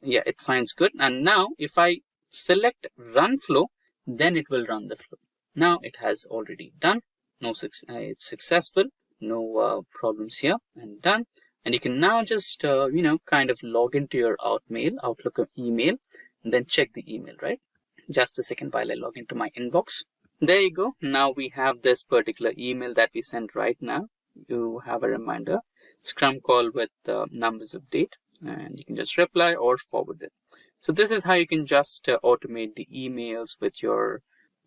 it finds good. And now if I select run flow, then it will run the flow. Now it has already done. It's successful. No problems here, and done. And you can now just, kind of log into your Outlook email, and then check the email, right? Just a second while I log into my inbox. There you go. Now we have this particular email that we sent right now. You have a reminder. Scrum call with numbers update. and you can just reply or forward it. So this is how you can just automate the emails with your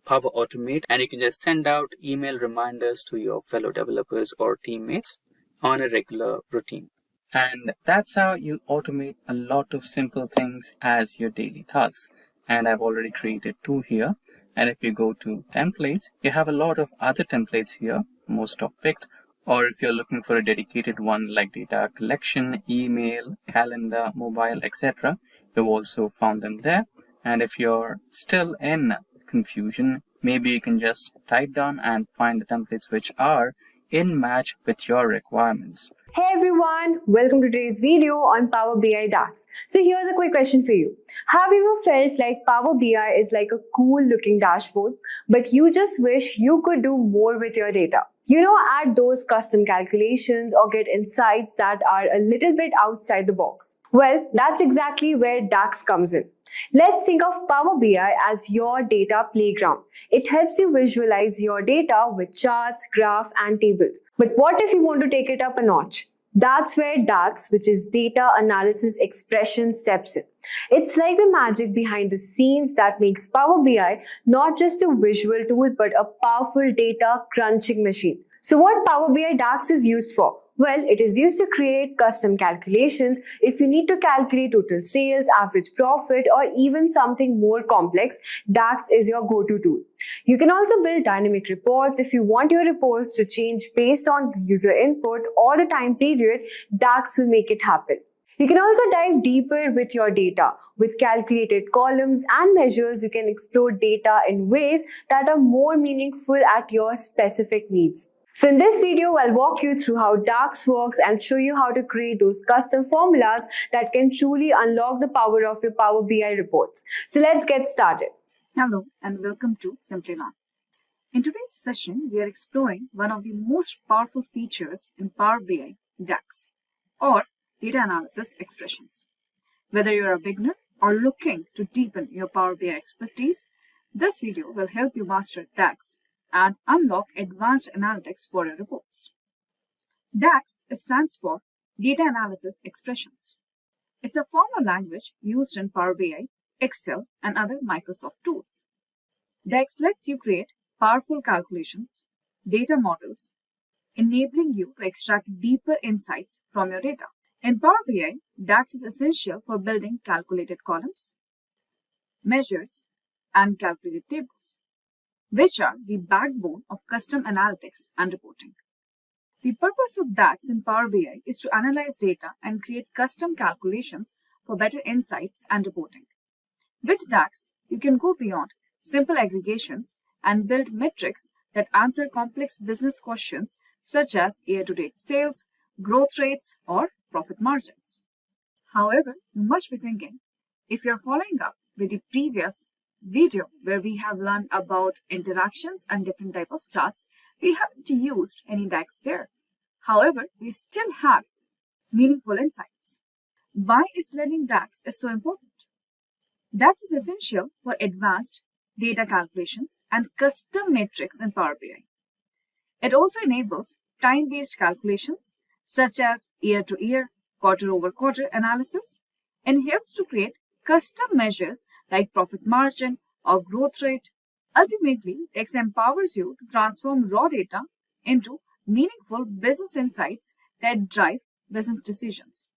Power Automate, and you can just send out email reminders to your fellow developers or teammates on a regular routine. And that's how you automate a lot of simple things as your daily tasks. And I've already created 2 here. And if you go to templates, you have a lot of other templates here, most of picked. Or if you're looking for a dedicated one like data collection, email, calendar, mobile, etc., you've also found them there. And if you're still in confusion, maybe you can just type down and find the templates which are in match with your requirements. Hey everyone, welcome to today's video on Power BI DAX. So here's a quick question for you. Have you ever felt like Power BI is like a cool looking dashboard, but you just wish you could do more with your data? You know, add those custom calculations or get insights that are a little bit outside the box. Well, that's exactly where DAX comes in. Let's think of Power BI as your data playground. It helps you visualize your data with charts, graphs, and tables. But what if you want to take it up a notch? That's where DAX, which is Data Analysis Expression, steps in. It's like the magic behind the scenes that makes Power BI not just a visual tool but a powerful data crunching machine. So what Power BI DAX is used for? Well, it is used to create custom calculations. If you need to calculate total sales, average profit, or even something more complex, DAX is your go-to tool. You can also build dynamic reports. If you want your reports to change based on user input or the time period, DAX will make it happen. You can also dive deeper with your data. With calculated columns and measures, you can explore data in ways that are more meaningful at your specific needs. So in this video, I'll walk you through how DAX works and show you how to create those custom formulas that can truly unlock the power of your Power BI reports. So let's get started. Hello and welcome to Simplilearn. In today's session, we are exploring one of the most powerful features in Power BI DAX, or data analysis expressions. Whether you're a beginner or looking to deepen your Power BI expertise, this video will help you master DAX and unlock advanced analytics for your reports. DAX stands for Data Analysis Expressions. It's a formal language used in Power BI, Excel, and other Microsoft tools. DAX lets you create powerful calculations, data models, enabling you to extract deeper insights from your data. In Power BI, DAX is essential for building calculated columns, measures, and calculated tables, which are the backbone of custom analytics and reporting. The purpose of DAX in Power BI is to analyze data and create custom calculations for better insights and reporting. With DAX, you can go beyond simple aggregations and build metrics that answer complex business questions such as year-to-date sales, growth rates, or profit margins. However, you must be thinking, if you're following up with the previous video where we have learned about interactions and different type of charts, we haven't used any DAX there. However, we still had meaningful insights. Why is learning DAX so important? DAX is essential for advanced data calculations and custom metrics in Power BI. It also enables time-based calculations such as year-to-year, quarter-over-quarter analysis, and helps to create custom measures like profit margin or growth rate. Ultimately, DAX empowers you to transform raw data into meaningful business insights that drive business decisions.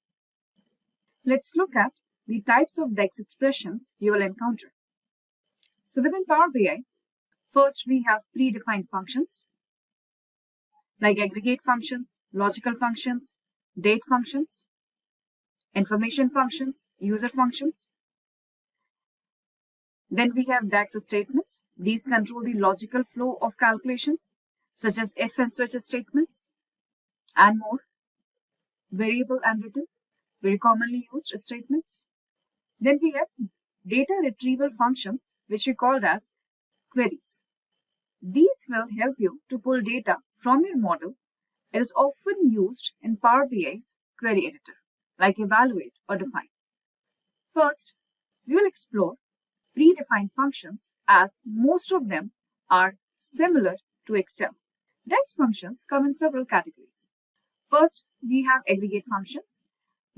Let's look at the types of DAX expressions you will encounter. So within Power BI, first we have predefined functions like aggregate functions, logical functions, date functions, information functions, user functions. Then we have DAX statements. These control the logical flow of calculations, such as if and switch statements, and more. Variable and written, very commonly used statements. Then we have data retrieval functions, which we called as queries. These will help you to pull data from your model. It is often used in Power BI's query editor, like evaluate or define. First, we will explore predefined functions, as most of them are similar to Excel. DAX functions come in several categories. First, we have aggregate functions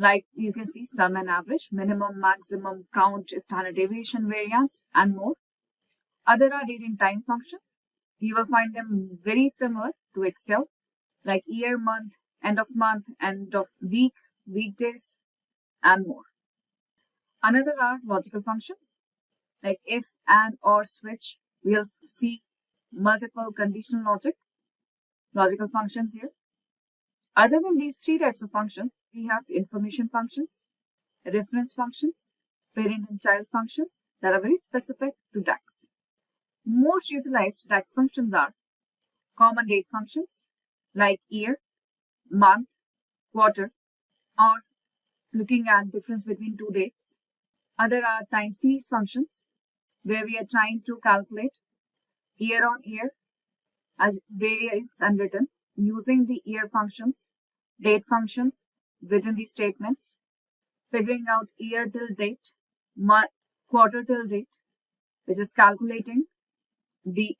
Like you can see sum and average, minimum, maximum, count, standard deviation, variance, and more. Other are date and time functions. You will find them very similar to Excel, like year, month, end of week, weekdays, and more. Another are logical functions, like if, and, or, switch. We'll see multiple conditional logical functions here. Other than these three types of functions, we have information functions, reference functions, parent and child functions that are very specific to DAX. Most utilized DAX functions are common date functions like year, month, quarter, or looking at difference between two dates. Other are time series functions where we are trying to calculate year on year as variates and written using the year functions, date functions within the statements, figuring out year till date, quarter till date, which is calculating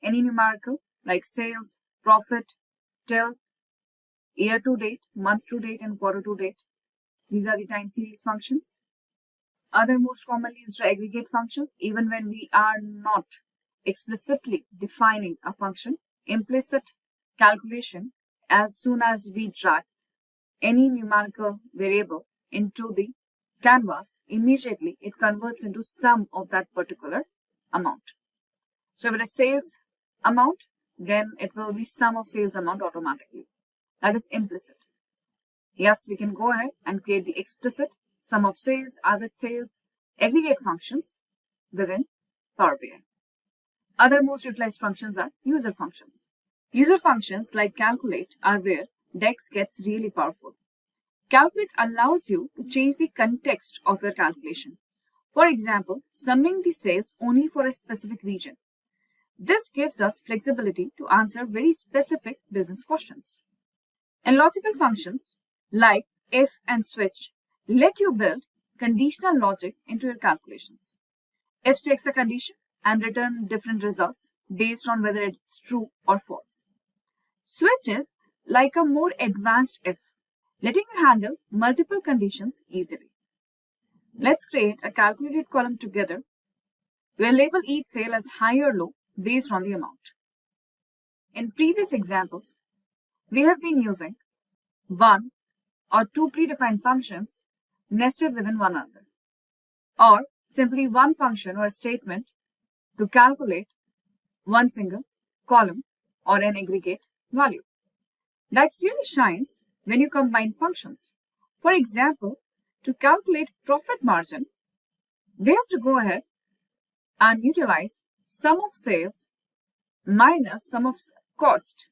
any numerical like sales, profit, till, year to date, month to date, and quarter to date. These are the time series functions. Other most commonly used are aggregate functions, even when we are not explicitly defining a function, implicit calculation as soon as we drag any numerical variable into the canvas, immediately it converts into sum of that particular amount. So if it is sales amount, then it will be sum of sales amount automatically. That is implicit. Yes, we can go ahead and create the explicit sum of sales, average sales, aggregate functions within Power BI. Other most utilized functions are user functions. User functions like calculate are where DAX gets really powerful. Calculate allows you to change the context of your calculation. For example, summing the sales only for a specific region. This gives us flexibility to answer very specific business questions. And logical functions like if and switch let you build conditional logic into your calculations. If checks a condition and return different results based on whether it's true or false. Switch is like a more advanced if, letting you handle multiple conditions easily. Let's create a calculated column together. We'll label each sale as high or low based on the amount. In previous examples, we have been using one or two predefined functions nested within one another, or simply one function or a statement to calculate one single column or an aggregate value. DAX really shines when you combine functions. For example, to calculate profit margin, we have to go ahead and utilize sum of sales minus sum of cost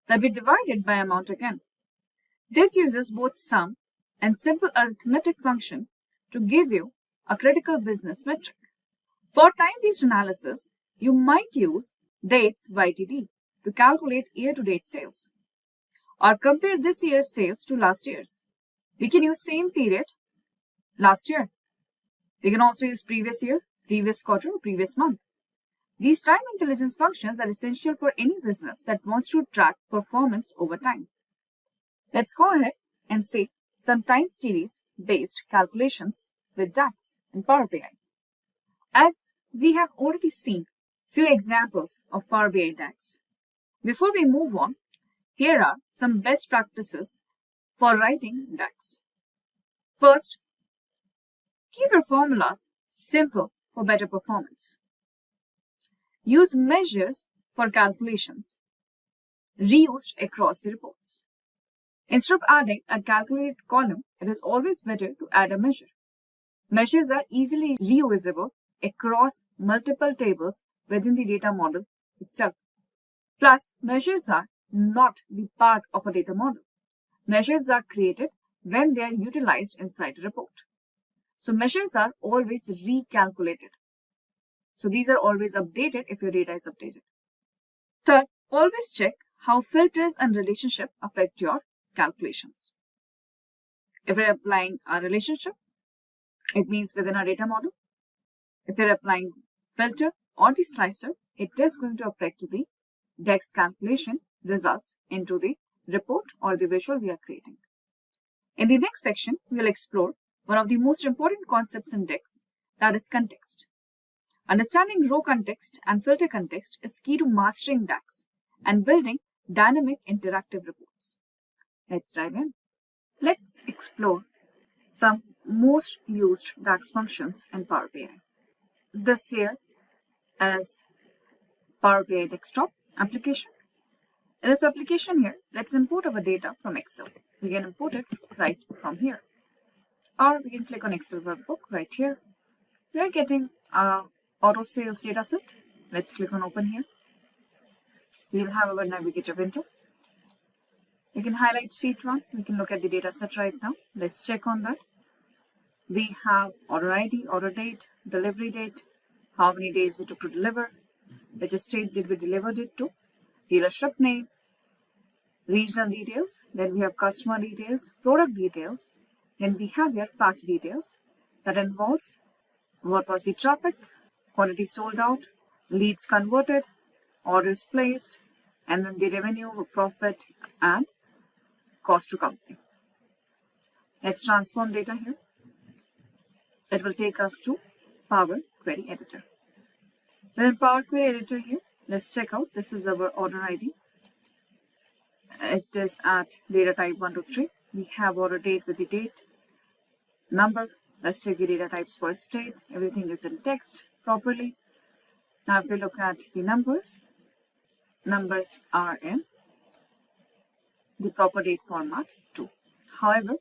that we divided by amount again. This uses both sum and simple arithmetic function to give you a critical business metric. For time-based analysis, you might use dates YTD to calculate year-to-date sales or compare this year's sales to last year's. We can use same period last year. We can also use previous year, previous quarter, or previous month. These time intelligence functions are essential for any business that wants to track performance over time. Let's go ahead and see some time series based calculations with DAX in Power BI. As we have already seen few examples of Power BI DAX. Before we move on, here are some best practices for writing DAX. First, keep your formulas simple for better performance. Use measures for calculations reused across the reports. Instead of adding a calculated column, it is always better to add a measure. Measures are easily reusable across multiple tables within the data model itself. Plus, measures are not the part of a data model. Measures are created when they are utilized inside a report. So measures are always recalculated. So these are always updated if your data is updated. Third, always check how filters and relationship affect your calculations. If you're applying a relationship, it means within a data model. If you're applying filter or the slicer, it is going to affect the DAX calculation results into the report or the visual we are creating. In the next section, we will explore one of the most important concepts in DAX, that is context. Understanding row context and filter context is key to mastering DAX and building dynamic interactive reports. Let's dive in. Let's explore some most used DAX functions in Power BI. This here is Power BI Desktop application. In this application here, let's import our data from Excel. We can import it right from here. Or we can click on Excel workbook right here. We are getting a auto sales data set. Let's click on open here. We'll have our navigator window. We can highlight sheet 1. We can look at the data set right now. Let's check on that. We have order ID, order date, delivery date, how many days we took to deliver, which state did we deliver it to, dealership name, regional details, then we have customer details, product details, then we have here fact details that involves what was the traffic, quantity sold out, leads converted, orders placed, and then the revenue, profit, and cost to company. Let's transform data here. It will take us to Power Query Editor. Within Power Query Editor here, let's check out. This is our order ID. It is at data type 1 to 3. We have order date with the date, number. Let's check the data types for state. Everything is in text properly. Now if we look at the numbers are in the proper date format too. However,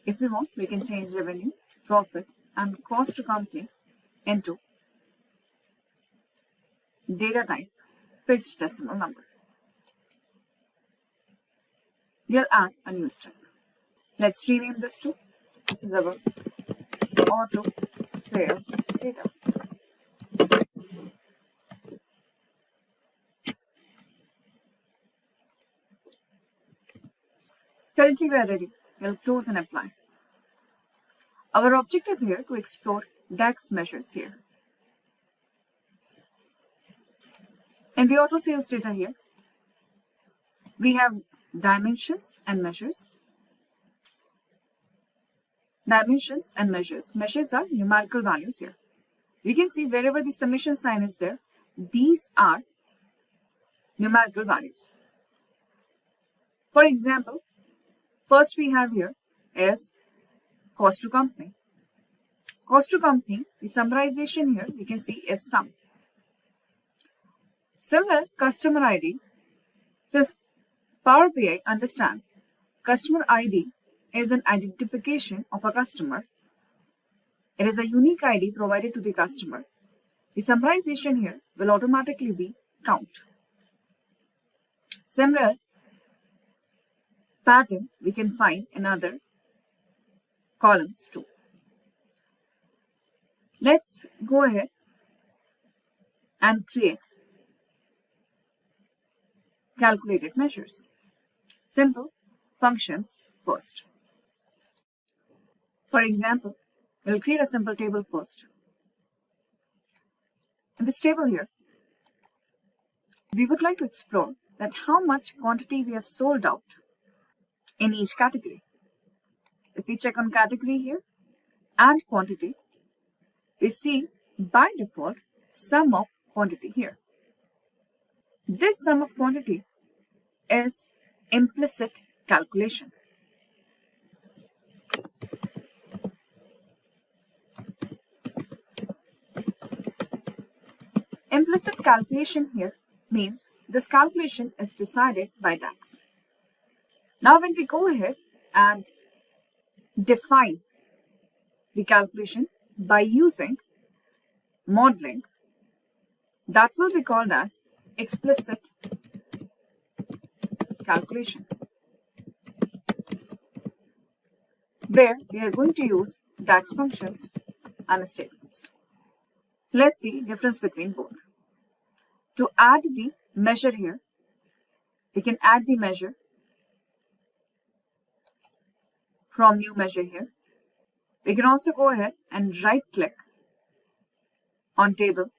if we want, we can change revenue, profit, and cost to company into data type fixed decimal number. We'll add a new step. Let's rename this to, this is our auto sales data. Currently we are ready. We'll close and apply. Our objective here to explore DAX measures here. In the auto sales data here, we have dimensions and measures. Dimensions and measures. Measures are numerical values here. We can see wherever the summation sign is there, these are numerical values. For example, first we have here is cost to company. Cost to company, the summarization here we can see is sum. Similar customer ID, says Power BI understands customer ID is an identification of a customer. It is a unique ID provided to the customer. The summarization here will automatically be count. Similar pattern we can find in other columns too. Let's go ahead and create calculated measures. Simple functions first. For example, we'll create a simple table first. In this table here, we would like to explore that how much quantity we have sold out in each category. If we check on category here and quantity, we see by default sum of quantity here. This sum of quantity is implicit calculation. Implicit calculation here means this calculation is decided by DAX. Now when we go ahead and define the calculation by using modeling, that will be called as explicit calculation, where we are going to use DAX functions and statements. Let's see difference between both. To add the measure here, we can add the measure from new measure here. We can also go ahead and right click on table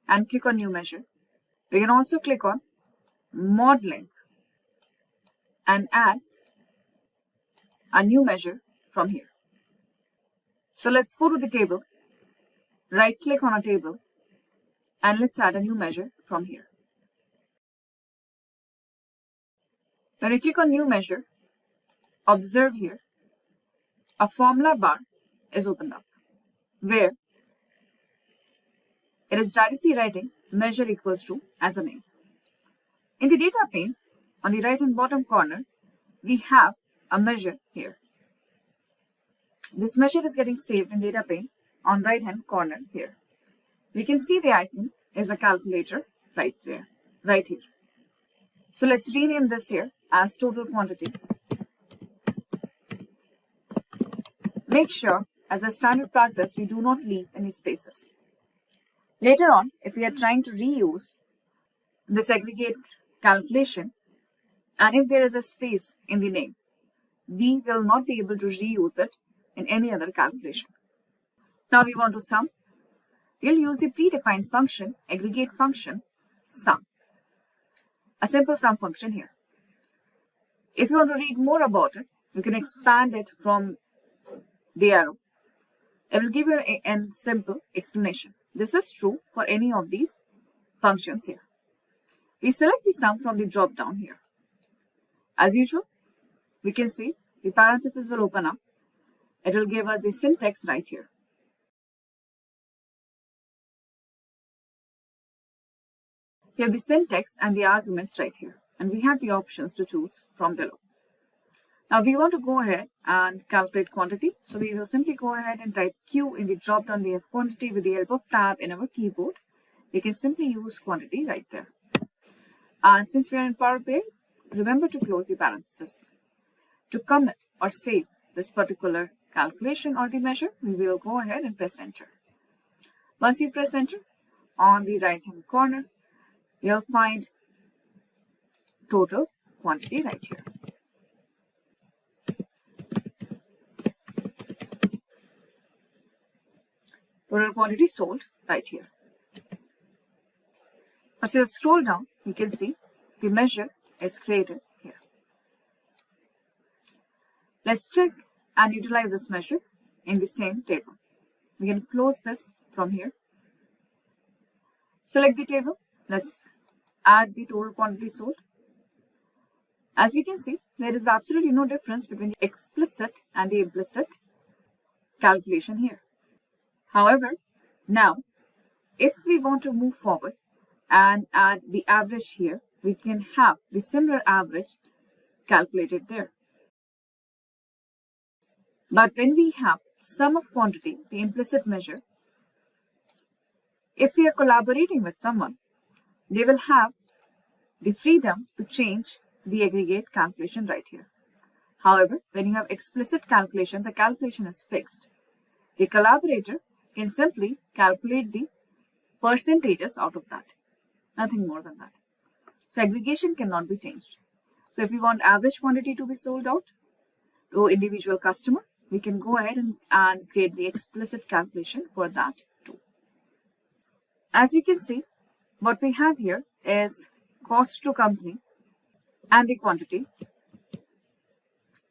and click on new measure. We can also click on modeling and add a new measure from here. So let's go to the table, right click on a table, and let's add a new measure from here. When we click on new measure, observe here, a formula bar is opened up where it is directly writing measure equals to as a name. In the data pane, on the right hand bottom corner, we have a measure here. This measure is getting saved in data pane on right hand corner here. We can see the icon is a calculator right there, right here. So let's rename this here as total quantity. Make sure, as a standard practice, we do not leave any spaces. Later on, if we are trying to reuse this aggregate calculation, and if there is a space in the name, we will not be able to reuse it in any other calculation. Now we want to sum. We'll use the predefined function, aggregate function, sum. A simple sum function here. If you want to read more about it, you can expand it from the arrow. It will give you a simple explanation. This is true for any of these functions here. We select the sum from the drop down here. As usual, we can see the parenthesis will open up. It will give us the syntax right here. We have the syntax and the arguments right here, and we have the options to choose from below. Now we want to go ahead and calculate quantity, so we will simply go ahead and type Q in the drop down. We have quantity with the help of tab in our keyboard. We can simply use quantity right there. And since we are in Power BI, remember to close the parenthesis. To commit or save this particular calculation or the measure, we will go ahead and press enter. Once you press enter, on the right hand corner, you'll find total quantity right here. Total quantity sold right here. As you scroll down, you can see the measure is created here. Let's check and utilize this measure in the same table. We can close this from here. Select the table. Let's add the total quantity sold. As we can see, there is absolutely no difference between the explicit and the implicit calculation here. However, now, if we want to move forward and add the average here, we can have the similar average calculated there. But when we have sum of quantity, the implicit measure, if we are collaborating with someone, they will have the freedom to change the aggregate calculation right here. However, when you have explicit calculation, the calculation is fixed. The collaborator can simply calculate the percentages out of that. Nothing more than that. So aggregation cannot be changed. So if we want average quantity to be sold out to individual customer, we can go ahead and create the explicit calculation for that too. As we can see, what we have here is cost to company and the quantity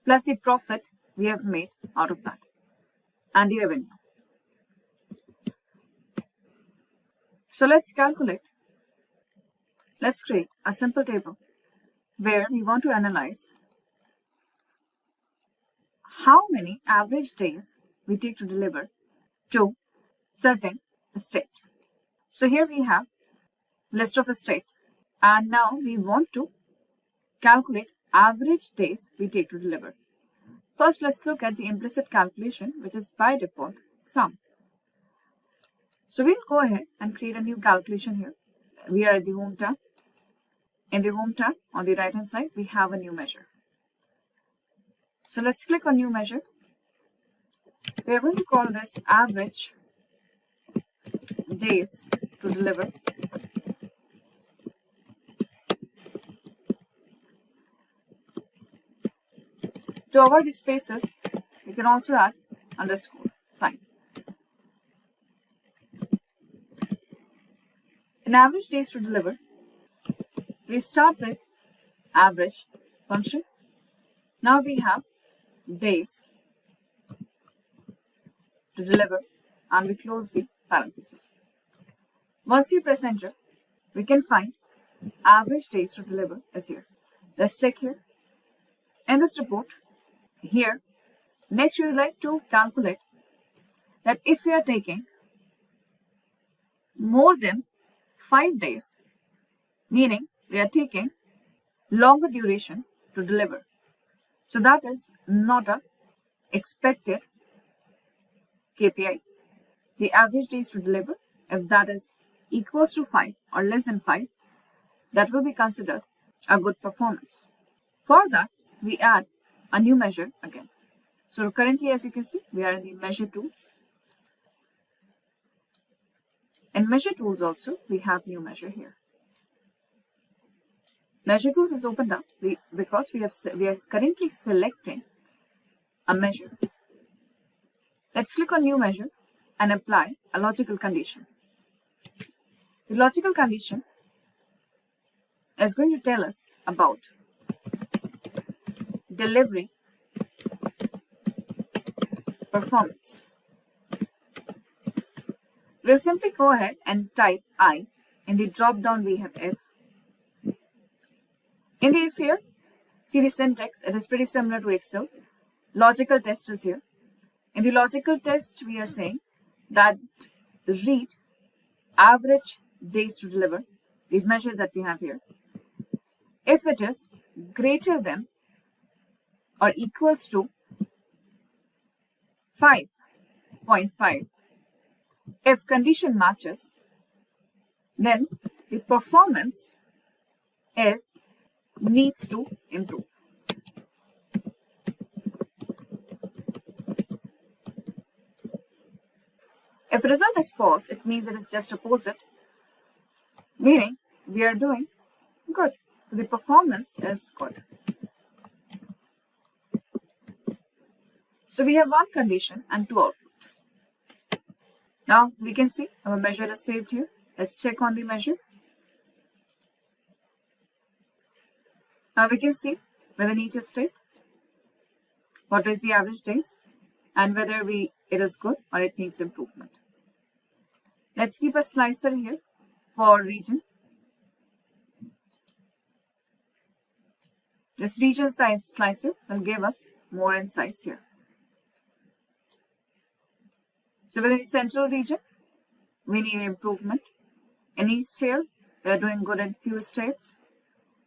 plus the profit we have made out of that and the revenue. So let's calculate. Let's create a simple table where we want to analyze how many average days we take to deliver to certain state. So here we have list of a state, and now we want to calculate average days we take to deliver. First, let's look at the implicit calculation, which is by default sum. So we'll go ahead and create a new calculation here. We are at the Home tab. In the Home tab, on the right hand side, we have a new measure. So let's click on new measure. We are going to call this average days to deliver. To avoid the spaces, we can also add underscore sign. In average days to deliver, we start with average function. Now we have days to deliver, and we close the parenthesis. Once you press enter, we can find average days to deliver is here. Let's check here. In this report, here, next we would like to calculate that if we are taking more than 5 days, meaning we are taking longer duration to deliver. So that is not a expected KPI. The average days to deliver, if that is equals to 5 or less than 5, that will be considered a good performance. For that, we add a new measure again. So currently, as you can see, we are in the measure tools. In measure tools also, we have new measure here. Measure tools is opened up because we are currently selecting a measure. Let's click on new measure and apply a logical condition. The logical condition is going to tell us about delivery performance. We'll simply go ahead and type I. In the drop down we have if. In the if here, see the syntax, it is pretty similar to Excel. Logical test is here. In the logical test, we are saying that read average days to deliver, the measure that we have here, if it is greater than or equals to 5.5. If condition matches, then the performance needs to improve. If the result is false, it means it is just opposite, meaning we are doing good. So the performance is good. So we have one condition and two output. Now we can see our measure is saved here. Let's check on the measure. Now we can see within each state what is the average days and whether it is good or it needs improvement. Let's keep a slicer here for region. This region size slicer will give us more insights here. So within the central region, we need improvement. In east here, we are doing good in few states.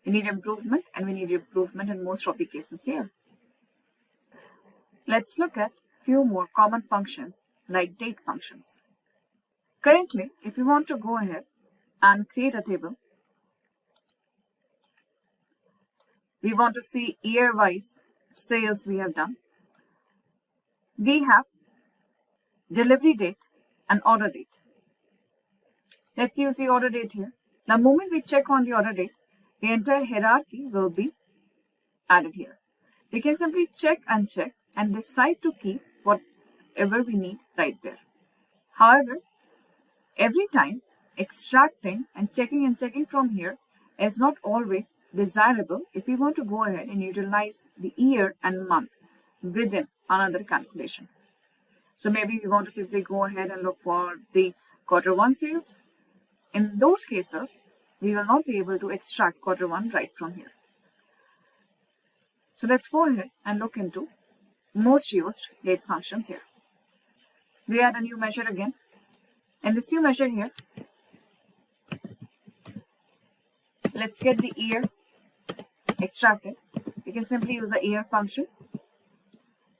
We need improvement, and we need improvement in most of the cases here. Let's look at few more common functions like date functions. Currently, if you want to go ahead and create a table, we want to see year-wise sales we have done. We have delivery date and order date. Let's use the order date here. The moment we check on the order date, the entire hierarchy will be added here. We can simply check and decide to keep whatever we need right there. However, every time extracting and checking from here is not always desirable if we want to go ahead and utilize the year and month within another calculation. So maybe we want to simply go ahead and look for the Q1 sales. In those cases, we will not be able to extract Q1 right from here. So let's go ahead and look into most used date functions here. We add a new measure again. In this new measure here, let's get the year extracted. We can simply use a year function.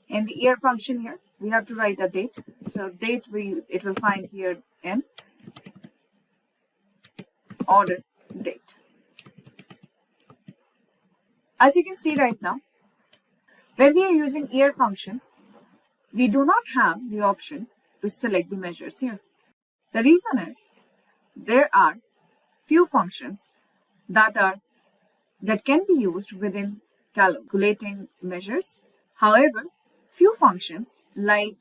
In the year function here, we have to write a date. So date it will find here in order date. As you can see right now, when we are using year function, we do not have the option to select the measures here. The reason is there are few functions that can be used within calculating measures. However, few functions like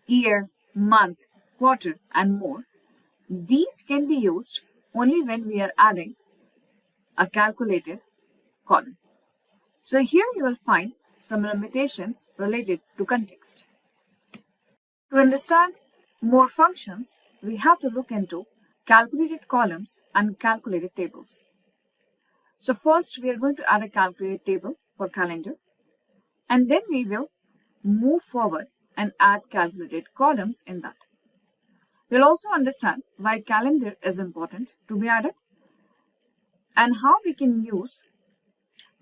year, month, quarter, and more, these can be used only when we are adding a calculated column. So here you will find some limitations related to context. To understand more functions, we have to look into calculated columns and calculated tables. So first we are going to add a calculated table for calendar, and then we will move forward and add calculated columns in that. We'll also understand why calendar is important to be added and how we can use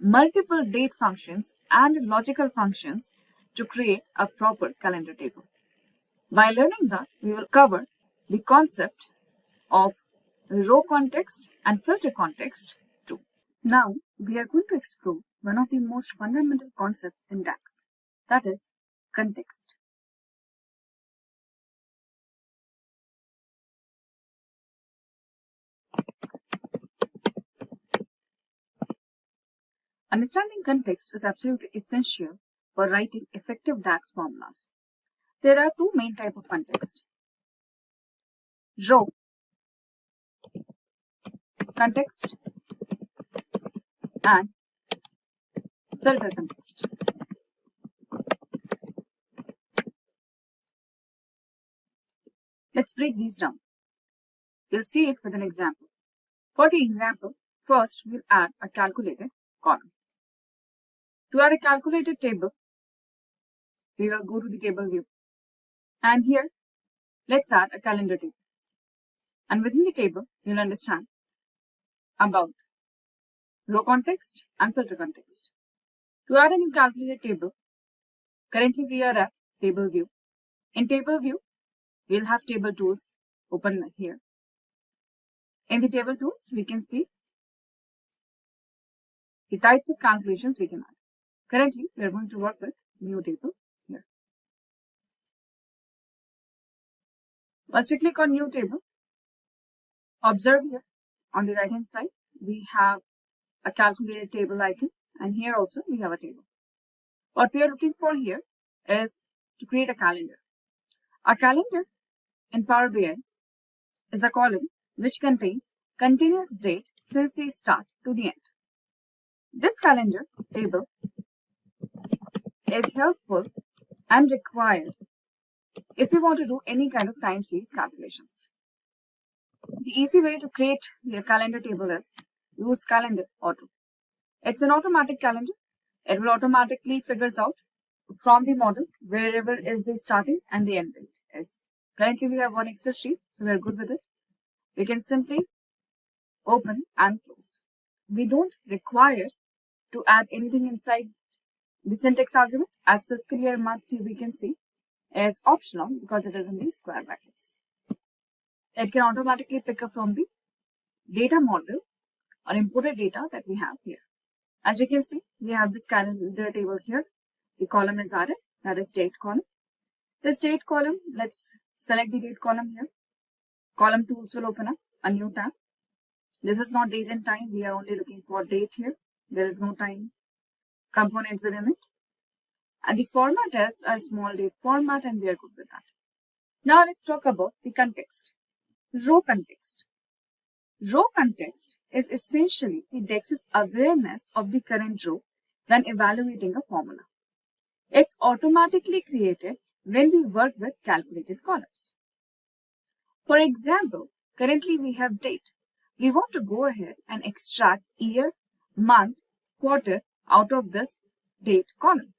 multiple date functions and logical functions to create a proper calendar table. By learning that, we will cover the concept of row context and filter context too. Now, we are going to explore one of the most fundamental concepts in DAX, that is context. Understanding context is absolutely essential for writing effective DAX formulas. There are two main types of context: row context and filter context. Let's break these down. We'll see it with an example. For the example, first we'll add a calculated column. To add a calculated table, we will go to the table view. And here, let's add a calendar table. And within the table, you'll understand about row context and filter context. To add a new calculated table, currently we are at table view. In table view, we'll have table tools open here. In the table tools, we can see the types of calculations we can add. Currently, we are going to work with new table here. Once we click on new table, observe here on the right hand side, we have a calculated table icon, and here also we have a table. What we are looking for here is to create a calendar. A calendar in Power BI is a column which contains continuous date since the start to the end. This calendar table is helpful and required if we want to do any kind of time series calculations. The easy way to create a calendar table is use Calendar Auto. It's an automatic calendar. It will automatically figures out from the model wherever is the starting and the end date is. Currently we have one Excel sheet, so we are good with it. We can simply open and close. We don't require to add anything inside the syntax argument, as fiscal year month we can see is optional because it is in the square brackets. It can automatically pick up from the data model or imported data that we have here. As we can see, we have this calendar table here. The column is added, that is date column. This date column, let's select the date column here. Column tools will open up a new tab. This is not date and time. We are only looking for date here. There is no time component within it. And the format is a small date format, and we are good with that. Now let's talk about the context. Row context. Row context is essentially the DAX's awareness of the current row when evaluating a formula. It's automatically created when we work with calculated columns. For example, currently we have date. We want to go ahead and extract year, month, quarter out of this date column.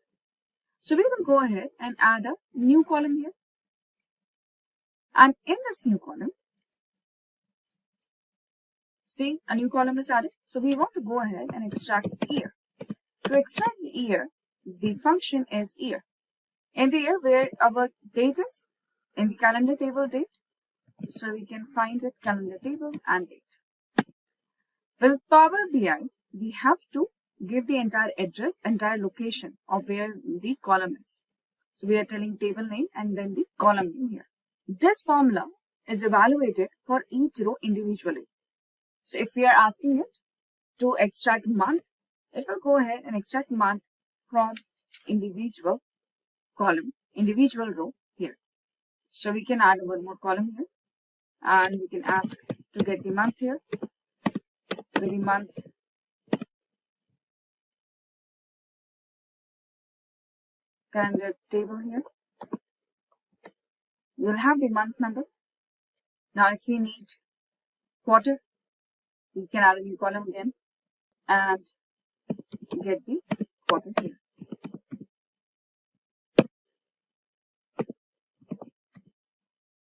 So we will go ahead and add a new column here. And in this new column, see, a new column is added. So we want to go ahead and extract year. To extract the year, the function is year. In the year where our date is, in the calendar table date, so we can find it calendar table and date. With Power BI, we have to give the entire address, entire location of where the column is. So we are telling table name and then the column name here. This formula is evaluated for each row individually. So if we are asking it to extract month, it will go ahead and extract month from individual column, individual row here. So we can add one more column here, and we can ask to get the month here. So the month calendar table here. You'll have the month number. Now if we need quarter, we can add a new column again and get the quarter here.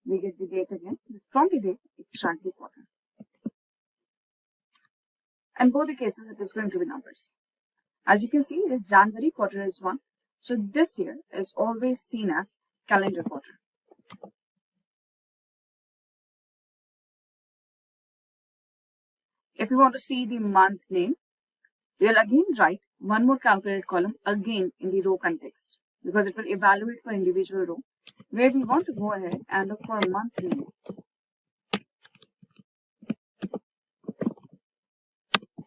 We get the date again. From the date, extract the quarter. And both the cases, it is going to be numbers. As you can see, it is January, quarter is 1. So this year is always seen as calendar quarter. If you want to see the month name, we'll again write one more calculated column again in the row context, because it will evaluate for individual row, where we want to go ahead and look for a month name.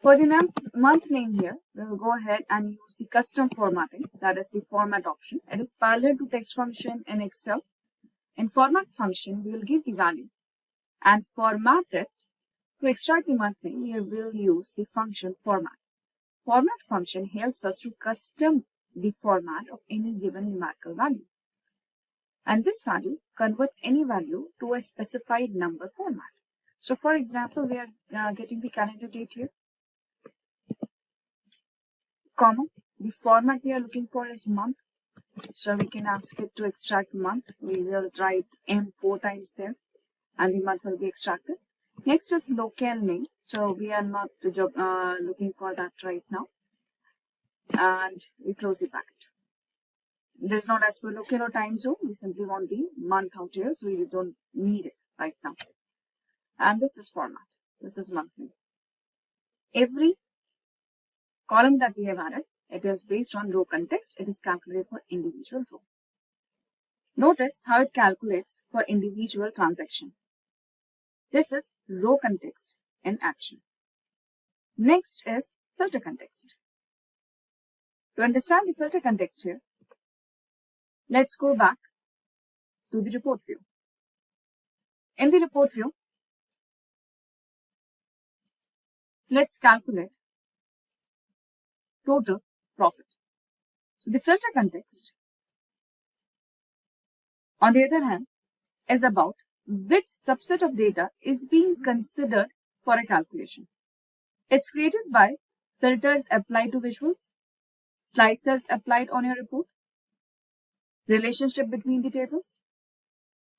For the month name here, we will go ahead and use the custom formatting, that is the format option. It is parallel to text function in Excel. In format function, we will give the value and format it. To extract the month name, we will use the function format. Format function helps us to custom the format of any given numerical value. And this value converts any value to a specified number format. So for example, we are getting the calendar date here, comma, the format we are looking for is month. So we can ask it to extract month. We will write M 4 times there and the month will be extracted. Next is local name. So we are not looking for that right now. And we close the bracket. This is not as per local or time zone. We simply want the month out here. So we don't need it right now. And this is format. This is month name. Every column that we have added, it is based on row context. It is calculated for individual row. Notice how it calculates for individual transaction. This is row context in action. Next is filter context. To understand the filter context here, let's go back to the report view. In the report view, let's calculate total profit. So the filter context, on the other hand, is about which subset of data is being considered for a calculation. It's created by filters applied to visuals, slicers applied on your report, relationship between the tables,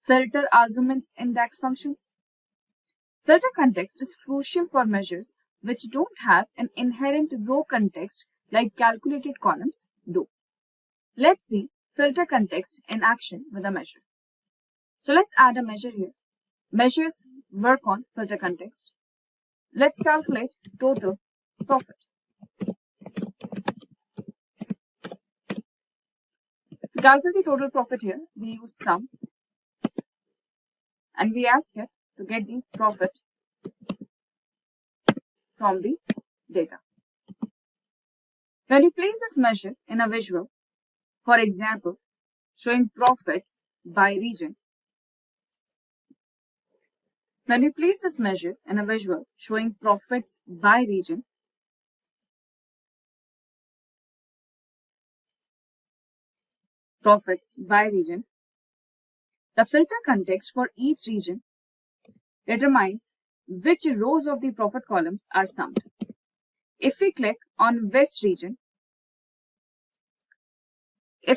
filter arguments in DAX functions. Filter context is crucial for measures which don't have an inherent row context like calculated columns do. Let's see filter context in action with a measure. So let's add a measure here. Measures work on filter context. Let's calculate total profit. To calculate the total profit here, we use sum and we ask it to get the profit from the data. When you place this measure in a visual, for example, showing profits by region, when we place this measure in a visual showing profits by region, the filter context for each region determines which rows of the profit columns are summed. If we click on West region, in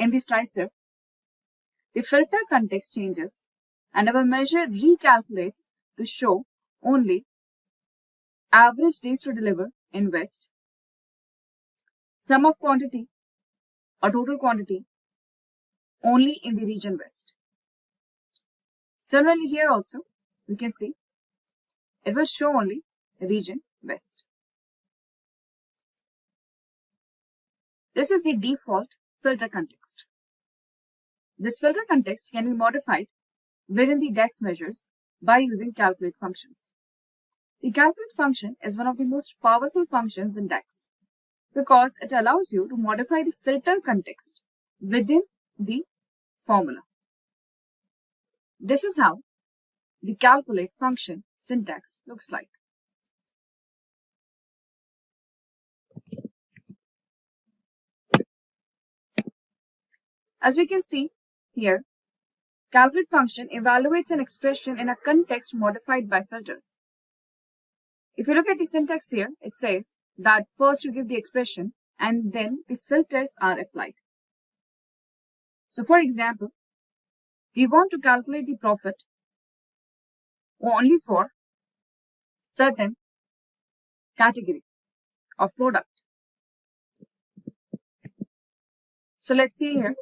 the slicer, the filter context changes and our measure recalculates to show only average days to deliver in West, sum of quantity or total quantity only in the region West. Similarly here also, we can see it will show only region West. This is the default filter context. This filter context can be modified within the DAX measures by using calculate functions. The calculate function is one of the most powerful functions in DAX because it allows you to modify the filter context within the formula. This is how the calculate function syntax looks like. As we can see here, calculate function evaluates an expression in a context modified by filters. If you look at the syntax here, it says that first you give the expression and then the filters are applied. So for example, we want to calculate the profit only for certain category of product. So let's see here,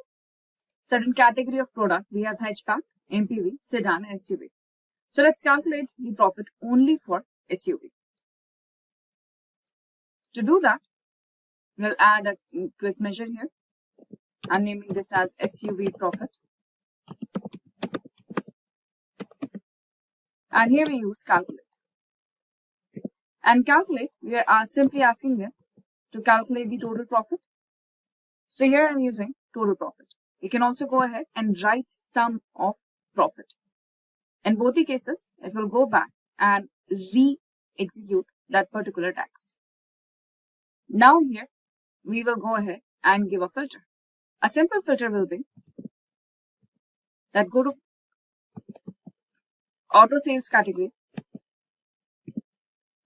certain category of product, we have hatchback, MPV, sedan, and SUV. So let's calculate the profit only for SUV. To do that, we'll add a quick measure here. I'm naming this as SUV profit. And here we use calculate. And calculate, we are simply asking them to calculate the total profit. So here I'm using total profit. You can also go ahead and write sum of profit. In both the cases, it will go back and re-execute that particular tax. Now here, we will go ahead and give a filter. A simple filter will be that go to auto sales category,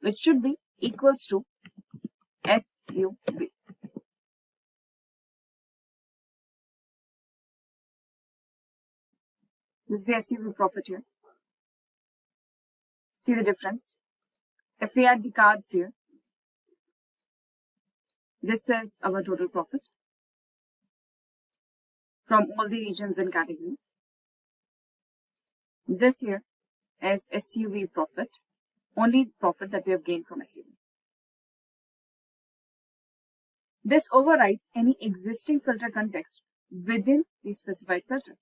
which should be equals to SUV. This is the SUV profit here. See the difference? If we add the cards here, this is our total profit from all the regions and categories. This here is SUV profit, only profit that we have gained from SUV. This overrides any existing filter context within the specified filter.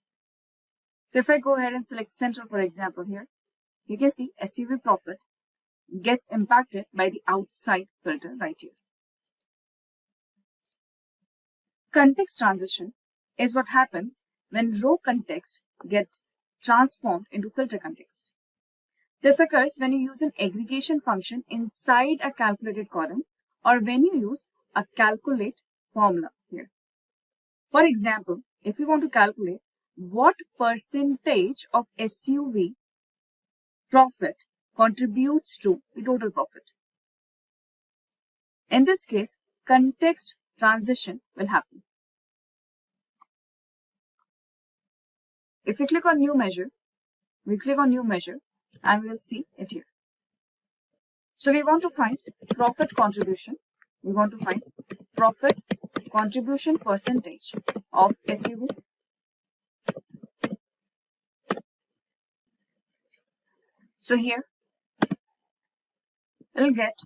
So if I go ahead and select central, for example, here, you can see SUV profit gets impacted by the outside filter right here. Context transition is what happens when row context gets transformed into filter context. This occurs when you use an aggregation function inside a calculated column or when you use a calculate formula here. For example, if you want to calculate what percentage of SUV profit contributes to the total profit. In this case, context transition will happen. If we click on new measure, and we will see it here. So we want to find profit contribution. We want to find profit contribution percentage of SUV. So here, we'll get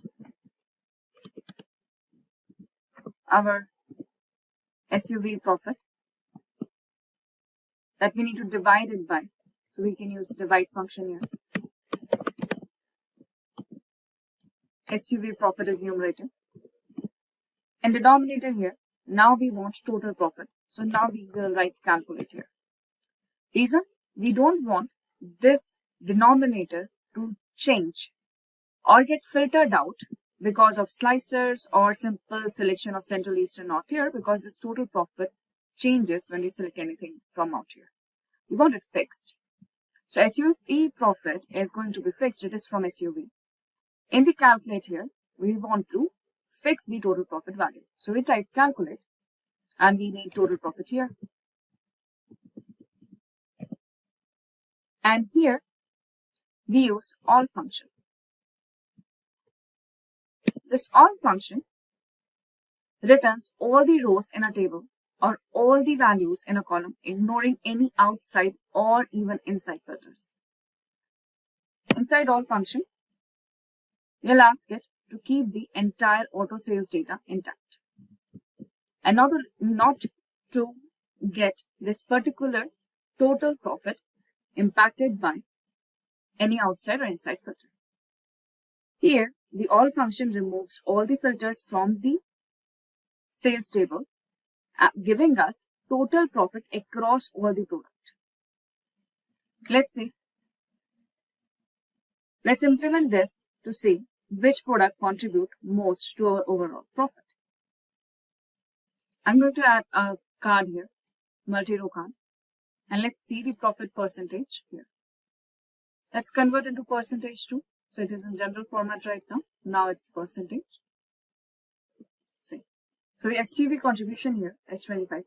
our SUV profit that we need to divide it by. So we can use divide function here. SUV profit is numerator. And denominator here, now we want total profit. So now we will write calculate here. Reason, we don't want this denominator to change or get filtered out because of slicers or simple selection of Central, East and North here, because this total profit changes when we select anything from out here. We want it fixed. So SUV profit is going to be fixed. It is from SUV. In the calculate here, we want to fix the total profit value. So we type calculate and we need total profit here. And here we use all function. This all function returns all the rows in a table or all the values in a column, ignoring any outside or even inside filters. Inside all function, we'll ask it to keep the entire auto sales data intact and not to get this particular total profit impacted by any outside or inside filter. Here, the all function removes all the filters from the sales table, giving us total profit across all the product. Let's see. Let's implement this to see which product contribute most to our overall profit. I'm going to add a card here, multi-row count. And let's see the profit percentage here. Let's convert into percentage too. So it is in general format right now. Now it's percentage. See. So the SUV contribution here is 25%.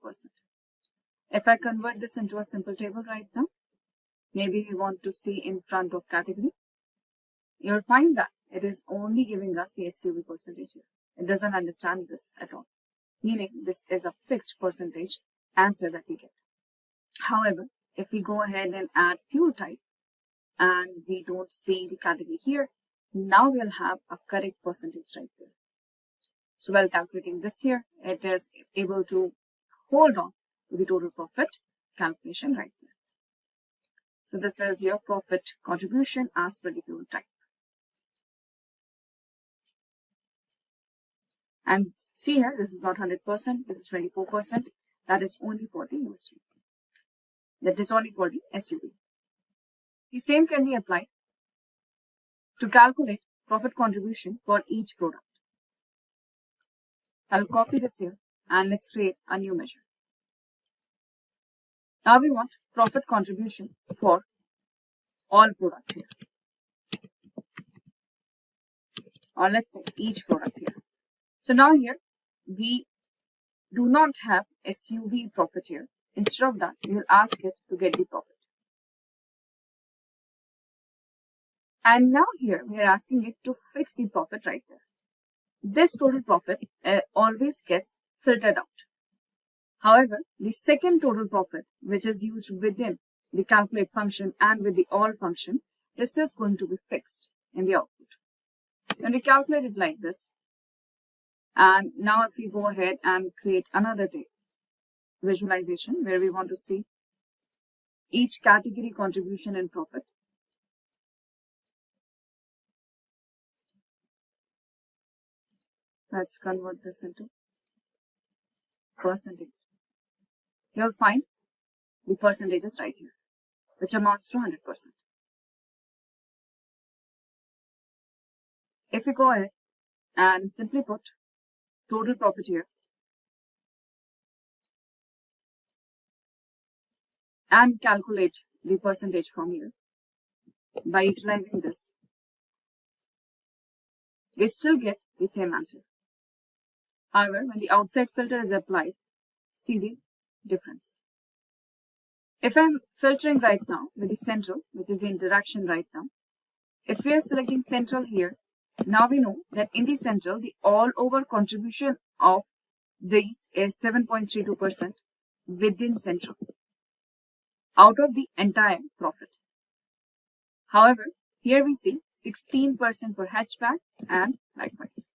If I convert this into a simple table right now, maybe we want to see in front of category, you'll find that it is only giving us the SUV percentage here. It doesn't understand this at all, meaning this is a fixed percentage answer that we get. However, if we go ahead and add fuel type and we don't see the category here, now we'll have a correct percentage right there. So while calculating this here, it is able to hold on to the total profit calculation right there. So this is your profit contribution as per the fuel type. And see here, this is not 100%, this is 24%. That is only for the USV. That is only for the SUV. The same can be applied to calculate profit contribution for each product. I'll copy this here and let's create a new measure. Now we want profit contribution for all product here. Or let's say each product here. So now here we do not have SUV profit here. Instead of that, we will ask it to get the profit. And now here we are asking it to fix the profit right there. This total profit always gets filtered out. However, the second total profit, which is used within the calculate function and with the all function, this is going to be fixed in the output. When we calculate it like this, and now if we go ahead and create another visualization where we want to see each category contribution and profit. Let's convert this into percentage. You'll find the percentages right here, which amounts to 100%. If we go ahead and simply put total profit here and calculate the percentage from here by utilizing this, we still get the same answer. However, when the outside filter is applied, see the difference. If I'm filtering right now with the central, which is the interaction right now, if we are selecting central here, now we know that in the central, the all over contribution of these is 7.32% within central out of the entire profit. However, here we see 16% for hatchback and likewise.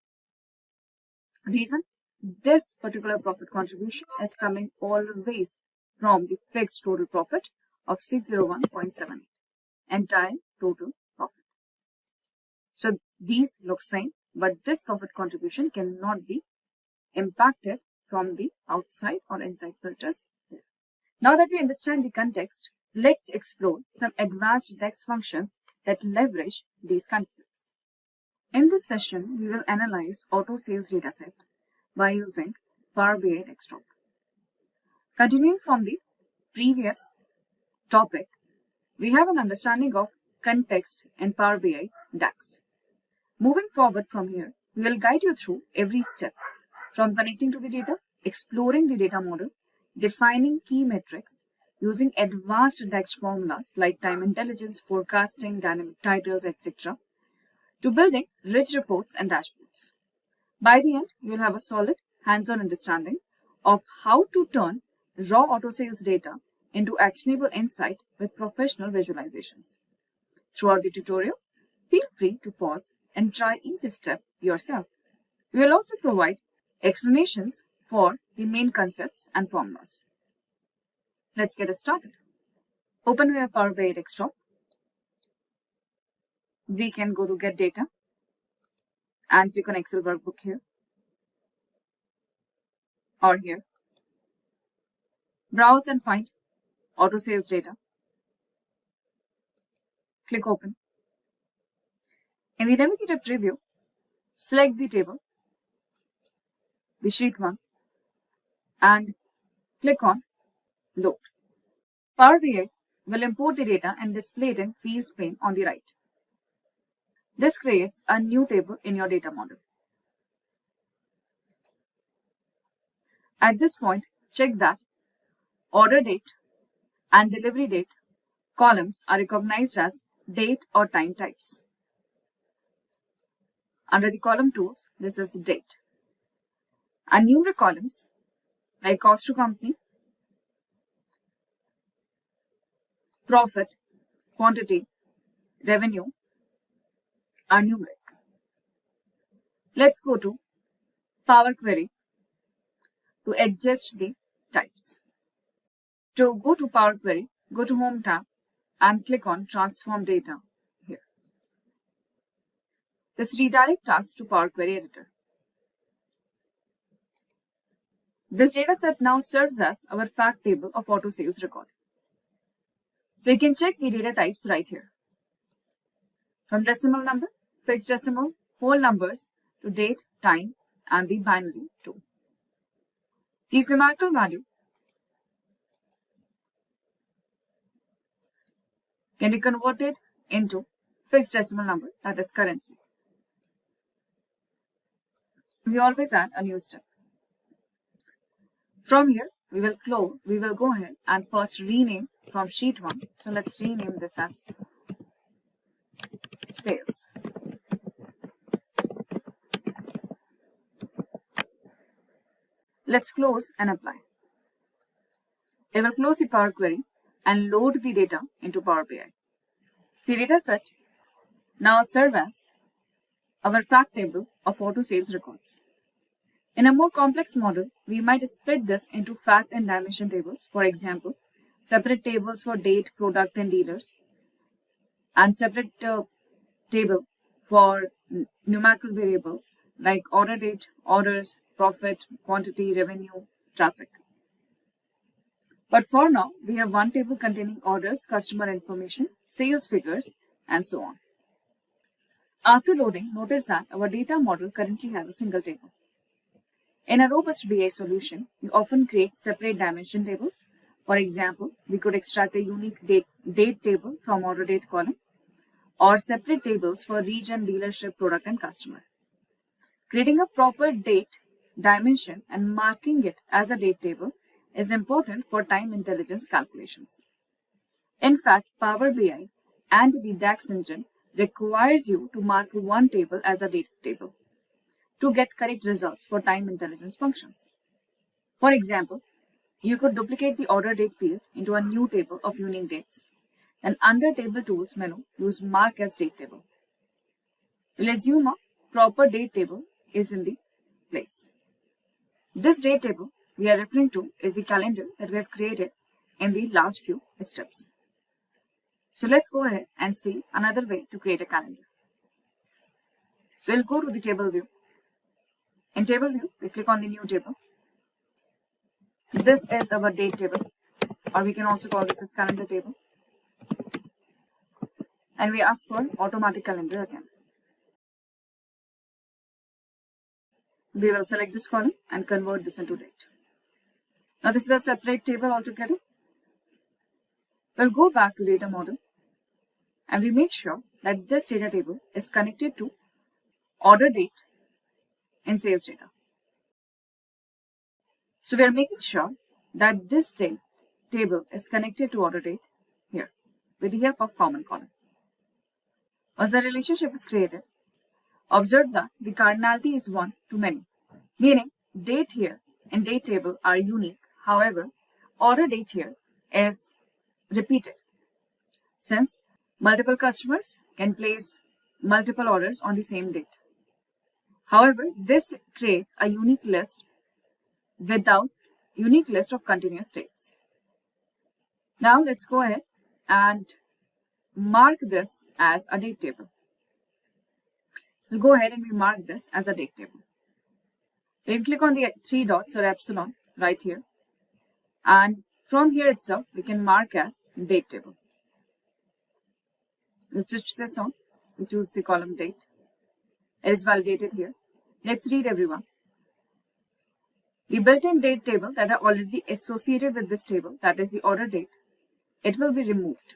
Reason? This particular profit contribution is coming always from the fixed total profit of 601.78, entire total profit. So these look same, but this profit contribution cannot be impacted from the outside or inside filters. Now that we understand the context, let's explore some advanced DAX functions that leverage these concepts. In this session, we will analyze auto sales dataset by using PowerBI Desktop. Continuing from the previous topic, we have an understanding of context in PowerBI DAX. Moving forward from here, we will guide you through every step from connecting to the data, exploring the data model, defining key metrics, using advanced DAX formulas like time intelligence, forecasting, dynamic titles, etc., to building rich reports and dashboards. By the end, you'll have a solid hands-on understanding of how to turn raw auto sales data into actionable insight with professional visualizations. Throughout the tutorial, feel free to pause and try each step yourself. We will also provide explanations for the main concepts and formulas. Let's get started. Open your PowerBI Desktop. We can go to Get Data and click on Excel workbook here or here. Browse and find auto sales data. Click Open. In the navigator preview, select the table, the sheet 1, and click on load. Power BI will import the data and display it in fields pane on the right. This creates a new table in your data model. At this point, check that order date and delivery date columns are recognized as date or time types. Under the column tools, this is the date. And numeric columns like cost to company, profit, quantity, revenue are numeric. Let's go to Power Query to adjust the types. To go to Power Query, go to Home tab and click on Transform Data here. This redirects us to Power Query Editor. This dataset now serves as our fact table of auto sales record. We can check the data types right here. From decimal number, fixed decimal, whole numbers to date, time, and the binary too. These numerical value can be converted into fixed decimal number, that is currency. We always add a new step. From here, we will go ahead and first rename from sheet 1. So let's rename this as sales. Let's close and apply. It will close the Power Query and load the data into Power BI. The data set now serves as our fact table of auto sales records. In a more complex model, we might split this into fact and dimension tables. For example, separate tables for date, product, and dealers, and separate table for numerical variables like order date, orders, profit, quantity, revenue, traffic. But for now, we have one table containing orders, customer information, sales figures, and so on. After loading, notice that our data model currently has a single table. In a robust BI solution, we often create separate dimension tables. For example, we could extract a unique date table from order date column, or separate tables for region, dealership, product, and customer. Creating a proper date dimension and marking it as a date table is important for time intelligence calculations. In fact, Power BI and the DAX engine requires you to mark one table as a date table to get correct results for time intelligence functions. For example, you could duplicate the order date field into a new table of unique dates, and under Table Tools menu, use Mark as Date Table. We'll assume a proper date table is in the place. This date table we are referring to is the calendar that we have created in the last few steps. So let's go ahead and see another way to create a calendar. So we'll go to the table view. In table view, we click on the new table. This is our date table, or we can also call this as calendar table. And we ask for automatic calendar again. We will select this column and convert this into date. Now this is a separate table altogether. We'll go back to data model and we make sure that this data table is connected to order date in sales data. So we are making sure that this table is connected to order date here with the help of common column. Once the relationship is created, observe that the cardinality is 1 to many, meaning date here and date table are unique. However, order date here is repeated, since multiple customers can place multiple orders on the same date. However, this creates a unique list of continuous dates. Now let's go ahead and mark this as a date table. We'll go ahead and we mark this as a date table. We'll click on the 3 dots or epsilon right here. And from here itself, we can mark as date table. We'll switch this on. We choose the column date. It is validated here. Let's read everyone. The built-in date table that are already associated with this table, that is the order date, it will be removed.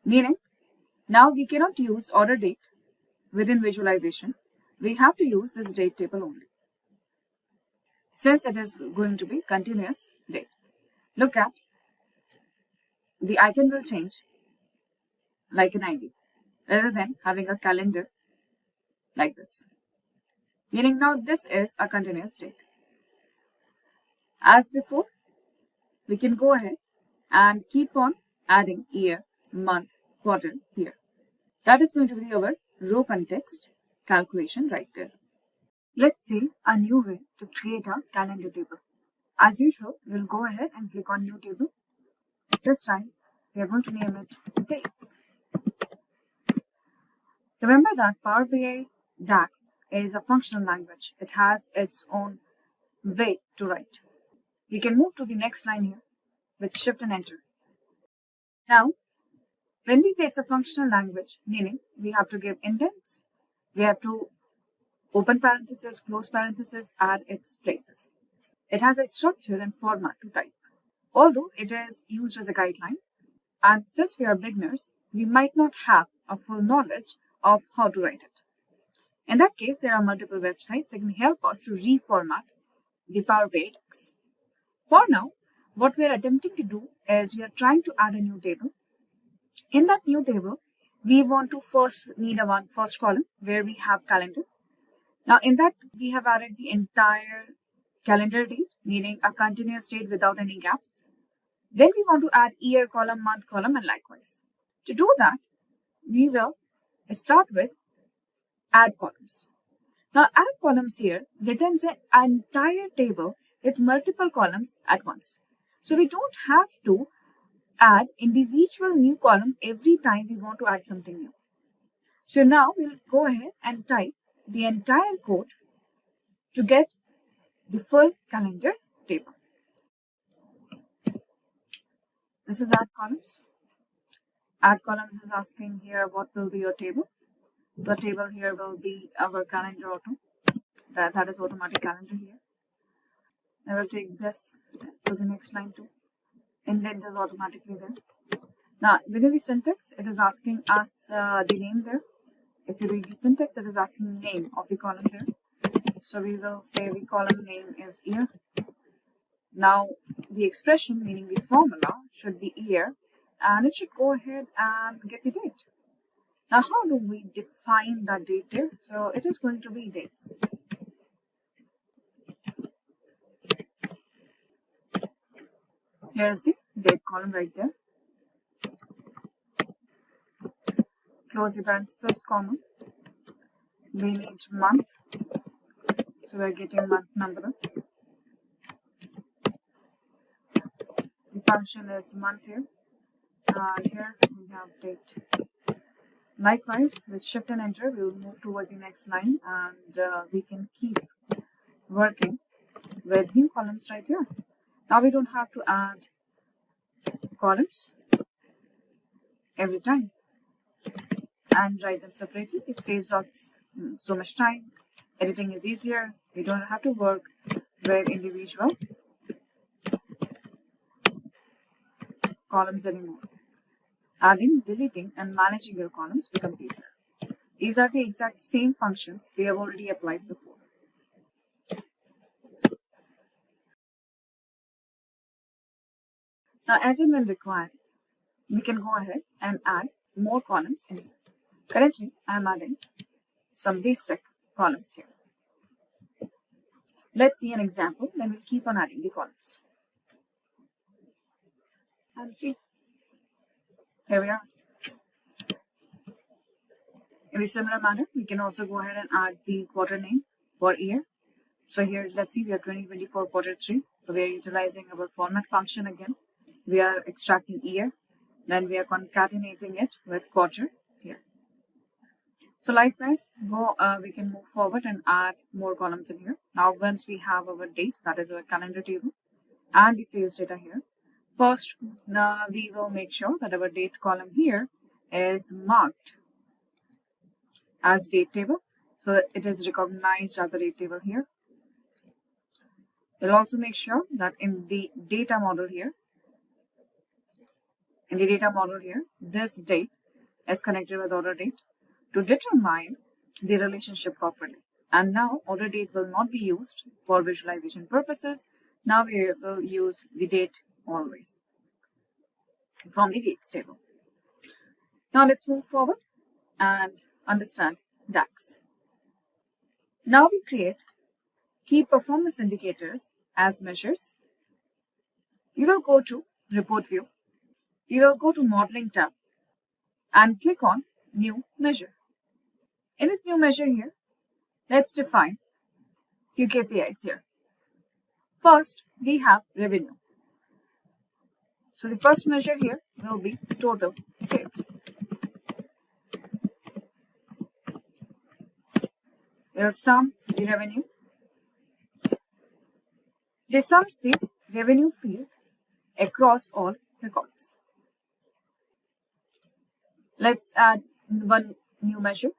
Meaning, now we cannot use order date within visualization. We have to use this date table only, since it is going to be continuous date. Look at, the icon will change like an ID, rather than having a calendar like this. Meaning now this is a continuous date. As before, we can go ahead and keep on adding year, month, quarter here. That is going to be our row context calculation right there. Let's see a new way to create a calendar table. As usual, we'll go ahead and click on new table. This time, we are going to name it dates. Remember that Power BI DAX is a functional language. It has its own way to write. We can move to the next line here with Shift and Enter. Now, when we say it's a functional language, meaning we have to give indents, we have to open parenthesis, close parenthesis at its places. It has a structure and format to type. Although it is used as a guideline, and since we are beginners, we might not have a full knowledge of how to write it. In that case, there are multiple websites that can help us to reformat the Power BI DAX. For now, what we are attempting to do is we are trying to add a new table. In that new table, we want to first need a first column where we have calendar. Now in that, we have added the entire calendar date, meaning a continuous date without any gaps. Then we want to add year column, month column, and likewise. To do that, we will start with add columns. Now add columns here returns an entire table with multiple columns at once. So we don't have to add individual new column every time we want to add something new. So now we'll go ahead and type the entire code to get the full calendar table. This is add columns. Add columns is asking here what will be your table. The table here will be our calendar auto. That is automatic calendar here. I will take this to the next line too. Indent is automatically there. Now within the syntax, it is asking us the name there. If you read the syntax, it is asking name of the column there. So we will say the column name is year. Now the expression, meaning the formula, should be year, and it should go ahead and get the date. Now how do we define that date there? So it is going to be dates. Here is the date column right there. Close the parenthesis, comma. We need month. So we're getting month number. The function is month here. And here we have date. Likewise, with Shift and Enter, we will move towards the next line, and we can keep working with new columns right here. Now we don't have to add columns every time and write them separately. It saves us so much time. Editing is easier. We don't have to work with individual columns anymore. Adding, deleting, and managing your columns becomes easier. These are the exact same functions we have already applied before. Now, as and when required, we can go ahead and add more columns in here. Currently, I am adding some basic columns here. Let's see an example, then we'll keep on adding the columns. And see, here we are. In a similar manner, we can also go ahead and add the quarter name for year. So here, let's see, we have 2024 quarter 3. So we are utilizing our format function again. We are extracting year, then we are concatenating it with quarter here. So likewise, we can move forward and add more columns in here. Now once we have our date, that is our calendar table, and the sales data here, first we will make sure that our date column here is marked as date table, so that it is recognized as a date table here. We'll also make sure that in the data model here, this date is connected with order date to determine the relationship properly. And now order date will not be used for visualization purposes. Now we will use the date always from the dates table. Now let's move forward and understand DAX. Now we create key performance indicators as measures. You will go to report view. You will go to modeling tab and click on new measure. In this new measure here, let's define few KPIs here. First, we have revenue. So the first measure here will be total sales. We'll sum the revenue. This sums the revenue field across all records. Let's add one new measure,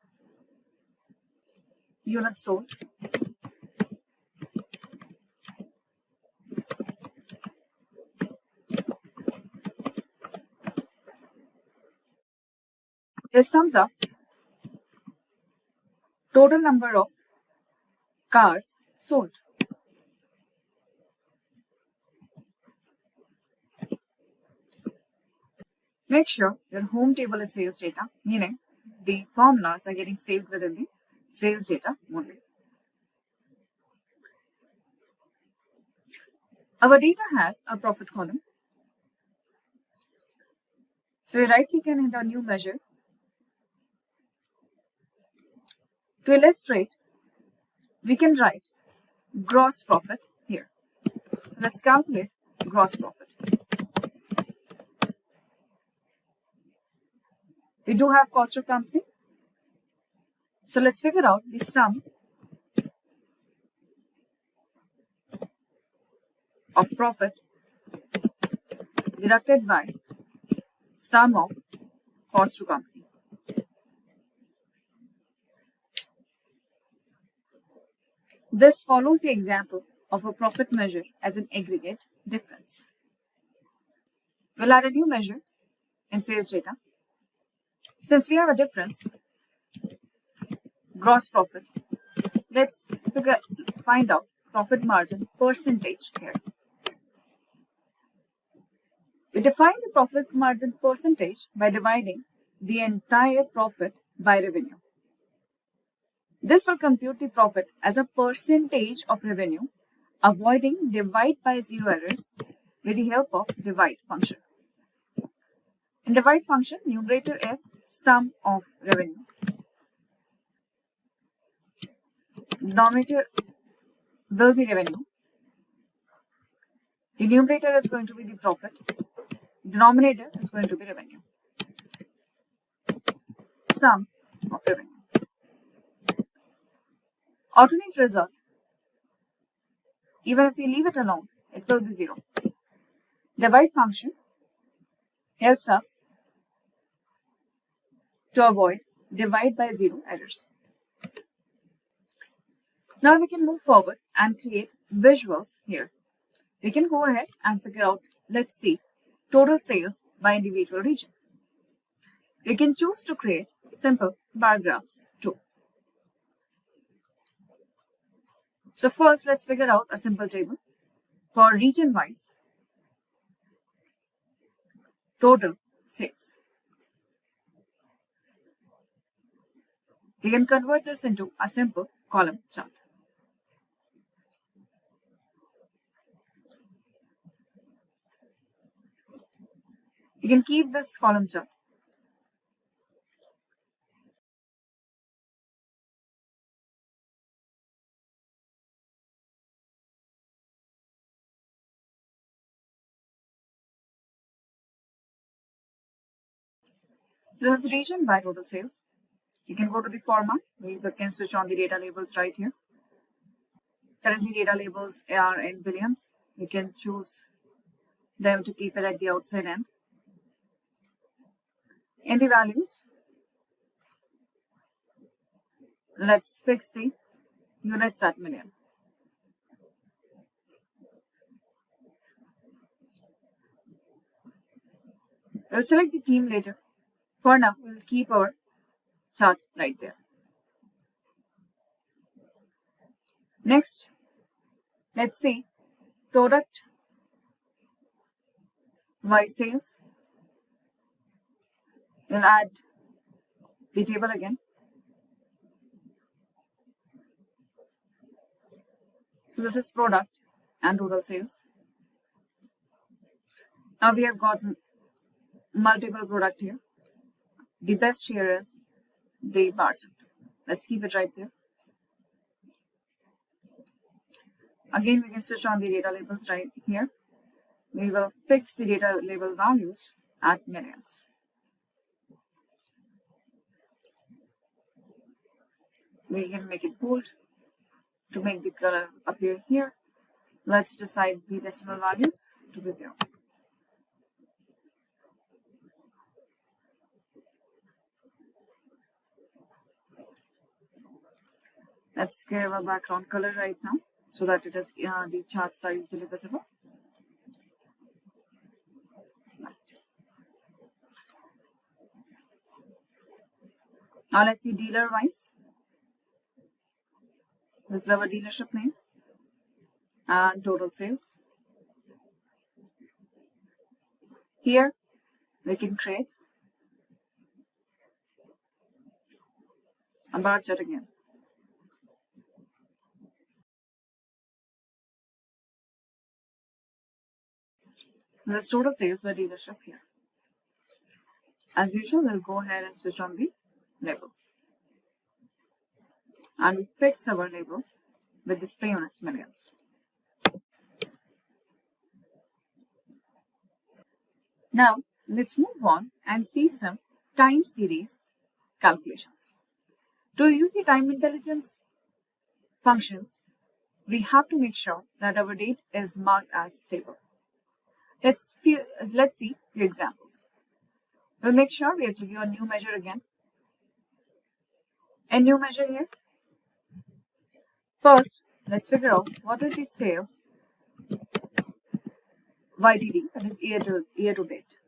units sold. This sums up total number of cars sold. Make sure your home table is sales data, meaning the formulas are getting saved within the sales data only. Our data has a profit column. So we right click and hit a new measure. To illustrate, we can write gross profit here. So let's calculate gross profit. We do have cost of company. So let's figure out the sum of profit deducted by sum of cost to company. This follows the example of a profit measure as an aggregate difference. We'll add a new measure in sales data. Since we have a difference, gross profit, let's find out profit margin percentage here. We define the profit margin percentage by dividing the entire profit by revenue. This will compute the profit as a percentage of revenue, avoiding divide by zero errors with the help of divide function. In divide function, numerator is sum of revenue. Denominator will be revenue. The numerator is going to be the profit. Denominator is going to be revenue. Sum of revenue. Alternate result. Even if we leave it alone, it will be 0. Divide function helps us to avoid divide by 0 errors. Now we can move forward and create visuals here. We can go ahead and figure out, let's see, total sales by individual region. We can choose to create simple bar graphs too. So first, let's figure out a simple table for region-wise total sales. We can convert this into a simple column chart. You can keep this column chart. This is region by total sales. You can go to the format. We can switch on the data labels right here. Currently data labels are in billions. We can choose them to keep it at the outside end. In the values, let's fix the units at million. We'll select the theme later. For now, we'll keep our chart right there. Next, let's see product by sales. We'll add the table again. So this is product and total sales. Now we have got multiple product here. The best here is the bar chart. Let's keep it right there. Again, we can switch on the data labels right here. We will fix the data label values at millions. We can make it bold to make the color appear here. Let's decide the decimal values to be 0. Let's give a background color right now so that it is the charts are easily visible. Right. Now let's see dealer wise. This is our dealership name and total sales. Here we can create a bar chart again. Let's total sales by dealership here. As usual, we'll go ahead and switch on the labels. And we fix our labels with display units millions. Now, let's move on and see some time series calculations. To use the time intelligence functions, we have to make sure that our date is marked as table. Let's see few examples. We'll make sure we click on new measure again. A new measure here. First, let's figure out what is the sales YTD, that is year to date.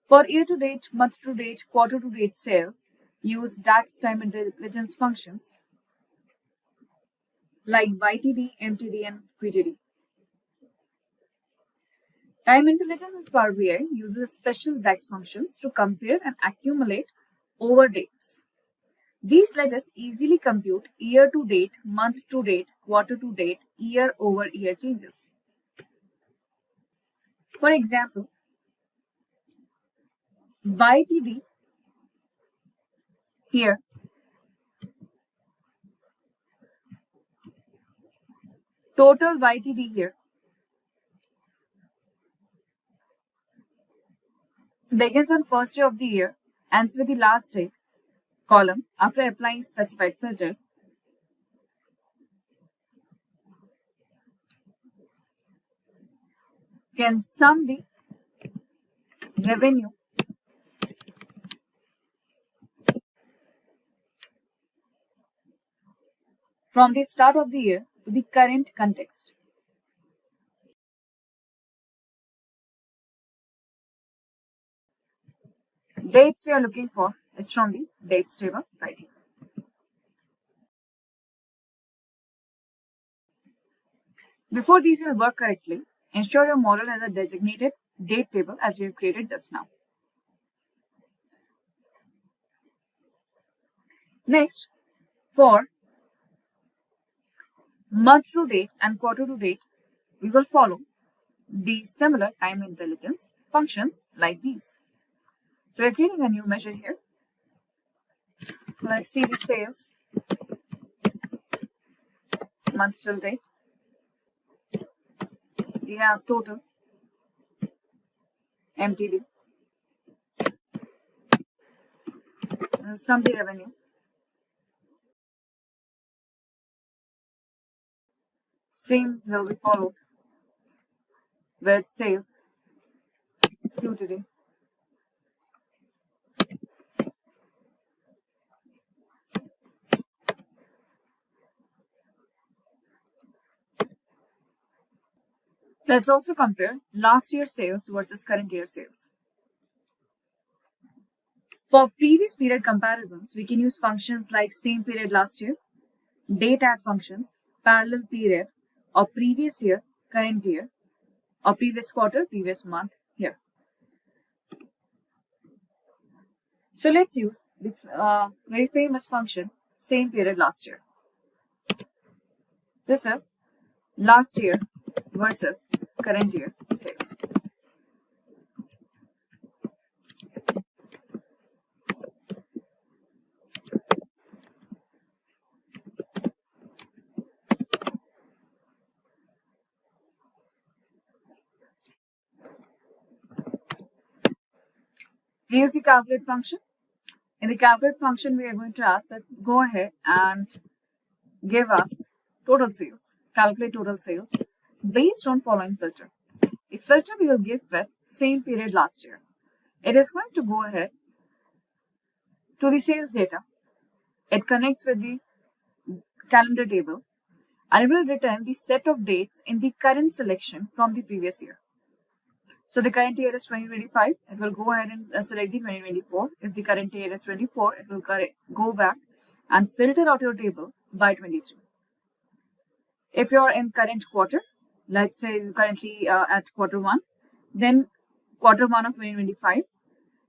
For year to date, month to date, quarter to date sales, use DAX time intelligence functions like YTD, MTD, and QTD. Time intelligence in Power BI uses special DAX functions to compare and accumulate over dates. These let us easily compute year to date, month to date, quarter to date, year over year changes. For example, YTD here total YTD here begins on first day of the year, ends with the last date column after applying specified filters. Can sum the revenue from the start of the year to the current context. Dates we are looking for is from the dates table right here. Before these will work correctly, ensure your model has a designated date table as we have created just now. Next, for month to date and quarter to date, we will follow the similar time intelligence functions like these. So we're creating a new measure here. Let's see the sales month till date. We have total, MTD, and sum the revenue. Same will be followed with sales QTD. Let's also compare last year's sales versus current year sales. For previous period comparisons, we can use functions like same period last year, date add functions, parallel period, or previous year, current year, or previous quarter, previous month here. So let's use the very famous function same period last year. This is last year versus current year sales. We use the calculate function. In the calculate function, we are going to ask that go ahead and give us total sales, calculate total sales based on following filter. The filter we will give with same period last year. It is going to go ahead to the sales data. It connects with the calendar table and it will return the set of dates in the current selection from the previous year. So the current year is 2025. It will go ahead and select the 2024. If the current year is 24, it will go back and filter out your table by 23. If you're in current quarter, let's say you're currently at quarter 1, then quarter 1 of 2025,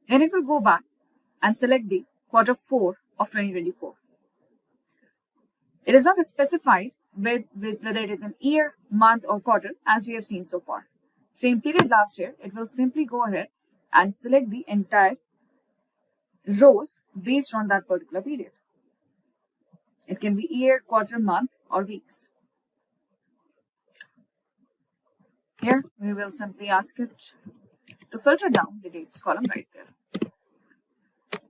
then it will go back and select the quarter 4 of 2024. It is not specified with whether it is an year, month, or quarter as we have seen so far. Same period last year, it will simply go ahead and select the entire rows based on that particular period. It can be year, quarter, month, or weeks. Here, we will simply ask it to filter down the dates column right there.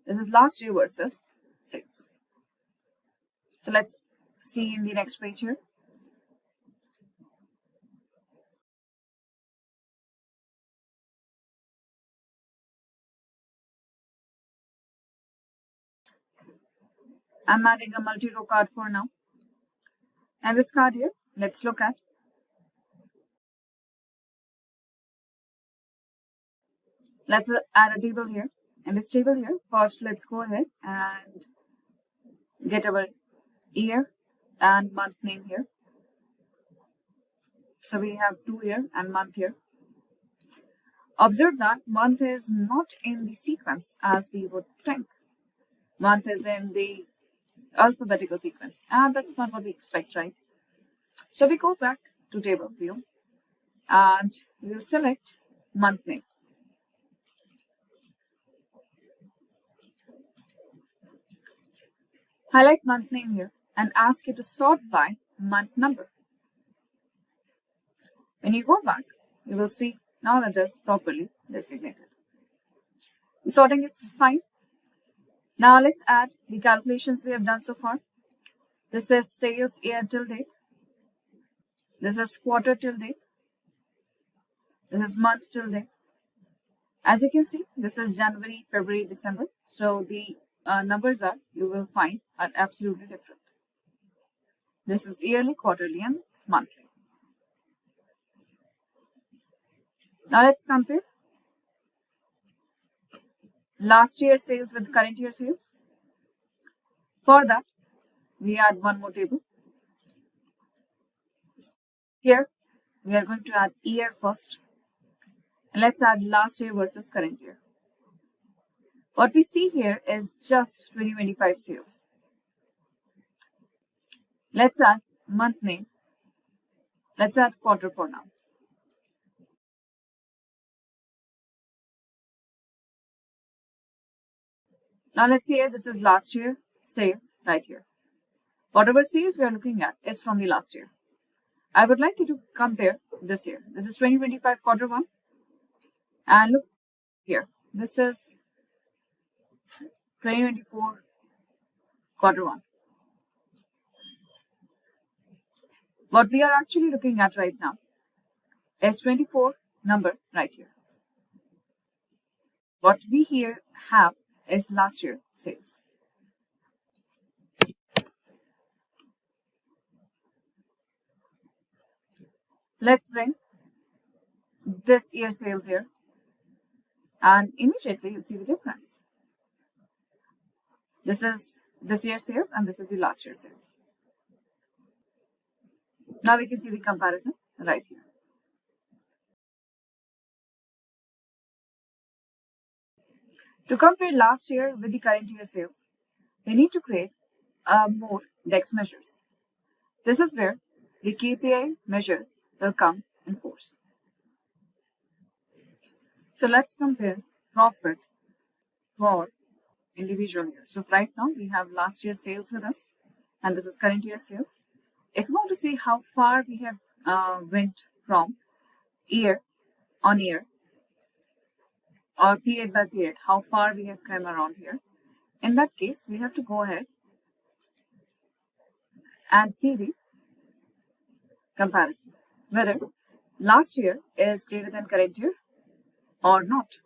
This is last year versus sales. So let's see in the next page here. I'm adding a multi-row card for now. And this card here, let's look at. Let's add a table here. In this table here, first let's go ahead and get our year and month name here. So we have 2 year and month here. Observe that month is not in the sequence as we would think. Month is in the alphabetical sequence, and that's not what we expect, right? So we go back to table view and we'll select month name. Highlight month name here and ask it to sort by month number. When you go back, you will see now that it is properly designated. The sorting is fine. Now let's add the calculations we have done so far. This is sales year till date. This is quarter till date. This is month till date. As you can see, this is January, February, December. So the numbers you will find are absolutely different. This is yearly, quarterly, and monthly. Now let's compare last year's sales with current year sales. For that, we add one more table. Here, we are going to add year first. And let's add last year versus current year. What we see here is just 2025 sales. Let's add month name. Let's add quarter for now. Now let's see here, this is last year sales right here. Whatever sales we are looking at is from the last year. I would like you to compare this year. This is 2025 quarter 1. And look here, this is 2024 quarter 1. What we are actually looking at right now is 24 number right here. What we here have is last year sales. Let's bring this year sales here, and immediately you'll see the difference. This is this year's sales and this is the last year's sales. Now we can see the comparison right here. To compare last year with the current year sales, we need to create more DEX measures. This is where the KPI measures will come in force. So let's compare profit for individual year. So right now we have last year's sales with us, and this is current year sales. If you want to see how far we have went from year on year or period by period, how far we have come around here, in that case we have to go ahead and see the comparison, whether last year is greater than current year or not.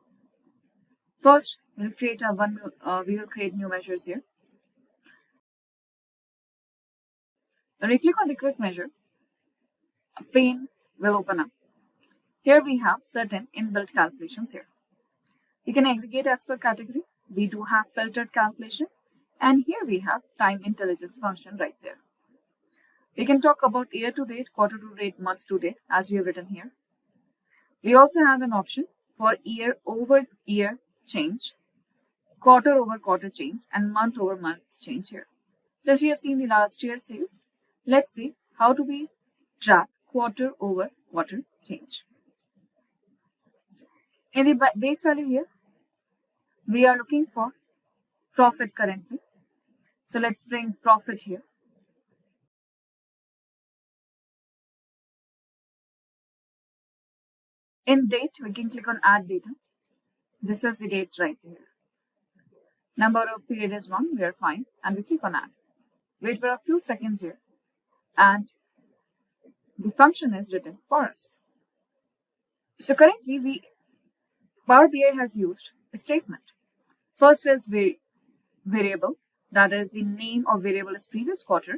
First, we'll create we will create new measures here. When we click on the quick measure, a pane will open up. Here we have certain inbuilt calculations here. We can aggregate as per category. We do have filtered calculation, and here we have time intelligence function right there. We can talk about year to date, quarter to date, month to date, as we have written here. We also have an option for year over year change, quarter over quarter change, and month over month change here. Since we have seen the last year's sales, let's see how do we track quarter over quarter change. In the base value here, we are looking for profit currently. So let's bring profit here. In date, we can click on add data. This is the date right here. Number of period is 1, we are fine, and we click on add. Wait for a few seconds here, and the function is written for us. So currently, Power BI has used a statement. First is variable, that is the name of variable is previous quarter,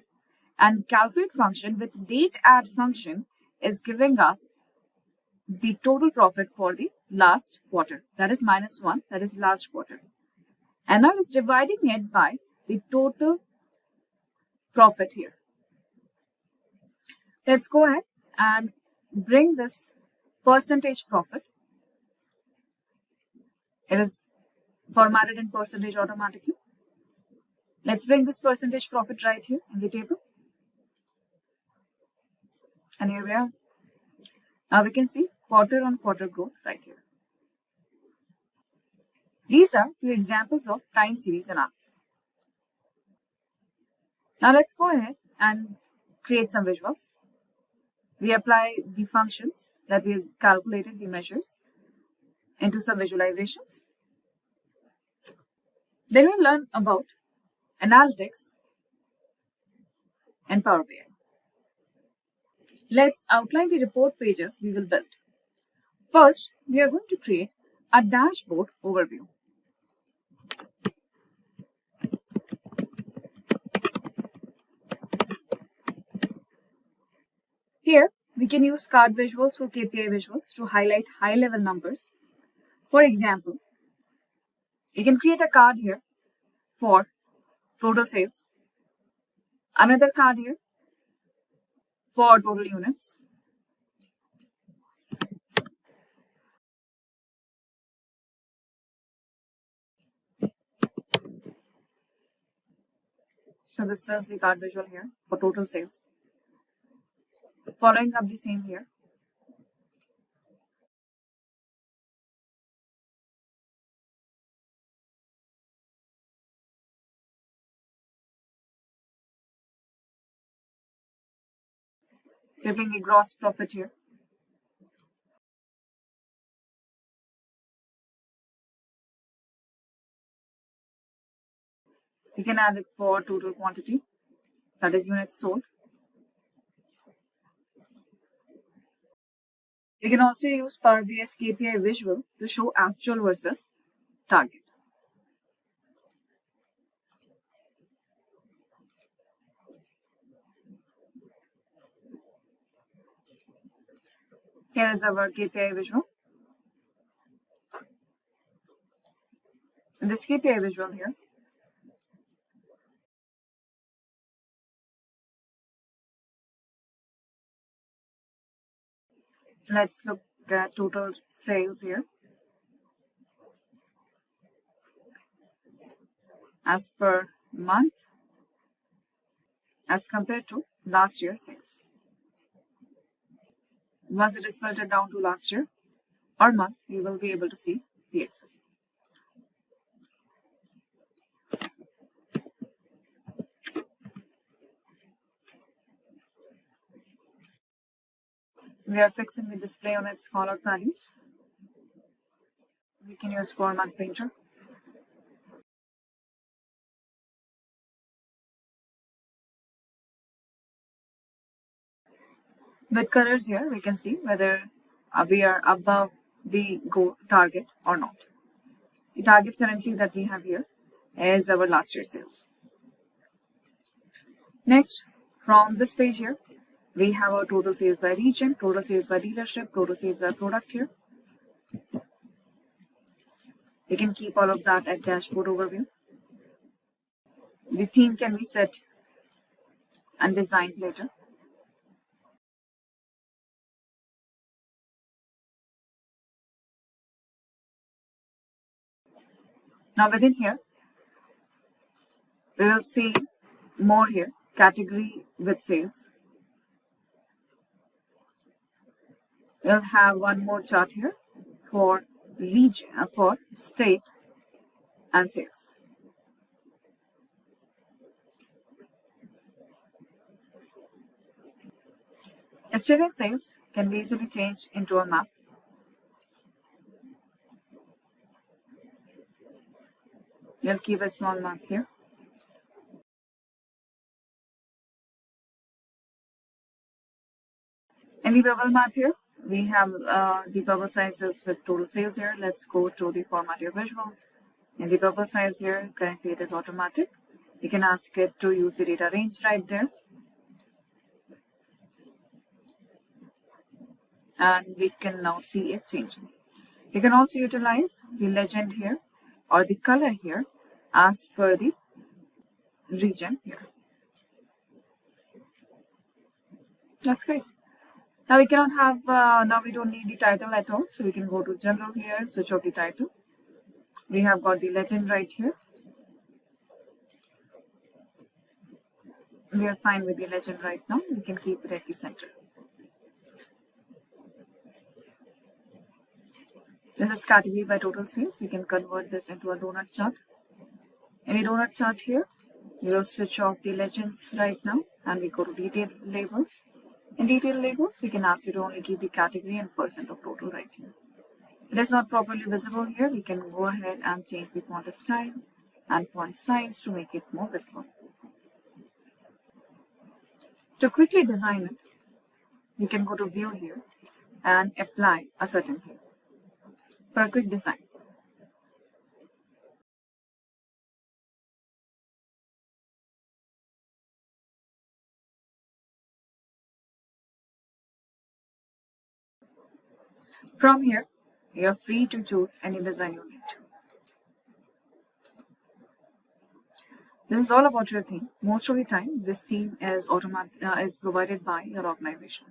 and calculate function with date add function is giving us the total profit for the last quarter, that is -1, that is last quarter. And now it's dividing it by the total profit here. Let's go ahead and bring this percentage profit. It is formatted in percentage automatically. Let's bring this percentage profit right here in the table. And here we are. Now we can see quarter on quarter growth right here. These are few examples of time series analysis. Now let's go ahead and create some visuals. We apply the functions that we have calculated, the measures, into some visualizations. Then we'll learn about analytics and Power BI. Let's outline the report pages we will build. First, we are going to create a dashboard overview. Here, we can use card visuals for KPI visuals to highlight high-level numbers. For example, you can create a card here for total sales, another card here for total units, so this is the card visual here for total sales. Following up the same here. Giving a gross profit here. You can add it for total quantity, that is units sold. You can also use Power BI's KPI visual to show actual versus target. Here is our KPI visual. this KPI visual here, let's look at total sales here as per month as compared to last year's sales. Once it is filtered down to last year or month, you will be able to see the excess. We are fixing the display on its callout values. We can use Format Painter. With colors here, we can see whether we are above the goal target or not. The target currently that we have here is our last year's sales. Next, from this page here, we have our total sales by region, total sales by dealership, total sales by product here. We can keep all of that at dashboard overview. The theme can be set and designed later. Now within here, we will see more here, category with sales. We'll have one more chart here for region, for state and sales. State and sales can be easily changed into a map. We'll keep a small map here. In the bubble map here, we have the bubble sizes with total sales here. Let's go to the format your visual. In the bubble size here, currently it is automatic. You can ask it to use the data range right there. And we can now see it changing. You can also utilize the legend here or the color here as per the region here. That's great. Now we cannot have, now we don't need the title at all. So we can go to general here, switch off the title. We have got the legend right here. We are fine with the legend right now. We can keep it at the center. This is category by total sales. We can convert this into a donut chart. In the donut chart here, we will switch off the legends right now and we go to detailed labels. In detailed labels, we can ask you to only keep the category and percent of total right here. It is not properly visible here. We can go ahead and change the font style and font size to make it more visible. To quickly design it, we can go to view here and apply a certain thing for a quick design. From here, you are free to choose any design you need. This is all about your theme. Most of the time, this theme is provided by your organization.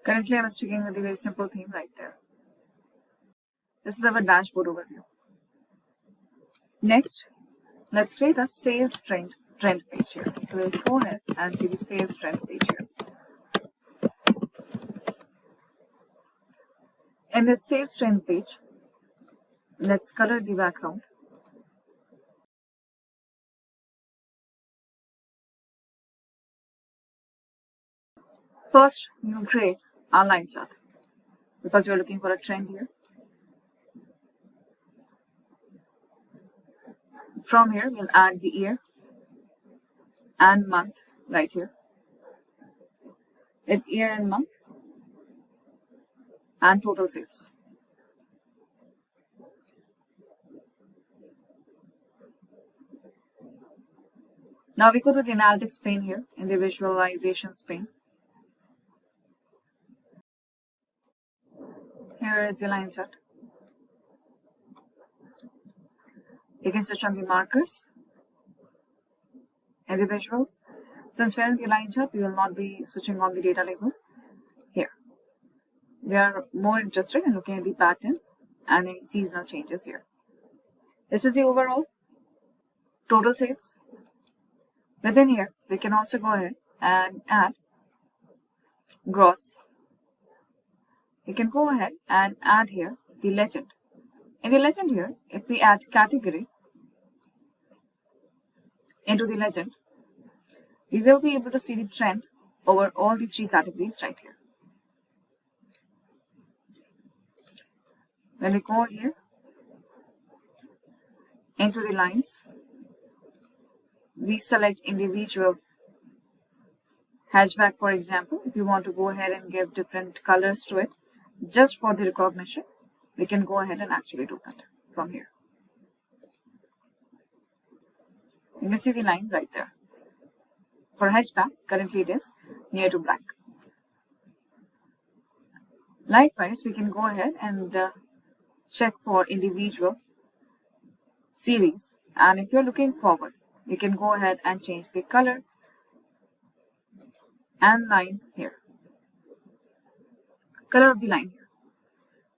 Currently, I'm sticking with the very simple theme right there. This is our dashboard overview. Next, let's create a sales trend page here. So we'll go ahead and see the sales trend page here. In this sales trend page, let's color the background. First, we'll create our line chart because we're looking for a trend here. From here, we'll add the year and month right here. With year and month and total sales. Now we go to the analytics pane here in the visualizations pane. Here is the line chart. You can switch on the markers and the visuals. Since we are in the line chart, we will not be switching on the data labels. Here, we are more interested in looking at the patterns and any seasonal changes here. This is the overall total sales. Within here, we can also go ahead and add gross. We can go ahead and add here the legend. In the legend here, if we add category into the legend, we will be able to see the trend over all the 3 categories right here. When we go here into the lines, we select individual hatchback, for example. If you want to go ahead and give different colors to it just for the recognition, we can go ahead and actually do that from here. You can see the line right there. For hatchback, currently it is near to black. Likewise, we can go ahead and check for individual series, and if you're looking forward, we can go ahead and change the color and line here. Color of the line here.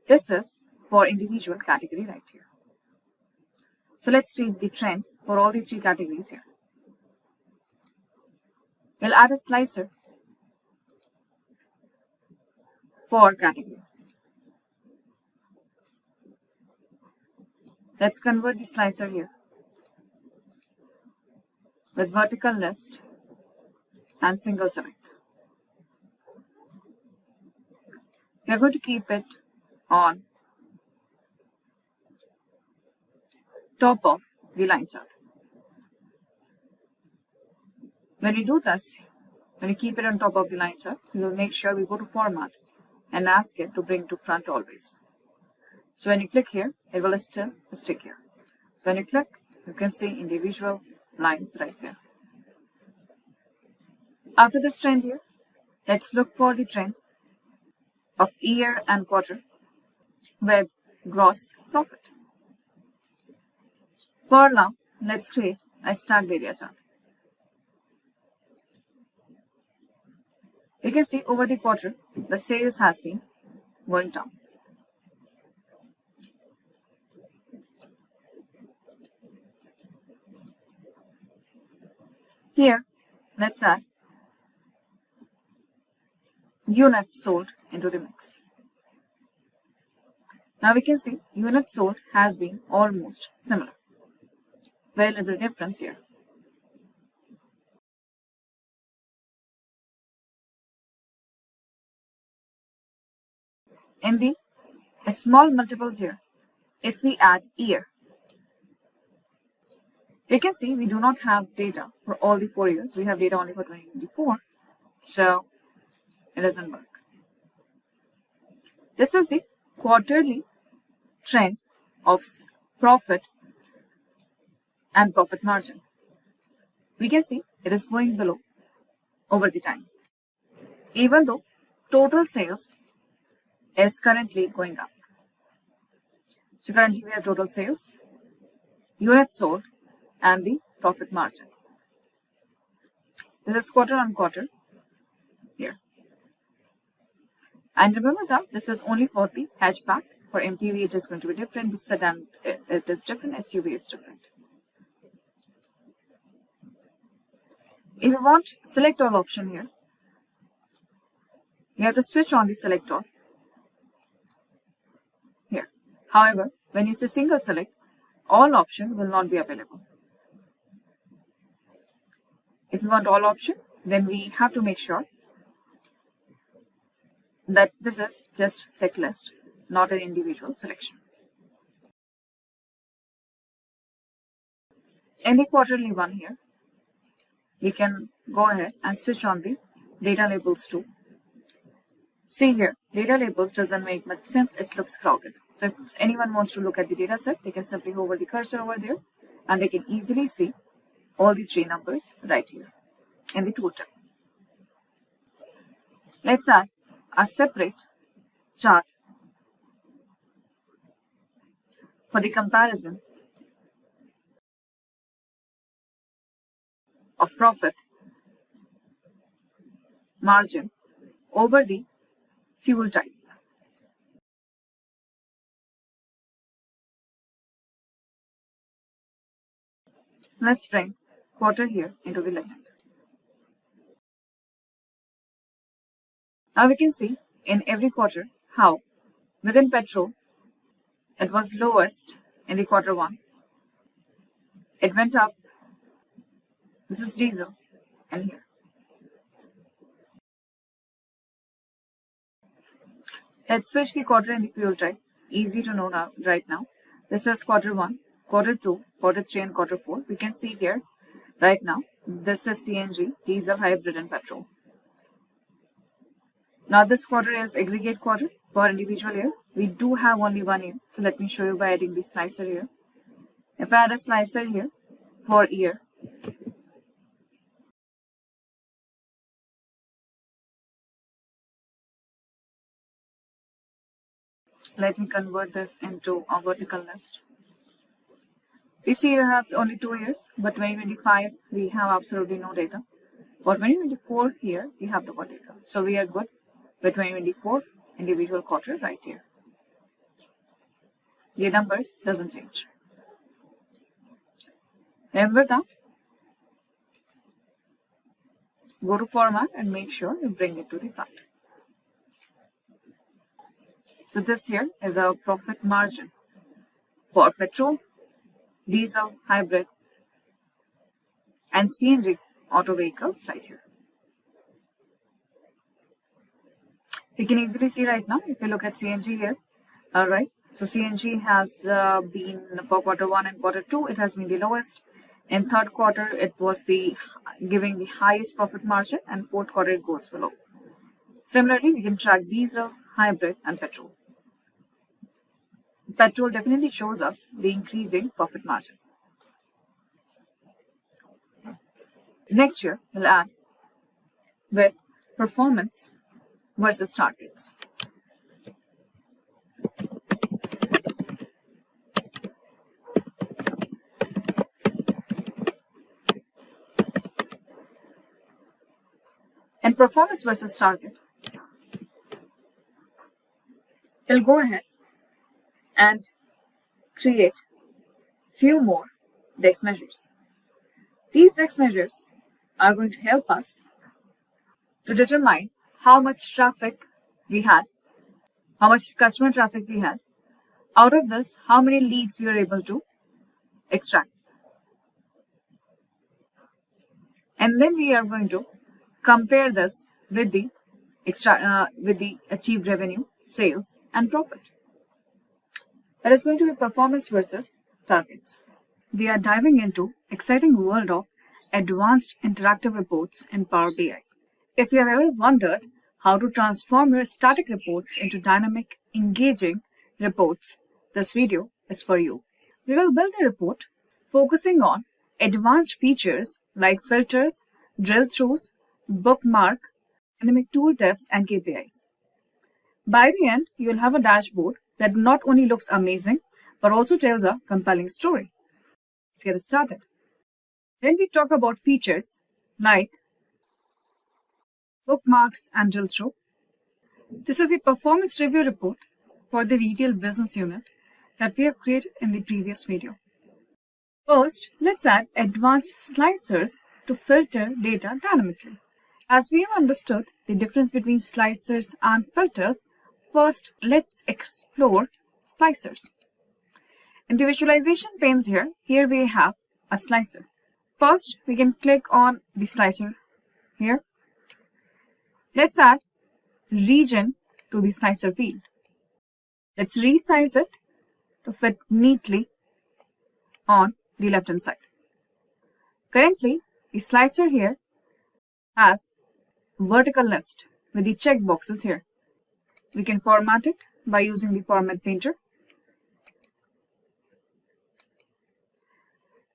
This is for individual category right here. So let's create the trend for all the 3 categories here. We'll add a slicer for category. Let's convert the slicer here with vertical list and single select. We are going to keep it on top of the line chart. When we do this, when we keep it on top of the line chart, we will make sure we go to format and ask it to bring to front always. So when you click here, it will still stick here. When you click, you can see individual lines right there. After this trend here, let's look for the trend of year and quarter with gross profit. For now, let's create a stacked area chart. You can see over the quarter, the sales has been going down. Here, let's add units sold into the mix. Now we can see units sold has been almost similar. Very little difference here. In the small multiples here, if we add year, we can see we do not have data for all the 4 years. We have data only for 2024. So it doesn't work. This is the quarterly trend of profit and profit margin. We can see it is going below over the time, even though total sales is currently going up. So currently we have total sales, units sold, and the profit margin. This is quarter on quarter here. And remember that this is only for the hatchback. For MPV it is going to be different, the sedan it is different, SUV is different. If you want select all option here, you have to switch on the select all here. However, when you say single select, all option will not be available. If you want all option, then we have to make sure that this is just checklist, not an individual selection. In the quarterly one here, we can go ahead and switch on the data labels too. See here, data labels doesn't make much sense, it looks crowded. So if anyone wants to look at the data set, they can simply hover the cursor over there and they can easily see all the three numbers right here in the tooltip. Let's add a separate chart for the comparison of profit margin over the fuel type. Let's bring quarter here into the legend. Now we can see in every quarter how within petrol it was lowest in the quarter 1. It went up. This is diesel and here. Let's switch the quarter and the fuel type. Easy to know now, right now. This is quarter 1, quarter 2, quarter 3 and quarter 4. We can see here right now. This is CNG, diesel, hybrid and petrol. Now this quarter is aggregate quarter for individual year. We do have only one year. So let me show you by adding the slicer here. If I add a slicer here for year, let me convert this into a vertical list. We see you have only 2 years, but 2025 we have absolutely no data. For 2024 here we have the data. So we are good with 2024 individual quarter right here. The numbers doesn't change. Remember that. Go to format and make sure you bring it to the front. So this here is our profit margin for petrol, diesel, hybrid and CNG auto vehicles right here. You can easily see right now if you look at CNG here. Alright, so CNG has been for quarter 1 and quarter 2, it has been the lowest. In third quarter, it was giving the highest profit margin, and fourth quarter it goes below. Similarly, we can track diesel, hybrid and petrol. Petrol definitely shows us the increasing profit margin. Next year, we'll add with performance versus targets. And performance versus target, we'll go ahead and create few more DEX measures. These DEX measures are going to help us to determine how much traffic we had, how much customer traffic we had. Out of this, how many leads we were able to extract. And then we are going to compare this with the achieved revenue, sales and profit. That is going to be performance versus targets. We are diving into exciting world of advanced interactive reports in Power BI. If you have ever wondered how to transform your static reports into dynamic, engaging reports, this video is for you. We will build a report focusing on advanced features like filters, drill-throughs, bookmark, dynamic tooltips, and KPIs. By the end, you will have a dashboard that not only looks amazing, but also tells a compelling story. Let's get started. When we talk about features like bookmarks and drill-through, this is a performance review report for the retail business unit that we have created in the previous video. First, let's add advanced slicers to filter data dynamically. As we have understood the difference between slicers and filters, first let's explore slicers. In the visualization panes here we have a slicer. First, we can click on the slicer here. Let's add region to the slicer field. Let's resize it to fit neatly on the left hand side. Currently, the slicer here has vertical list with the check boxes here. We can format it by using the format painter.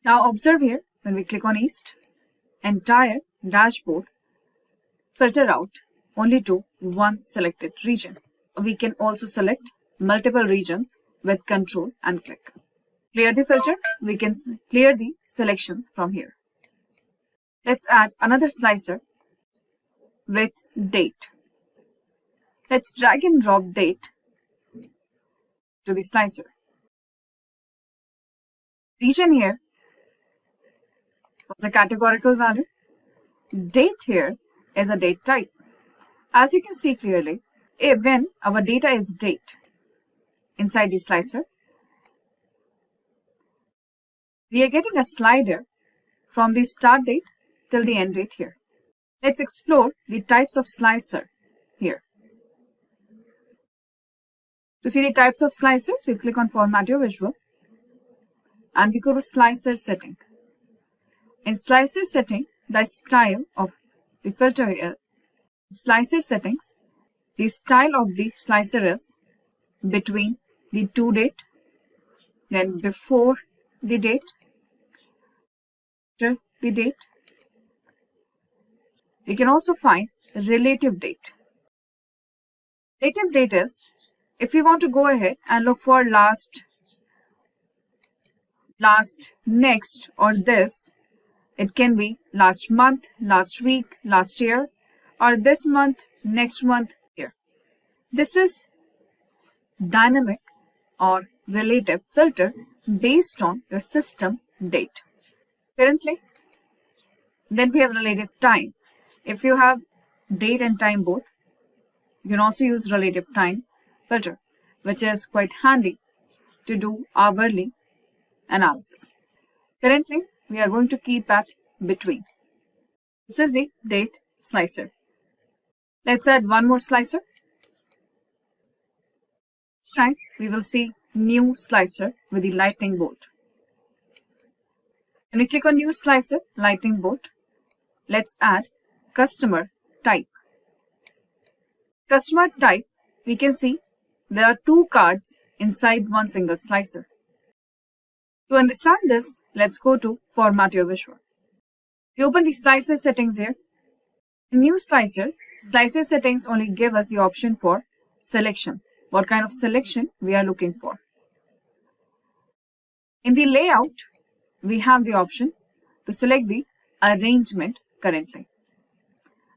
Now observe here, when we click on East, entire dashboard filter out only to one selected region. We can also select multiple regions with Control and click. Clear the filter, we can clear the selections from here. Let's add another slicer with date. Let's drag and drop date to the slicer. Region here was a categorical value. Date here is a date type. As you can see clearly, when our data is date inside the slicer, we are getting a slider from the start date till the end date here. Let's explore the types of slicer here. To see the types of slicers, we click on Format Your Visual and we go to Slicer Setting. In Slicer Setting, the style of the filter is Slicer Settings. The style of the slicer is between the to date, then before the date, after the date. We can also find relative date. Relative date is if we want to go ahead and look for last, next, or this. It can be last month, last week, last year, or this month, next month, year. This is dynamic or relative filter based on your system date. Currently, then we have relative time. If you have date and time both, you can also use relative time filter, which is quite handy to do hourly analysis. Currently, we are going to keep at between. This is the date slicer. Let's add one more slicer. This time, we will see new slicer with the lightning bolt. When we click on new slicer, lightning bolt, let's add customer type. Customer type, we can see there are two cards inside one single slicer. To understand this, let's go to Format Your Visual. We open the slicer settings here. In new slicer, slicer settings only give us the option for selection. What kind of selection we are looking for. In the layout, we have the option to select the arrangement currently.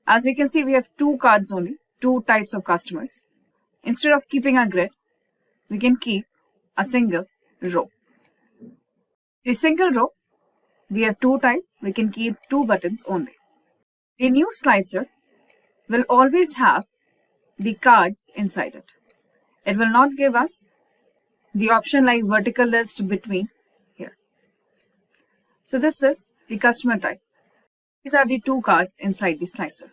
As we can see, we have two cards only, two types of customers. Instead of keeping a grid, we can keep a single row. The single row, we have two types, we can keep two buttons only. The new slicer will always have the cards inside it. It will not give us the option like vertical list between here. So this is the customer type. These are the two cards inside the slicer.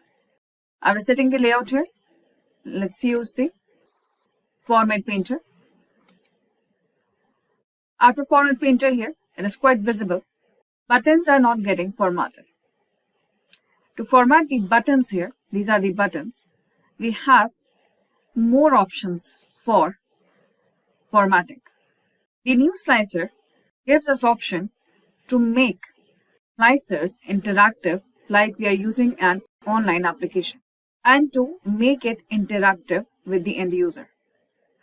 I was setting the layout here. Let's use the Format Painter. After Format Painter here, it is quite visible. Buttons are not getting formatted. To format the buttons here, these are the buttons, we have more options for formatting. The new slicer gives us option to make slicers interactive like we are using an online application and to make it interactive with the end user.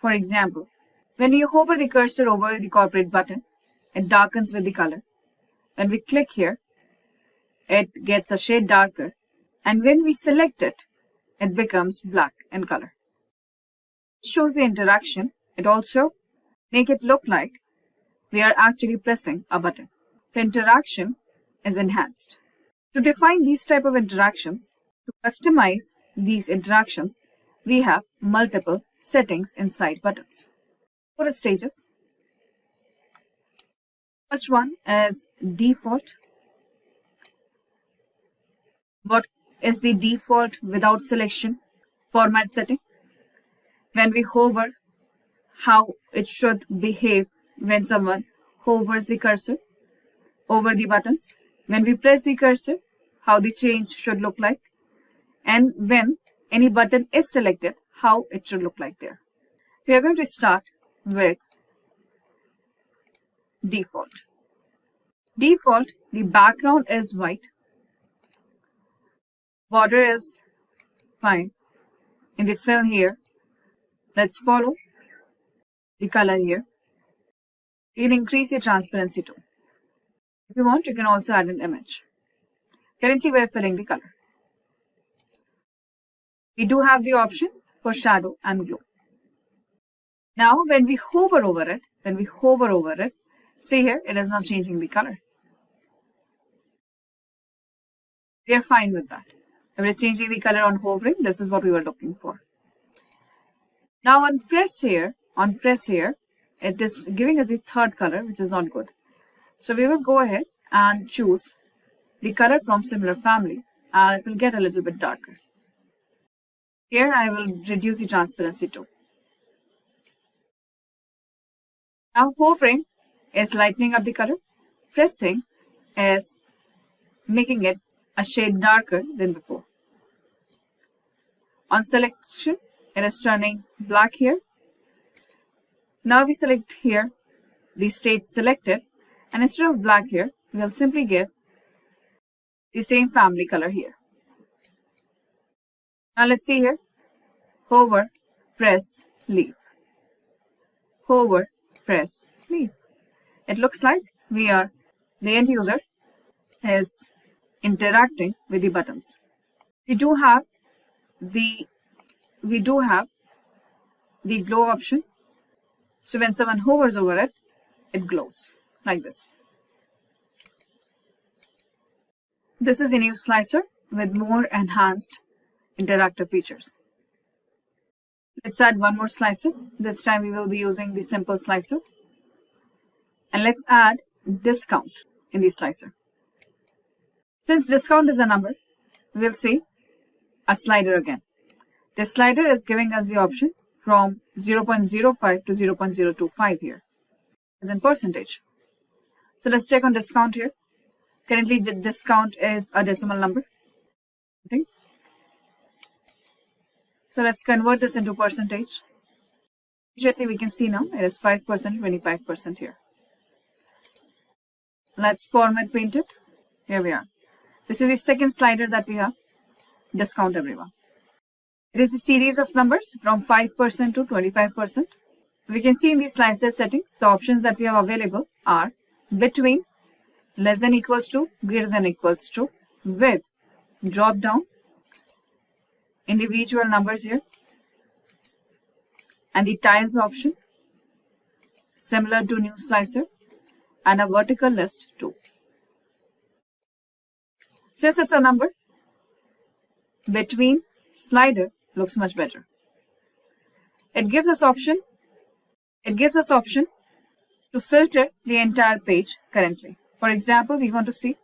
For example, when you hover the cursor over the corporate button, it darkens with the color. When we click here, it gets a shade darker, and when we select it, it becomes black in color. It shows the interaction. It also makes it look like we are actually pressing a button. So interaction is enhanced. To define these type of interactions, to customize these interactions, we have multiple settings inside buttons. 4 stages. First one is default. What is the default without selection format setting? When we hover, how it should behave when someone hovers the cursor over the buttons. When we press the cursor, how the change should look like. And when any button is selected, how it should look like there. We are going to start with default. Default, the background is white. Border is fine. In the fill here, let's follow the color here. You can increase the transparency too. If you want, you can also add an image. Currently, we are filling the color. We do have the option for shadow and glow. Now, when we hover over it, see here, it is now changing the color. We are fine with that. If it is changing the color on hovering, this is what we were looking for. Now, on press here, it is giving us the third color, which is not good. So we will go ahead and choose the color from similar family, and it will get a little bit darker. Here I will reduce the transparency too. Now hovering is lightening up the color. Pressing is making it a shade darker than before. On selection, it is turning black here. Now we select here the state selected, and instead of black here, we will simply give the same family color here. Now let's see here. Hover, press, leave. Hover, press, leave. It looks like the end user is interacting with the buttons. We do have the glow option. So when someone hovers over it, it glows like this. This is a new slicer with more enhanced interactive features. Let's add one more slicer. This time we will be using the simple slicer. And let's add discount in the slicer. Since discount is a number, we will see a slider again. This slider is giving us the option from 0.05 to 0.025 here, as in percentage. So let's check on discount here. Currently, discount is a decimal number. So let's convert this into percentage. Immediately we can see now it is 5%, 25% here. Let's format print it. Here we are. This is the second slider that we have. Discount everyone. It is a series of numbers from 5% to 25%. We can see in these slicer settings, the options that we have available are between, less than equals to, greater than equals to, with, drop down, individual numbers here, and the tiles option, similar to new slicer, and a vertical list too. Since it's a number, between slider looks much better. It gives us option to filter the entire page currently. For example, we want to see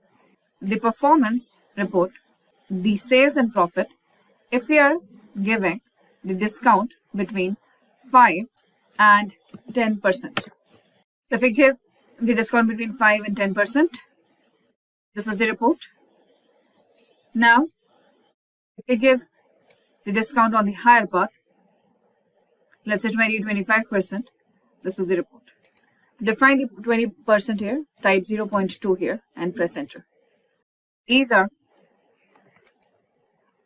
the performance report, the sales and profit, if we are giving the discount between 5 and 10%. So if we give the discount between 5 and 10%, this is the report. Now, if we give the discount on the higher part, let's say 20-25%, this is the report. Define the 20% here, type 0.2 here and press enter. These are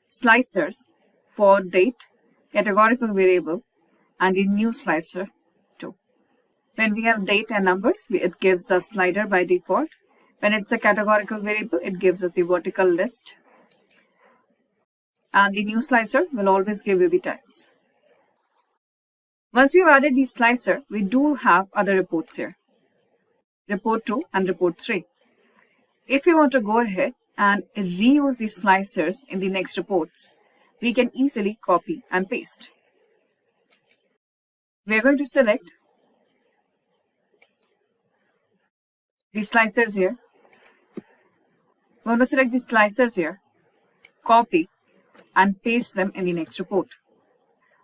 slicers for date, categorical variable, and the new slicer too. When we have date and numbers, it gives us slider by default. When it's a categorical variable, it gives us the vertical list. And the new slicer will always give you the tiles. Once we've added the slicer, we do have other reports here. Report 2 and report 3. If we want to go ahead and reuse these slicers in the next reports, we can easily copy and paste. We are going to select the slicers here. We want to select the slicers here, copy and paste them in the next report.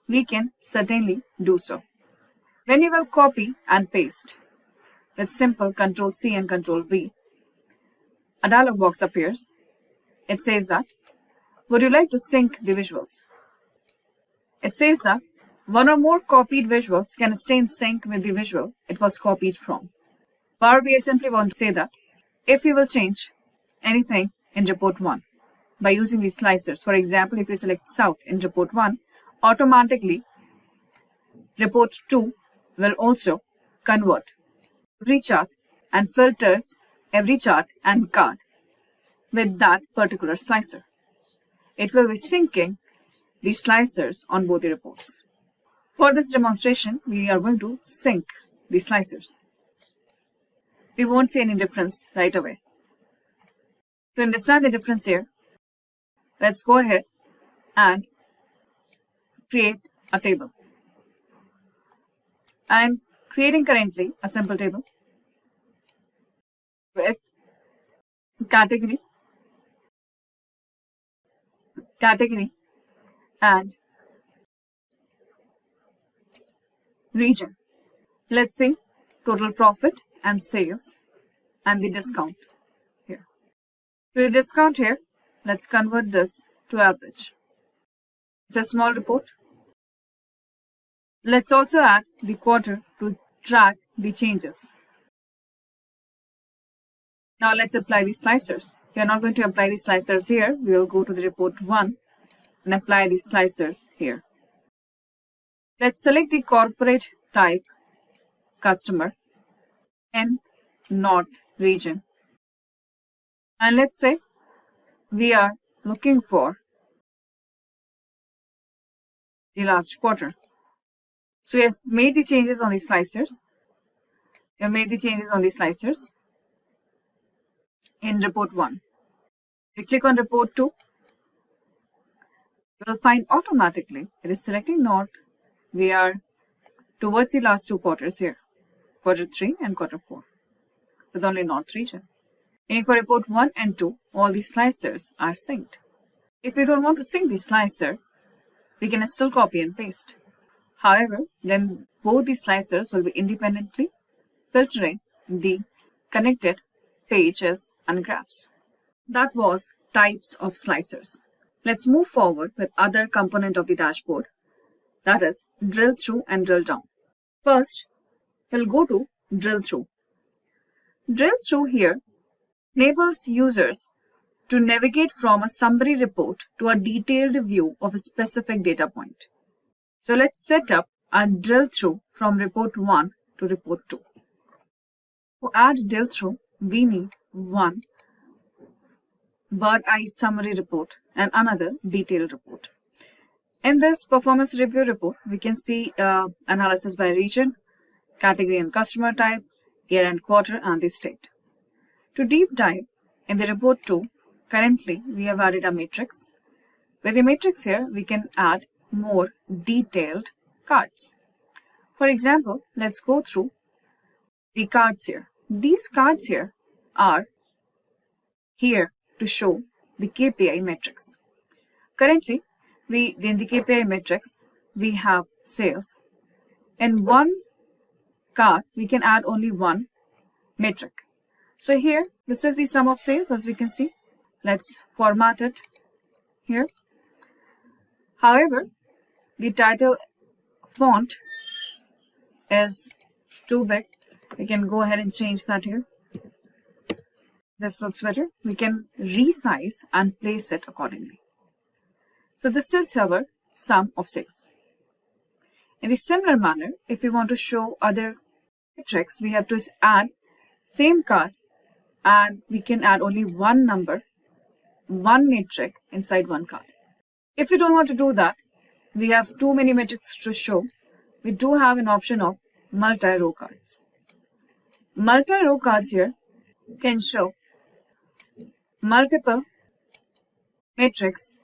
We can certainly do so. When you will copy and paste, with simple Ctrl C and Ctrl V, a dialog box appears. It says that, would you like to sync the visuals? It says that one or more copied visuals can stay in sync with the visual it was copied from. Power BI simply want to say that If you will change anything in report 1 by using these slicers, for example, if you select South in report 1, automatically report 2 will also convert every chart and filters every chart and card with that particular slicer. It will be syncing the slicers on both the reports. For this demonstration, we are going to sync the slicers. We won't see any difference right away. To understand the difference here, let's go ahead and create a table. I'm creating currently a simple table with category, and region. Let's see total profit and sales and the discount here. To the discount here, let's convert this to average. It's a small report. Let's also add the quarter to track the changes. Now let's apply the slicers. We are not going to apply the slicers here. We will go to the report 1 and apply the slicers here. Let's select the corporate type customer in North region. And let's say we are looking for the last quarter. So we have made the changes on the slicers. In report 1. We click on report 2. You will find automatically it is selecting North. We are towards the last 2 quarters here, quarter 3 and quarter 4, with only North region. And for report 1 and 2, all the slicers are synced. If we don't want to sync the slicer, we can still copy and paste. However, then both the slicers will be independently filtering the connected pages and graphs. That was types of slicers. Let's move forward with other component of the dashboard, that is drill through and drill down. First, we'll go to drill through. Drill through here enables users to navigate from a summary report to a detailed view of a specific data point. So let's set up a drill through from report 1 to report 2. To add drill through, we need one bird's eye summary report and another detailed report. In this performance review report, we can see analysis by region, category and customer type, year and quarter, and the state. To deep dive in the report 2, currently we have added a matrix. With the matrix here, we can add more detailed cards. For example, let's go through the cards here. These cards here are here to show the KPI metrics. Currently, in the KPI metrics, we have sales. In one card, we can add only one metric. So here, this is the sum of sales, as we can see. Let's format it here. However, the title font is too big. We can go ahead and change that here. This looks better. We can resize and place it accordingly. So this is our sum of sales. In a similar manner, if we want to show other metrics, we have to add same card, and we can add only one number, one metric inside one card. If we don't want to do that, we have too many metrics to show. We do have an option of multi-row cards. Multi-row cards here can show multiple metrics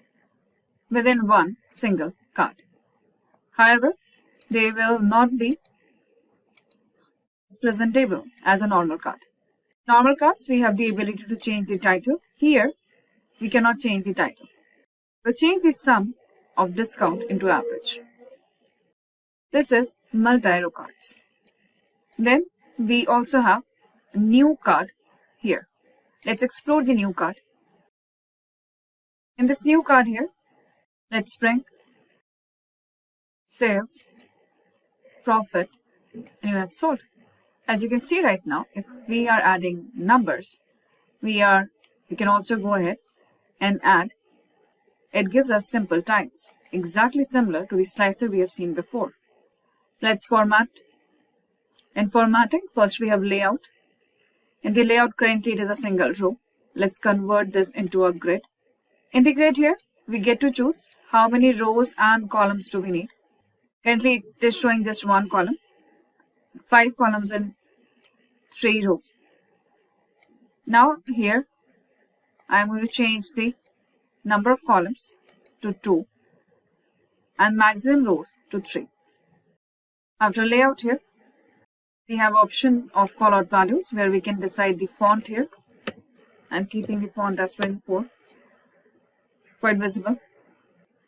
within one single card. However, they will not be as presentable as a normal card. Normal cards, we have the ability to change the title. Here, we cannot change the title. We'll change the sum of discount into average. This is multi-row cards. Then we also have a new card here. Let's explore the new card. In this new card here, let's bring sales, profit, and units sold. As you can see right now, if we are adding numbers, we can also go ahead and add. It gives us simple tiles, exactly similar to the slicer we have seen before. Let's format. In formatting, first we have layout. In the layout, currently it is a single row. Let's convert this into a grid. In the grid here, we get to choose how many rows and columns do we need. Currently it is showing just one column, 5 columns and 3 rows. Now here, I am going to change the number of columns to 2 and maximum rows to 3. After layout here, we have option of callout values where we can decide the font here. I'm keeping the font as 24, quite visible.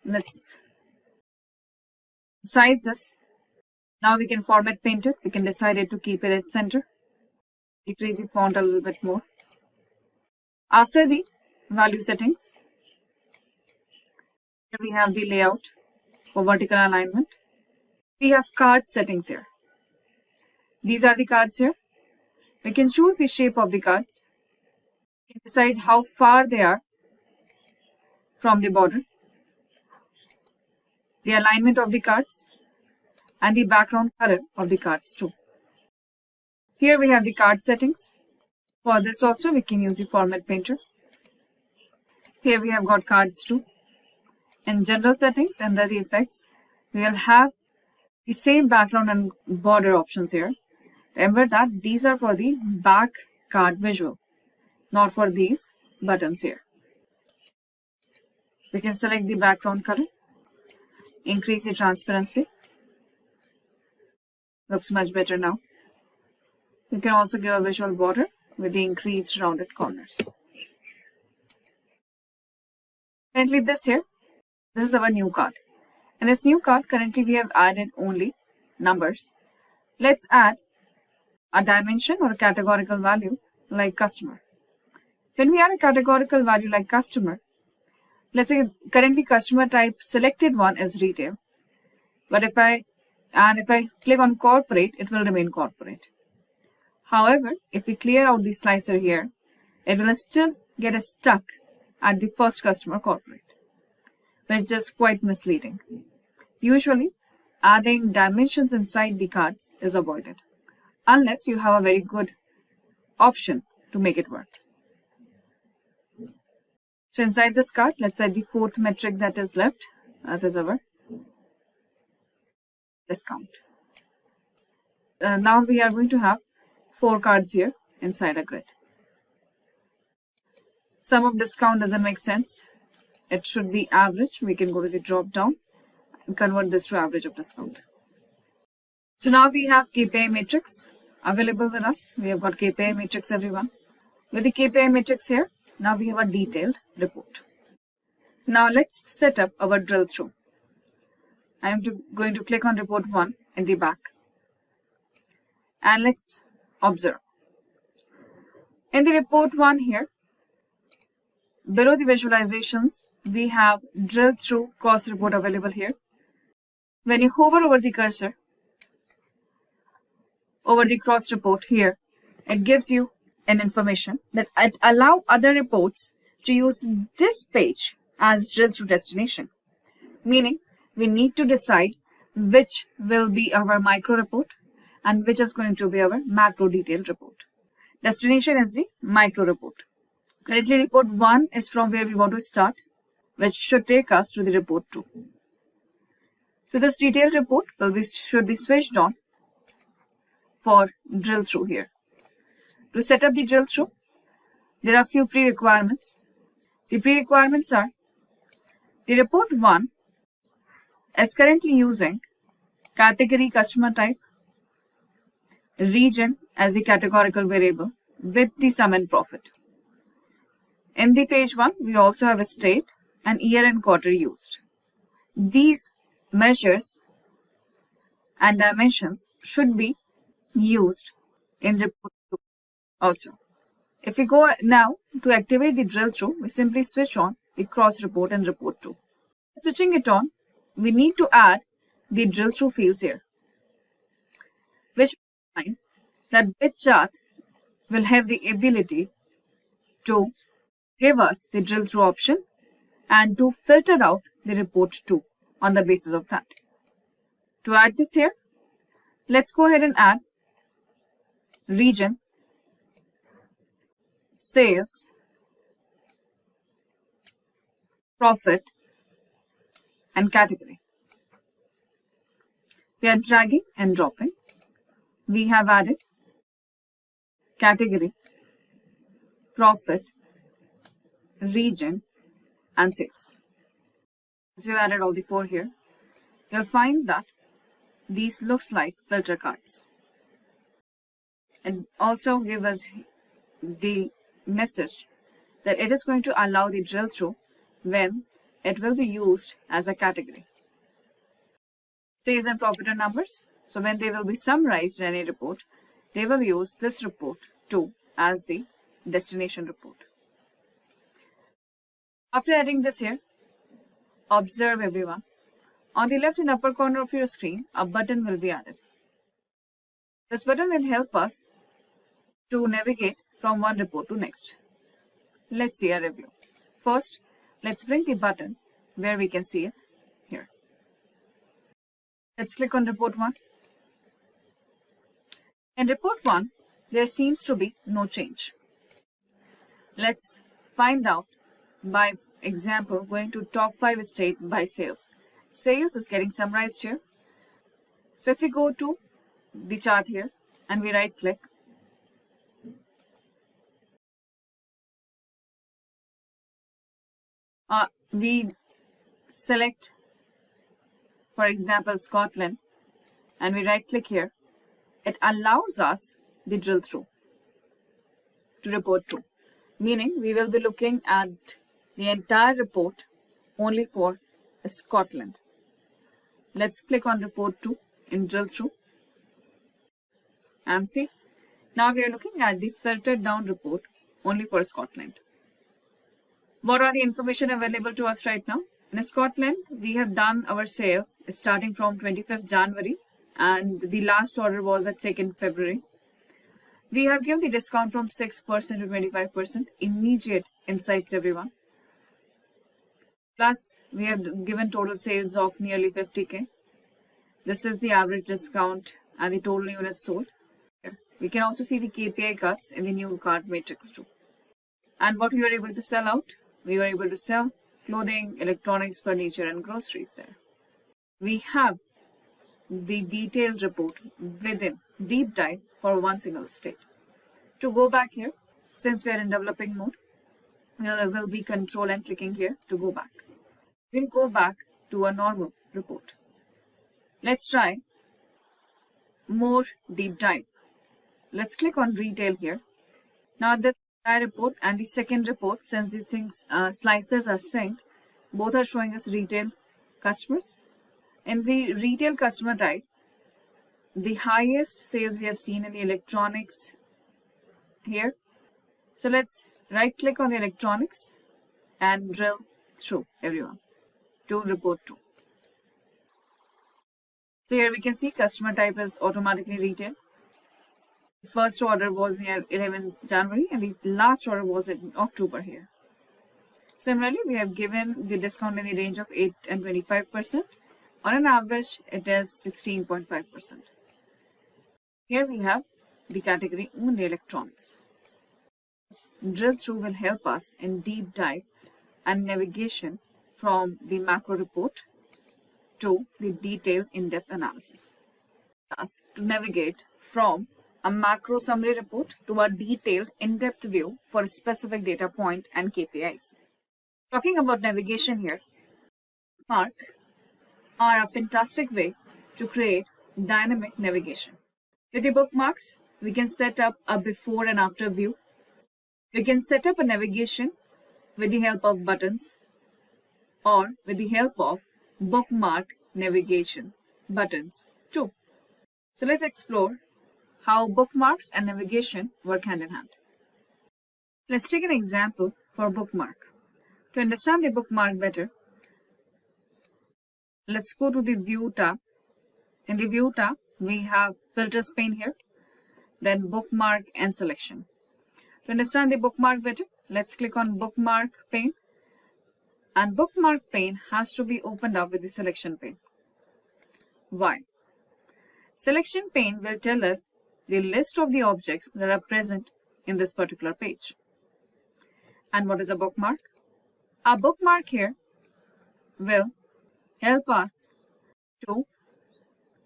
Let's decide this. Now we can format paint it. We can decide it to keep it at center. Decrease the font a little bit more. After the value settings, here we have the layout for vertical alignment. We have card settings here. These are the cards here. We can choose the shape of the cards. We can decide how far they are from the border, the alignment of the cards, and the background color of the cards too. Here we have the card settings. For this also we can use the format painter. Here we have got cards too. In general settings, under the effects, we will have the same background and border options here. Remember that these are for the back card visual, not for these buttons here. We can select the background color, increase the transparency. Looks much better now. You can also give a visual border with the increased rounded corners. Currently this is our new card. In this new card, currently we have added only numbers. Let's add a dimension or a categorical value like customer. When we add a categorical value like customer, let's say currently customer type selected one is retail. But if I click on corporate, it will remain corporate. However, if we clear out the slicer here, it will still get stuck at the first customer corporate, which is quite misleading. Usually, adding dimensions inside the cards is avoided, unless you have a very good option to make it work. So inside this card, let's add the fourth metric that is left. That is our discount. Now we are going to have 4 cards here inside a grid. Sum of discount doesn't make sense. It should be average. We can go to the drop down and convert this to average of discount. So now we have KPI matrix available with us. We have got KPI matrix, everyone. With the KPI matrix here, now we have a detailed report. Now let's set up our drill through. I am going to click on report 1 in the back. And let's observe. In the report 1 here, below the visualizations, we have drill through cross report available here. When you hover over the cursor, over the cross report here, it gives you an information that it allow other reports to use this page as drill through destination. Meaning, we need to decide which will be our micro report and which is going to be our macro detailed report. Destination is the micro report. Currently, report 1 is from where we want to start, which should take us to the report 2. So this detailed report should be switched on for drill through here. To set up the drill through, there are a few pre-requirements. The pre-requirements are the report 1 is currently using category customer type, region as a categorical variable with the sum and profit. In the page 1, we also have a state and year and quarter used. These measures and dimensions should be used in report 2 also. If we go now to activate the drill through, we simply switch on the cross report and report 2. Switching it on, we need to add the drill through fields here, which means that which chart will have the ability to give us the drill through option and to filter out the report to on the basis of that. To add this here, let's go ahead and add region, sales, profit, and category. We are dragging and dropping. We have added category, profit, region, and sales. So we've added all the 4 here. You'll find that these looks like filter cards. And also give us the message that it is going to allow the drill through when it will be used as a category. Sales and profit are numbers. So when they will be summarized in any report, they will use this report too as the destination report. After adding this here, observe everyone. On the left and upper corner of your screen, a button will be added. This button will help us to navigate from one report to next. Let's see a review. First, let's bring the button where we can see it here. Let's click on report 1. In report 1, there seems to be no change. Let's find out by example going to top 5 state by sales. Sales is getting summarized here. So if we go to the chart here and we right click, we select, for example, Scotland, and we right click here. It allows us the drill through to report 2, meaning we will be looking at the entire report only for Scotland. Let's click on report 2 in drill through and see. Now we are looking at the filtered down report only for Scotland. What are the information available to us right now? In Scotland, we have done our sales starting from 25th January and the last order was at 2nd February. We have given the discount from 6% to 25%. Immediate insights, everyone. Plus, we have given total sales of nearly 50K. This is the average discount and the total units sold. We can also see the KPI cuts in the new cart matrix too. And what we were able to sell out? We were able to sell clothing, electronics, furniture, and groceries there. We have the detailed report within deep dive for one single state. To go back here, since we are in developing mode, we will be control and clicking here to go back. We'll go back to a normal report. Let's try more deep dive. Let's click on retail here. Now this report and the second report, since these things slicers are synced, both are showing us retail customers. In the retail customer type, the highest sales we have seen in the electronics here. So let's right click on the electronics and drill through everyone to report 2. So here we can see customer type is automatically retail. The first order was near 11th January and the last order was in October here. Similarly, we have given the discount in the range of 8 and 25%. On an average, it is 16.5%. Here we have the category only electronics. This drill through will help us in deep dive and navigation from the macro report to the detailed in-depth analysis. Thus, to navigate from a macro summary report to a detailed in-depth view for a specific data point and KPIs. Talking about navigation here, bookmarks are a fantastic way to create dynamic navigation. With the bookmarks, we can set up a before and after view. We can set up a navigation with the help of buttons or with the help of bookmark navigation buttons too. So let's explore how bookmarks and navigation work hand in hand. Let's take an example for bookmark. To understand the bookmark better, let's go to the View tab. In the View tab, we have Filters pane here, then Bookmark and Selection. To understand the bookmark better, let's click on bookmark pane. And bookmark pane has to be opened up with the selection pane. Why? Selection pane will tell us the list of the objects that are present in this particular page. And what is a bookmark? A bookmark here will help us to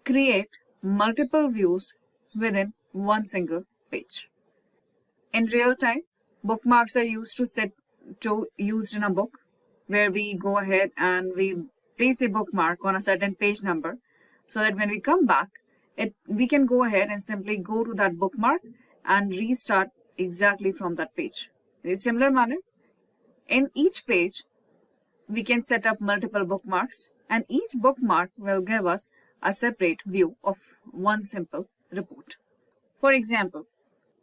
create multiple views within one single page. In real time, bookmarks are used used in a book, where we go ahead and we place the bookmark on a certain page number, so that when we come back, we can go ahead and simply go to that bookmark and restart exactly from that page. In a similar manner, in each page, we can set up multiple bookmarks, and each bookmark will give us a separate view of one simple report. For example,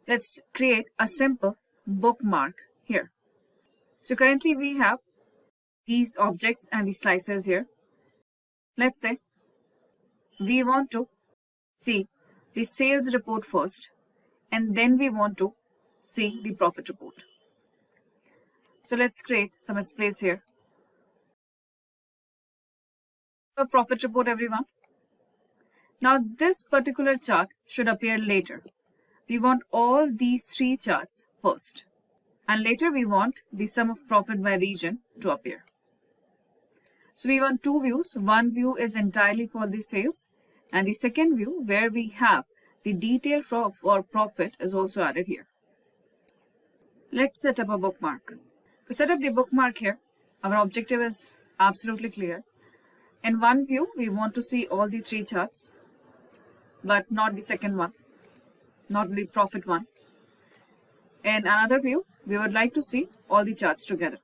let's create a simple bookmark here. So currently we have these objects and the slicers here. Let's say we want to see the sales report first, and then we want to see the profit report. So let's create some space here. A profit report, everyone. Now this particular chart should appear later. We want all these three charts first, and later we want the sum of profit by region to appear. So we want two views. One view is entirely for the sales, and the second view where we have the detail for profit is also added here. Let's set up a bookmark. To set up the bookmark here, our objective is absolutely clear. In one view, we want to see all the three charts, but not the second one, not the profit one. In another view, we would like to see all the charts together.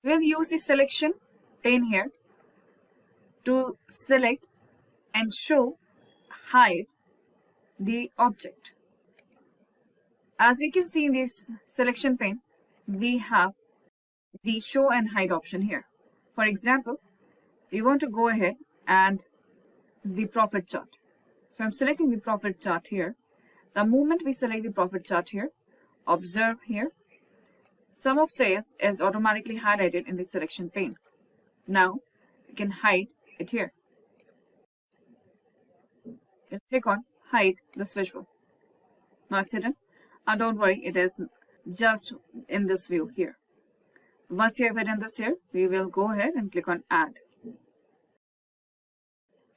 We'll use the selection pane here to select and hide the object. As we can see in this selection pane, we have the show and hide option here. For example, we want to go ahead and the profit chart. So I'm selecting the profit chart here. The moment we select the profit chart here, observe here, sum of sales is automatically highlighted in the selection pane. Now we can hide it here. We'll click on hide this visual. Now it's hidden. Don't worry, it is just in this view here. Once you have hidden this here, we will go ahead and click on add.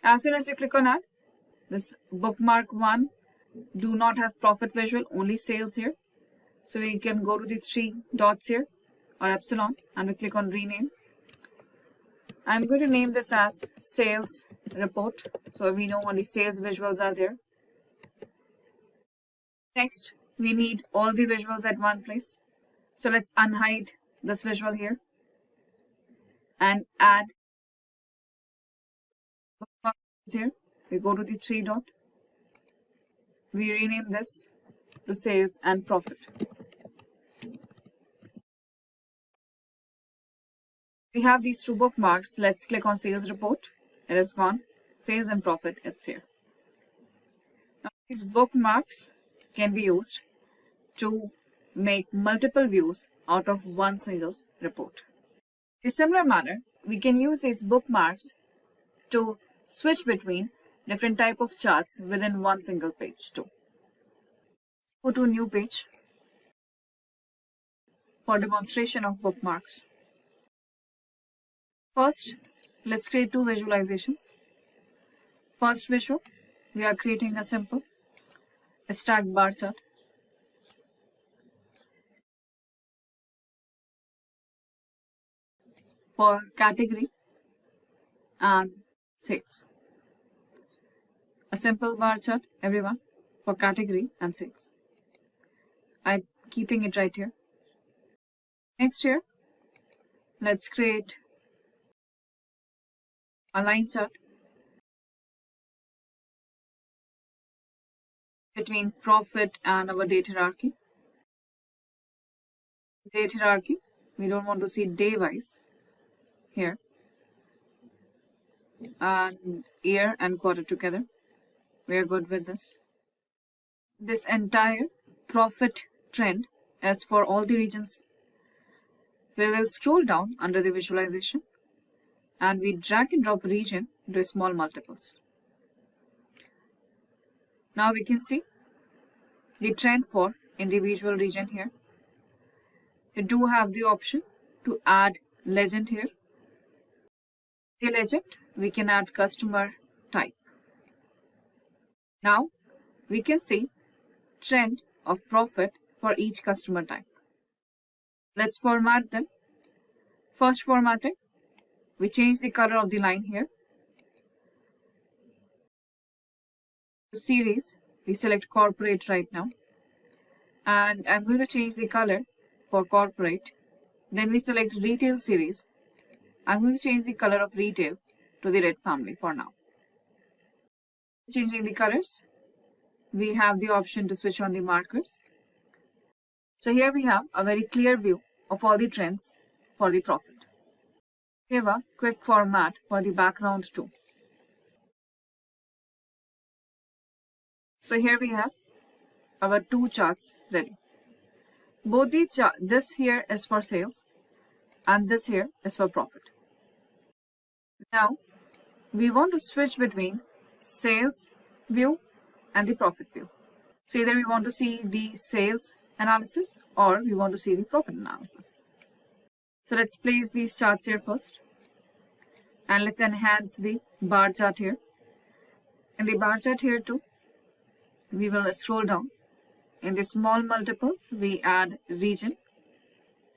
As soon as you click on add, this bookmark 1 do not have profit visual, only sales here. So we can go to the three dots here or epsilon and we click on rename. I'm going to name this as sales report, so we know only sales visuals are there. Next, we need all the visuals at one place. So let's unhide this visual here and add here. We go to the three dot. We rename this to sales and profit. We have these two bookmarks. Let's click on sales report. It is gone. Sales and profit, it's here. Now, these bookmarks can be used to make multiple views out of one single report. In a similar manner, we can use these bookmarks to switch between different type of charts within one single page too. Let's go to a new page for demonstration of bookmarks. First, let's create two visualizations. First visual, we are creating a simple stacked bar chart. For category and sales. A simple bar chart, everyone, for category and sales. I'm keeping it right here. Next here, let's create a line chart between profit and our date hierarchy. Date hierarchy, we don't want to see day-wise here, and year and quarter together. We are good with this. This entire profit trend is for all the regions We will scroll down under the visualization and we drag and drop region into small multiples. Now we can see the trend for individual region here. You do have the option to add legend here. The legend, we can add customer type. Now we can see trend of profit for each customer type. Let's format them. First formatting, we change the color of the line here. To series, we select corporate right now. And I'm going to change the color for corporate. Then we select retail series. I'm going to change the color of retail to the red family for now. Changing the colors, we have the option to switch on the markers. So here we have a very clear view of all the trends for the profit. Give a quick format for the background too. So here we have our two charts ready. Both the this here is for sales and this here is for profit. Now we want to switch between sales view and the profit view. So either we want to see the sales analysis or we want to see the profit analysis. So let's place these charts here first and let's enhance the bar chart here. In the bar chart here too, we will scroll down. In the small multiples, we add region.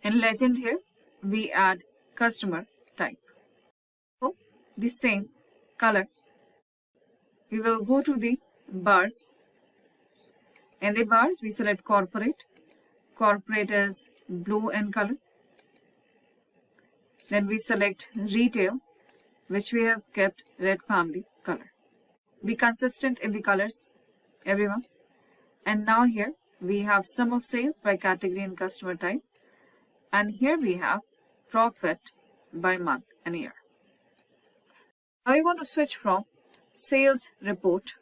In legend here, we add customer type. So the same color. We will go to the bars. In the bars, we select corporate. Corporate is blue in color. Then we select retail, which we have kept red family color. Be consistent in the colors, everyone. And now here we have sum of sales by category and customer type. And here we have profit by month and year. Now we want to switch from sales report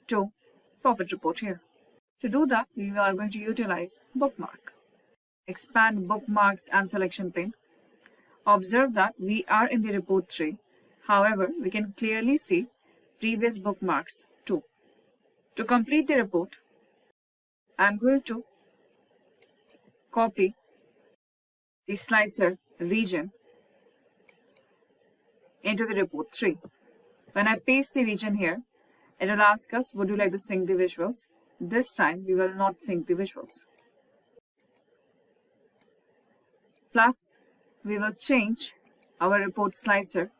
to profit report here. To do that, we are going to utilize bookmark. Expand bookmarks and selection pane. Observe that we are in the report tree. However, we can clearly see previous bookmarks too. To complete the report, I'm going to copy the slicer region into the report tree. When I paste the region here, it will ask us, would you like to sync the visuals? This time, we will not sync the visuals. Plus, we will change our report slicer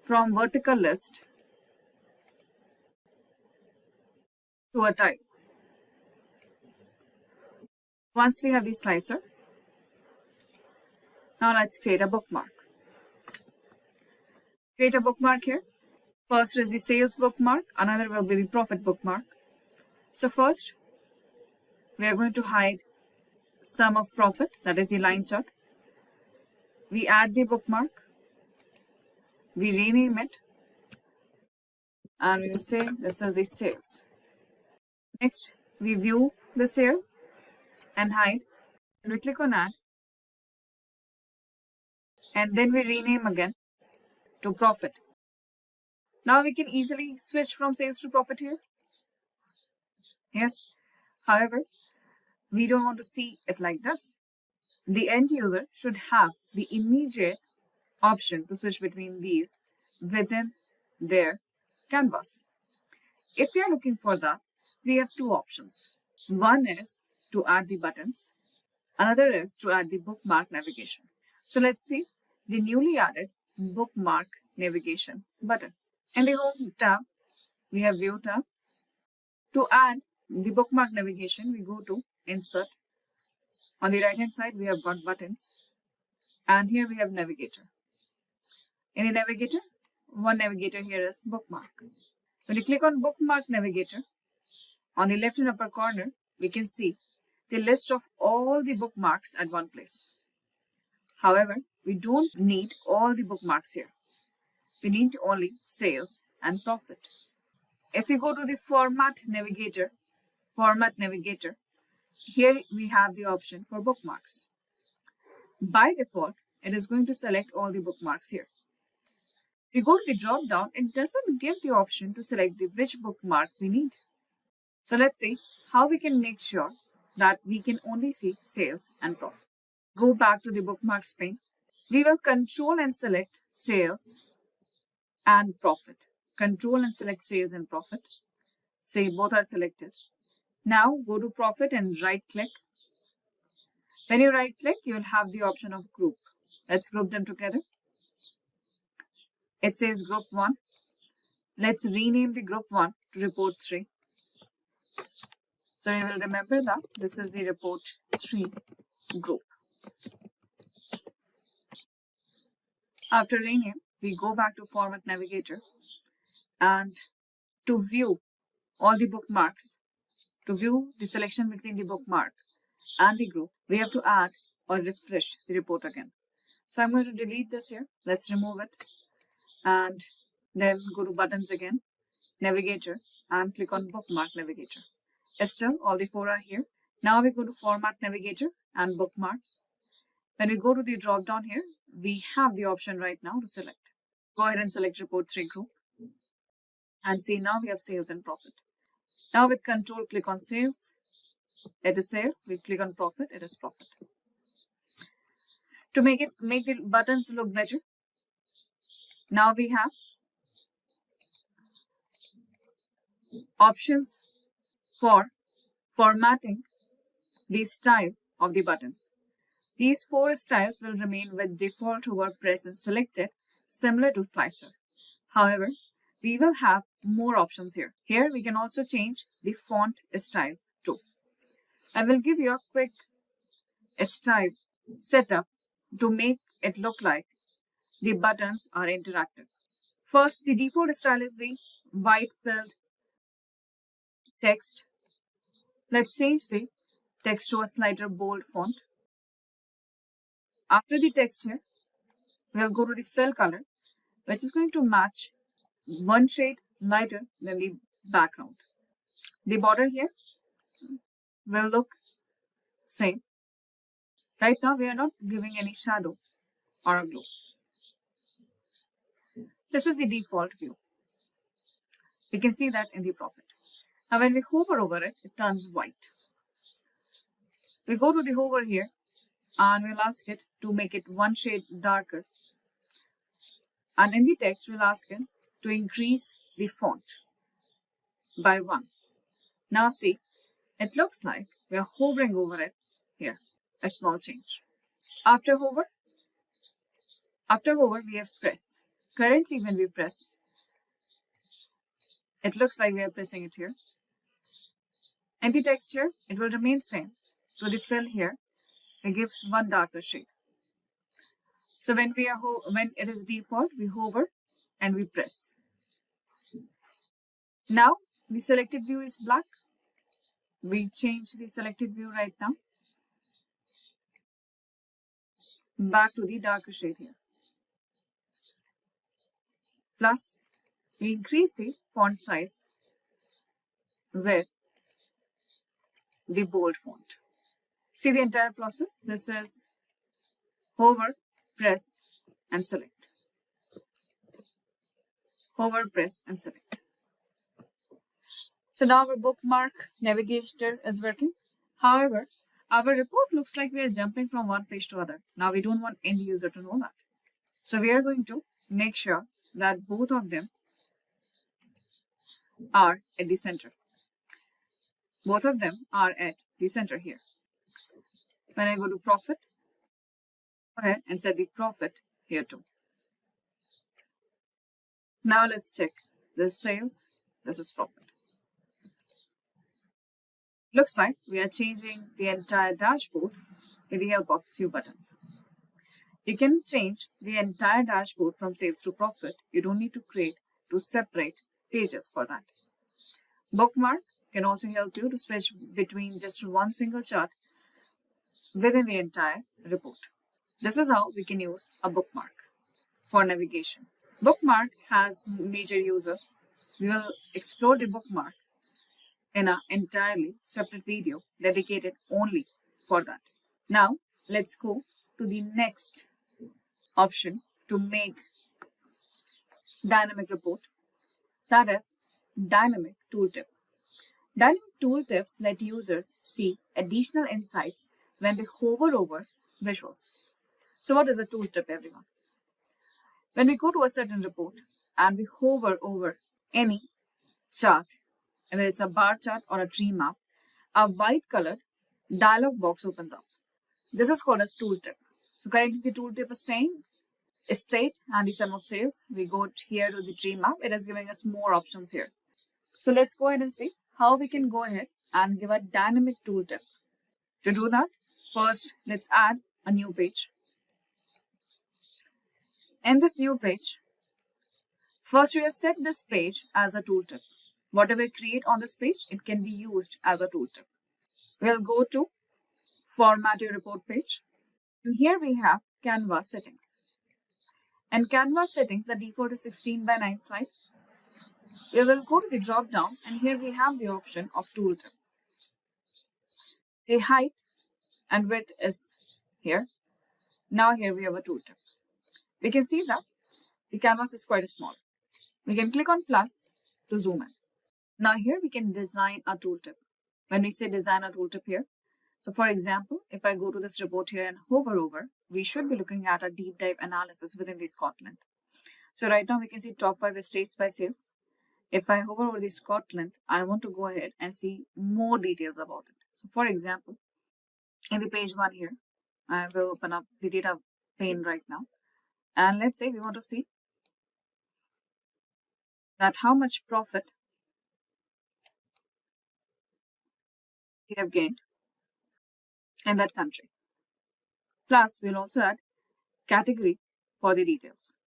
from vertical list to a tile. Once we have the slicer, now let's create a bookmark. Create a bookmark here. First is the sales bookmark, another will be the profit bookmark. So first, we are going to hide sum of profit, that is the line chart. We add the bookmark, we rename it, and we will say this is the sales. Next, we view the sale and hide, and we click on add, and then we rename again to profit. Now we can easily switch from sales to profit here. Yes, however, we don't want to see it like this. The end user should have the immediate option to switch between these within their canvas. If we are looking for that, we have two options. One is to add the buttons. Another is to add the bookmark navigation. So let's see the newly added bookmark navigation button. In the Home tab, we have View tab. To add the bookmark navigation, we go to Insert. On the right hand side, we have got buttons. And here we have Navigator. In the Navigator, one navigator here is Bookmark. When you click on Bookmark Navigator, on the left and upper corner, we can see the list of all the bookmarks at one place. However, we don't need all the bookmarks here. We need only sales and profit. If we go to the Format Navigator, here we have the option for bookmarks. By default, it is going to select all the bookmarks here. We go to the drop down, it doesn't give the option to select which bookmark we need. So let's see how we can make sure that we can only see sales and profit. Go back to the bookmarks pane. We will control and select sales and profit. Control and select sales and profit. Say both are selected. Now go to profit and right click. When you right click, you will have the option of group. Let's group them together. It says group 1. Let's rename the group 1 to report 3. So you will remember that this is the report 3 group. After rename, we go back to Format Navigator, and to view all the bookmarks, to view the selection between the bookmark and the group, we have to add or refresh the report again. So I'm going to delete this here. Let's remove it and then go to buttons again, Navigator, and click on Bookmark Navigator. Still, all the 4 are here. Now we go to Format Navigator and Bookmarks. When we go to the drop down here, we have the option right now to select. Go ahead and select Report 3 Group. And see, now we have sales and profit. Now with Control, click on Sales. It is sales. We click on Profit. It is profit. To make the buttons look better, now we have options for formatting the style of the buttons. These 4 styles will remain with default hover, press and selected, similar to Slicer. However, we will have more options here. Here we can also change the font styles too. I will give you a quick style setup to make it look like the buttons are interactive. First, the default style is the white filled text. Let's change the text to a slighter bold font. After the text here, we'll go to the fill color, which is going to match one shade lighter than the background. The border here will look same. Right now, we are not giving any shadow or a glow. This is the default view. We can see that in the profit. Now, when we hover over it, it turns white. We go to the hover here and we'll ask it to make it one shade darker. And in the text, we'll ask it to increase the font by 1. Now see, it looks like we are hovering over it here, a small change. After hover, we have press. Currently, when we press, it looks like we are pressing it here. In the text here, it will remain same. To the fill here, it gives one darker shade. So when it is default, we hover and we press. Now the selected view is black. We change the selected view right now. Back to the darker shade here. Plus, we increase the font size with the bold font. See the entire process. This is hover, press, and select. Hover, press, and select. So now our bookmark navigator is working. However, our report looks like we are jumping from one page to other. Now we don't want end user to know that. So we are going to make sure that both of them are at the center. Both of them are at the center here. When I go to profit, go ahead and set the profit here too. Now let's check this sales, this is profit. Looks like we are changing the entire dashboard with the help of a few buttons. You can change the entire dashboard from sales to profit. You don't need to create 2 separate pages for that. Bookmark can also help you to switch between just one single chart within the entire report. This is how we can use a bookmark for navigation. Bookmark has major uses. We will explore the bookmark in an entirely separate video dedicated only for that. Now, let's go to the next option to make dynamic report, that is dynamic tooltip. Dynamic tooltips let users see additional insights when they hover over visuals. So what is a tooltip, everyone? When we go to a certain report and we hover over any chart, whether it's a bar chart or a tree map, a white colored dialog box opens up. This is called as tooltip. So currently the tooltip is saying estate and the sum of sales. We go here to the tree map. It is giving us more options here. So let's go ahead and see how we can go ahead and give a dynamic tooltip. To do that, first let's add a new page. In this new page, first we have set this page as a tooltip. Whatever we create on this page, it can be used as a tooltip. We'll go to Format Your Report page. And here we have Canvas settings. And Canvas settings, the default is 16:9 slide. We will go to the drop down and here we have the option of tooltip. The height and width is here. Now here we have a tooltip. We can see that the canvas is quite small. We can click on plus to zoom in. Now here we can design a tooltip. When we say design a tooltip here, so for example, if I go to this report here and hover over, we should be looking at a deep dive analysis within the Scotland. So right now we can see top 5 estates by sales. If I hover over the Scotland, I want to go ahead and see more details about it. So for example, in the page 1 here, I will open up the data pane right now. And let's say we want to see that how much profit we have gained in that country. Plus, we'll also add category for the details.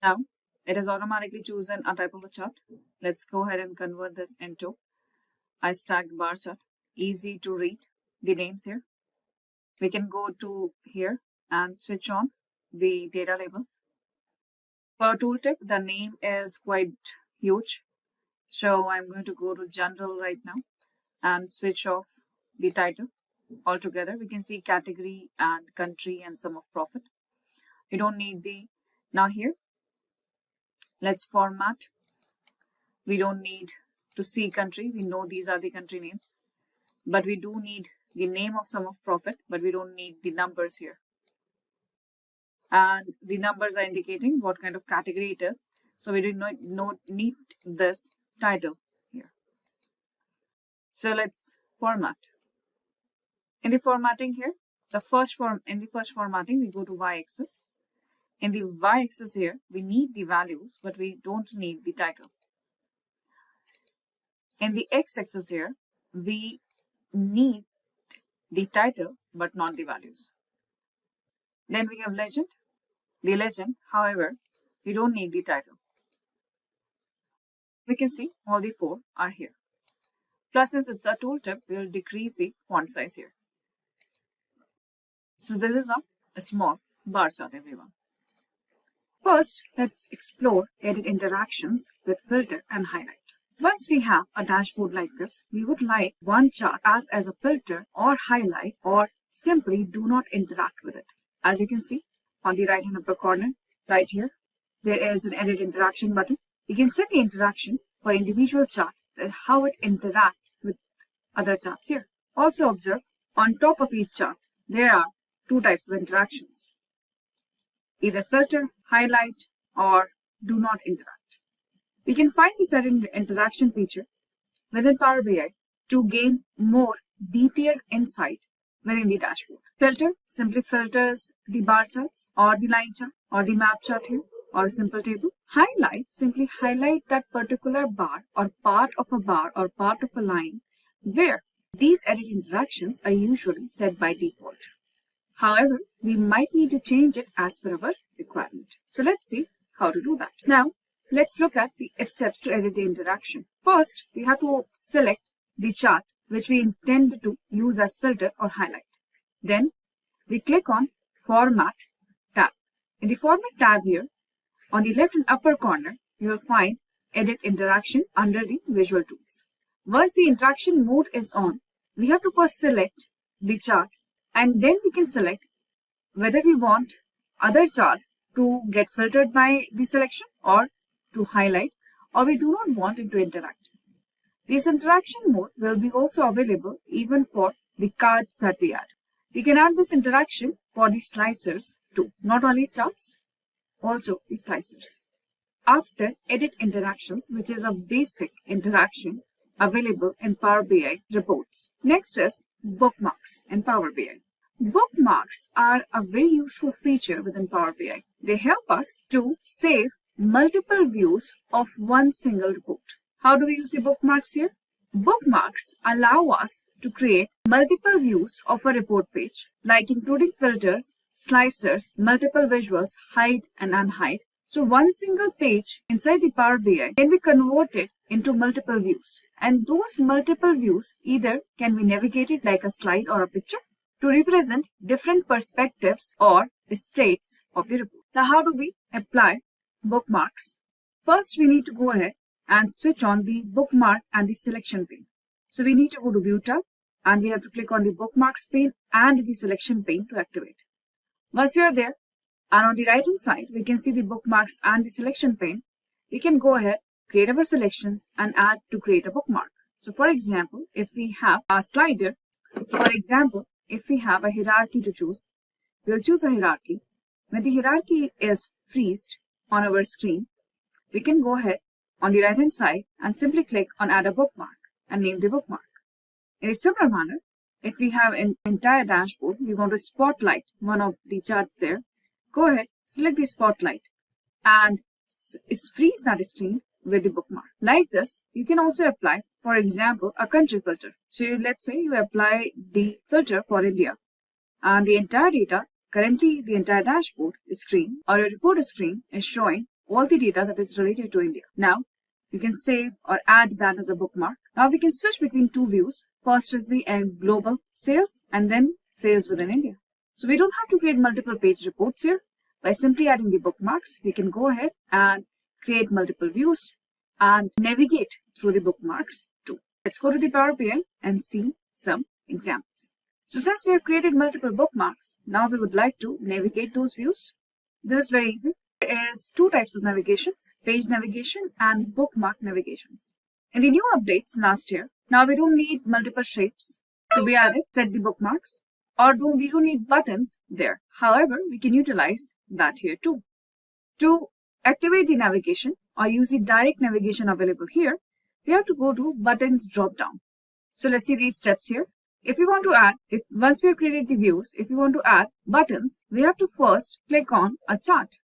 Now, it has automatically chosen a type of a chart. Let's go ahead and convert this into a stacked bar chart. Easy to read the names here. We can go to here and switch on the data labels. For a tooltip, the name is quite huge. So I'm going to go to general right now and switch off the title altogether. We can see category and country and sum of profit. We don't need the, now here, let's format. We don't need to see country. We know these are the country names, but we do need the name of sum of profit, but we don't need the numbers here. And the numbers are indicating what kind of category it is. So we do not need this title here. So let's format. In the formatting here, in the first formatting, we go to y-axis. In the y-axis here, we need the values, but we don't need the title. In the x-axis here, we need the title, but not the values. Then we have legend. The legend, however, we don't need the title. We can see all the 4 are here. Plus, since it's a tooltip, we will decrease the font size here. So this is a small bar chart, everyone. First, let's explore edit interactions with filter and highlight. Once we have a dashboard like this, we would like one chart act as a filter or highlight or simply do not interact with it. As you can see on the right hand upper corner, right here, there is an edit interaction button. You can set the interaction for individual chart and how it interacts with other charts here. Also observe on top of each chart, there are 2 types of interactions. Either filter, highlight, or do not interact. We can find the certain interaction feature within Power BI to gain more detailed insight within the dashboard. Filter simply filters the bar charts or the line chart or the map chart here or a simple table. Highlight simply highlight that particular bar or part of a bar or part of a line where these edit interactions are usually set by default. However, we might need to change it as per our requirement. So let's see how to do that. Now, let's look at the steps to edit the interaction. First, we have to select the chart which we intend to use as filter or highlight. Then, we click on Format tab. In the Format tab here, on the left and upper corner, you will find Edit Interaction under the Visual Tools. Once the interaction mode is on, we have to first select the chart And then we can select whether we want other chart to get filtered by the selection or to highlight, or we do not want it to interact. This interaction mode will be also available even for the cards that we add. We can add this interaction for the slicers too, not only charts, also the slicers. After edit interactions, which is a basic interaction available in Power BI reports. Next is bookmarks in Power BI. Bookmarks are a very useful feature within Power BI. They help us to save multiple views of one single report. How do we use the bookmarks here? Bookmarks allow us to create multiple views of a report page, like including filters, slicers, multiple visuals, hide and unhide. So one single page inside the Power BI can be converted into multiple views. And those multiple views either can be navigated like a slide or a picture to represent different perspectives or states of the report. Now, how do we apply bookmarks? First, we need to go ahead and switch on the bookmark and the selection pane. So we need to go to View tab and we have to click on the bookmarks pane and the selection pane to activate. Once we are there, and on the right hand side, we can see the bookmarks and the selection pane. We can go ahead, create our selections and add to create a bookmark. So for example, if we have a slider, for example, if we have a hierarchy to choose, we'll choose a hierarchy. When the hierarchy is freezed on our screen, we can go ahead on the right hand side and simply click on add a bookmark and name the bookmark. In a similar manner, if we have an entire dashboard, we want to spotlight one of the charts there, go ahead, select the spotlight and freeze that screen with the bookmark. Like this, you can also apply, for example, a country filter. So let's say you apply the filter for India and the entire data, currently the entire dashboard screen or your report screen is showing all the data that is related to India. Now, you can save or add that as a bookmark. Now we can switch between two views. First is the global sales and then sales within India. So we don't have to create multiple page reports here. By simply adding the bookmarks, we can go ahead and create multiple views and navigate through the bookmarks too. Let's go to the Power BI and see some examples. So since we have created multiple bookmarks, now we would like to navigate those views. This is very easy. There is two types of navigations, page navigation and bookmark navigations. In the new updates last year, now we don't need multiple shapes to be added, set the bookmarks, or we don't need buttons there. However, we can utilize that here too. To activate the navigation or use the direct navigation available here, we have to go to buttons drop down. So let's see these steps here. If we want to add, once we have created the views, if we want to add buttons, we have to first click on a chart.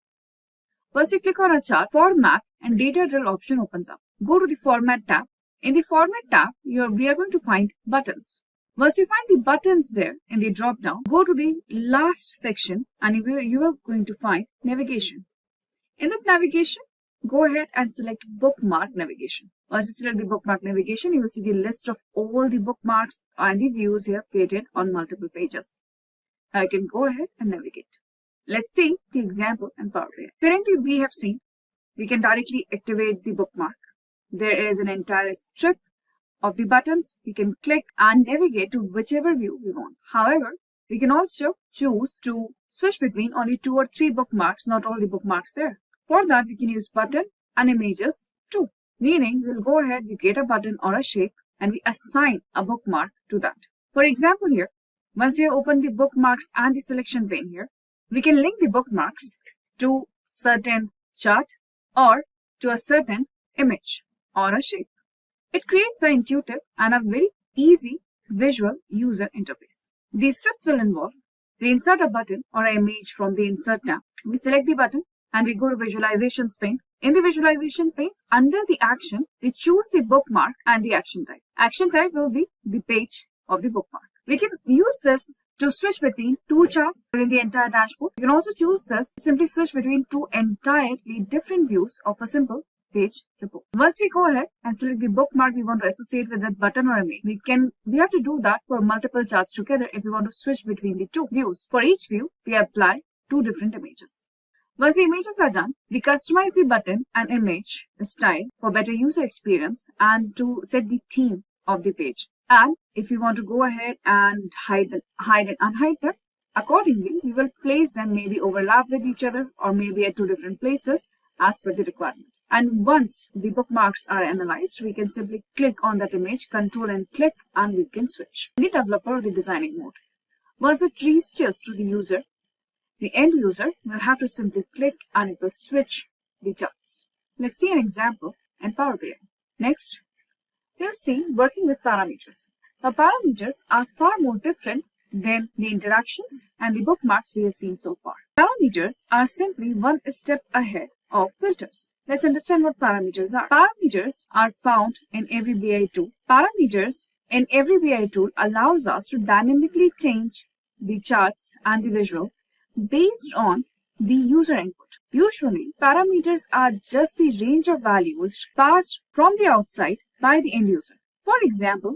Once you click on a chart, Format and Data Drill option opens up. Go to the Format tab. In the Format tab, we are going to find buttons. Once you find the buttons there in the drop down, go to the last section and you are going to find navigation. In that navigation, go ahead and select bookmark navigation. Once you select the bookmark navigation, you will see the list of all the bookmarks and the views you have created on multiple pages. Now you can go ahead and navigate. Let's see the example in Power BI. Currently, we have seen we can directly activate the bookmark. There is an entire strip of the buttons. We can click and navigate to whichever view we want. However, we can also choose to switch between only 2 or 3 bookmarks, not all the bookmarks there. For that, we can use button and images too. Meaning, we'll go ahead, we create a button or a shape and we assign a bookmark to that. For example here, once we have opened the bookmarks and the selection pane here, we can link the bookmarks to certain chart or to a certain image or a shape. It creates an intuitive and a very easy visual user interface. These steps will involve, we insert a button or an image from the Insert tab. We select the button and we go to Visualizations pane. In the Visualization panes, under the action, we choose the bookmark and the action type. Action type will be the page of the bookmark. We can use this to switch between 2 charts within the entire dashboard. You can also choose this to simply switch between 2 entirely different views of a simple page report. Once we go ahead and select the bookmark we want to associate with that button or image, we have to do that for multiple charts together if we want to switch between the 2 views. For each view, we apply 2 different images. Once the images are done, we customize the button and image style for better user experience and to set the theme of the page. And if we want to go ahead and hide and unhide them, accordingly, we will place them maybe overlap with each other or maybe at two different places as per the requirement. And once the bookmarks are analyzed, we can simply click on that image, control and click, and we can switch. In the developer or the designing mode, once it reaches to the user, the end user will have to simply click and it will switch the charts. Let's see an example in Power BI. Next, we'll see working with parameters. Now, parameters are far more different than the interactions and the bookmarks we have seen so far. Parameters are simply one step ahead of filters. Let's understand what parameters are. Parameters are found in every BI tool. Parameters in every BI tool allows us to dynamically change the charts and the visual based on the user input. Usually, parameters are just the range of values passed from the outside by the end user. For example,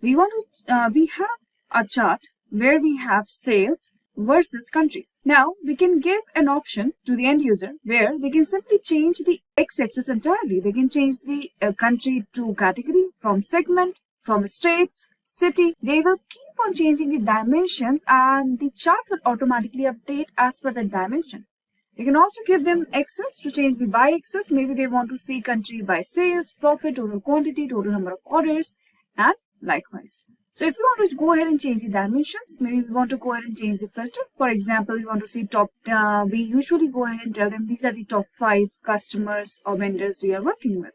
we have a chart where we have sales versus countries. Now, we can give an option to the end user where they can simply change the x-axis entirely. They can change the country to category, from segment, from states, city. They will keep on changing the dimensions and the chart will automatically update as per that dimension. You can also give them access to change the y-axis. Maybe they want to see country by sales, profit, total quantity, total number of orders, and likewise. So if you want to go ahead and change the dimensions, maybe we want to go ahead and change the filter. For example, we want to see top, we usually go ahead and tell them these are the top 5 customers or vendors we are working with.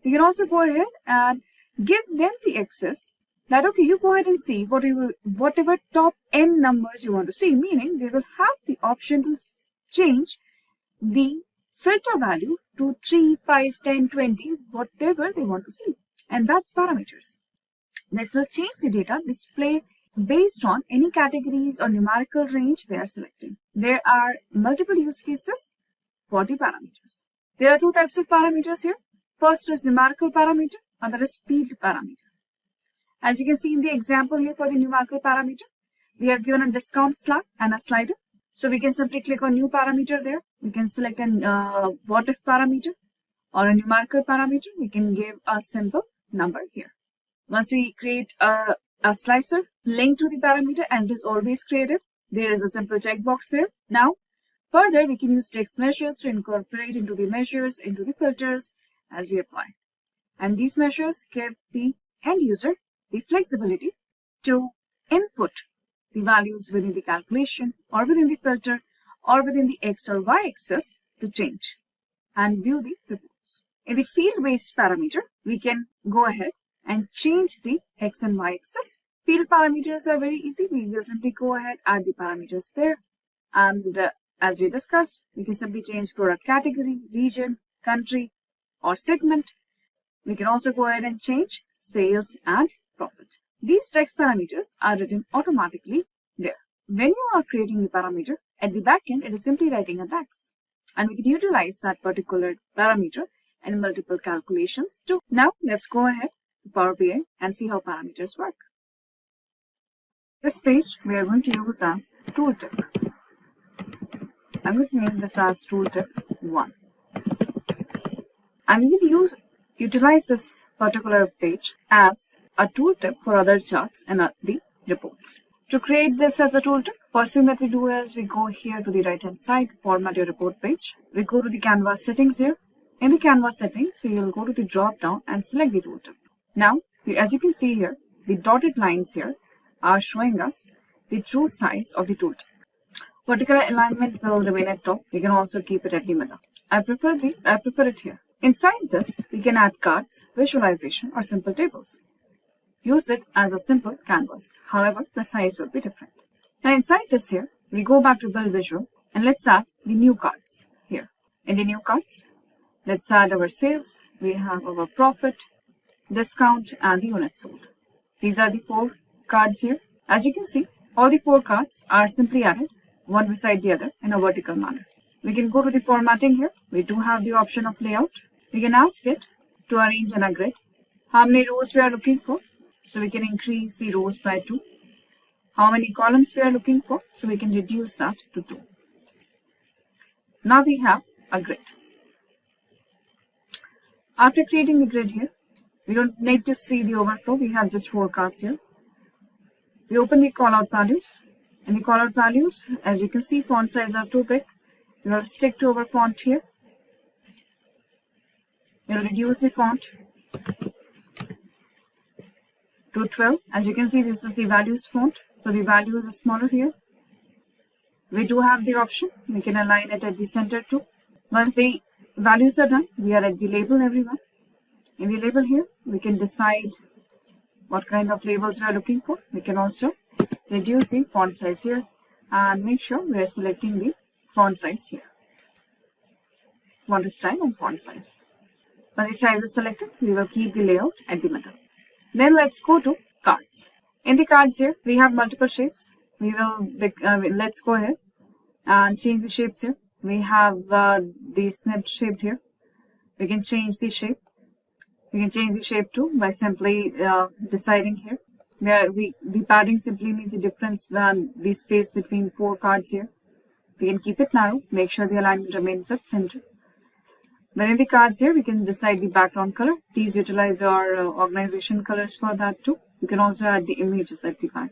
You can also go ahead and give them the access that, okay, you go ahead and see whatever top n numbers you want to see, meaning they will have the option to change the filter value to 3, 5, 10, 20, whatever they want to see. And that's parameters. That will change the data display based on any categories or numerical range they are selecting. There are multiple use cases for the parameters. There are two types of parameters here. First is numerical parameter, other is field parameter. As you can see in the example here for the numerical parameter, we have given a discount slab and a slider. So we can simply click on new parameter there. We can select a what if parameter or a numerical parameter. We can give a simple number here. Once we create a slicer linked to the parameter, and it is always created, there is a simple checkbox there. Now, further, we can use text measures to incorporate into the measures, into the filters as we apply. And these measures give the end user the flexibility to input the values within the calculation or within the filter or within the X or Y axis to change and view the reports. In the field-based parameter, we can go ahead and change the X and Y axis. Field parameters are very easy. We will simply go ahead, add the parameters there. And as we discussed, we can simply change product category, region, country, or segment. We can also go ahead and change sales and profit. These text parameters are written automatically there. When you are creating the parameter, at the back end, it is simply writing a DAX. And we can utilize that particular parameter in multiple calculations too. Now, let's go ahead to Power BI and see how parameters work. This page we are going to use as tooltip. I'm going to name this as tooltip 1. And we will utilize this particular page as a tooltip for other charts and the reports. To create this as a tooltip, first thing that we do is we go here to the right hand side, format your report page. We go to the canvas settings here. In the canvas settings, we will go to the drop down and select the tooltip. Now, as you can see here, the dotted lines here are showing us the true size of the tooltip. Vertical alignment will remain at top. We can also keep it at the middle. I prefer it here. Inside this, we can add cards, visualization, or simple tables. Use it as a simple canvas. However, the size will be different. Now inside this here, we go back to build visual and let's add the new cards here. In the new cards, let's add our sales. We have our profit, discount, and the units sold. These are the 4 cards here. As you can see, all the 4 cards are simply added one beside the other in a vertical manner. We can go to the formatting here. We do have the option of layout. We can ask it to arrange in a grid. How many rows we are looking for? So we can increase the rows by 2. How many columns we are looking for? So we can reduce that to 2. Now we have a grid. After creating the grid here, We don't need to see the overflow. We have just 4 cards here. We open the callout values. In the callout values, as you can see, font size are too big. We will stick to our font here. We will reduce the font to 12. As you can see, this is the values font. So the value is smaller here. We do have the option. We can align it at the center too. Once the values are done, we are at the label, everyone. In the label here, we can decide what kind of labels we are looking for. We can also reduce the font size here and make sure we are selecting the font size here. Font style and font size. When the size is selected, we will keep the layout at the middle. Then let's go to cards. In the cards here, we have multiple shapes. We will let's go ahead and change the shapes here. We have the snipped shape here. We can change the shape. We can change the shape too by simply deciding here. The padding simply means the difference when the space between 4 cards here. We can keep it narrow, make sure the alignment remains at center. Within the cards here, we can decide the background color. Please utilize your organization colors for that too. You can also add the images at the back.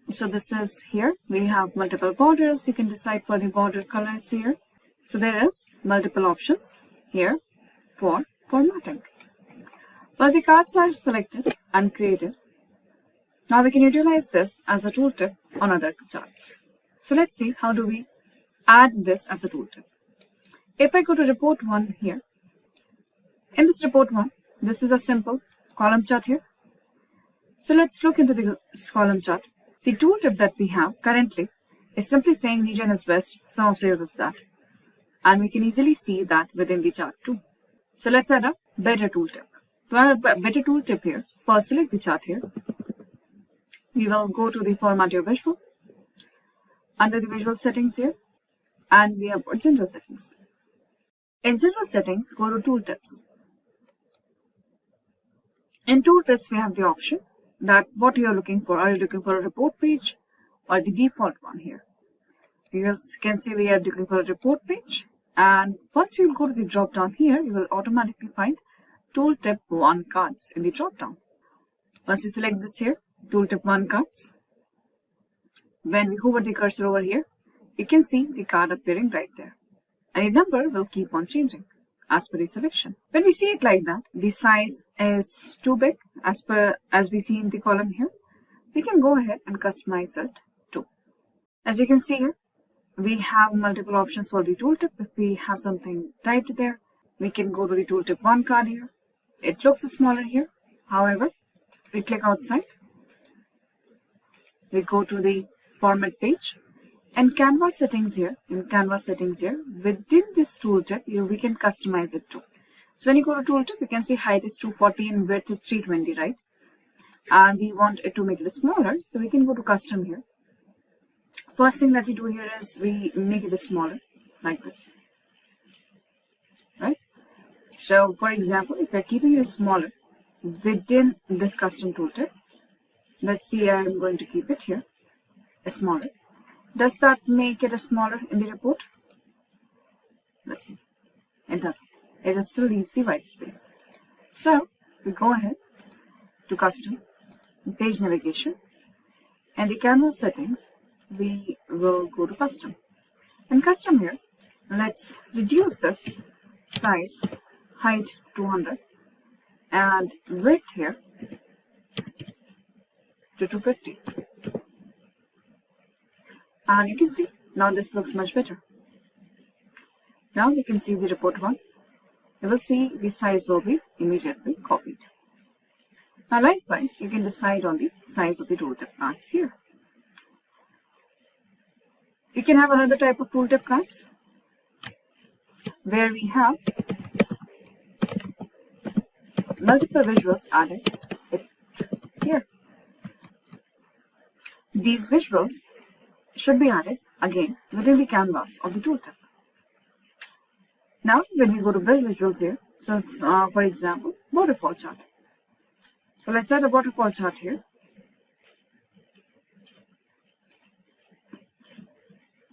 So this is here. We have multiple borders. You can decide for the border colors here. So there is multiple options here for formatting. Once the cards are selected and created, now we can utilize this as a tooltip on other charts. So let's see how do we add this as a tooltip. If I go to report 1 here, in this report 1, this is a simple column chart here. So let's look into the column chart. The tooltip that we have currently is simply saying region is west, sum of sales is that. And we can easily see that within the chart too. So let's add a better tooltip. To add a better tooltip here, first select the chart here. We will go to the format your visual. Under the visual settings here, and we have general settings. In general settings, go to tooltips. In tooltips, we have the option that what you are looking for. Are you looking for a report page or the default one here? You can see we are looking for a report page. And once you go to the drop down here, you will automatically find tooltip 1 cards in the drop down. Once you select this here, tooltip 1 cards, when we hover the cursor over here, you can see the card appearing right there. And the number will keep on changing as per the selection. When we see it like that, the size is too big as we see in the column here. We can go ahead and customize it too. As you can see here, we have multiple options for the tooltip. If we have something typed there, we can go to the tooltip 1 card here. It looks smaller here. However, we click outside. We go to the format page. And canvas settings here, within this tooltip, we can customize it too. So when you go to tooltip, you can see height is 240 and width is 320, right? And we want it to make it smaller, so we can go to custom here. First thing that we do here is we make it smaller, like this, right? So for example, if we're keeping it smaller within this custom tooltip, let's see, I'm going to keep it here, smaller. Does that make it smaller in the report? Let's see. It doesn't. It still leaves the white space. So we go ahead to custom, page navigation, and the canvas settings, we will go to custom. In custom here, let's reduce this size, height 200, and width here to 250. And you can see, now this looks much better. Now we can see the report 1. You will see the size will be immediately copied. Now likewise, you can decide on the size of the tooltip cards here. You can have another type of tooltip cards where we have multiple visuals added here. These visuals should be added again within the canvas of the tooltip. Now when we go to build visuals here, so for example, waterfall chart. So let's add a waterfall chart here.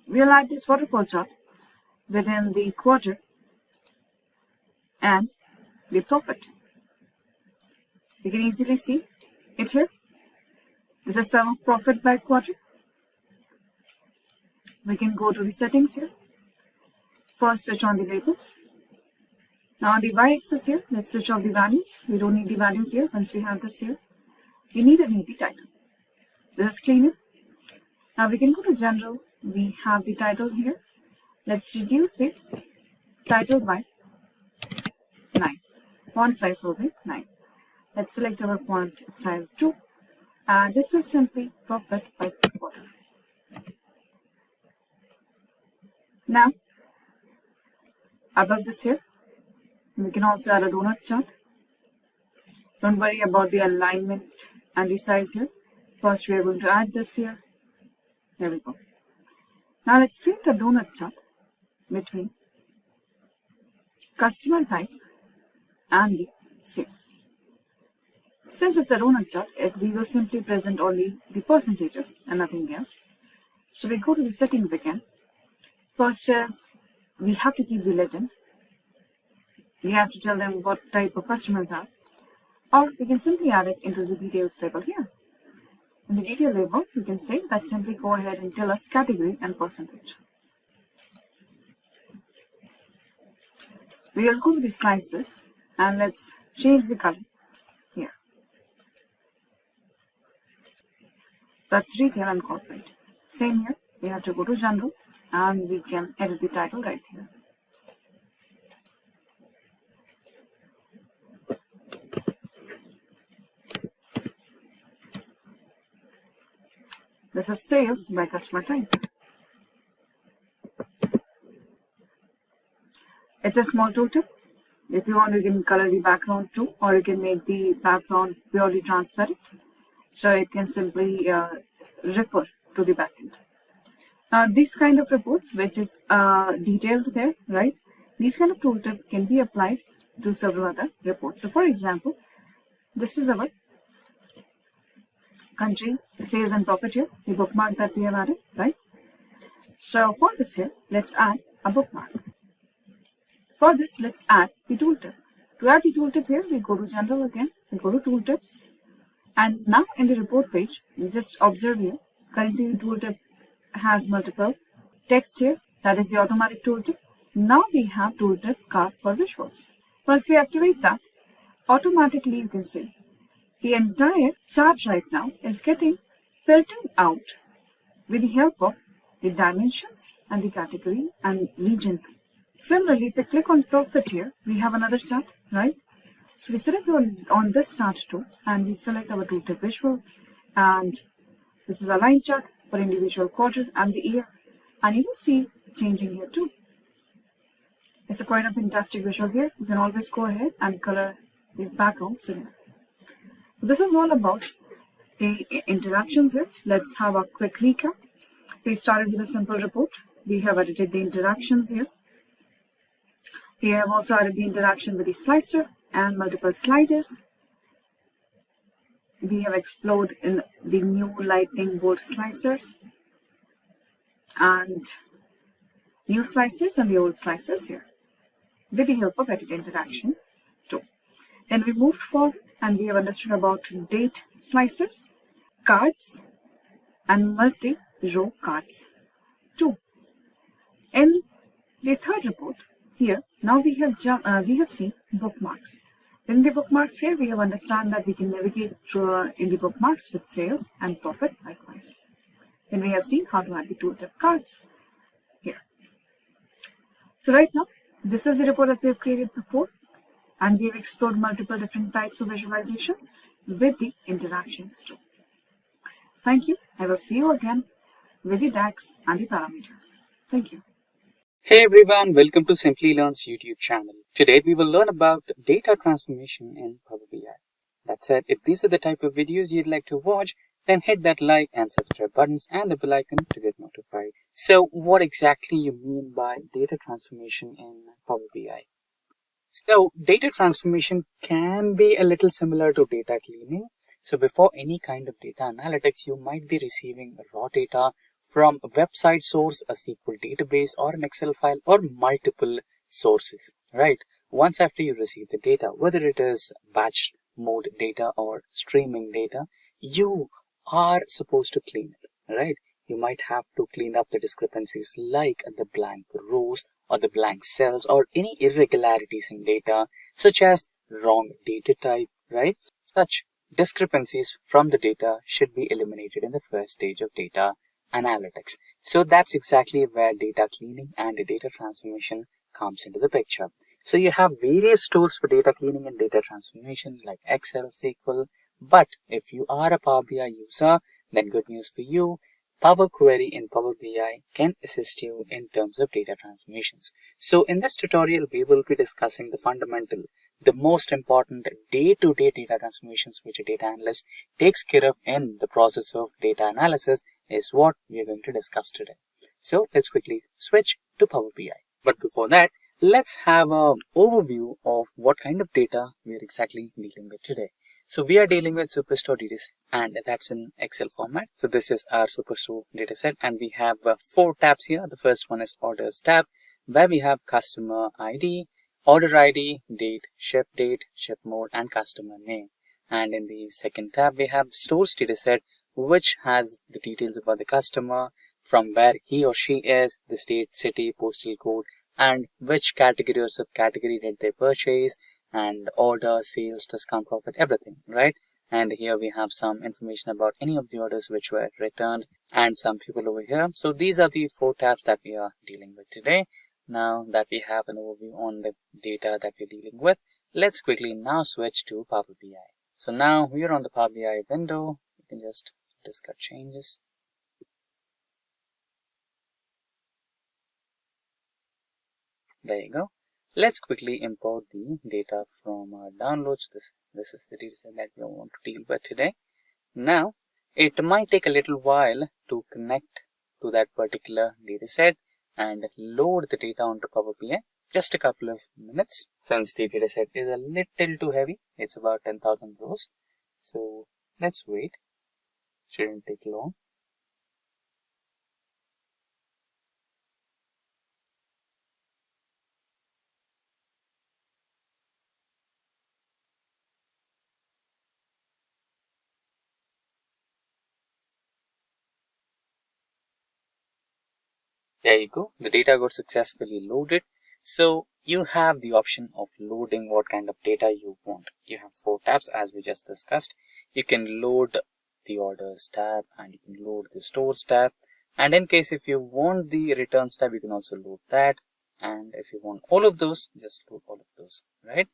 We'll add this waterfall chart within the quarter and the profit. You can easily see it here. This is sum of profit by quarter. We can go to the settings here. First, switch on the labels. Now on the y-axis here, let's switch off the values. We don't need the values here. Once we have this here, we neither need the title. This is cleaner. Now we can go to general. We have the title here. Let's reduce the title by 9. Font size will be 9. Let's select our font style 2. And this is simply profit by quarter. Now, above this here, we can also add a donut chart. Don't worry about the alignment and the size here. First, we are going to add this here. There we go. Now, let's create a donut chart between customer type and the sales. Since it's a donut chart, we will simply present only the percentages and nothing else. So we go to the settings again. First is, we have to keep the legend. We have to tell them what type of customers are. Or we can simply add it into the details label here. In the detail label, we can say that simply go ahead and tell us category and percentage. We will go to the slices and let's change the color here. That's retail and corporate. Same here, we have to go to general and we can edit the title right here. This is sales by customer type. It's a small tooltip. If you want, you can color the background too, or you can make the background purely transparent. So it can simply refer to the backend. These kind of reports, which is detailed there, right? These kind of tooltip can be applied to several other reports. So for example, this is our country sales and profit here, the bookmark that we have added, right? So for this here, let's add a bookmark. For this, let's add the tooltip. To add the tooltip here, we go to general again, we go to tooltips, and now in the report page, just observe here, currently the tooltip has multiple text here, that is the automatic tooltip. Now we have tooltip card for visuals. Once we activate that, automatically you can see the entire chart right now is getting filtered out with the help of the dimensions and the category and region too. Similarly, if we click on profit here, we have another chart, right? So we select on this chart too, and we select our tooltip visual, and this is a line chart for individual quarter and the year, and you will see changing here too. It's a quite a fantastic visual here. You can always go ahead and color the background similar. This is all about the interactions here. Let's have a quick recap. We started with a simple report. We have edited the interactions here. We have also added the interaction with the slicer and multiple sliders. We have explored in the new lightning bolt slicers and new slicers and the old slicers here with the help of edit interaction too. Then we moved forward and we have understood about date slicers, cards, and multi-row cards too. In the third report here, now we have seen bookmarks. In the bookmarks here, we have understand that we can navigate through in the bookmarks with sales and profit likewise. Then we have seen how to add the tooltip cards here. So right now, this is the report that we have created before, and we have explored multiple different types of visualizations with the interactions too. Thank you. I will see you again with the DAX and the parameters. Thank you. Hey everyone, welcome to Simplilearn's YouTube channel. Today we will learn about data transformation in Power BI. That said, if these are the type of videos you'd like to watch, then hit that like and subscribe buttons and the bell icon to get notified. So what exactly you mean by data transformation in Power BI? So data transformation can be a little similar to data cleaning. So before any kind of data analytics, you might be receiving raw data from a website source, a SQL database, or an Excel file, or multiple sources, right? once after you receive the data, whether it is batch mode data or streaming data, you are supposed to clean it, right? You might have to clean up the discrepancies like the blank rows or the blank cells or any irregularities in data, such as wrong data type, right? Such discrepancies from the data should be eliminated in the first stage of data analytics. So that's exactly where data cleaning and data transformation comes into the picture. So you have various tools for data cleaning and data transformation like Excel, SQL, but if you are a Power BI user, then good news for you. Power Query in Power BI can assist you in terms of data transformations. So in this tutorial, we will be discussing the most important day-to-day data transformations which a data analyst takes care of in the process of data analysis is what we are going to discuss today. So let's quickly switch to Power BI. But before that, let's have an overview of what kind of data we are exactly dealing with today. So we are dealing with Superstore dataset, and that's in Excel format. So this is our Superstore dataset, and we have 4 tabs here. The first one is Orders tab, where we have Customer ID, Order ID, Date, Ship mode, and Customer name. And in the second tab, we have Stores dataset, which has the details about the customer, from where he or she is, the state, city, postal code, and which category or subcategory did they purchase, and order, sales, discount, profit, everything, right? And here we have some information about any of the orders which were returned and some people over here. So these are the 4 tabs that we are dealing with today. Now that we have an overview on the data that we're dealing with, let's quickly now switch to Power BI. So now we are on the Power BI window. You can just discuss changes. There you go. Let's quickly import the data from our downloads. This is the dataset that we want to deal with today. Now, it might take a little while to connect to that particular dataset and load the data onto Power BI. Just a couple of minutes, since the dataset is a little too heavy. It's about 10,000 rows. So let's wait. Shouldn't take long. There you go. The data got successfully loaded. So you have the option of loading what kind of data you want. You have 4 tabs as we just discussed. You can load the Orders tab and you can load the Stores tab. And in case if you want the Returns tab, you can also load that. And if you want all of those, just load all of those, right?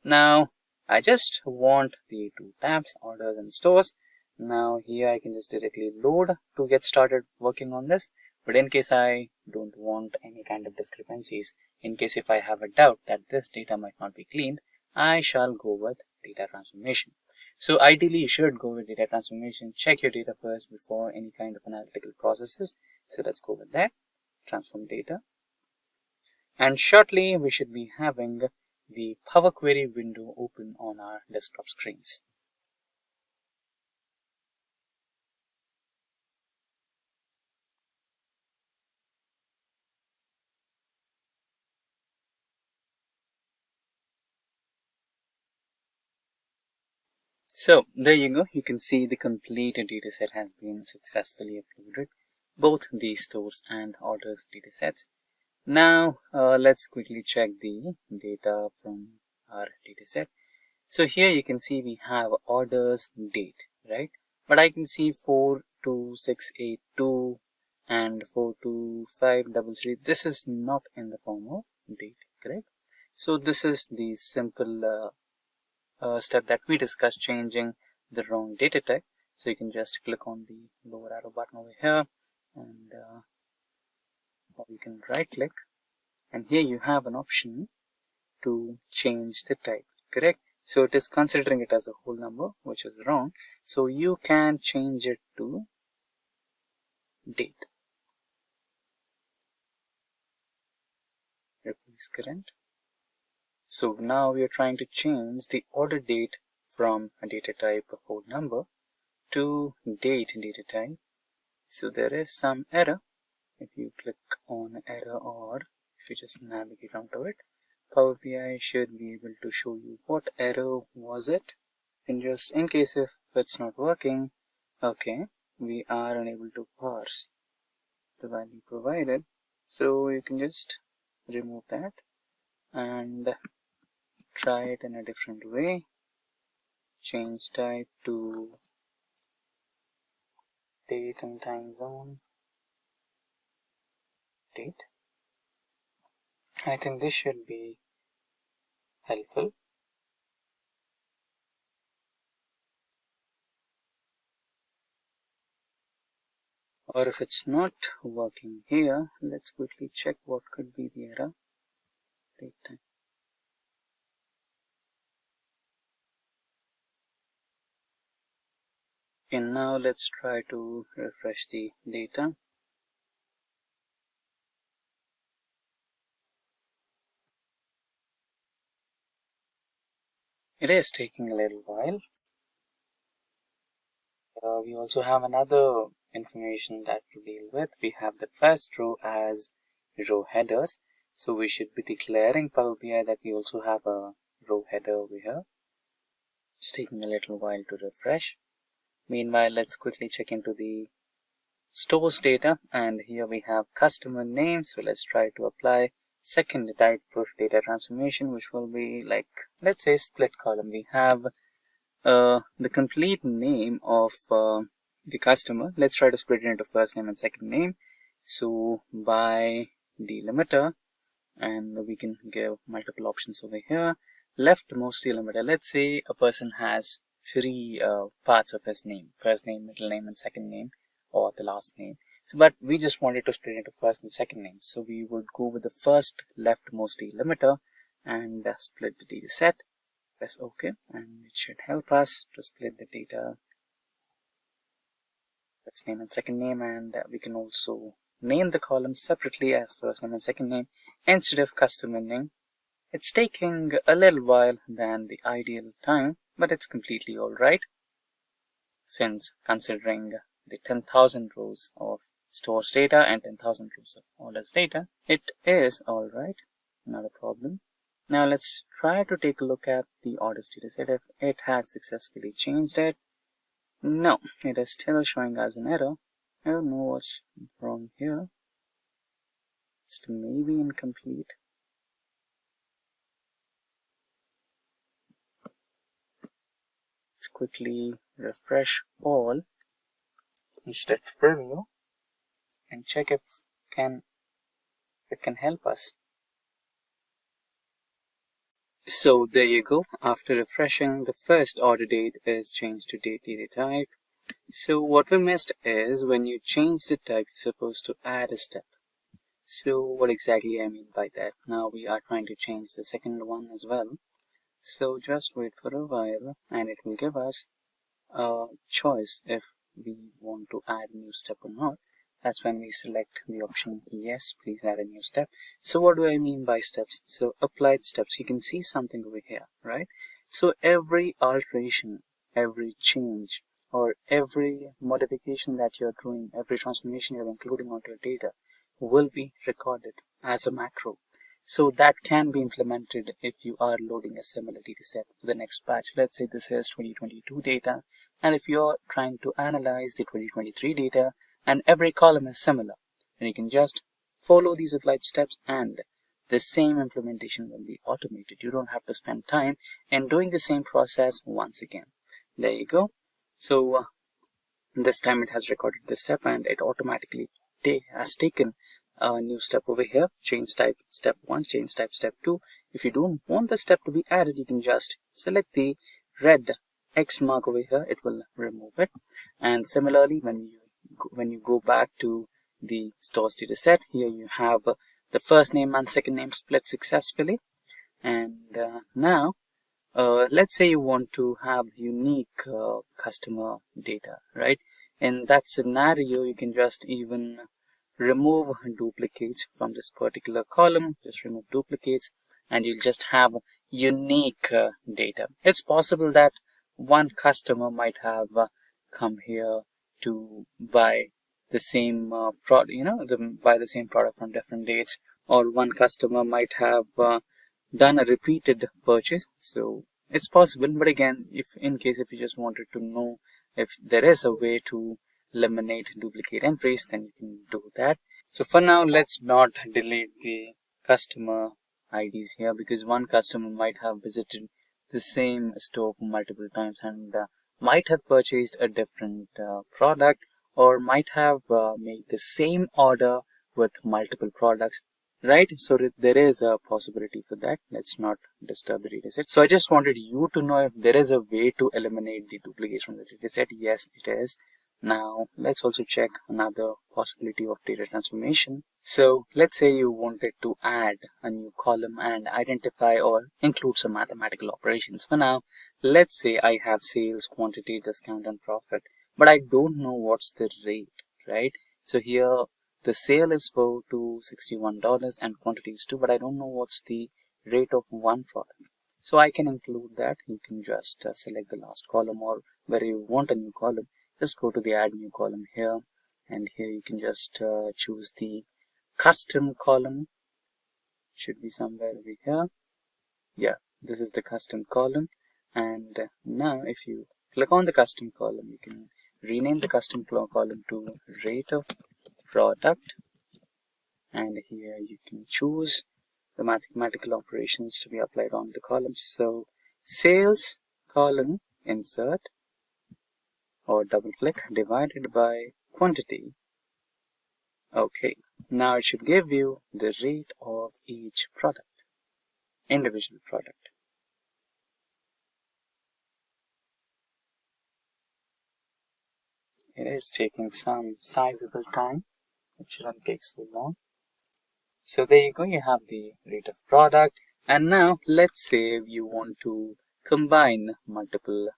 Now, I just want the 2 tabs, Orders and Stores. Now here I can just directly load to get started working on this. But in case I don't want any kind of discrepancies, in case if I have a doubt that this data might not be cleaned, I shall go with data transformation. So ideally you should go with data transformation. Check your data first before any kind of analytical processes. So let's go with that. Transform data. And shortly we should be having the Power Query window open on our desktop screens. So there you go. You can see the complete dataset has been successfully uploaded, both the Stores and Orders datasets. Now let's quickly check the data from our dataset. So here you can see we have orders date, right? But I can see 42682 and 42533. This is not in the form of date, correct? So this is the simple step that we discussed, changing the wrong data type. So you can just click on the lower arrow button over here, and or you can right click, and here you have an option to change the type, correct? So it is considering it as a whole number, which is wrong. So you can change it to date. Replace current. So now we are trying to change the order date from a data type a whole number to date data type. So there is some error. If you click on error, or if you just navigate onto it, Power BI should be able to show you what error was it, and just in case if it's not working, okay, we are unable to parse the value provided, so you can just remove that and try it in a different way. Change type to date and time zone. Date. I think this should be helpful. Or if it's not working here, let's quickly check what could be the error. Date time. And now let's try to refresh the data. It is taking a little while. We also have another information that to deal with. We have the first row as row headers. So we should be declaring Power BI that we also have a row header over here. It's taking a little while to refresh. Meanwhile, let's quickly check into the stores data, and here we have customer name. So let's try to apply second type of data transformation, which will be like, let's say, split column. We have the complete name of the customer. Let's try to split it into first name and second name. So by delimiter, and we can give multiple options over here. Leftmost delimiter, let's say a person has three parts of his name: first name, middle name, and second name, or the last name. So, but we just wanted to split it into first and second name, so we would go with the first leftmost delimiter and split the data set. Press OK, and it should help us to split the data, first name and second name, and we can also name the columns separately as first name and second name instead of customer name. It's taking a little while than the ideal time, but it's completely alright, since considering the 10,000 rows of stores data and 10,000 rows of orders data, it is alright, not a problem. Now let's try to take a look at the orders data set if it has successfully changed it. No, it is still showing us an error. I don't know what's wrong here. It's maybe incomplete. Let's quickly refresh all instead of preview and check if it can help us. So there you go. After refreshing, the first order date is changed to date data type. So what we missed is when you change the type, you're supposed to add a step. So what exactly I mean by that? Now we are trying to change the second one as well. So just wait for a while and it will give us a choice if we want to add a new step or not. That's when we select the option yes, please add a new step. So what do I mean by steps? So applied steps, you can see something over here, right? So every alteration, every change, or every modification that you're doing, every transformation you're including onto your data will be recorded as a macro. So that can be implemented if you are loading a similar data set for the next batch. Let's say this is 2022 data, and if you're trying to analyze the 2023 data, and every column is similar, then you can just follow these applied steps and the same implementation will be automated. You don't have to spend time in doing the same process once again. There you go. So this time it has recorded this step and it automatically has taken a new step over here. Change type step 1, change type step 2. If you don't want the step to be added, you can just select the red X mark over here. It will remove it. And similarly, when you go back to the stores data set, here you have the first name and second name split successfully. And now let's say you want to have unique customer data, right? In that scenario, you can just even remove duplicates from this particular column. Just remove duplicates and you'll just have unique data. It's possible that one customer might have come here to buy the same product, buy the same product on different dates, or one customer might have done a repeated purchase. So it's possible, but again, if in case if you just wanted to know if there is a way to eliminate duplicate entries, then you can do that. So for now, let's not delete the customer IDs here, because one customer might have visited the same store for multiple times and might have purchased a different product, or might have made the same order with multiple products, right? So there is a possibility for that. Let's not disturb the dataset. So I just wanted you to know if there is a way to eliminate the duplication from the dataset. Yes, it is. Now let's also check another possibility of data transformation. So let's say you wanted to add a new column and identify or include some mathematical operations. For now, let's say I have sales, quantity, discount, and profit, but I don't know what's the rate, right? So here the sale is for $261 and quantity is 2, but I don't know what's the rate of one product. So I can include that. You can just select the last column, or where you want a new column, just go to the add new column here, and here you can just choose the custom column. Should be somewhere over here. Yeah, this is the custom column. And now if you click on the custom column, you can rename the custom column to rate of product, and here you can choose the mathematical operations to be applied on the columns. So sales column, insert, or double click, divided by quantity. Okay, now it should give you the rate of each product, individual product. It is taking some sizable time. It shouldn't take so long. So there you go, you have the rate of product. And now let's say you want to combine multiple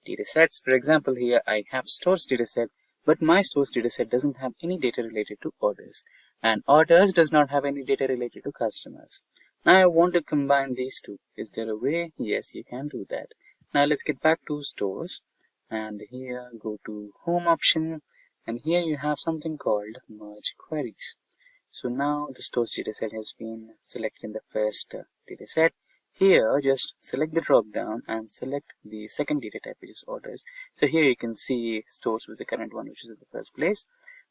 data sets. For example, here I have stores data set, but my stores data set doesn't have any data related to orders, and orders does not have any data related to customers. Now I want to combine these two. Is there a way? Yes, you can do that. Now let's get back to stores, and here go to home option, and here you have something called merge queries. So now the stores dataset has been selected in the first dataset. Here, just select the drop down and select the second data type, which is orders. So here you can see stores with the current one, which is in the first place.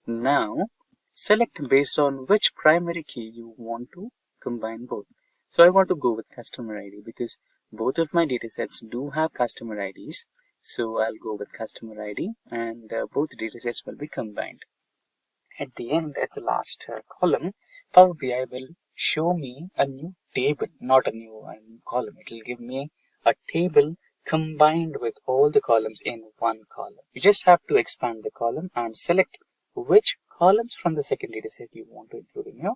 Now, select based on which primary key you want to combine both. So I want to go with customer ID because both of my datasets do have customer IDs. So I'll go with customer ID, and both datasets will be combined. At the end, at the last column, Power BI will show me a new table, not a new column. It will give me a table combined with all the columns in one column. You just have to expand the column and select which columns from the second dataset you want to include in your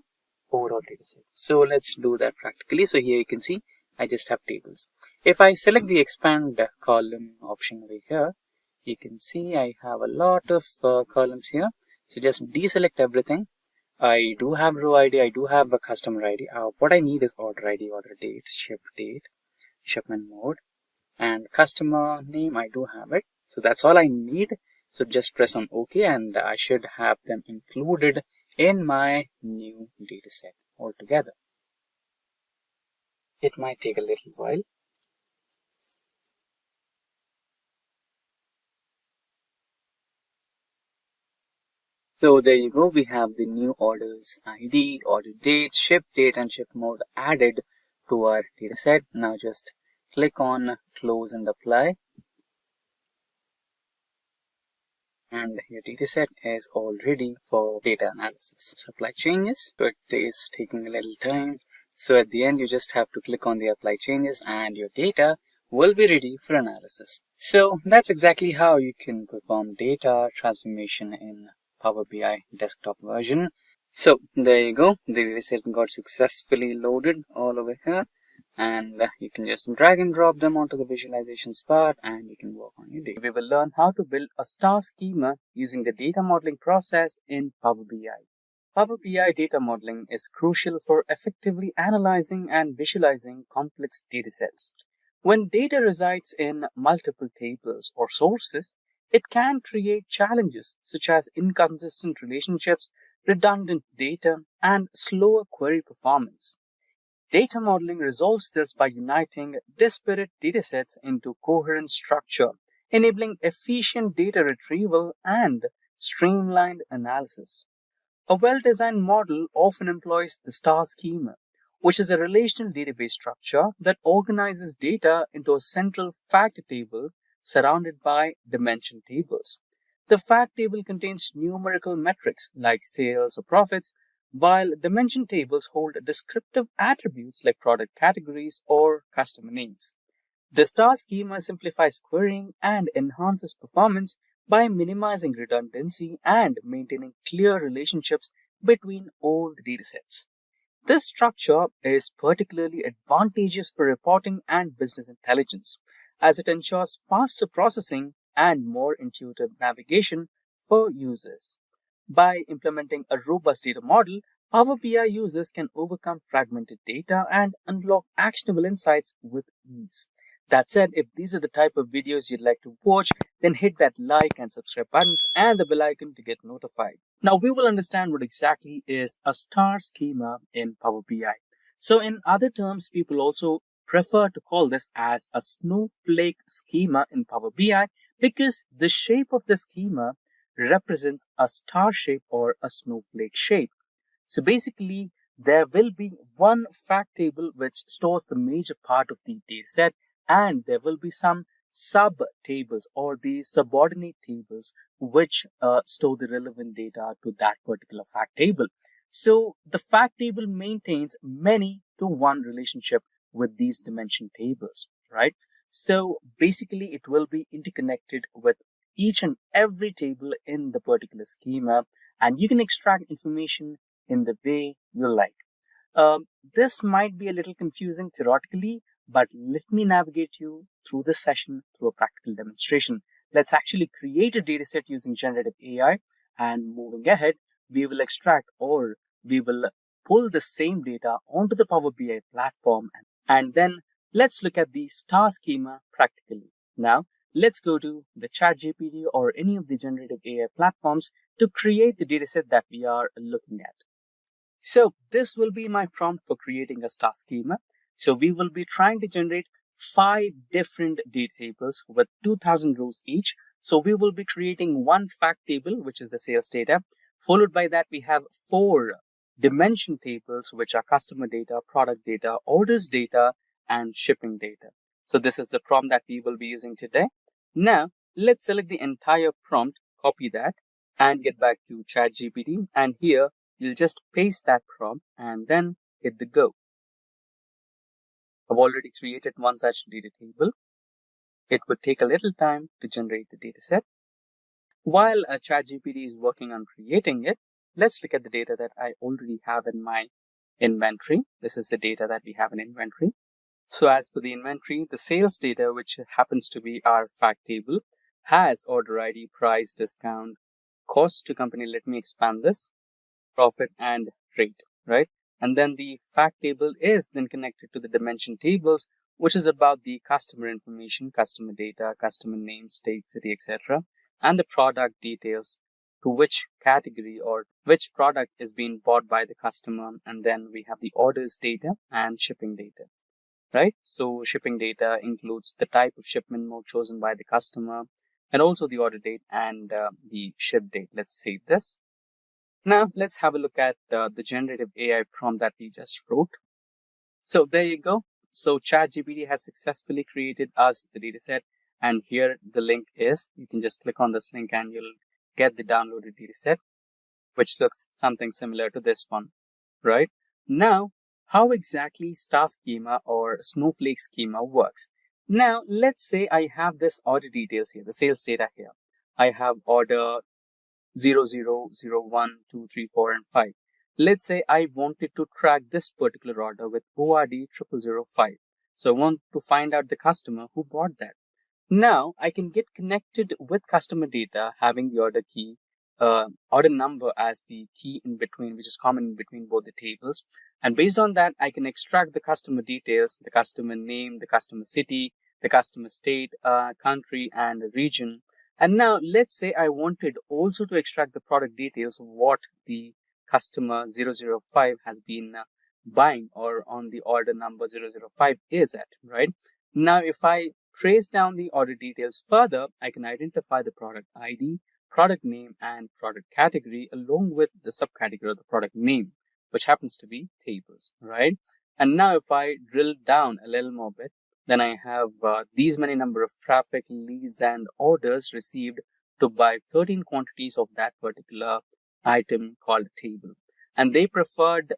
overall dataset. So let's do that practically. So here you can see I just have tables. If I select the expand column option over here, you can see I have a lot of columns here. So just deselect everything. I do have row ID, I do have a customer ID. What I need is order ID, order date, ship date, shipment mode, and customer name. I do have it. So that's all I need. So just press on OK, and I should have them included in my new dataset altogether. It might take a little while. So there you go, we have the new orders ID, order date, ship date, and ship mode added to our dataset. Now just click on close and apply. And your dataset is all ready for data analysis. Supply changes, so it is taking a little time. So at the end, you just have to click on the apply changes and your data will be ready for analysis. So that's exactly how you can perform data transformation in Power BI desktop version. So there you go, the dataset got successfully loaded all over here, and you can just drag and drop them onto the visualizations part and you can work on your data. We will learn how to build a star schema using the data modeling process in Power BI. Power BI data modeling is crucial for effectively analyzing and visualizing complex datasets. When data resides in multiple tables or sources, it can create challenges such as inconsistent relationships, redundant data, and slower query performance. Data modeling resolves this by uniting disparate datasets into coherent structure, enabling efficient data retrieval and streamlined analysis. A well-designed model often employs the star schema, which is a relational database structure that organizes data into a central fact table surrounded by dimension tables. The fact table contains numerical metrics like sales or profits, while dimension tables hold descriptive attributes like product categories or customer names. The star schema simplifies querying and enhances performance by minimizing redundancy and maintaining clear relationships between all the datasets. This structure is particularly advantageous for reporting and business intelligence, as it ensures faster processing and more intuitive navigation for users. By implementing a robust data model, Power BI users can overcome fragmented data and unlock actionable insights with ease. That said, if these are the type of videos you'd like to watch, then hit that like and subscribe buttons and the bell icon to get notified. Now we will understand what exactly is a star schema in Power BI. So in other terms, people also prefer to call this as a snowflake schema in Power BI because the shape of the schema represents a star shape or a snowflake shape. So basically, there will be one fact table which stores the major part of the data set, and there will be some sub tables or the subordinate tables which store the relevant data to that particular fact table. So the fact table maintains many to one relationship with these dimension tables, right? So basically it will be interconnected with each and every table in the particular schema, and you can extract information in the way you like. This might be a little confusing theoretically, but let me navigate you through this session through a practical demonstration. Let's actually create a dataset using generative AI, and moving ahead, we will extract or we will pull the same data onto the Power BI platform, and then let's look at the star schema practically. Now, let's go to the ChatGPT or any of the generative AI platforms to create the dataset that we are looking at. So this will be my prompt for creating a star schema. So we will be trying to generate 5 different data tables with 2000 rows each. So we will be creating one fact table, which is the sales data. Followed by that, we have 4 dimension tables, which are customer data, product data, orders data, and shipping data. So this is the prompt that we will be using today. Now, let's select the entire prompt, copy that, and get back to ChatGPT. And here, you'll just paste that prompt and then hit the go. I've already created one such data table. It would take a little time to generate the dataset. While a ChatGPT is working on creating it, let's look at the data that I already have in my inventory. This is the data that we have in inventory. So as for the inventory, the sales data, which happens to be our fact table, has order ID, price, discount, cost to company. Let me expand this, profit and rate, right? And then the fact table is then connected to the dimension tables, which is about the customer information, customer data, customer name, state, city, etc. And the product details to which category or which product is being bought by the customer. And then we have the orders data and shipping data, right? So shipping data includes the type of shipment mode chosen by the customer and also the order date and the ship date. Let's save this. Now, let's have a look at the generative AI prompt that we just wrote. So there you go. So ChatGPT has successfully created us the dataset, and here the link is. You can just click on this link and you'll get the downloaded dataset, which looks something similar to this one, right? Now, how exactly star schema or snowflake schema works? Now, let's say I have this order details here, the sales data here. I have order 0, 0, 0, 1, 2, 3, 4, and 5. Let's say I wanted to track this particular order with ORD 0005. So I want to find out the customer who bought that. Now I can get connected with customer data having the order key, order number as the key in between, which is common in between both the tables. And based on that, I can extract the customer details, the customer name, the customer city, the customer state, country, and region. And now let's say I wanted also to extract the product details of what the customer 005 has been buying or on the order number 005 is at, right? Now, if I trace down the order details further, I can identify the product ID, product name, and product category along with the subcategory of the product name, which happens to be tables, right? And now if I drill down a little more bit, then I have these many number of traffic, leads, and orders received to buy 13 quantities of that particular item called table. And they preferred,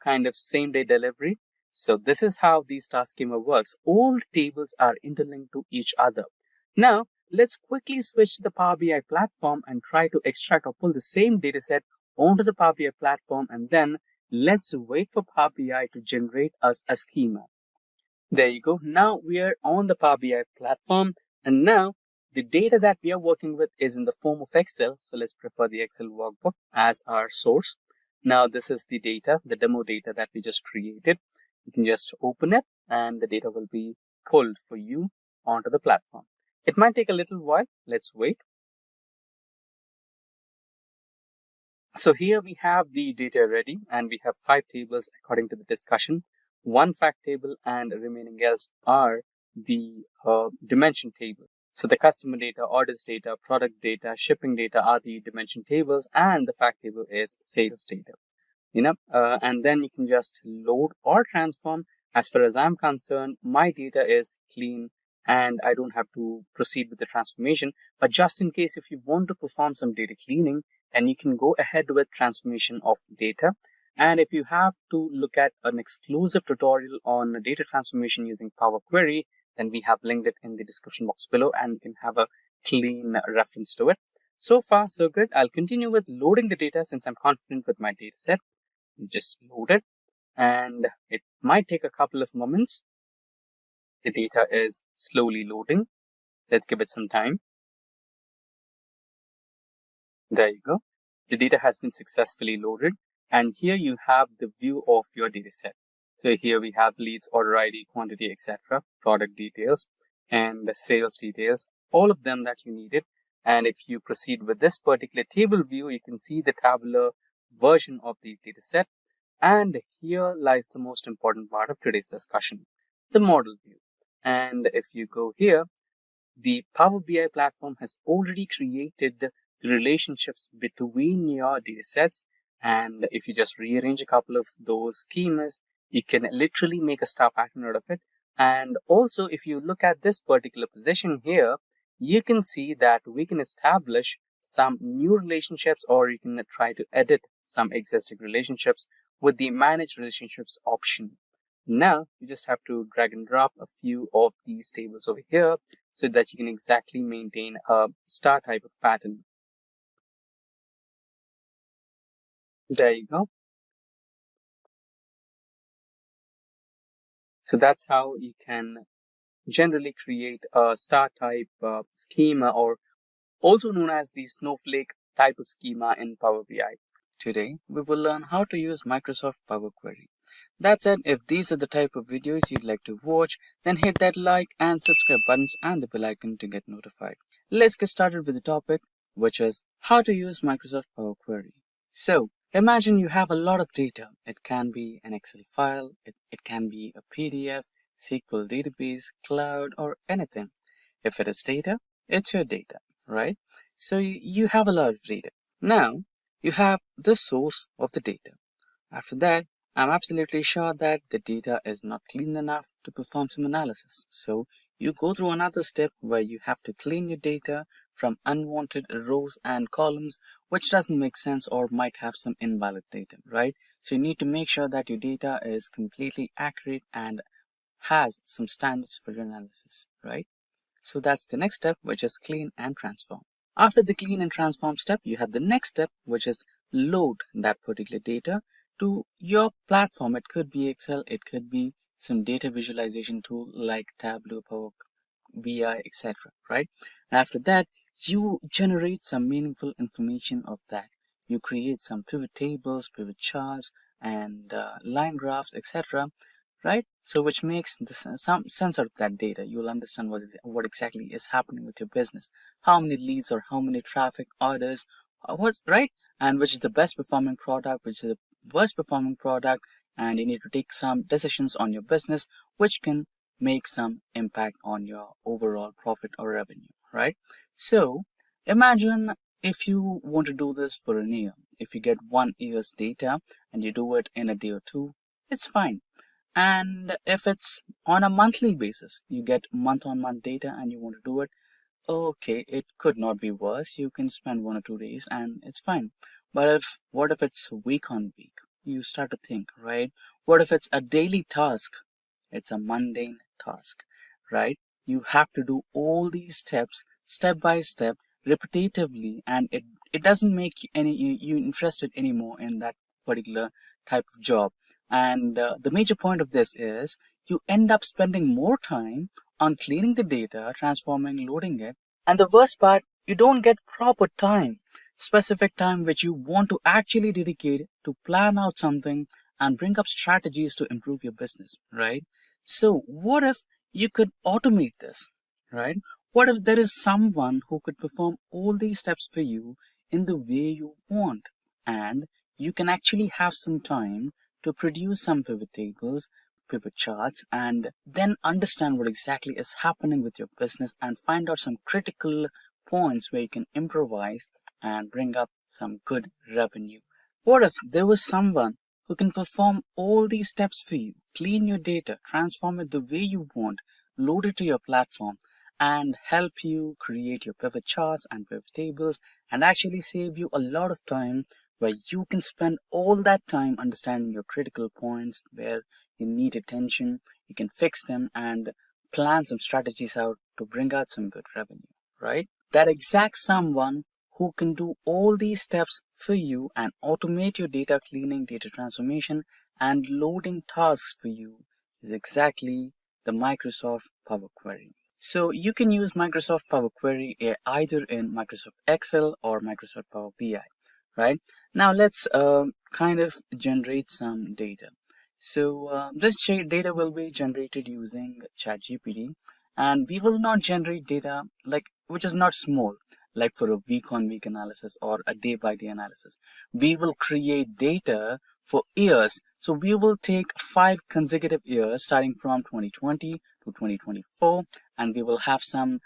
kind of same day delivery. So this is how the star schema works. All tables are interlinked to each other. Now, let's quickly switch to the Power BI platform and try to extract or pull the same data set onto the Power BI platform, and then let's wait for Power BI to generate us a schema. There you go. Now we are on the Power BI platform, and now the data that we are working with is in the form of Excel. So let's prefer the Excel workbook as our source. Now this is the data, the demo data that we just created. You can just open it and the data will be pulled for you onto the platform. It might take a little while. Let's wait. So here we have the data ready, and we have 5 tables according to the discussion. 1 fact table and remaining else are the dimension table. So the customer data, orders data, product data, shipping data are the dimension tables, and the fact table is sales data. And then you can just load or transform. As far as I'm concerned, my data is clean and I don't have to proceed with the transformation. But just in case if you want to perform some data cleaning, then you can go ahead with transformation of data. And if you have to look at an exclusive tutorial on data transformation using Power Query, then we have linked it in the description box below and you can have a clean reference to it. So far, so good. I'll continue with loading the data since I'm confident with my data set. Just load it, and it might take a couple of moments. The data is slowly loading. Let's give it some time. There you go. The data has been successfully loaded, and here you have the view of your data set. So here we have leads, order ID, quantity, etc., product details, and the sales details, all of them that you needed. And if you proceed with this particular table view, you can see the tabular version of the data set. And here lies the most important part of today's discussion, the model view. And if you go here, the Power BI platform has already created the relationships between your data sets. And if you just rearrange a couple of those schemas, you can literally make a star pattern out of it. And also, if you look at this particular position here, you can see that we can establish some new relationships, or you can try to edit some existing relationships with the manage relationships option. Now you just have to drag and drop a few of these tables over here so that you can exactly maintain a star type of pattern. There you go. So that's how you can generally create a star type schema, or also known as the snowflake type of schema in Power BI. Today, we will learn how to use Microsoft Power Query. That said, if these are the type of videos you'd like to watch, then hit that like and subscribe buttons and the bell icon to get notified. Let's get started with the topic, which is how to use Microsoft Power Query. So, imagine you have a lot of data. It can be an Excel file, it can be a PDF, SQL database, cloud, or anything. If it is data, it's your data, right? So you have a lot of data. Now, you have the source of the data. After that, I'm absolutely sure that the data is not clean enough to perform some analysis. So you go through another step where you have to clean your data from unwanted rows and columns, which doesn't make sense or might have some invalid data, right? So you need to make sure that your data is completely accurate and has some standards for your analysis, right? So that's the next step, which is clean and transform. After the clean and transform step, you have the next step, which is load that particular data to your platform. It could be Excel, it could be some data visualization tool like Tableau, Power BI, etc., right? And after that, you generate some meaningful information of that. You create some pivot tables, pivot charts, and line graphs, etc., right? So which makes some sense out of that data. You'll understand what exactly is happening with your business, how many leads or how many traffic orders, what's right, and which is the best performing product, which is the worst performing product, and you need to take some decisions on your business which can make some impact on your overall profit or revenue, right? So imagine if you want to do this for a year. If you get 1 year's data and you do it in a day or two, it's fine. And if it's on a monthly basis, you get month on month data and you want to do it, okay, it could not be worse. You can spend 1 or 2 days and it's fine. But what if it's week on week? You start to think, right? What if it's a daily task? It's a mundane task, right? You have to do all these steps step by step repetitively, and it doesn't make you interested anymore in that particular type of job. And the major point of this is you end up spending more time on cleaning the data, transforming, loading it. And the worst part, you don't get proper time, specific time which you want to actually dedicate to plan out something and bring up strategies to improve your business, right? So what if you could automate this, right? What if there is someone who could perform all these steps for you in the way you want, and you can actually have some time to produce some pivot tables, pivot charts, and then understand what exactly is happening with your business and find out some critical points where you can improvise and bring up some good revenue. What if there was someone who can perform all these steps for you, clean your data, transform it the way you want, load it to your platform, and help you create your pivot charts and pivot tables, and actually save you a lot of time where you can spend all that time understanding your critical points where you need attention, you can fix them and plan some strategies out to bring out some good revenue, right? That exact someone who can do all these steps for you and automate your data cleaning, data transformation, and loading tasks for you is exactly the Microsoft Power Query. So you can use Microsoft Power Query either in Microsoft Excel or Microsoft Power BI, right? Now let's kind of generate some data. So this data will be generated using ChatGPT, and we will not generate data like which is not small, like for a week on week analysis or a day by day analysis. We will create data for years. So we will take 5 consecutive years starting from 2020 to 2024, and we will have some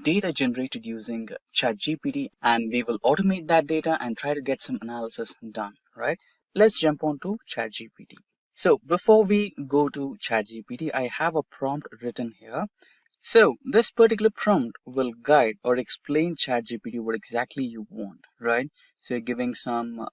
data generated using ChatGPT, and we will automate that data and try to get some analysis done, right? Let's jump on to ChatGPT. So before we go to ChatGPT, I have a prompt written here. So this particular prompt will guide or explain ChatGPT what exactly you want, right? So you're giving some,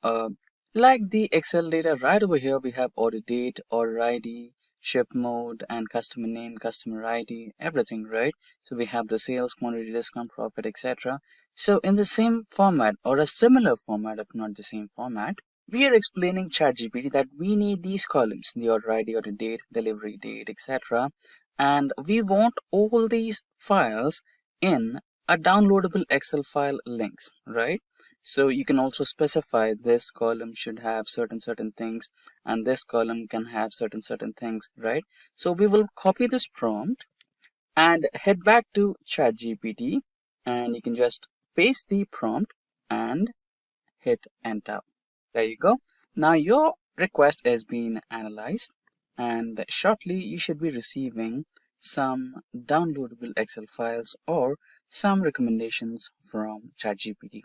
like the Excel data right over here, we have order date, order ID, ship mode, and customer name, customer ID, everything, right? So we have the sales, quantity, discount, profit, etc. So in the same format or a similar format, if not the same format, we are explaining ChatGPT that we need these columns, the order ID, order date, delivery date, etc. And we want all these files in a downloadable Excel file links, right? So you can also specify this column should have certain things, and this column can have certain things, right? So we will copy this prompt and head back to ChatGPT, and you can just paste the prompt and hit enter. There you go. Now your request is being analyzed, and shortly you should be receiving some downloadable Excel files or some recommendations from ChatGPT.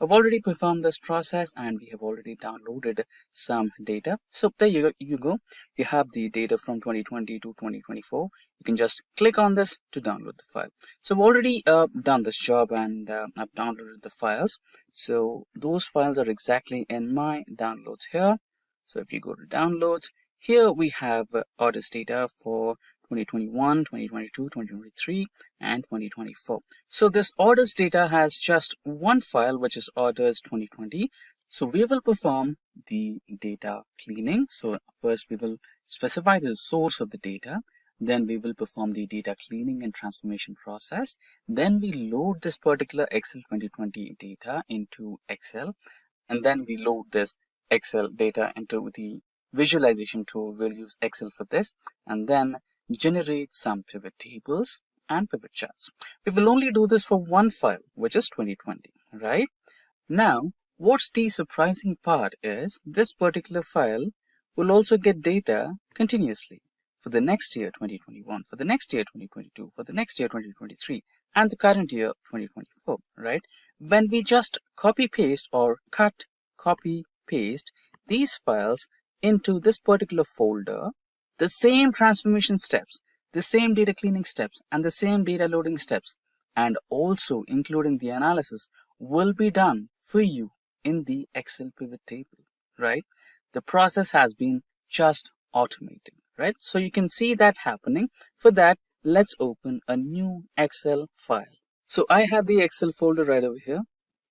I've already performed this process and we have already downloaded some data. So there you go. You have the data from 2020 to 2024. You can just click on this to download the file. So I've already done this job, and I've downloaded the files. So those files are exactly in my downloads here. So if you go to downloads, here we have orders data for 2021, 2022, 2023, and 2024. So this orders data has just one file, which is orders 2020. So we will perform the data cleaning. So first we will specify the source of the data. Then we will perform the data cleaning and transformation process. Then we load this particular Excel 2020 data into Excel. And then we load this Excel data into the visualization tool. We'll use Excel for this. And then generate some pivot tables and pivot charts. We will only do this for one file, which is 2020, right? Now, what's the surprising part is this particular file will also get data continuously for the next year 2021, for the next year 2022, for the next year 2023, and the current year 2024, right? When we just copy paste or cut, copy paste these files into this particular folder, the same transformation steps, the same data cleaning steps, and the same data loading steps, and also including the analysis, will be done for you in the Excel pivot table, right? The process has been just automated, right? So you can see that happening. For that, let's open a new Excel file. So I have the Excel folder right over here.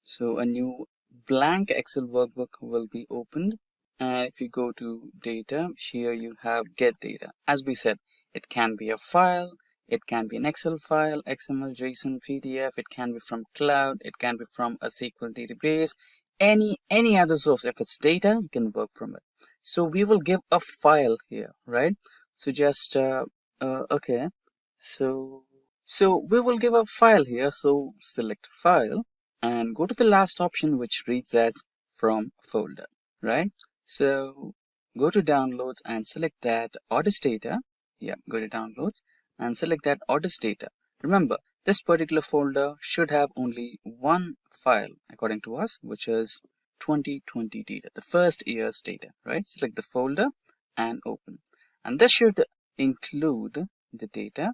So a new blank Excel workbook will be opened. And if you go to data, here you have get data. As we said, it can be a file, it can be an Excel file, XML, JSON, PDF, it can be from cloud, it can be from a SQL database, any other source. If it's data, you can work from it. So we will give a file here, right? So just okay. So we will give a file here. So select file and go to the last option, which reads as from folder, right? So go to downloads and select that orders data. Yeah, go to downloads and select that orders data. Remember, this particular folder should have only one file according to us, which is 2020 data, the first year's data, right? Select the folder and open. And this should include the data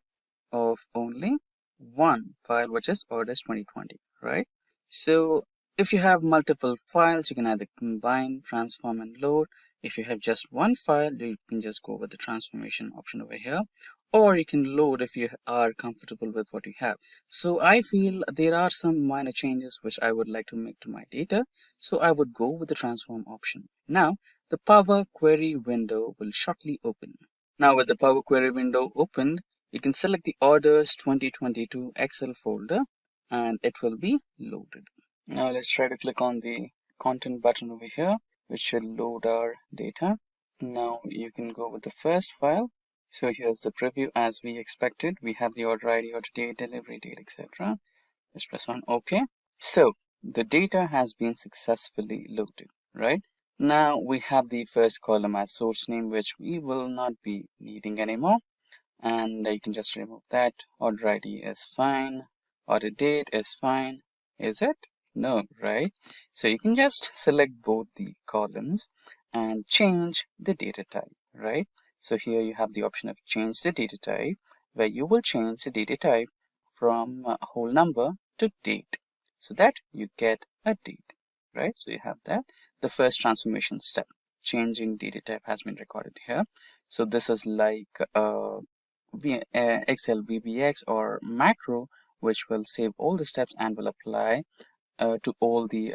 of only one file, which is orders 2020, right? So if you have multiple files, you can either combine, transform, and load. If you have just one file, you can just go with the transformation option over here, or you can load if you are comfortable with what you have. So I feel there are some minor changes which I would like to make to my data, so I would go with the transform option. Now the Power Query window will shortly open. Now with the Power Query window opened, you can select the orders 2022 Excel folder and it will be loaded. Now let's try to click on the content button over here, which should load our data. Now you can go with the first file. So here's the preview as we expected. We have the order ID, order date, delivery date, etc. Let's press on OK. So the data has been successfully loaded, right? Now we have the first column as source name, which we will not be needing anymore. And you can just remove that. Order ID is fine. Order date is fine. Is it? No, right? So you can just select both the columns and change the data type, right? So here you have the option of change the data type, where you will change the data type from a whole number to date, so that you get a date, right? So you have that. The first transformation step, changing data type, has been recorded here. So this is like Excel VBX or macro, which will save all the steps and will apply to all the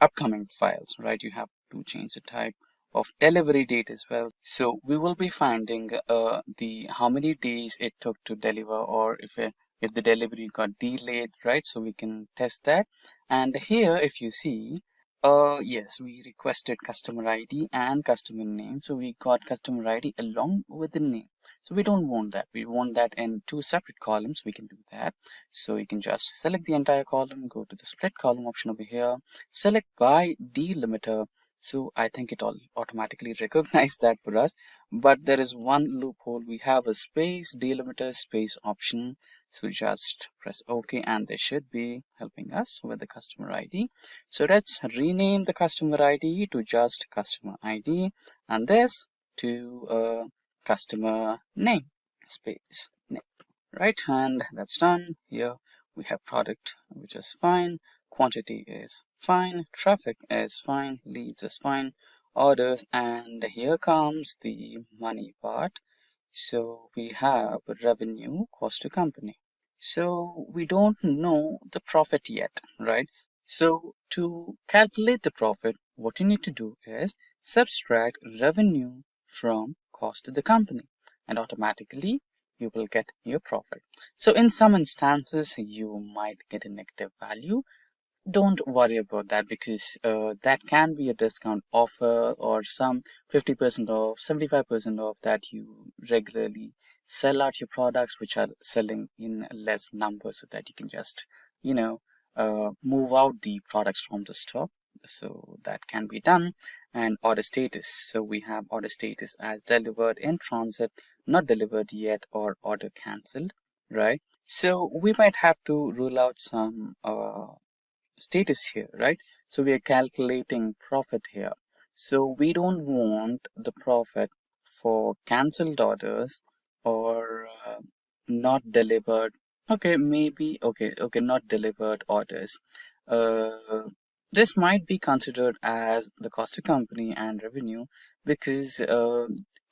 upcoming files, right? You have to change the type of delivery date as well. So we will be finding the how many days it took to deliver, or if the delivery got delayed, right? So we can test that. And here, if you see, yes, we requested customer ID and customer name. So we got customer ID along with the name. So we don't want that. We want that in two separate columns. We can do that. So you can just select the entire column, go to the split column option over here, select by delimiter. So I think it all automatically recognized that for us. But there is one loophole. We have a space delimiter space option. So just press OK and they should be helping us with the customer ID. So let's rename the customer ID to just customer ID and this to customer name space name, right? And that's done. Here we have product, which is fine. Quantity is fine. Traffic is fine. Leads is fine. Orders, and here comes the money part. So we have revenue, cost to company. So we don't know the profit yet, right? So to calculate the profit, what you need to do is subtract revenue from cost to the company, and automatically you will get your profit. So in some instances, you might get a negative value. Don't worry about that, because that can be a discount offer or some 50% off, 75% off that you regularly sell out your products which are selling in less numbers, so that you can just, move out the products from the stock. So that can be done. and order status. So we have order status as delivered in transit, not delivered yet, or order cancelled, right? So we might have to rule out some status here, right? So we are calculating profit here. So we don't want the profit for cancelled orders or not delivered. Okay, maybe not delivered orders. This might be considered as the cost to company and revenue because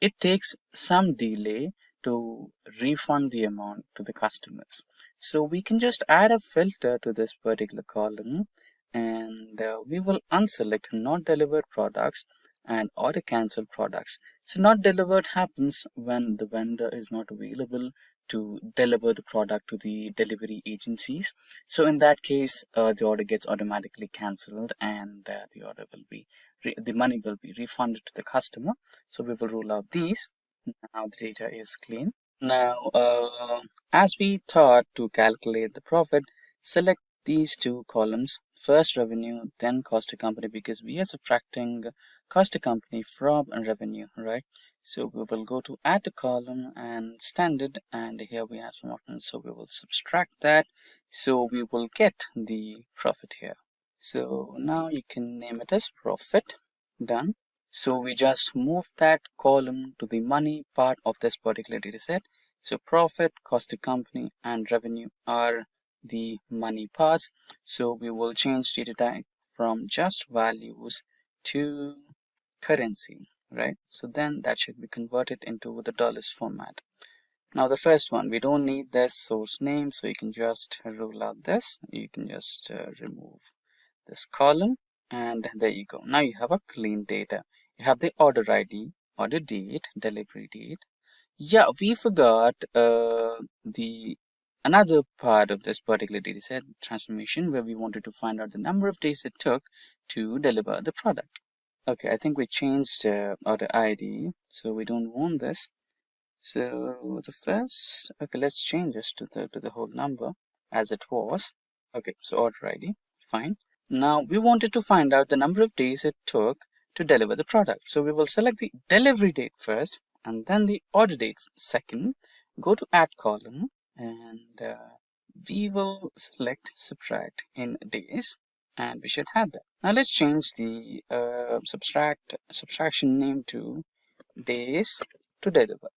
it takes some delay to refund the amount to the customers. So we can just add a filter to this particular column, and we will unselect not delivered products and order cancelled products. So not delivered happens when the vendor is not available to deliver the product to the delivery agencies. So in that case, the order gets automatically cancelled, and the order will be the money will be refunded to the customer. So we will rule out these. Now the data is clean. Now, as we thought to calculate the profit, select these two columns, first revenue, then cost to company, because we are subtracting cost to company from revenue, right? So we will go to add to column and standard, and here we have some options. So we will subtract that. So we will get the profit here. So now you can name it as profit. Done. So we just move that column to the money part of this particular data set. So profit, cost to company, and revenue are the money parts. So we will change data type from just values to currency, right? So then that should be converted into the dollars format. Now the first one, we don't need this source name, so you can just rule out this. You can just remove this column, and there you go. Now you have a clean data. You have the order ID, order date, delivery date. Yeah, we forgot the another part of this particular data set transformation, where we wanted to find out the number of days it took to deliver the product. Okay, I think we changed order ID, so we don't want this. So the first, okay, let's change this to the whole number as it was. Okay, so order ID, fine. Now we wanted to find out the number of days it took to deliver the product. So we will select the delivery date first, and then the order date second. Go to add column, and we will select subtract in days, and we should have that. Now let's change the subtraction name to days to deliver.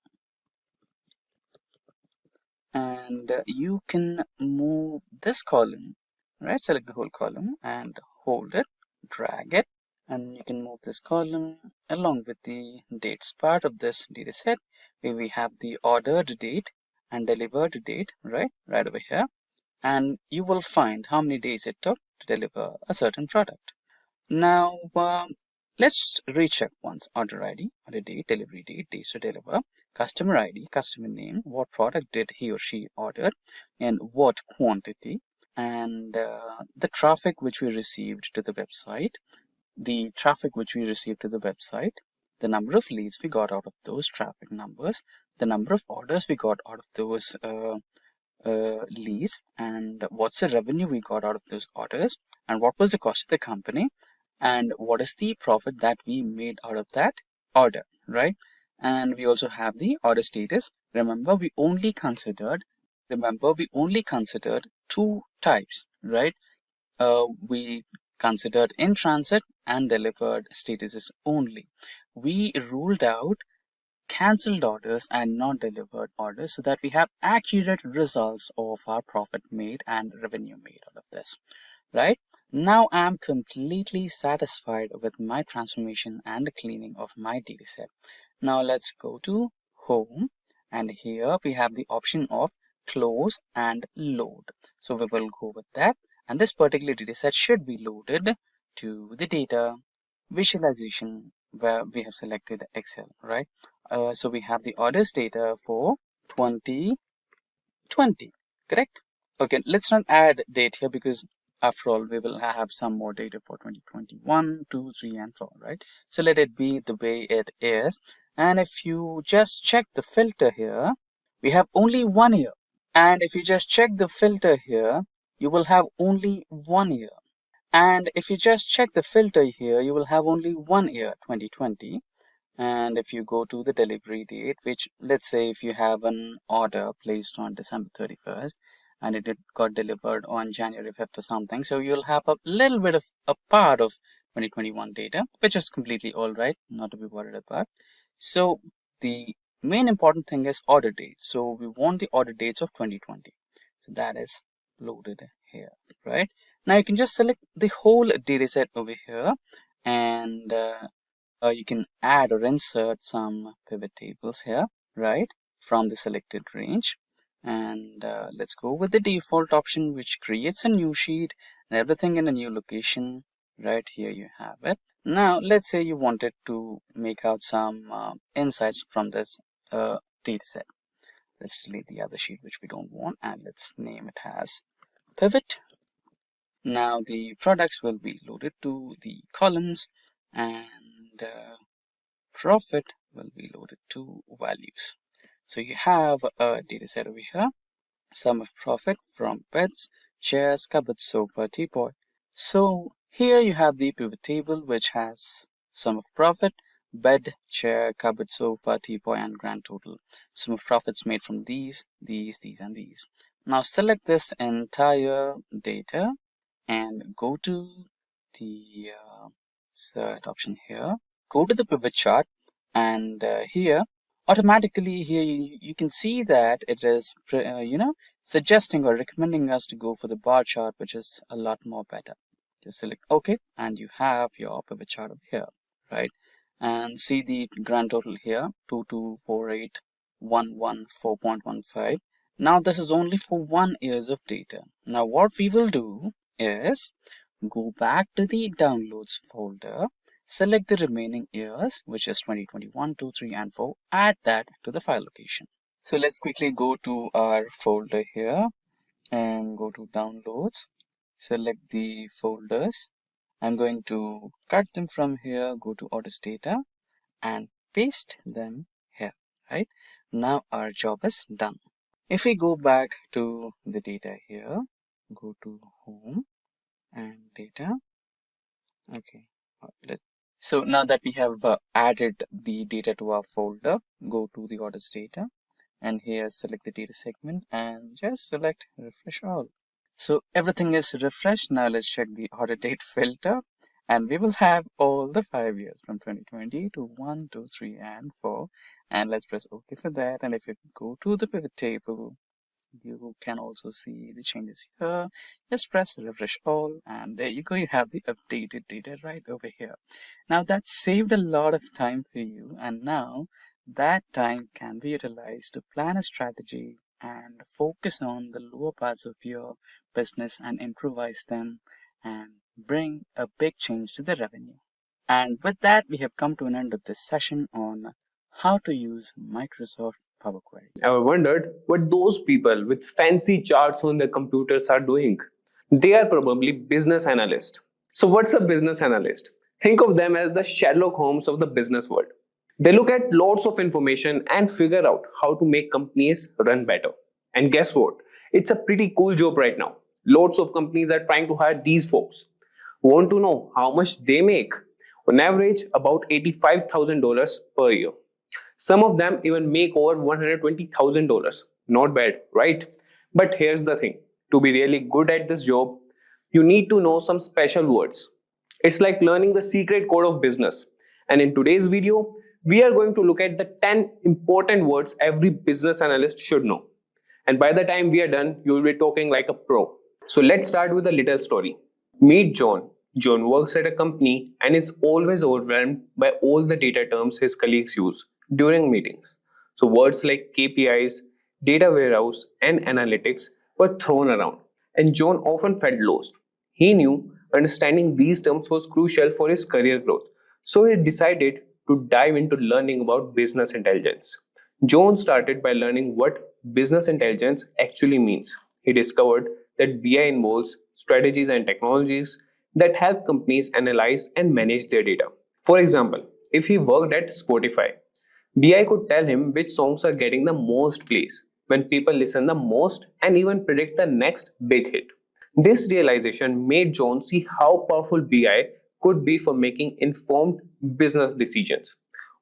And you can move this column, right? Select the whole column and hold it, drag it, and you can move this column along with the dates part of this data set, where we have the ordered date and delivered date, right over here. And you will find how many days it took to deliver a certain product. Now let's recheck once. Order ID, order date, delivery date, days to deliver, customer ID, customer name, what product did he or she order, and what quantity, and the traffic which we received to the website, the number of leads we got out of those traffic numbers, the number of orders we got out of those leads, and what's the revenue we got out of those orders, and what was the cost of the company, and what is the profit that we made out of that order, right? And we also have the order status. Remember, we only considered two types, right? We considered in transit and delivered statuses only. We ruled out cancelled orders and not delivered orders so that we have accurate results of our profit made and revenue made out of this, right? Now I'm completely satisfied with my transformation and the cleaning of my dataset. Now let's go to home, and here we have the option of close and load. So we will go with that, and this particular dataset should be loaded to the data visualization where we have selected Excel, right? So we have the orders data for 2020, correct? Okay, let's not add date here because after all, we will have some more data for 2021, 2, 3, and 4, right? So let it be the way it is. And if you just check the filter here, we have only 1 year. And if you just check the filter here, you will have only 1 year. And if you just check the filter here, you will have only 1 year, 2020. And if you go to the delivery date, which let's say if you have an order placed on December 31st and it got delivered on January 5th or something, so you'll have a little bit of a part of 2021 data, which is completely all right, not to be worried about. So the main important thing is order date. So we want the order dates of 2020. So that is loaded here, right? Now you can just select the whole data set over here, and you can add or insert some pivot tables here, right, from the selected range. And let's go with the default option, which creates a new sheet and everything in a new location. Right here you have it. Now let's say you wanted to make out some insights from this data set. Let's delete the other sheet which we don't want, and let's name it as pivot. Now the products will be loaded to the columns, and profit will be loaded to values. So you have a data set over here, sum of profit from beds, chairs, cupboards, sofa, teapot. So here you have the pivot table, which has sum of profit, bed, chair, cupboard, sofa, teapot, and grand total. Sum of profits made from these, and these. Now select this entire data and go to the insert option here. Go to the pivot chart, and here automatically here you can see that it is suggesting or recommending us to go for the bar chart, which is a lot more better. Just select OK, and you have your pivot chart over here, right? And see the grand total here, 2248,114.15. Now this is only for 1 year of data. Now what we will do is go back to the downloads folder, select the remaining years, which is 2021, 2, 3, and 4, add that to the file location. So let's quickly go to our folder here and go to downloads, select the folders. I'm going to cut them from here, go to orders data and paste them here, right? Now our job is done. If we go back to the data here, go to home and data. Okay, so now that we have added the data to our folder, go to the orders data and here select the data segment and just select refresh all. So everything is refreshed. Now let's check the order date filter, and we will have all the 5 years from 2020 to 1, 2, 3, and 4. And let's press OK for that. And if you go to the pivot table, you can also see the changes here. Just press refresh all, and there you go. You have the updated data right over here. Now that saved a lot of time for you, and now that time can be utilized to plan a strategy and focus on the lower parts of your business and improvise them and bring a big change to the revenue. And with that, we have come to an end of this session on how to use Microsoft Power Query. I wondered what those people with fancy charts on their computers are doing. They are probably business analysts. So what's a business analyst? Think of them as the Sherlock Holmes of the business world. They look at lots of information and figure out how to make companies run better. And guess what? It's a pretty cool job right now. Lots of companies are trying to hire these folks. Want to know how much they make? On average, about $85,000 per year. Some of them even make over $120,000. Not bad, right? But here's the thing. To be really good at this job, you need to know some special words. It's like learning the secret code of business. And in today's video, we are going to look at the 10 important words every business analyst should know. And by the time we are done, you will be talking like a pro. So let's start with a little story. Meet John. John works at a company and is always overwhelmed by all the data terms his colleagues use during meetings. So words like KPIs, data warehouse, and analytics were thrown around, and John often felt lost. He knew understanding these terms was crucial for his career growth, so he decided to dive into learning about business intelligence. John started by learning what business intelligence actually means. He discovered that BI involves strategies and technologies that help companies analyze and manage their data. For example, if he worked at Spotify, BI could tell him which songs are getting the most plays, when people listen the most, and even predict the next big hit. This realization made John see how powerful BI could be for making informed business decisions.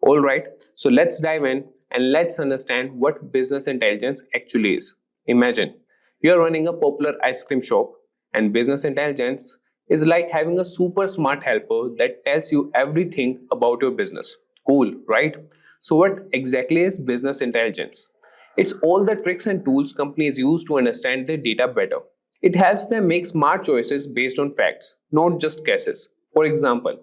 Alright, so let's dive in and let's understand what business intelligence actually is. Imagine you are running a popular ice cream shop, and business intelligence is like having a super smart helper that tells you everything about your business. Cool, right? So, what exactly is business intelligence? It's all the tricks and tools companies use to understand their data better. It helps them make smart choices based on facts, not just guesses. For example,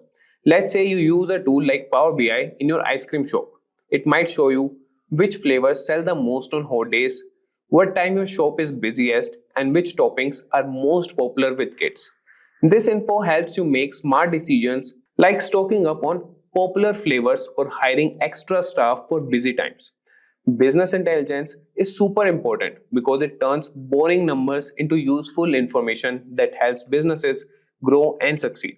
let's say you use a tool like Power BI in your ice cream shop. It might show you which flavors sell the most on hot days, what time your shop is busiest, and which toppings are most popular with kids. This info helps you make smart decisions like stocking up on popular flavors or hiring extra staff for busy times. Business intelligence is super important because it turns boring numbers into useful information that helps businesses grow and succeed.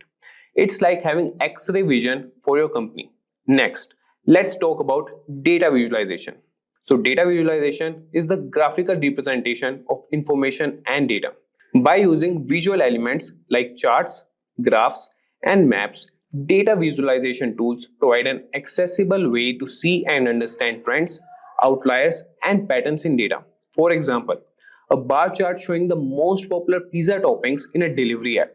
It's like having X-ray vision for your company. Next, let's talk about data visualization. So, data visualization is the graphical representation of information and data. By using visual elements like charts, graphs, and maps, data visualization tools provide an accessible way to see and understand trends, outliers, and patterns in data. For example, a bar chart showing the most popular pizza toppings in a delivery app.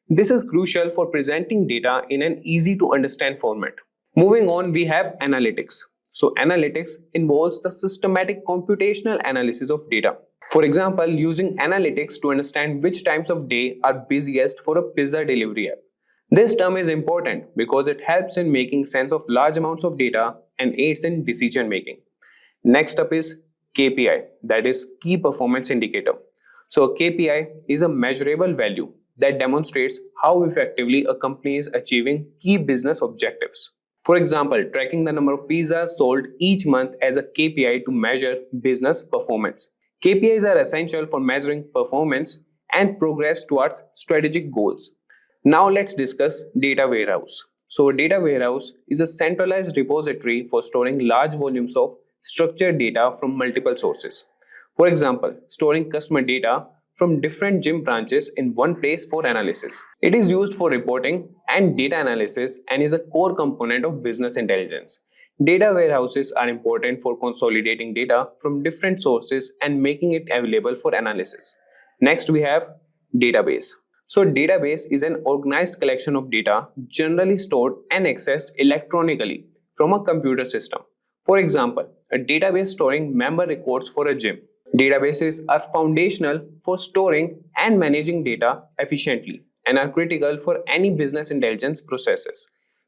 This is crucial for presenting data in an easy to understand format. Moving on, we have analytics. So, analytics involves the systematic computational analysis of data. For example, using analytics to understand which times of day are busiest for a pizza delivery app. This term is important because it helps in making sense of large amounts of data and aids in decision making. Next up is KPI, that is key performance indicator. So, a KPI is a measurable value that demonstrates how effectively a company is achieving key business objectives. For example, tracking the number of pizzas sold each month as a KPI to measure business performance. KPIs are essential for measuring performance and progress towards strategic goals. Now let's discuss data warehouse. So, a data warehouse is a centralized repository for storing large volumes of structured data from multiple sources. For example, storing customer data from different gym branches in one place for analysis. It is used for reporting and data analysis and is a core component of business intelligence. Data warehouses are important for consolidating data from different sources and making it available for analysis. Next, we have database. So, database is an organized collection of data generally stored and accessed electronically from a computer system. For example, a database storing member records for a gym. Databases are foundational for storing and managing data efficiently and are critical for any business intelligence processes.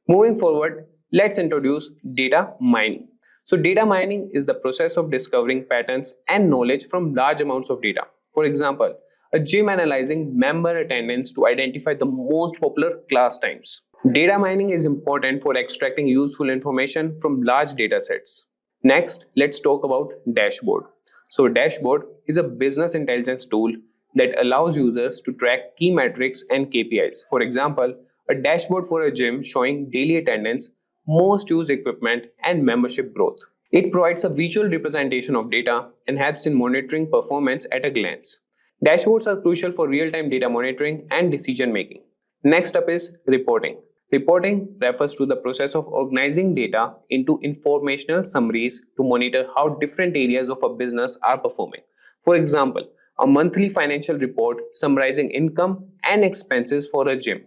Moving forward, let's introduce data mining. So, data mining is the process of discovering patterns and knowledge from large amounts of data. For example, a gym analyzing member attendance to identify the most popular class times. Data mining is important for extracting useful information from large data sets. Next, let's talk about dashboard. So, dashboard is a business intelligence tool that allows users to track key metrics and KPIs. For example, a dashboard for a gym showing daily attendance, most used equipment, and membership growth. It provides a visual representation of data and helps in monitoring performance at a glance. Dashboards are crucial for real-time data monitoring and decision making. Next up is reporting. Reporting refers to the process of organizing data into informational summaries to monitor how different areas of a business are performing. For example, a monthly financial report summarizing income and expenses for a gym.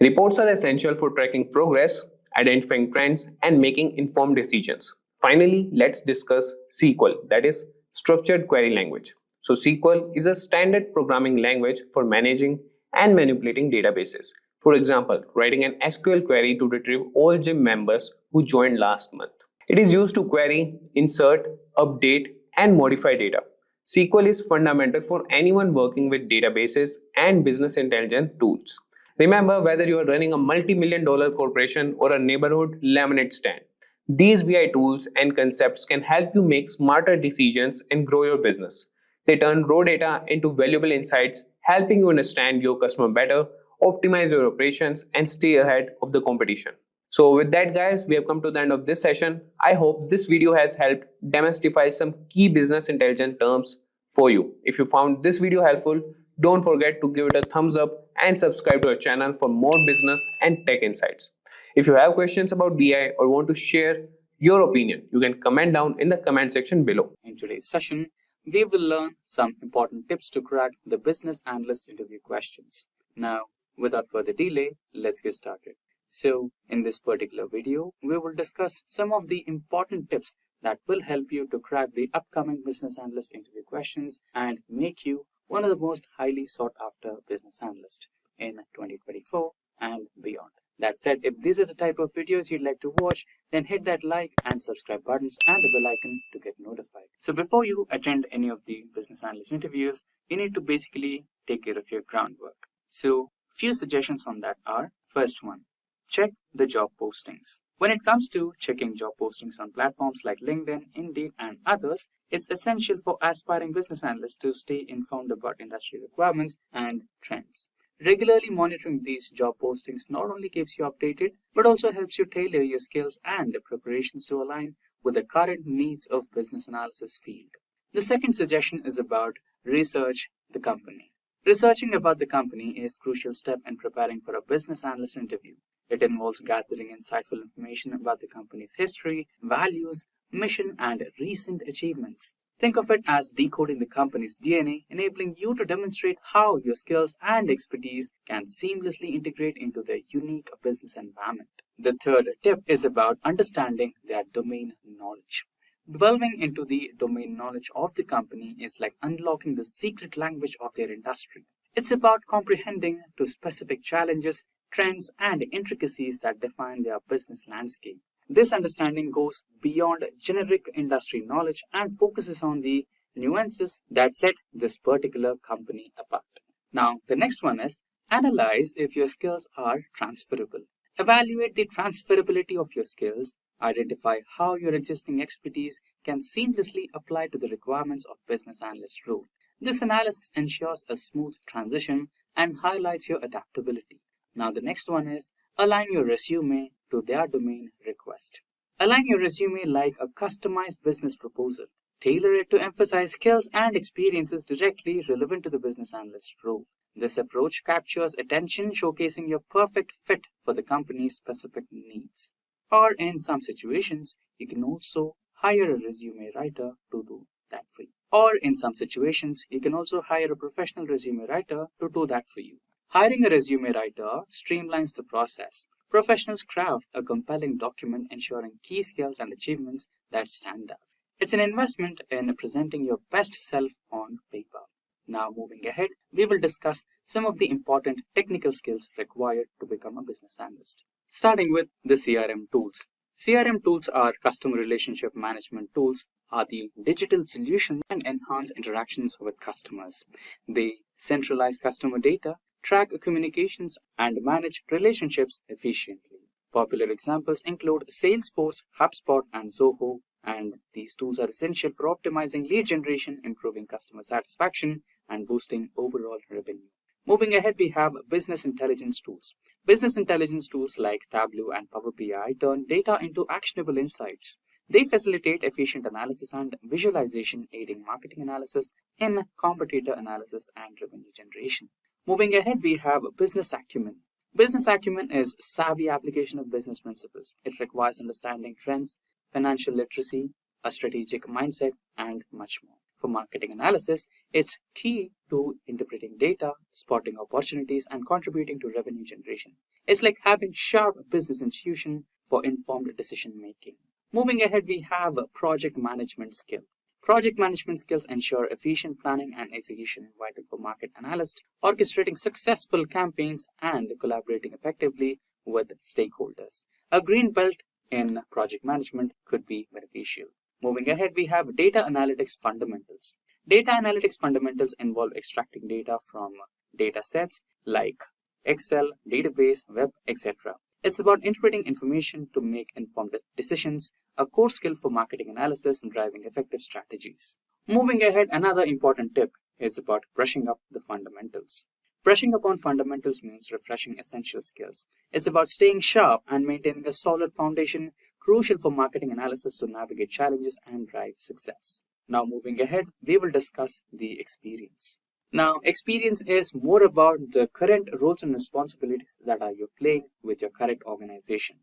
Reports are essential for tracking progress, identifying trends, and making informed decisions. Finally, let's discuss SQL, that is structured query language. So, SQL is a standard programming language for managing and manipulating databases. For example, writing an SQL query to retrieve all gym members who joined last month. It is used to query, insert, update, and modify data. SQL is fundamental for anyone working with databases and business intelligence tools. Remember, whether you are running a multi-million-dollar corporation or a neighborhood lemonade stand, these BI tools and concepts can help you make smarter decisions and grow your business. They turn raw data into valuable insights, helping you understand your customer better, optimize your operations, and stay ahead of the competition. So with that, guys, we have come to the end of this session. I hope this video has helped demystify some key business intelligence terms for you. If you found this video helpful, don't forget to give it a thumbs up and subscribe to our channel for more business and tech insights. If you have questions about BI or want to share your opinion, you can comment down in the comment section below. In today's session, we will learn some important tips to crack the business analyst interview questions. Now, without further delay, let's get started. So, in this particular video, we will discuss some of the important tips that will help you to crack the upcoming business analyst interview questions and make you one of the most highly sought after business analysts in 2024 and beyond. That said, if these are the type of videos you'd like to watch, then hit that like and subscribe buttons and the bell icon to get notified. So before you attend any of the business analyst interviews, you need to basically take care of your groundwork. So few suggestions on that are, first one, check the job postings. When it comes to checking job postings on platforms like LinkedIn, Indeed, and others, it's essential for aspiring business analysts to stay informed about industry requirements and trends. Regularly monitoring these job postings not only keeps you updated, but also helps you tailor your skills and preparations to align with the current needs of business analysis field. The second suggestion is about research the company. Researching about the company is a crucial step in preparing for a business analyst interview. It involves gathering insightful information about the company's history, values, mission, and recent achievements. Think of it as decoding the company's DNA, enabling you to demonstrate how your skills and expertise can seamlessly integrate into their unique business environment. The third tip is about understanding their domain knowledge. Delving into the domain knowledge of the company is like unlocking the secret language of their industry. It's about comprehending to specific challenges, trends, and intricacies that define their business landscape. This understanding goes beyond generic industry knowledge and focuses on the nuances that set this particular company apart. Now, the next one is analyze if your skills are transferable. Evaluate the transferability of your skills. Identify how your existing expertise can seamlessly apply to the requirements of business analyst role. This analysis ensures a smooth transition and highlights your adaptability. Now, the next one is align your resume to their domain request. Align your resume like a customized business proposal. Tailor it to emphasize skills and experiences directly relevant to the business analyst role. This approach captures attention, showcasing your perfect fit for the company's specific needs. Or in some situations, you can also hire a resume writer to do that for you. Or in some situations, you can also hire a professional resume writer to do that for you. Hiring a resume writer streamlines the process. Professionals craft a compelling document ensuring key skills and achievements that stand out. It's an investment in presenting your best self on paper. Now, moving ahead, we will discuss some of the important technical skills required to become a business analyst. Starting with the CRM tools. CRM tools are customer relationship management tools, are the digital solutions and enhance interactions with customers. They centralize customer data, track communications, and manage relationships efficiently. Popular examples include Salesforce, HubSpot, and Zoho, and these tools are essential for optimizing lead generation, improving customer satisfaction, and boosting overall revenue. Moving ahead, we have business intelligence tools. Business intelligence tools like Tableau and Power BI turn data into actionable insights. They facilitate efficient analysis and visualization, aiding marketing analysis in competitor analysis and revenue generation. Moving ahead, we have business acumen. Business acumen is savvy application of business principles. It requires understanding trends, financial literacy, a strategic mindset, and much more. For marketing analysis, it's key to interpreting data, spotting opportunities, and contributing to revenue generation. It's like having sharp business intuition for informed decision making. Moving ahead, we have a project management skill. Project management skills ensure efficient planning and execution, vital for market analysts, orchestrating successful campaigns and collaborating effectively with stakeholders. A green belt in project management could be beneficial. Moving ahead, we have data analytics fundamentals. Data analytics fundamentals involve extracting data from data sets like Excel, database, web, etc. It's about interpreting information to make informed decisions, a core skill for marketing analysis and driving effective strategies. Moving ahead, another important tip is about brushing up the fundamentals. Brushing up on fundamentals means refreshing essential skills. It's about staying sharp and maintaining a solid foundation, crucial for marketing analysis to navigate challenges and drive success. Now moving ahead, we will discuss the experience. Now, experience is more about the current roles and responsibilities that are you playing with your current organization.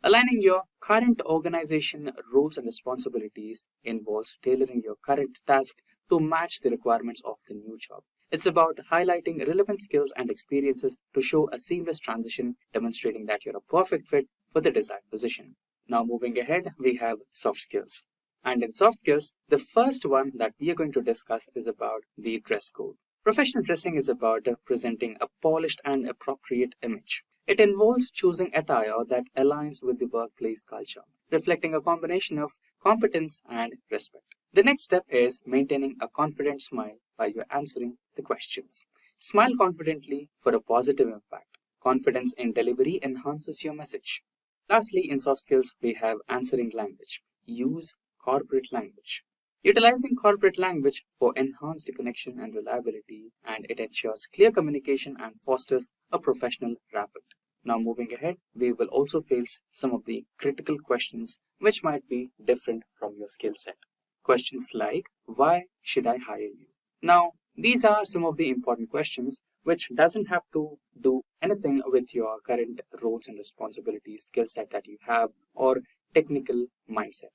Aligning your current organization roles and responsibilities involves tailoring your current task to match the requirements of the new job. It's about highlighting relevant skills and experiences to show a seamless transition, demonstrating that you're a perfect fit for the desired position. Now, moving ahead, we have soft skills. And in soft skills, the first one that we are going to discuss is about the dress code. Professional dressing is about presenting a polished and appropriate image. It involves choosing attire that aligns with the workplace culture, reflecting a combination of competence and respect. The next step is maintaining a confident smile while you're answering the questions. Smile confidently for a positive impact. Confidence in delivery enhances your message. Lastly, in soft skills, we have answering language. Use corporate language. Utilizing corporate language for enhanced connection and reliability, and it ensures clear communication and fosters a professional rapport. Now, moving ahead, we will also face some of the critical questions which might be different from your skill set. Questions like, why should I hire you? Now, these are some of the important questions which doesn't have to do anything with your current roles and responsibilities, skill set that you have, or technical mindset.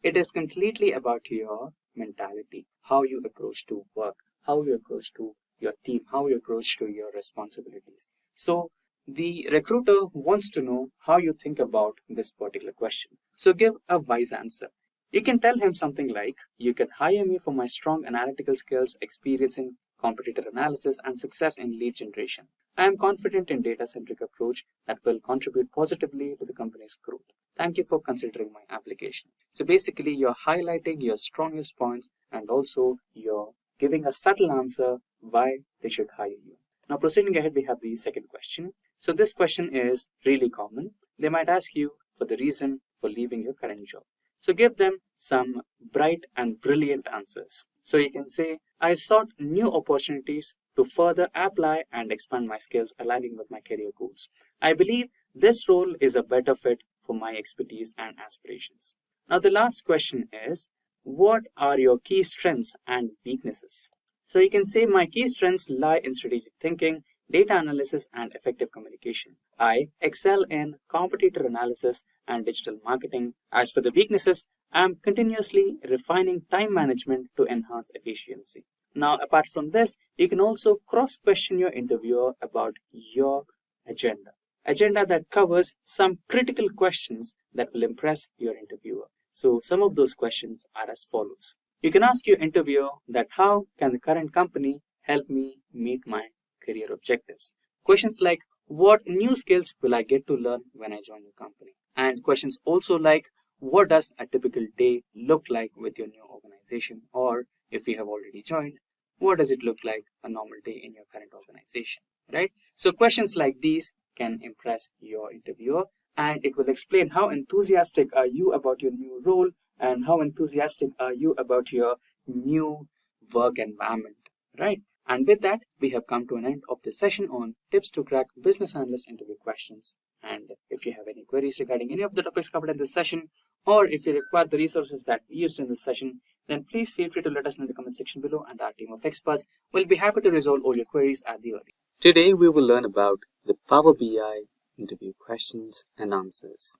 It is completely about your mentality, how you approach to work, how you approach to your team, how you approach to your responsibilities. So the recruiter wants to know how you think about this particular question. So give a wise answer. You can tell him something like, you can hire me for my strong analytical skills, experience in competitor analysis, and success in lead generation. I am confident in data-centric approach that will contribute positively to the company's growth. Thank you for considering my application. So basically, you're highlighting your strongest points and also you're giving a subtle answer why they should hire you. Now, proceeding ahead, we have the second question. So this question is really common. They might ask you for the reason for leaving your current job. So give them some bright and brilliant answers. So you can say, I sought new opportunities to further apply and expand my skills aligning with my career goals. I believe this role is a better fit for my expertise and aspirations. Now the last question is, what are your key strengths and weaknesses? So you can say my key strengths lie in strategic thinking, data analysis, and effective communication. I excel in competitor analysis and digital marketing. As for the weaknesses, I am continuously refining time management to enhance efficiency. Now, apart from this, you can also cross-question your interviewer about your agenda. Agenda that covers some critical questions that will impress your interviewer. So some of those questions are as follows. You can ask your interviewer that how can the current company help me meet my career objectives? Questions like, what new skills will I get to learn when I join your company? And questions also like, what does a typical day look like with your new organization? Or if you have already joined, what does it look like a normal day in your current organization, right? So questions like these can impress your interviewer, and it will explain how enthusiastic are you about your new role and how enthusiastic are you about your new work environment, right? And with that, we have come to an end of this session on tips to crack business analyst interview questions. And if you have any queries regarding any of the topics covered in this session, or if you require the resources that we used in this session, then please feel free to let us know in the comment section below, and our team of experts will be happy to resolve all your queries at the earliest. Today we will learn about the Power BI interview questions and answers.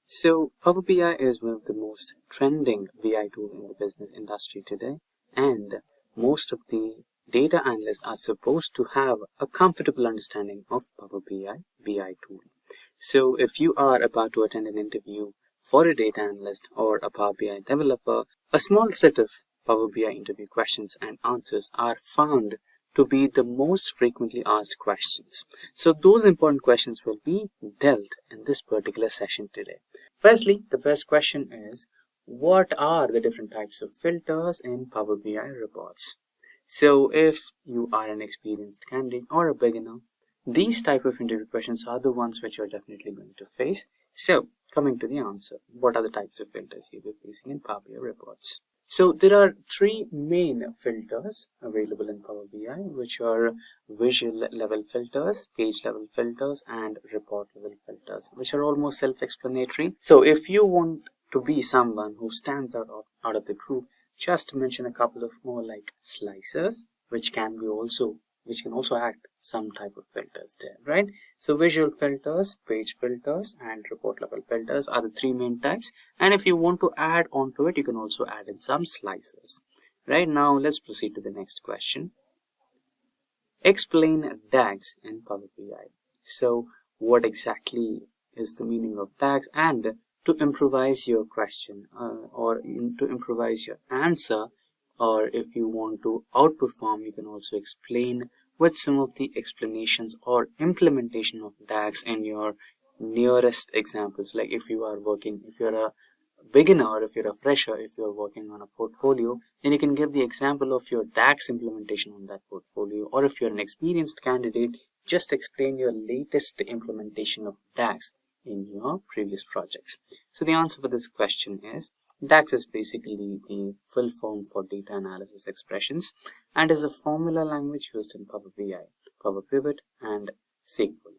So Power BI is one of the most trending BI tool in the business industry today, and most of the data analysts are supposed to have a comfortable understanding of Power BI tool. So if you are about to attend an interview for a data analyst or a Power BI developer, a small set of Power BI interview questions and answers are found to be the most frequently asked questions. So those important questions will be dealt in this particular session today. Firstly, the first question is, what are the different types of filters in Power BI reports? So if you are an experienced candidate or a beginner, these type of interview questions are the ones which you're definitely going to face. So coming to the answer, what are the types of filters you'll be facing in Power BI reports? So there are three main filters available in Power BI, which are visual level filters, page level filters, and report level filters, which are almost self-explanatory. So if you want to be someone who stands out of the group, just to mention a couple of more like slicers, which can also act some type of filters there, right? So visual filters, page filters, and report level filters are the three main types. And if you want to add onto it, you can also add in some slicers. Right now, let's proceed to the next question. Explain DAGs in Power BI. So what exactly is the meaning of DAGs? And to improvise your question to improvise your answer, or if you want to outperform, you can also explain with some of the explanations or implementation of DAGs in your nearest examples. Like if you're a beginner, or if you're a fresher, if you're working on a portfolio, then you can give the example of your DAX implementation on that portfolio. Or if you're an experienced candidate, just explain your latest implementation of DAX in your previous projects. So the answer for this question is DAX is basically the full form for data analysis expressions and is a formula language used in Power BI, Power Pivot, and SQL.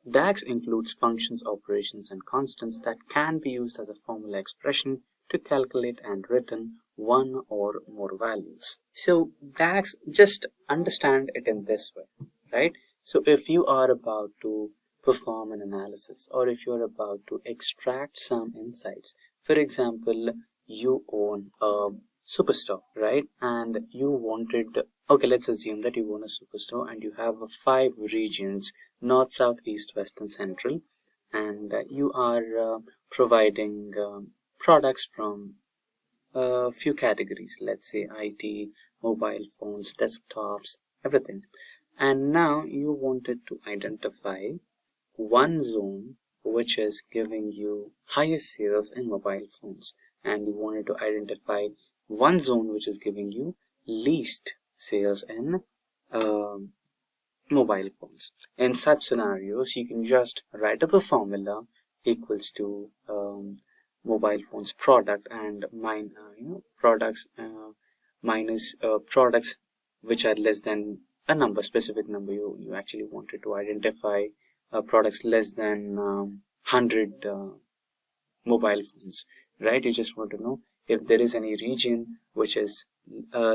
DAX includes functions, operations, and constants that can be used as a formula expression to calculate and return one or more values. So DAX, just understand it in this way, right? So if you are about to perform an analysis, or if you're about to extract some insights, for example, you own a superstore, right? And you wanted, okay, let's assume that you own a superstore and you have 5 regions: north, south, east, west, and central, and you are providing products from a few categories, let's say IT, mobile phones, desktops, everything. And now you wanted to identify one zone which is giving you highest sales in mobile phones, and you wanted to identify one zone which is giving you least sales in mobile phones. In such scenarios, you can just write up a formula equals to mobile phones product and products minus products which are less than a specific number. You actually wanted to identify products less than 100 mobile phones, right? You just want to know if there is any region which is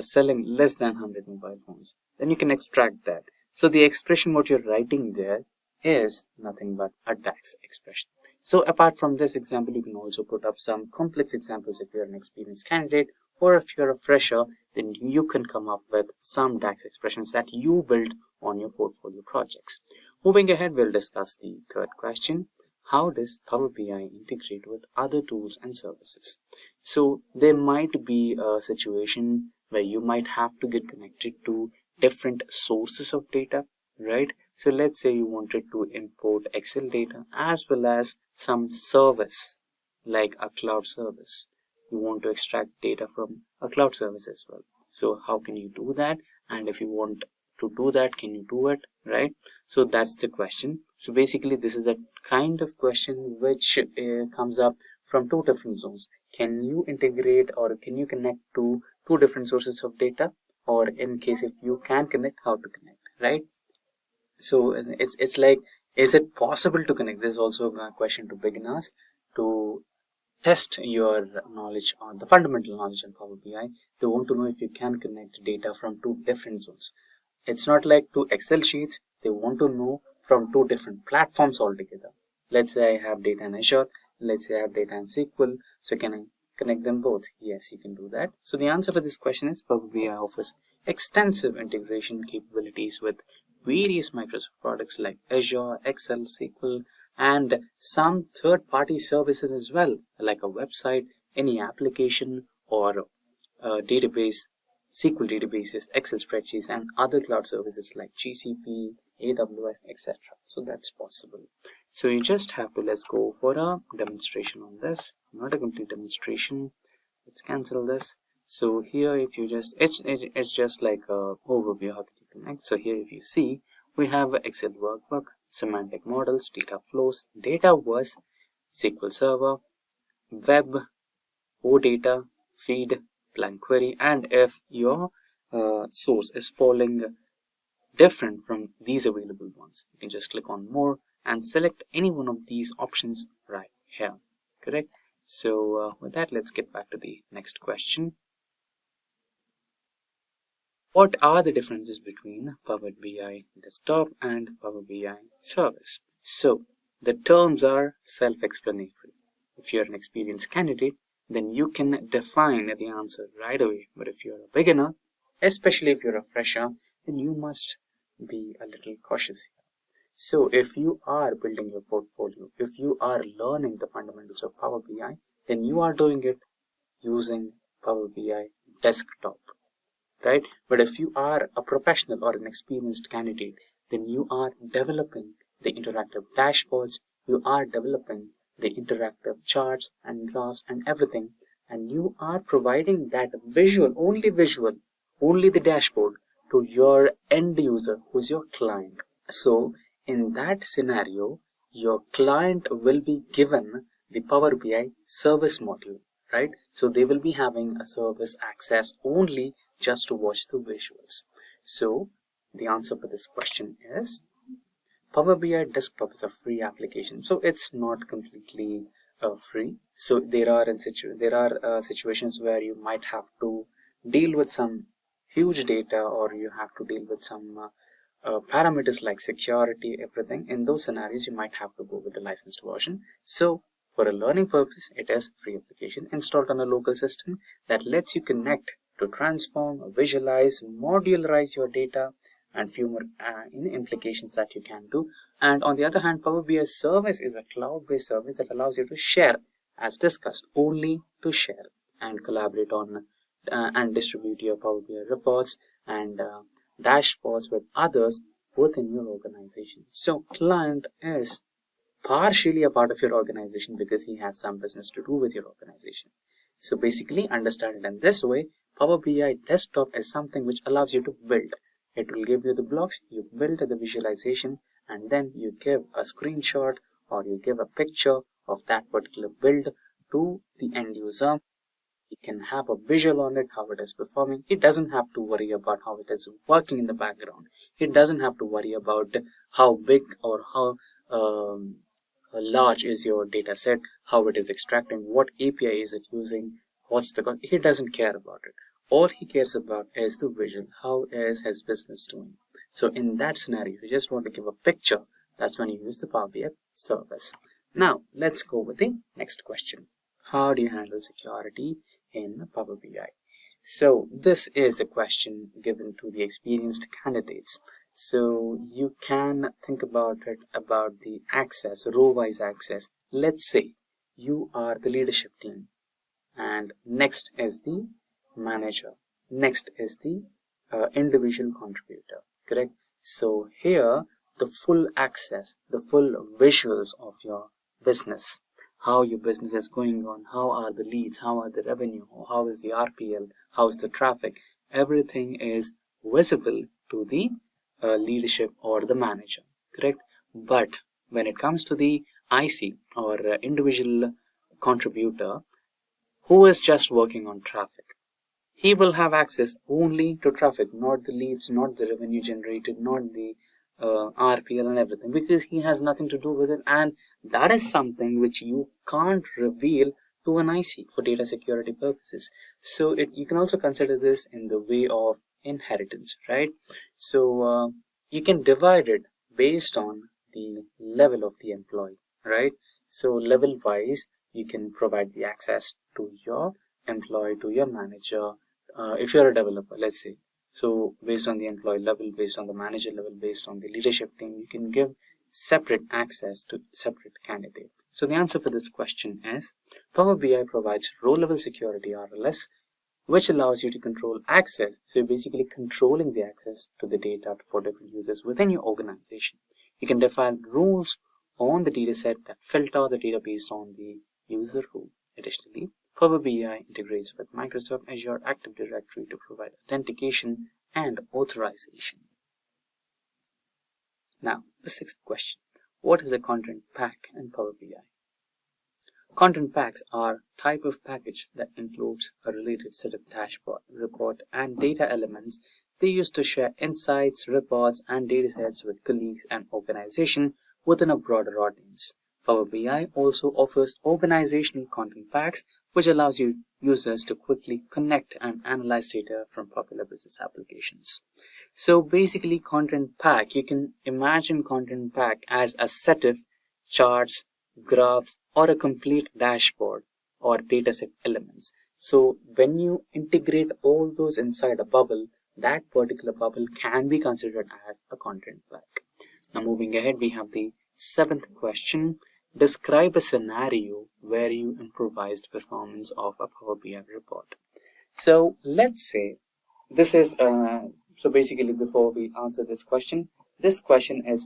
selling less than 100 mobile phones. Then you can extract that. So the expression what you're writing there is nothing but a DAX expression. So apart from this example, you can also put up some complex examples if you're an experienced candidate, or if you're a fresher, then you can come up with some DAX expressions that you build on your portfolio projects. Moving ahead, we'll discuss the third question. How does Power BI integrate with other tools and services? So there might be a situation where you might have to get connected to different sources of data, right? So let's say you wanted to import Excel data as well as some service like a cloud service. You want to extract data from a cloud service as well. So how can you do that? And if you want to do that, can you do it, right? So that's the question. So basically this is a kind of question which comes up from two different zones. Can you integrate or can you connect to two different sources of data? Or in case if you can connect, how to connect, right? So it's like, is it possible to connect? This is also a question to beginners to test your knowledge on the fundamental knowledge on Power BI. They want to know if you can connect data from two different zones. It's not like two Excel sheets. They want to know from two different platforms altogether. Let's say I have data in Azure. Let's say I have data in SQL. So can I connect them both? Yes, you can do that. So the answer for this question is Power BI offers extensive integration capabilities with various Microsoft products like Azure, Excel, SQL, and some third-party services as well, like a website, any application, or a database, SQL databases, Excel spreadsheets, and other cloud services like GCP, AWS, etc. So that's possible. So you just have to, let's go for a demonstration on this. Not a complete demonstration. Let's cancel this. So here, if you just, it's just like a overview how to connect. So here, if you see, we have Excel workbook, semantic models, data flows, Dataverse, SQL Server, web, OData, feed, blank query, and if your source is falling different from these available ones, you can just click on more and select any one of these options right here, correct? So with that, let's get back to the next question. What are the differences between Power BI Desktop and Power BI Service? So, the terms are self-explanatory. If you're an experienced candidate, then you can define the answer right away. But if you're a beginner, especially if you're a fresher, then you must be a little cautious here. So if you are building your portfolio, if you are learning the fundamentals of Power BI, then you are doing it using Power BI Desktop, right? But if you are a professional or an experienced candidate, then you are developing the interactive dashboards, you are developing the interactive charts and graphs and everything, and you are providing that visual, only the dashboard to your end user, who's your client. So in that scenario, your client will be given the Power BI service module, right? So they will be having a service access only just to watch the visuals. So the answer for this question is Power BI Desktop is a free application, so it's not completely free. So there are situations where you might have to deal with some huge data, or you have to deal with some parameters like security, everything. In those scenarios, you might have to go with the licensed version. So for a learning purpose, it is a free application installed on a local system that lets you connect to transform, visualize, modularize your data, and few more implications that you can do. And on the other hand, Power BI Service is a cloud-based service that allows you to share, as discussed, only to share and collaborate on and distribute your Power BI reports and dashboards with others within your organization. So client is partially a part of your organization because he has some business to do with your organization. So basically, understand it in this way, Power BI Desktop is something which allows you to build. It will give you the blocks, you build the visualization, and then you give a screenshot or you give a picture of that particular build to the end user. He can have a visual on it, how it is performing. He doesn't have to worry about how it is working in the background. He doesn't have to worry about how big or how large is your data set, how it is extracting, what API is it using, what's the... He doesn't care about it. All he cares about is the visual. How is his business doing? So in that scenario, if you just want to give a picture, that's when you use the Power BI service. Now, let's go with the next question. How do you handle security in Power BI? So this is a question given to the experienced candidates. So you can think about it about the access, row-wise access. Let's say you are the leadership team, and next is the manager, next is the individual contributor, correct? So here the full access, the full visuals of your business, how your business is going on, how are the leads, how are the revenue, how is the RPL, how's the traffic, everything is visible to the leadership or the manager, correct? But when it comes to the IC or individual contributor who is just working on traffic, he will have access only to traffic, not the leads, not the revenue generated, not the RPL and everything, because he has nothing to do with it, and that is something which you can't reveal to an IC for data security purposes. So you can also consider this in the way of inheritance, right? So you can divide it based on the level of the employee, right? So level wise, you can provide the access to your employee, to your manager. If you're a developer, let's say, so based on the employee level, based on the manager level, based on the leadership team, you can give separate access to separate candidate. So the answer for this question is Power BI provides row-level security RLS, which allows you to control access. So you're basically controlling the access to the data for different users within your organization. You can define rules on the dataset that filter the data based on the user role. Additionally, Power BI integrates with Microsoft Azure Active Directory to provide authentication and authorization. Now, the sixth question. What is a content pack in Power BI? Content packs are a type of package that includes a related set of dashboard, report, and data elements they use to share insights, reports, and datasets with colleagues and organization within a broader audience. Power BI also offers organizational content packs which allows users to quickly connect and analyze data from popular business applications. So basically, content pack, you can imagine content pack as a set of charts, graphs, or a complete dashboard or dataset elements. So when you integrate all those inside a bubble, that particular bubble can be considered as a content pack. Now moving ahead, we have the 7th question. Describe a scenario where you improvised performance of a Power BI report. So let's say this is so basically, before we answer this question is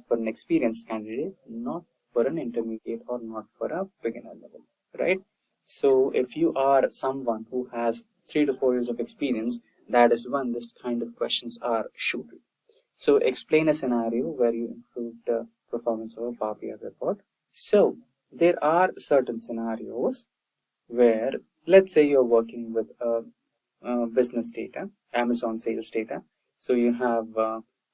for an experienced candidate, not for an intermediate or not for a beginner level, right? So if you are someone who has 3 to 4 years of experience, that is when this kind of questions are suited. So explain a scenario where you improved the performance of a Power BI report. So there are certain scenarios where, let's say you're working with business data, Amazon sales data. So you have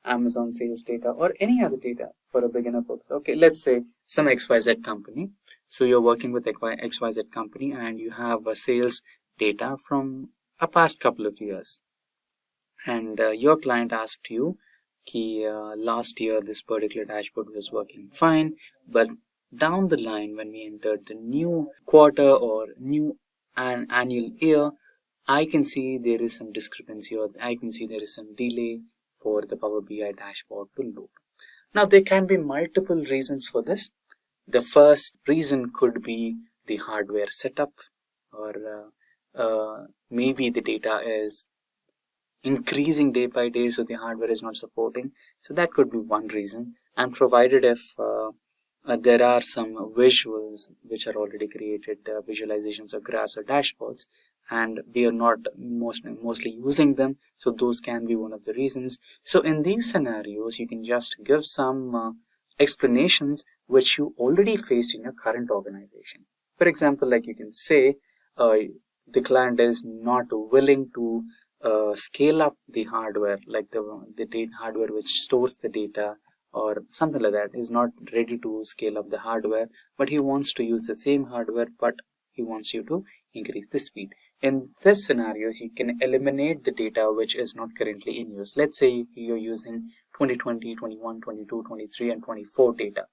Amazon sales data or any other data for a beginner purpose. Okay, let's say some XYZ company. So you're working with XYZ company and you have sales data from a past couple of years. And your client asked you, last year this particular dashboard was working fine, but down the line when we entered the new quarter or new annual year, I can see there is some discrepancy or I can see there is some delay for the Power BI dashboard to load. Now there can be multiple reasons for this. The first reason could be the hardware setup, or maybe the data is increasing day by day, so the hardware is not supporting. So that could be one reason. And provided if there are some visuals which are already created, visualizations or graphs or dashboards, and we are not mostly using them, so those can be one of the reasons. So in these scenarios, you can just give some explanations which you already faced in your current organization. For example, like you can say the client is not willing to scale up the hardware, like the hardware which stores the data or something like that, is not ready to scale up the hardware, but he wants to use the same hardware, but he wants you to increase the speed. In this scenarios, you can eliminate the data which is not currently in use. Let's say you're using 2020, 21, 22, 23 and 24 data.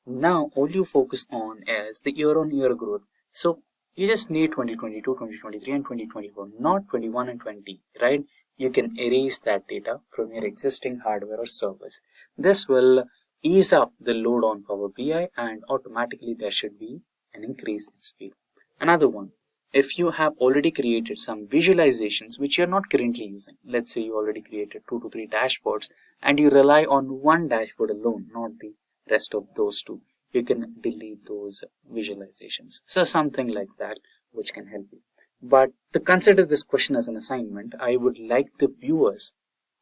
Now all you focus on is the year-on-year growth. So you just need 2022, 2023 and 2024, not 21 and 20, right? You can erase that data from your existing hardware or servers. This will ease up the load on Power BI and automatically there should be an increase in speed. Another one, if you have already created some visualizations which you're not currently using, let's say you already created 2 to 3 dashboards and you rely on one dashboard alone, not the rest of those two, you can delete those visualizations. So something like that which can help you. But to consider this question as an assignment, I would like the viewers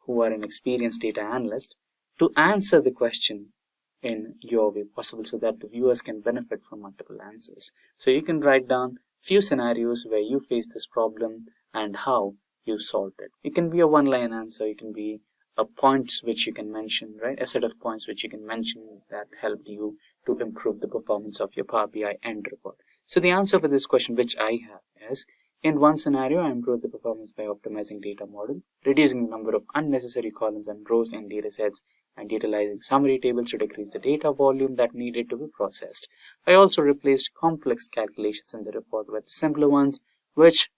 who are an experienced data analyst to answer the question in your way possible so that the viewers can benefit from multiple answers. So you can write down few scenarios where you face this problem and how you solved it. It can be a one-line answer, it can be a points which you can mention, right? A set of points which you can mention that helped you to improve the performance of your Power BI end report. So the answer for this question which I have is, in one scenario, I improved the performance by optimizing data model, reducing the number of unnecessary columns and rows in data sets, and utilizing summary tables to decrease the data volume that needed to be processed. I also replaced complex calculations in the report with simpler ones, which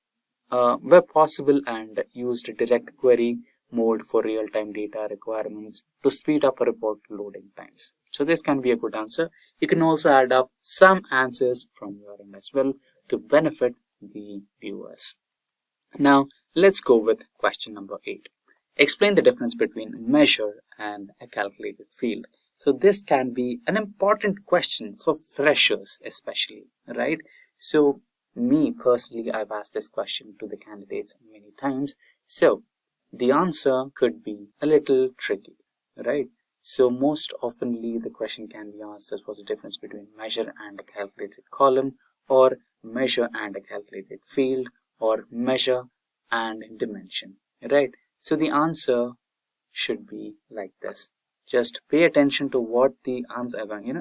were possible, and used direct query mode for real-time data requirements to speed up a report loading times. So this can be a good answer. You can also add up some answers from your end as well to benefit the viewers. Now let's go with question number 8. Explain the difference between a measure and a calculated field. So this can be an important question for freshers especially, right? So me personally, I've asked this question to the candidates many times. So the answer could be a little tricky, right? So most oftenly the question can be asked as what's the difference between measure and a calculated column, or measure and a calculated field, or measure and dimension, right? So the answer should be like this. Just pay attention to what the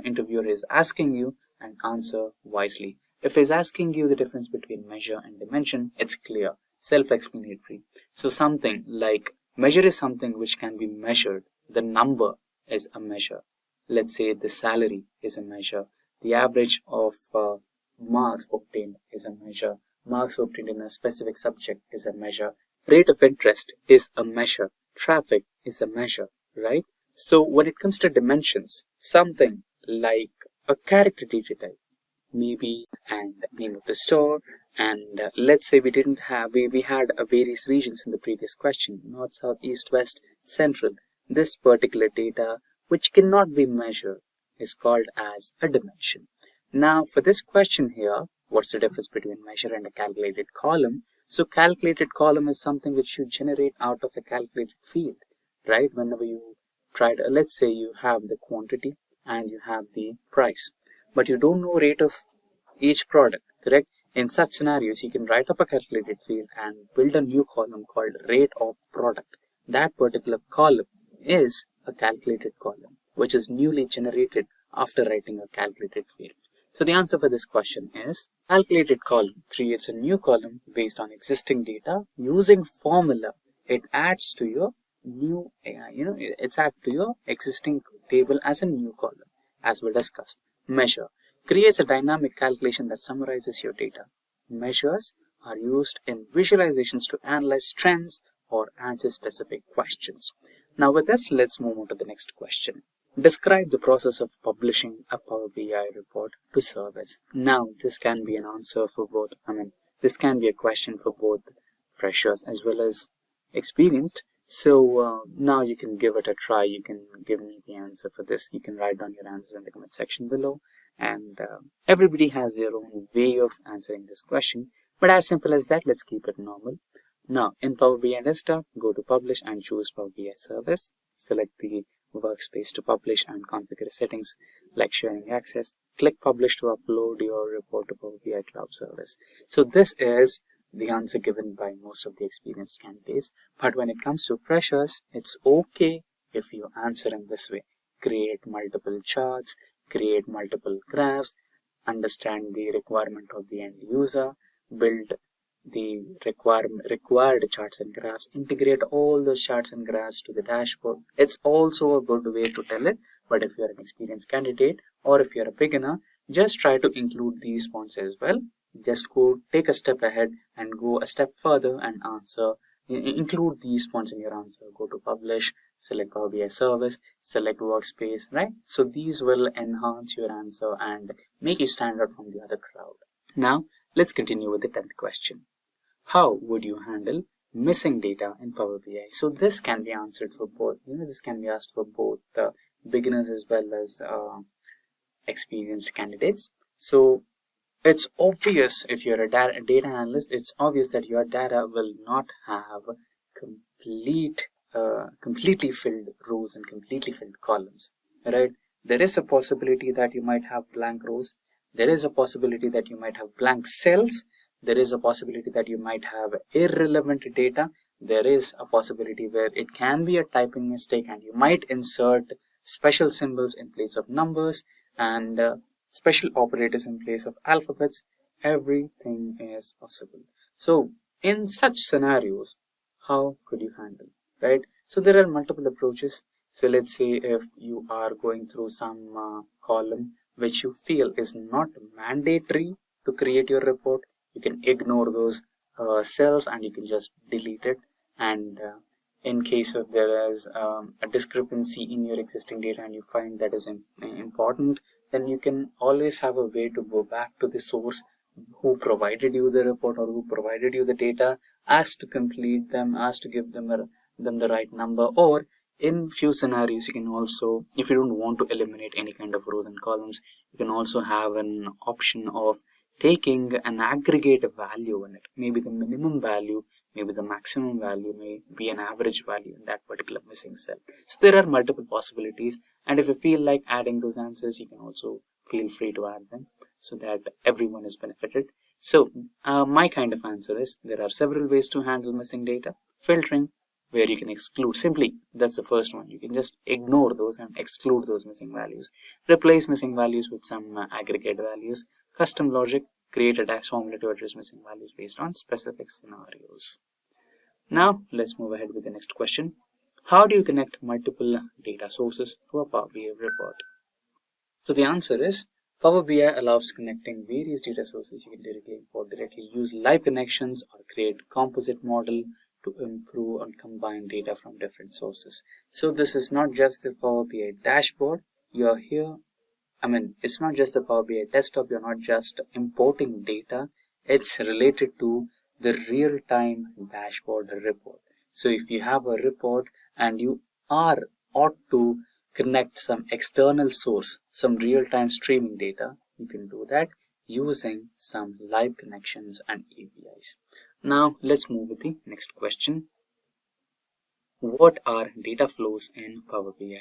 interviewer is asking you and answer wisely. If he's asking you the difference between measure, and dimension, it's clear, self-explanatory. So something like measure is something which can be measured. The number is a measure. Let's say the salary is a measure. The average of marks obtained is a measure. Marks obtained in a specific subject is a measure. Rate of interest is a measure. Traffic is a measure, right? So when it comes to dimensions, something like a character data type, maybe, and name of the store, and let's say we had various regions in the previous question: north, south, east, west, central. This particular data which cannot be measured is called as a dimension. Now for this question here, what's the difference between measure and a calculated column? So calculated column is something which you generate out of a calculated field, right? Whenever you try to, let's say you have the quantity and you have the price, but you don't know rate of each product, correct? In such scenarios, you can write up a calculated field and build a new column called rate of product. That particular column is a calculated column, which is newly generated after writing a calculated field. So the answer for this question is calculated column creates a new column based on existing data using formula. It adds to your new, it's add to your existing table as a new column, as we discussed. Measure creates a dynamic calculation that summarizes your data. Measures are used in visualizations to analyze trends or answer specific questions. Now with this, let's move on to the next question. Describe the process of publishing a Power BI report to service. Now this can be an answer for both, this can be a question for both freshers as well as experienced. So now you can give it a try. You can give me the answer for this. You can write down your answers in the comment section below. And everybody has their own way of answering this question. But as simple as that, let's keep it normal. Now in Power BI Desktop, go to Publish and choose Power BI Service. Select the workspace to publish and configure settings like sharing access. Click Publish to upload your report to Power BI Cloud Service. So this is the answer given by most of the experienced candidates. But when it comes to freshers, it's okay if you answer in this way. Create multiple charts, create multiple graphs, understand the requirement of the end user, build the required charts and graphs, integrate all those charts and graphs to the dashboard. It's also a good way to tell it, but if you're an experienced candidate or if you're a beginner, just try to include these points as well. Just go take a step ahead and go a step further and answer. Include these points in your answer. Go to Publish, select Power BI Service, select Workspace, right? So these will enhance your answer and make you stand out from the other crowd. Now, let's continue with the 10th question. How would you handle missing data in Power BI? So this can be answered for both, this can be asked for both beginners as well as experienced candidates. So it's obvious if you're a data analyst, it's obvious that your data will not have completely filled rows and completely filled columns, right? There is a possibility that you might have blank rows. There is a possibility that you might have blank cells. There is a possibility that you might have irrelevant data. There is a possibility where it can be a typing mistake and you might insert special symbols in place of numbers and special operators in place of alphabets. Everything is possible. So in such scenarios, how could you handle, right? So there are multiple approaches. So let's say if you are going through some column which you feel is not mandatory to create your report, you can ignore those cells and you can just delete it. And in case of there is a discrepancy in your existing data and you find that is important, then you can always have a way to go back to the source who provided you the report or who provided you the data, as to complete them, as to give them the right number. Or in few scenarios, you can also, if you don't want to eliminate any kind of rows and columns, you can also have an option of taking an aggregate value in it. Maybe the minimum value, maybe the maximum value, may be an average value in that particular missing cell. So there are multiple possibilities, and if you feel like adding those answers, you can also feel free to add them so that everyone is benefited. So my kind of answer is there are several ways to handle missing data. Filtering, where you can exclude, simply that's the first one. You can just ignore those and exclude those missing values. Replace missing values with some aggregate values. Custom logic, create a DAX formula to address missing values based on specific scenarios. Now let's move ahead with the next question. How do you connect multiple data sources to a Power BI report? So the answer is Power BI allows connecting various data sources. You can directly import, directly use live connections, or create composite model to improve and combine data from different sources. So this is not just the Power BI dashboard. You're here. It's not just the Power BI desktop. You're not just importing data. It's related to the real-time dashboard report. So if you have a report and you ought to connect some external source, some real-time streaming data, you can do that using some live connections and APIs. Now let's move with the next question. What are data flows in Power BI?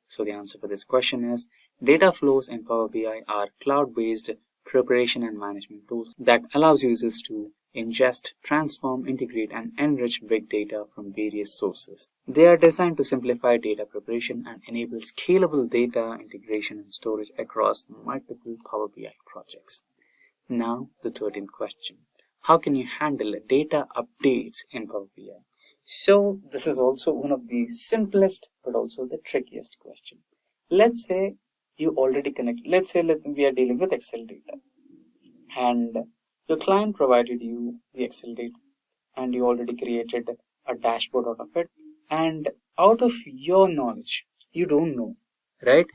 So the answer for this question is data flows in Power BI are cloud-based preparation and management tools that allows users to ingest, transform, integrate, and enrich big data from various sources. They are designed to simplify data preparation and enable scalable data integration and storage across multiple Power BI projects. Now, the 13th question. How can you handle data updates in Power BI? So, this is also one of the simplest but also the trickiest question. Let's say you already connect. Let's say we are dealing with Excel data, and your client provided you the Excel data, and you already created a dashboard out of it, and out of your knowledge, you don't know, right?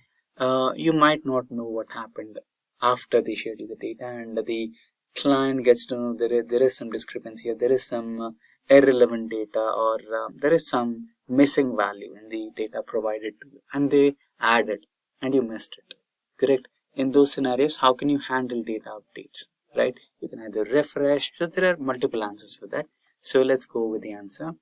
You might not know what happened after they shared you the data, and the client gets to know there is some discrepancy here, there is some irrelevant data, or there is some missing value in the data provided to you, and they add it, and you missed it, correct? In those scenarios, how can you handle data updates, right? You can either refresh. So there are multiple answers for that. So let's go with the answer.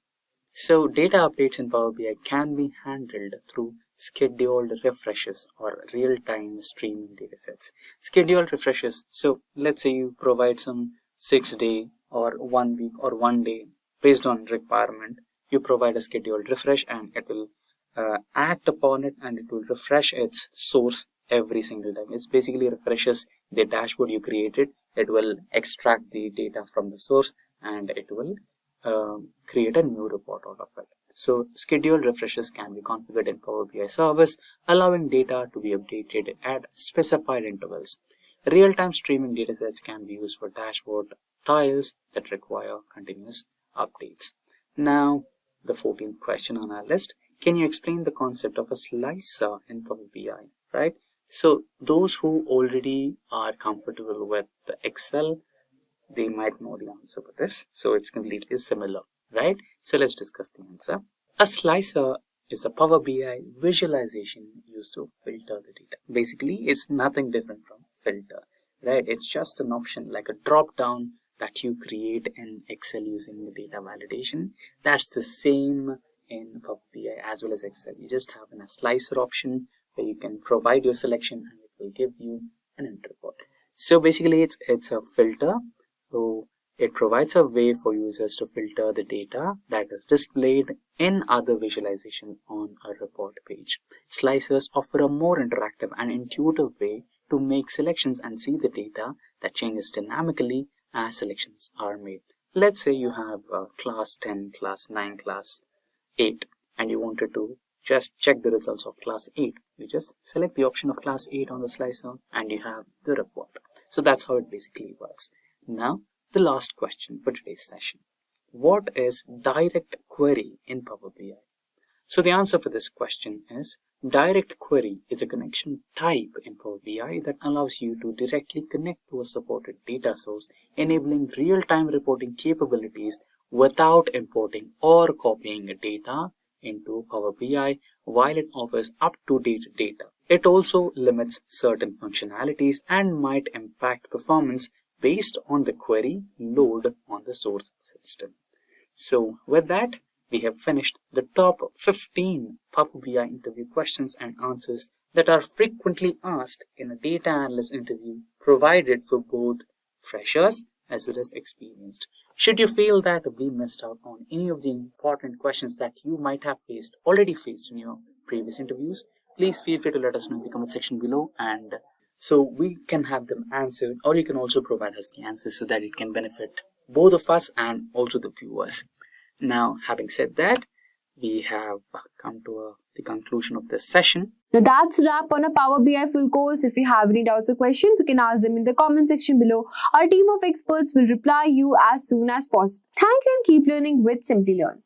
So data updates in Power BI can be handled through scheduled refreshes or real-time streaming datasets. Scheduled refreshes. So let's say you provide some 6-day or 1 week or 1 day based on requirement. You provide a scheduled refresh, and it will act upon it, and it will refresh its source every single time. It basically refreshes the dashboard you created. It will extract the data from the source, and it will create a new report out of it. So scheduled refreshes can be configured in Power BI service, allowing data to be updated at specified intervals. Real-time streaming datasets can be used for dashboard tiles that require continuous updates. Now, the 14th question on our list. Can you explain the concept of a slicer in Power BI, right? So those who already are comfortable with the Excel, they might know the answer for this. So it's completely similar, right? So let's discuss the answer. A slicer is a Power BI visualization used to filter the data. Basically, it's nothing different from filter, right? It's just an option like a drop down that you create in Excel using the data validation. That's the same in Power BI as well as Excel. You just have a slicer option where you can provide your selection, and it will give you an end report. So basically, it's a filter. So it provides a way for users to filter the data that is displayed in other visualization on a report page. Slicers offer a more interactive and intuitive way to make selections and see the data that changes dynamically as selections are made. Let's say you have class 10, class 9, class 8, and you wanted to just check the results of class 8. You just select the option of class 8 on the slicer, and you have the report. So that's how it basically works. Now, the last question for today's session. What is direct query in Power BI? So the answer for this question is direct query is a connection type in Power BI that allows you to directly connect to a supported data source, enabling real-time reporting capabilities without importing or copying data into Power BI while it offers up-to-date data. It also limits certain functionalities and might impact performance based on the query load on the source system. So with that, we have finished the top 15 Power BI interview questions and answers that are frequently asked in a data analyst interview provided for both freshers as well as experienced. Should you feel that we missed out on any of the important questions that you might have already faced in your previous interviews, please feel free to let us know in the comment section below, and So we can have them answered, or you can also provide us the answers so that it can benefit both of us and also the viewers. Now, having said that, we have come to the conclusion of this session. Now that's a wrap on a Power BI full course. If you have any doubts or questions, you can ask them in the comment section below. Our team of experts will reply you as soon as possible. Thank you and keep learning with Simplilearn.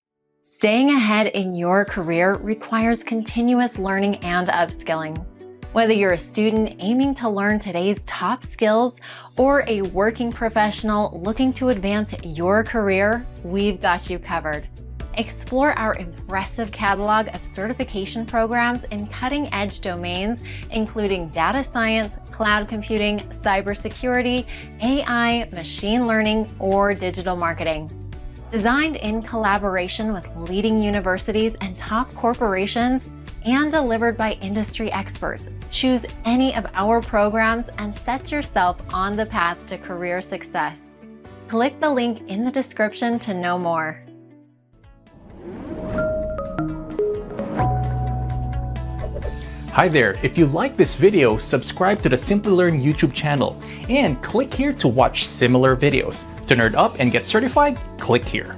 Staying ahead in your career requires continuous learning and upskilling. Whether you're a student aiming to learn today's top skills or a working professional looking to advance your career, we've got you covered. Explore our impressive catalog of certification programs in cutting-edge domains, including data science, cloud computing, cybersecurity, AI, machine learning, or digital marketing. Designed in collaboration with leading universities and top corporations, and delivered by industry experts, choose any of our programs and set yourself on the path to career success. Click the link in the description to know more. Hi there, if you like this video, subscribe to the Simplilearn YouTube channel and click here to watch similar videos. To nerd up and get certified, click here.